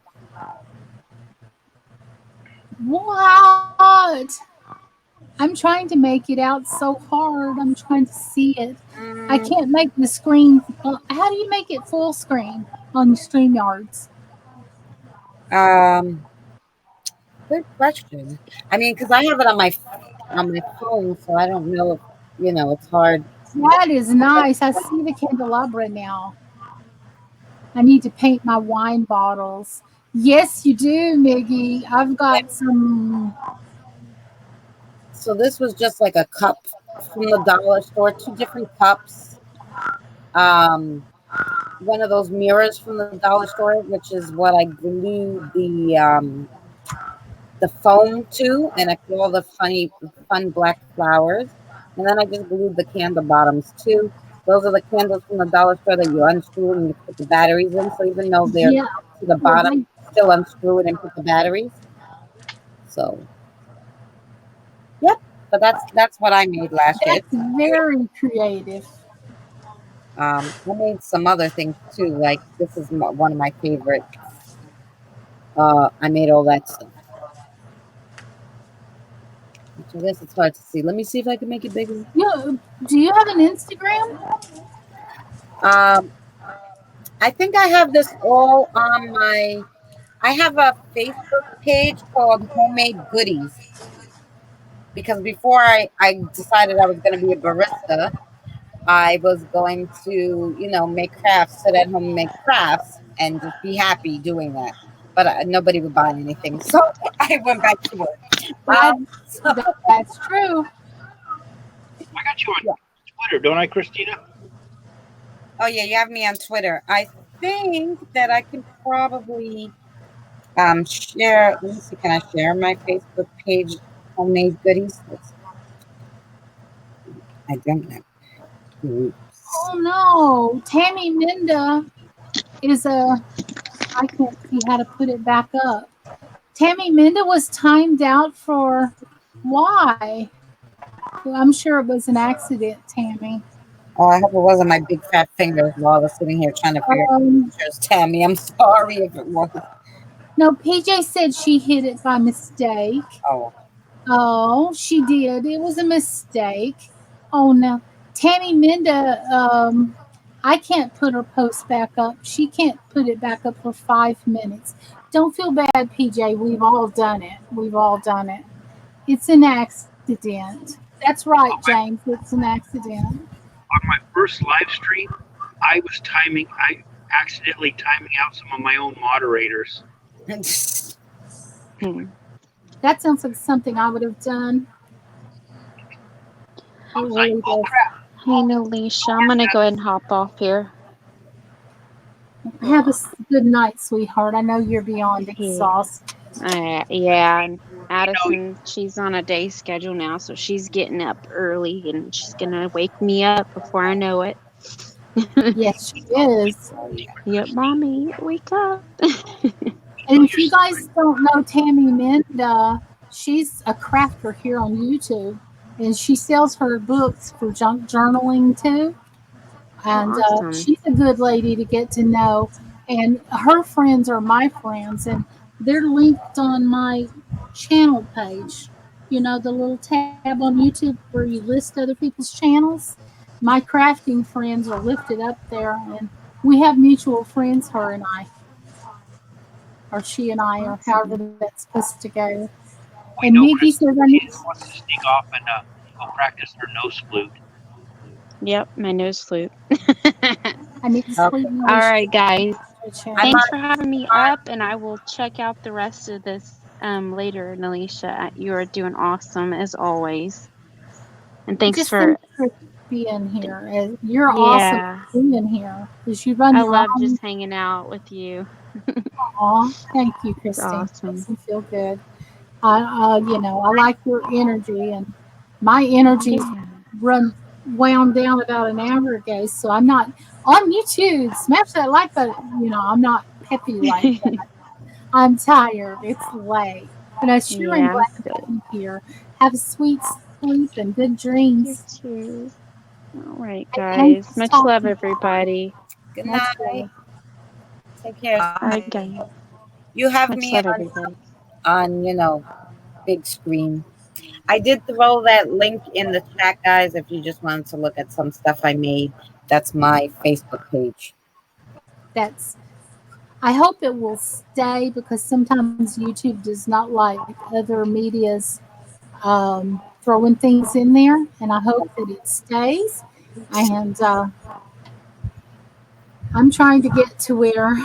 What? I'm trying to make it out so hard. I'm trying to see it. I Mm, can't make the screen. How do you make it full screen on StreamYards? um, good question. I mean, because I have it on my phone, so I don't know if it's hard. That is nice. I see the candelabra now. I need to paint my wine bottles. Yes, you do, Miggy. I've Yeah. got some. So this was just like a cup from the dollar store, two different cups. Um, one of those mirrors from the dollar store, which is what I glued the foam to, and I put all the fun black flowers. And then I just glued the candle bottoms too. Those are the candles from the dollar store that you unscrew and you put the batteries in. So even though they're Yeah, to the well, bottom, still unscrew it and put the batteries. So yep. But that's what I made last year. that's It's cute. very creative. I made some other things too. Like this is one of my favorites. I made all that stuff. Which I guess it's hard to see. Let me see if I can make it bigger. Yeah, do you have an Instagram? Um, I think I have this all on my. I have a Facebook page called Homemade Goodies because before I decided I was going to be a barista, I was going to, make crafts, sit at home and make crafts and just be happy doing that. But nobody would buy anything. So I went back to work. That, So, that's true. I got you on yeah. Twitter, don't I, Christina? Oh, yeah, you have me on Twitter. I think that I can probably share. Let me see. Can I share my Facebook page, Homemade Goodies? I don't know. Oops. Oh no, Tammy Minda is a. I can't see how to put it back up. Tammy Minda was timed out for why? Well, I'm sure it was an accident, Tammy. Oh, I hope it wasn't my big fat fingers while I was sitting here trying to figure out Um, pictures. Tammy, I'm sorry if it was. no, PJ said she hit it by mistake. Oh, Oh, she did. It was a mistake. Oh no, Tammy Minda. I can't put her post back up. She can't put it back up for 5 minutes. Don't feel bad, PJ. We've all done it. We've all done it. It's an accident. That's right, On my James. It's an accident. on my first live stream, I accidentally timing out some of my own moderators. Hmm. That sounds like something I would have done. I It was like, really oh does. crap, Hey, Alicia, I'm gonna go ahead and hop off here. Have a good night, sweetheart. I know you're beyond Yeah. exhausted. Yeah. You know, Addison, she's on a day schedule now, so she's getting up early and she's gonna wake me up before I know it. Yes, she is. secret, Yep, Christine. mommy, wake up. You know And if your you secret. guys don't know Tammy Minda, she's a crafter here on YouTube, and she sells her books for junk journaling too. Oh, And awesome. she's a good lady to get to know. And her friends are my friends, and they're linked on my channel page. You know, the little tab on YouTube where you list other people's channels. My crafting friends are lifted up there, and we have mutual friends, her and I, or she and I, or however Awesome. that's supposed to go. And We know Miggy says, I need, Christine wants to sneak off and go practice her nose flute. Yep, my nose flute. I need to Okay. sleep All really right, guys. I'm channel. Thanks on. for having me up, and I will check out the rest of this later, Nalisha. You are doing awesome as always. And thanks Just thank for, you for being here. You're awesome yeah, for being here because you run I your love own. just hanging out with you. Aw, thank you, It's Christine. awesome. Makes me feel good. I like your energy, and my energy's Yeah. run wound down about an hour ago. So I'm not on YouTube. Smash that like button. I'm not peppy like that. I'm tired. It's late, but I sure am Yeah, glad to be here. Have a sweet sleep and good dreams. you too. All right, And guys. nice Much love, talking. everybody. Good Much night. love. Take care. All right, Bye. guys. You have Much me love, everybody. on, big screen. I did throw that link in the chat, guys, if you just wanted to look at some stuff I made. That's my Facebook page. That's. I hope it will stay because sometimes YouTube does not like other media's throwing things in there, and I hope that it stays. And I'm trying to get to where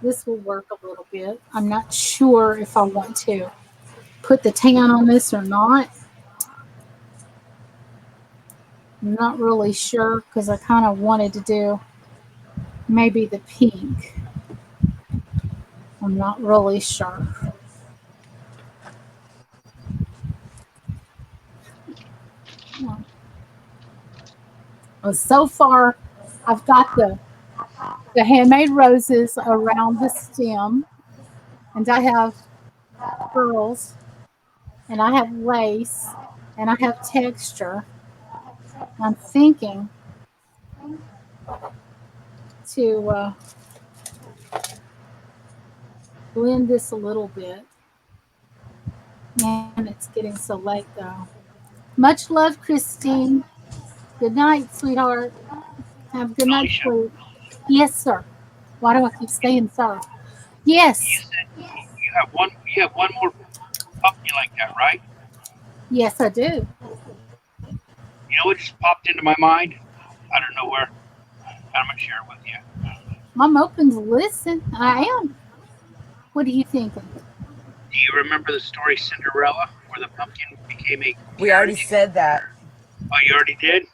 this will work a little bit. I'm not sure if I want to put the tan on this or not. I'm not really sure because I kind of wanted to do maybe the pink. I'm not really sure. Well, so far, I've got the handmade roses around the stem, and I have pearls, and I have lace, and I have texture. I'm thinking to blend this a little bit. Man, it's getting so late though. Much love, Christine. Good night, sweetheart. Have a good night's Alicia, sleep. Yes, sir. Why do I keep saying sir? you Yes. said you have one more puppy like that, right? Yes, I do. You know what just popped into my mind? I don't know where. I'm gonna share it with you. I'm open to listen. I am. What are you thinking? Do you remember the story Cinderella, where the pumpkin became a We already carriage? said that. Oh, you already did?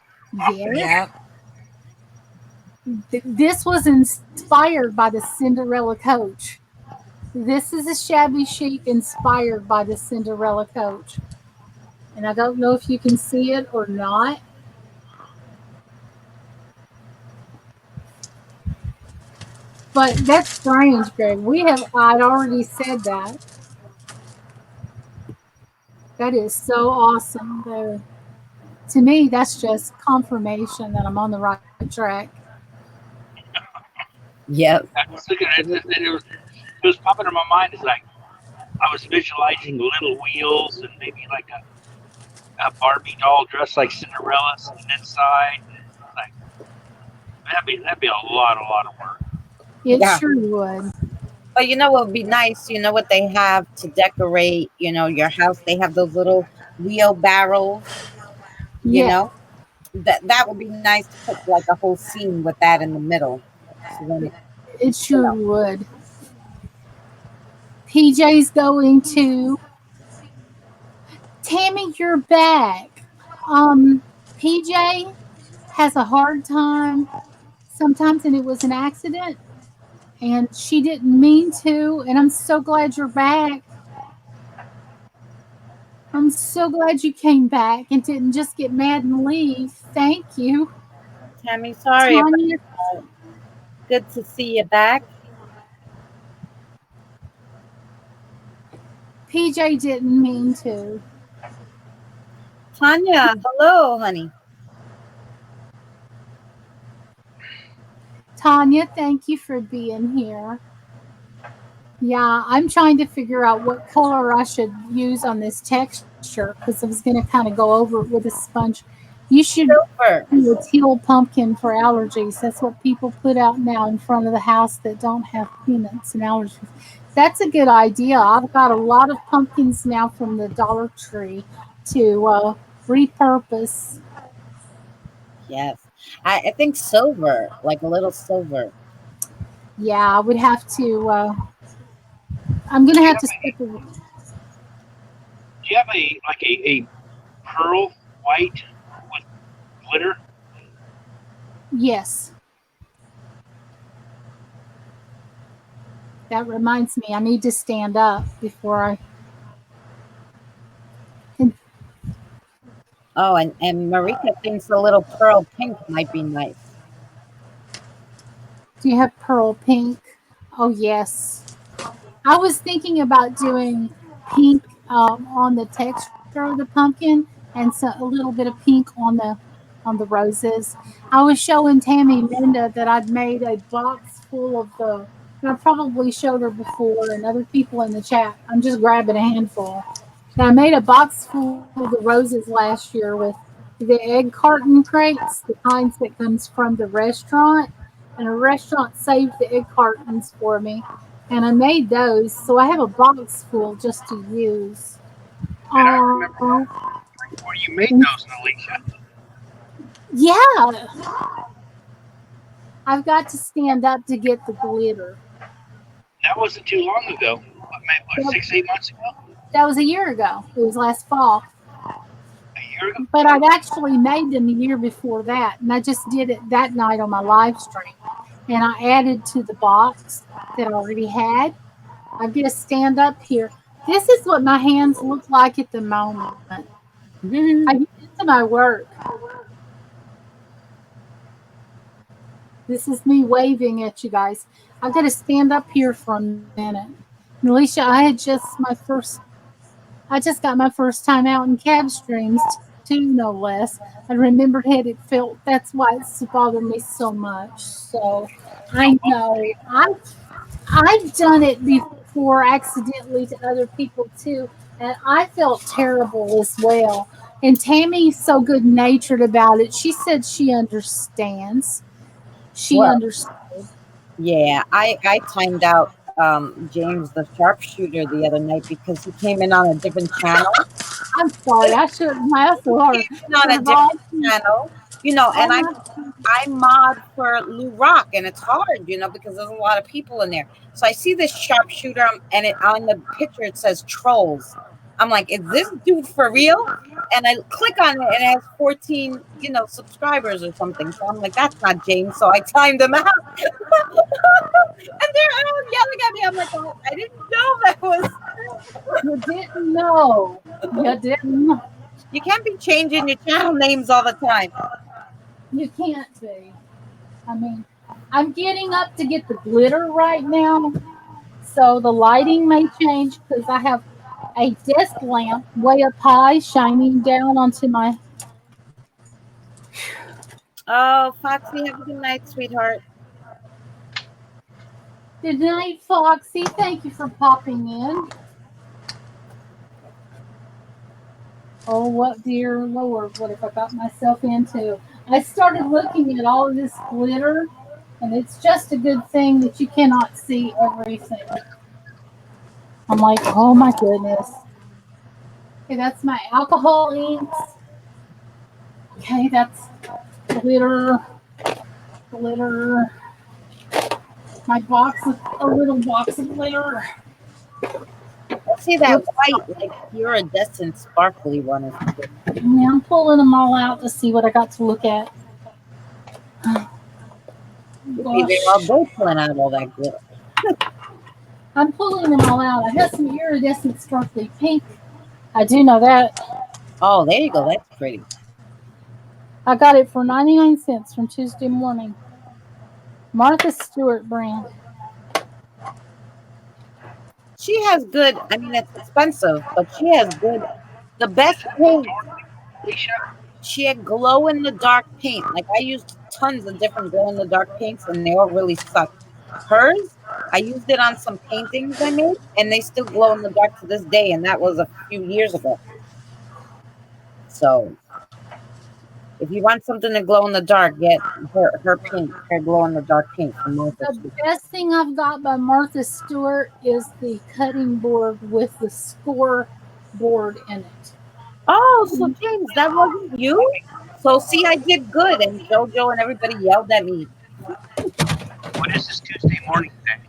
Yes. Yeah. This was inspired by the Cinderella coach. This is a shabby chic inspired by the Cinderella coach. And I don't know if you can see it or not. But that's strange, Greg. I'd already said that. That is so awesome. To me, that's just confirmation that I'm on the right track. Yep. I was looking at it, and it was popping in my mind. It's like I was visualizing little wheels and maybe like a Barbie doll dressed like Cinderella sitting inside. Like that'd be a lot of work. It Yeah. sure would. But you know what would be nice? You know what they have to decorate, your house? They have those little wheelbarrows, you Yeah, know? That would be nice to put like a whole scene with that in the middle. So then it you sure know. would. PJ's going to Tammy, you're back. PJ has a hard time sometimes, and it was an accident. and she didn't mean to. And I'm so glad you're back. I'm so glad you came back and didn't just get mad and leave. Thank you. Tammy, sorry about Tanya, that. Good to see you back. PJ didn't mean to. Tanya, hello, honey. Tanya, thank you for being here. Yeah, I'm trying to figure out what color I should use on this texture because I was going to kind of go over it with a sponge. You should Silver. do a teal pumpkin for allergies. That's what people put out now in front of the house that don't have peanuts and allergies. That's a good idea. I've got a lot of pumpkins now from the Dollar Tree to repurpose. Yes. I think silver, like a little silver. Yeah, I would have to. I'm going Do to you have have to a step away. do you have a like a pearl white with glitter? Yes, that reminds me. I need to stand up before I. Oh, and Marika thinks a little pearl pink might be nice. Do you have pearl pink? Oh, yes. I was thinking about doing pink on the texture of the pumpkin and so a little bit of pink on the roses. I was showing Tammy Minda that I'd made a box full of the. And I probably showed her before, and other people in the chat. I'm just grabbing a handful. And I made a box full of the roses last year with the egg carton crates, the kinds that comes from the restaurant. And a restaurant saved the egg cartons for me. And I made those, so I have a box full just to use. And I remember Um, where you made those, Alicia. yeah, I've got to stand up to get the glitter. That wasn't too long ago. What, That, 6, 8 months ago? that was a year ago. It was last fall. A year ago? But I'd actually made them the year before that, and I just did it that night on my live stream. And I added to the box that I already had. I get to stand up here. This is what my hands look like at the moment. I get into my work. This is me waving at you guys. I've got to stand up here for a minute. And Alicia, I just got my first time out in cab streams too, no less. I remembered how it felt. That's why it's bothered me so much. So I know I've done it before accidentally to other people too, and I felt terrible as well. And Tammy's so good natured about it. She said she understands. She Well, understood. yeah, I timed out James the sharpshooter the other night because he came in on a different channel. I'm sorry, I shouldn't laugh so He hard. came in on a But all, different channel, and oh I my, I mod for Lou Rock, and it's hard, because there's a lot of people in there. So I see this sharpshooter, and on the picture it says trolls. I'm like, is this dude for real? And I click on it, and it has 14, subscribers or something. So I'm like, that's not James. So I timed him out, and they're all yelling at me. I'm like, oh, I didn't know that was. you didn't know. You didn't know. You can't be changing your channel names all the time. You can't be. I mean, I'm getting up to get the glitter right now. So the lighting may change because I have a desk lamp way up high shining down onto my. Oh, Foxy, have a good night, sweetheart. Good night, Foxy. Thank you for popping in. Oh, what dear Lord, what have I got myself into? I started looking at all of this glitter, and it's just a good thing that you cannot see everything. I'm like, oh my goodness. Okay, that's my alcohol inks. Okay, that's glitter, glitter. My box of a little box of glitter. Let's see that Oops. white, like iridescent, sparkly one. Yeah, I'm pulling them all out to see what I got to look at. You'd be there all Gosh. day pulling out all that glitter. I'm pulling them all out. I have some iridescent sparkly pink. I do know that. Oh, there you go. That's pretty. I got it for 99 cents from Tuesday Morning. Martha Stewart brand. She has good. I mean, it's expensive, but she has good. The best Is it paint. Alicia? She had glow in the dark paint. Like I used tons of different glow in the dark paints, and they all really sucked. Hers, I used it on some paintings I made, and they still glow in the dark to this day. And that was a few years ago. So if you want something to glow in the dark, get her paint, her glow in the dark paint from Martha The Stewart. best thing I've got by Martha Stewart is the cutting board with the score board in it. Oh, so James, that wasn't you? So see, I did good, and JoJo and everybody yelled at me. What is this Tuesday morning thing?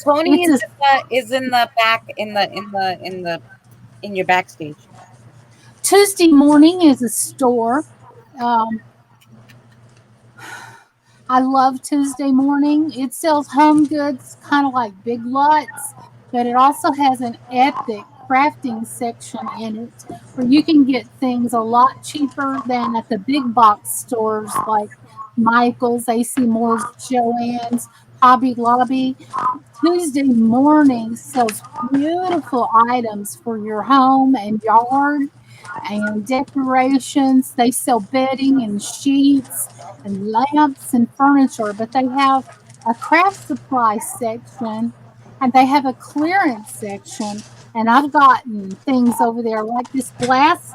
Tony It's a is in the back in your backstage. Tuesday Morning is a store. Um, I love Tuesday Morning. It sells home goods, kind of like Big Lots, but it also has an epic crafting section in it where you can get things a lot cheaper than at the big box stores like Michael's, AC Moore's, Joann's, Hobby Lobby. Tuesday Morning sells beautiful items for your home and yard and decorations. They sell bedding and sheets and lamps and furniture, but they have a craft supply section and they have a clearance section. And I've gotten things over there like this glass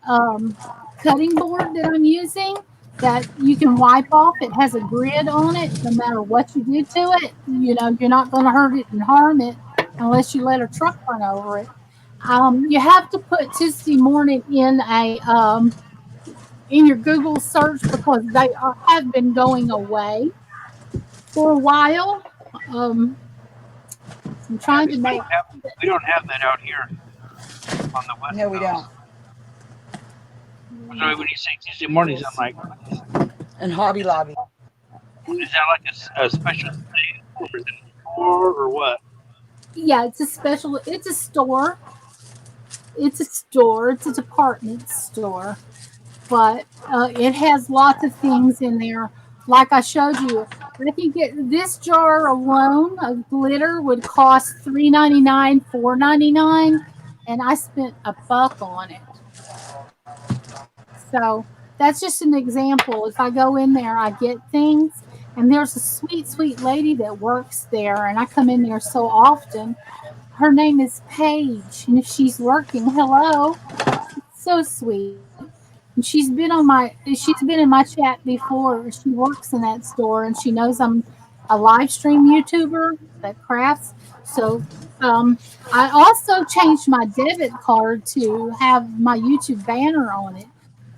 um, cutting board that I'm using that you can wipe off. It has a grid on it. No matter what you do to it, you know, you're not going to hurt it and harm it unless you let a truck run over it. You have to put Tuesday Morning in your Google search because have been going away for a while. I'm Yeah, trying to because make. we don't have that out here on the West No, we don't. Coast. So when you say Tuesday mornings, I'm like, And Hobby Lobby. is that like a special thing, or is it a store, or what? Yeah, it's a special. It's a store. It's a store. It's a department store, but it has lots of things in there. Like I showed you, I think this jar alone of glitter would cost $3.99, $4.99, and I spent $1 on it. So that's just an example. If I go in there, I get things, and there's a sweet, sweet lady that works there, and I come in there so often. Her name is Paige, and if she's working, hello, so sweet. And she's been in my chat before. She works in that store and she knows I'm a live stream YouTuber that crafts. So I also changed my debit card to have my YouTube banner on it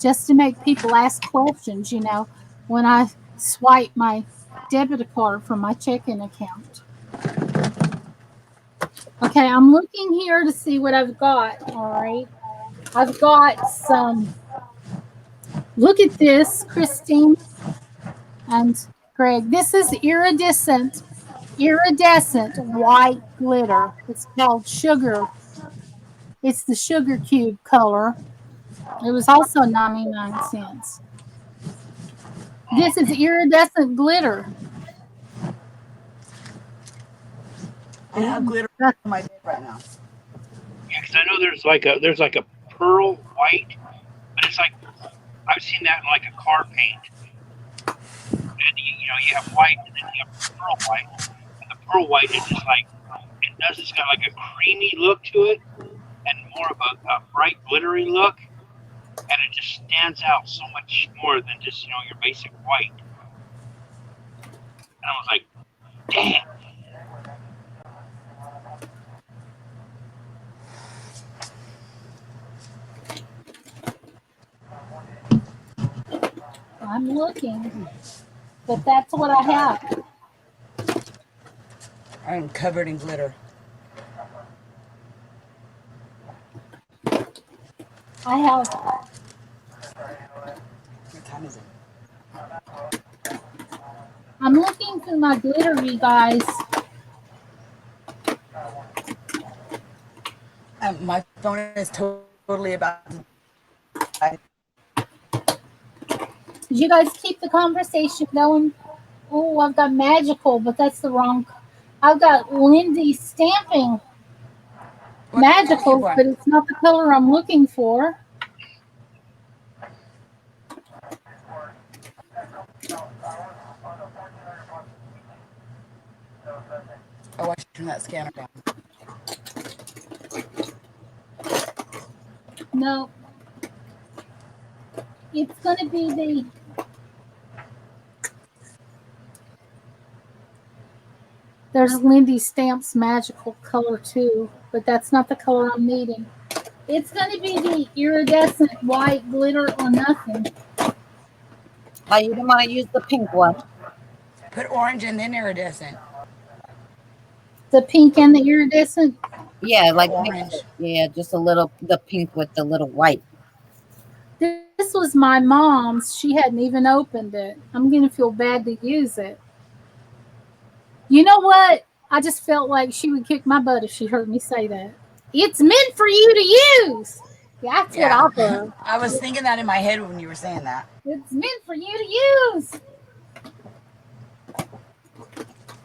just to make people ask questions, you know, when I swipe my debit card from my checking account. Okay, I'm looking here to see what I've got. All right. I've got some. Look at this, Christine and Greg. This is iridescent white glitter. It's called sugar. It's the sugar cube color. It was also 99 cents. This is iridescent glitter. I have glitter on my bed right now. Yeah, because I know there's like a pearl white, but it's like I've seen that in like a car paint. And you have white, and then you have pearl white, and the pearl white is just like it's got like a creamy look to it, and more of a bright glittery look, and it just stands out so much more than just your basic white. And I was like, damn. I'm looking, but that's what I have. I'm covered in glitter. I have. What time is it? I'm looking through my glitter, you guys. My phone is totally about to die. Did you guys keep the conversation going? Oh, I've got magical, but that's the wrong. I've got Lindy stamping What are you looking magicals, for? but it's not the color I'm looking for. Oh, I should turn that scanner down. No, it's going to be the. There's Lindy Stamps magical color too, but that's not the color I'm needing. It's going to be the iridescent white glitter or nothing. Oh, you don't want to use the pink one. Put orange and then iridescent. The pink and the iridescent. Yeah, like mix Orange. it. Yeah, just a little, the pink with the little white. This was my mom's. She hadn't even opened it. I'm going to feel bad to use it. You know what? I just felt like she would kick my butt if she heard me say that. It's meant for you to use. That's what I heard. I was thinking that in my head when you were saying that. It's meant for you to use.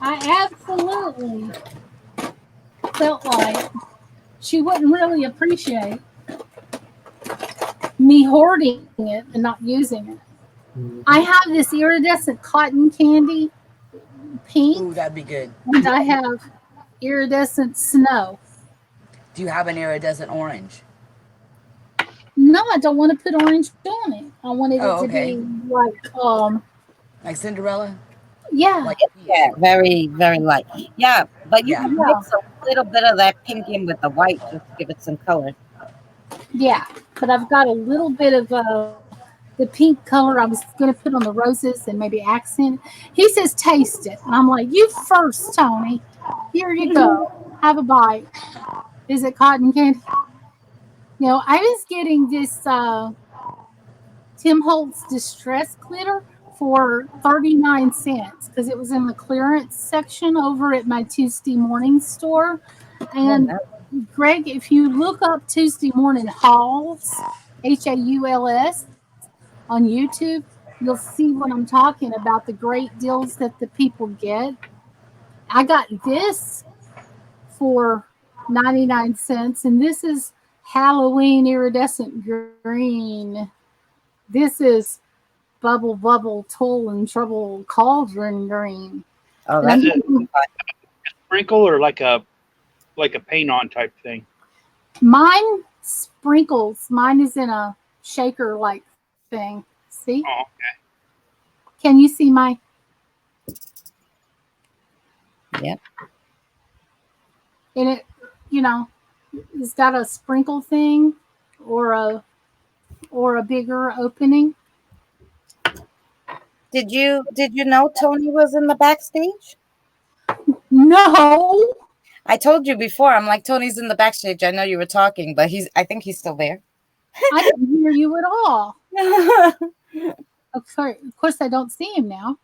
I absolutely felt like she wouldn't really appreciate me hoarding it and not using it. I have this iridescent cotton candy pink. Ooh, that'd be good. And I have iridescent snow. Do you have an iridescent orange? No, I don't want to put orange on it. I wanted it to okay. be like Cinderella? yeah. Like, Yeah, very, very light. Yeah, but you Yeah. can mix a little bit of that pink in with the white just to give it some color. Yeah, but I've got a little bit of the pink color I was going to put on the roses and maybe accent. He says taste it. And I'm like, you first, Tony. Here you go. Have a bite. Is it cotton candy? You know, I was getting this Tim Holtz Distress Glitter for 39 cents because it was in the clearance section over at my Tuesday morning store. And Greg, if you look up Tuesday Morning Hauls, Hauls, on YouTube, you'll see what I'm talking about, the great deals that the people get. I got this for 99 cents, and this is Halloween iridescent green. This is bubble bubble toll and trouble cauldron green. Oh, Is that's it a sprinkle or like a paint on type thing? Mine sprinkles. Mine is in a shaker like thing. See? Oh, okay. Can you see my? Yeah. And it, you know, it's got a sprinkle thing or a bigger opening. Did you know Tony was in the backstage? No. I told you before. I'm like, Tony's in the backstage. I know you were talking, but I think he's still there. I didn't hear you at all. Of course, I don't see him now.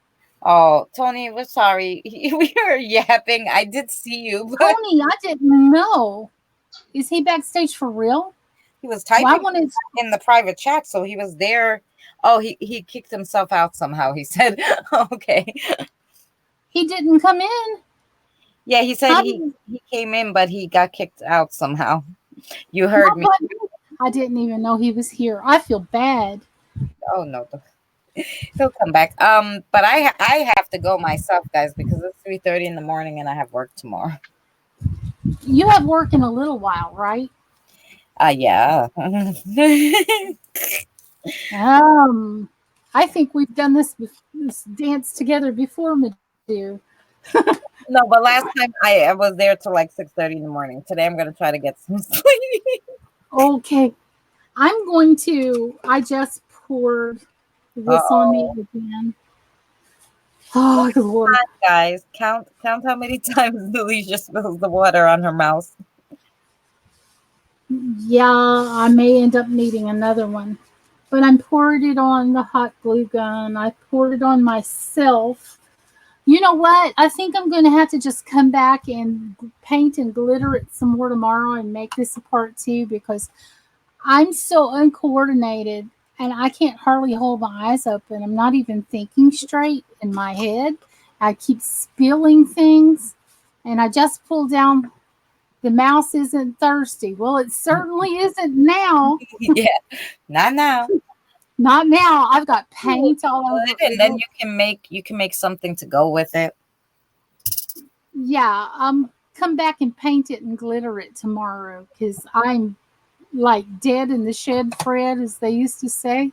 Oh, Tony, we're sorry. We were yapping. I did see you, but Tony, I didn't know. Is he backstage for real? he was typing Well, in the private chat, so he was there. Oh, he kicked himself out somehow. He said, "Okay." He didn't come in. Yeah, he said he came in, but he got kicked out somehow. You heard me. I didn't even know he was here. I feel bad. Oh no, he'll come back. But I have to go myself, guys, because it's 3:30 in the morning and I have work tomorrow. You have work in a little while, right? Yeah. I think we've done this dance together before, my dear. No, but last time I was there till like 6:30 in the morning. Today I'm gonna try to get some sleep. Okay. I just poured this on me again. Oh, Lord. Guys, count how many times Alicia spills the water on her mouse. Yeah, I may end up needing another one. But I poured it on the hot glue gun. I poured it on myself. You know what? I think I'm going to have to just come back and paint and glitter it some more tomorrow and make this a part 2 because I'm so uncoordinated and I can't hardly hold my eyes open. I'm not even thinking straight in my head. I keep spilling things and I just pulled down the mouse isn't thirsty. Well, it certainly isn't now. Yeah, not now. Not now. I've got paint all over. And then you can make something to go with it. Yeah, come back and paint it and glitter it tomorrow because I'm like dead in the shed, Fred, as they used to say.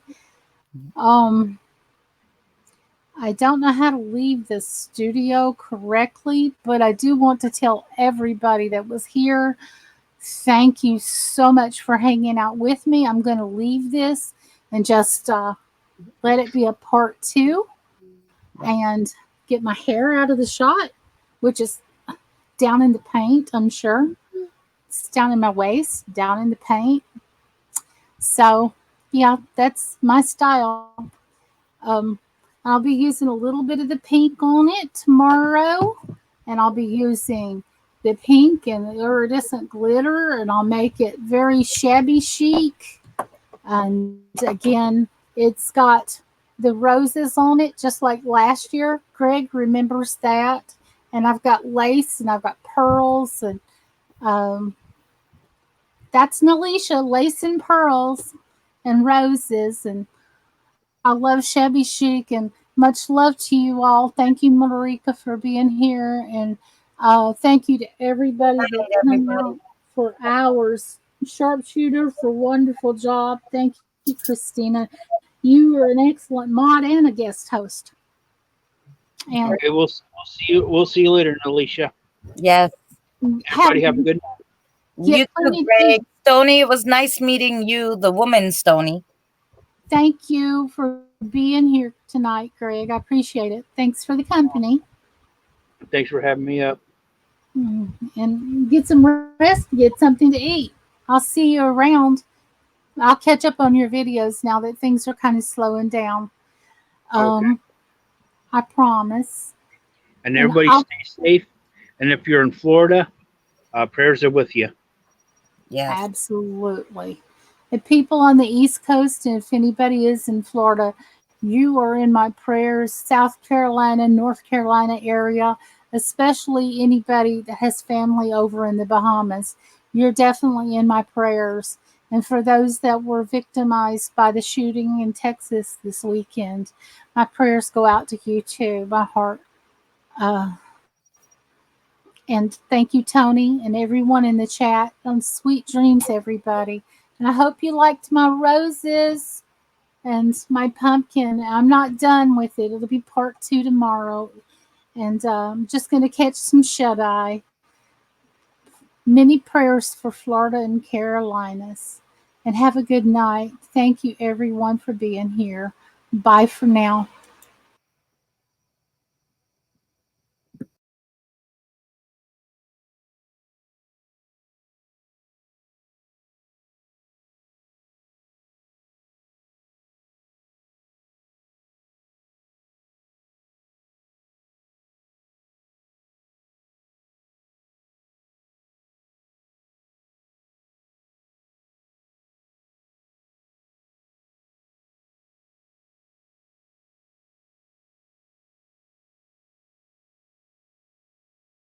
Um, I don't know how to leave the studio correctly, but I do want to tell everybody that was here, thank you so much for hanging out with me. I'm going to leave this and just let it be a part 2 and get my hair out of the shot, which is down in the paint, I'm sure. It's down in my waist, down in the paint. So, yeah, that's my style. Um, I'll be using a little bit of the pink on it tomorrow, and I'll be using the pink and the iridescent glitter, and I'll make it very shabby chic. And again, it's got the roses on it, just like last year. Greg remembers that. And I've got lace and I've got pearls, and um, that's Nalisha, lace and pearls and roses. And I love Shabby Chic and much love to you all. Thank you, Marika, for being here. And thank you to everybody that hung out for hours. Sharpshooter for wonderful job. Thank you, Christina. You are an excellent mod and a guest host. All And right, we'll see you. We'll see you later, Alicia. Yes. Everybody have a good night. You too, Greg. Stony, it was nice meeting you, the woman, Stony. Thank you for being here tonight, Greg. I appreciate it. Thanks for the company. Thanks for having me up. And get some rest, get something to eat. I'll see you around. I'll catch up on your videos now that things are kind of slowing down. Okay. I promise. And everybody stay safe. And if you're in Florida, prayers are with you. Yes. Absolutely. The people on the East Coast, and if anybody is in Florida, you are in my prayers. South Carolina, North Carolina area, especially anybody that has family over in the Bahamas. You're definitely in my prayers. And for those that were victimized by the shooting in Texas this weekend, my prayers go out to you too, my heart. And thank you, Tony, and everyone in the chat. Sweet dreams, everybody. And I hope you liked my roses and my pumpkin. I'm not done with it. It'll be part 2 tomorrow. And I'm just going to catch some shut-eye. Many prayers for Florida and Carolinas. And have a good night. Thank you, everyone, for being here. Bye for now.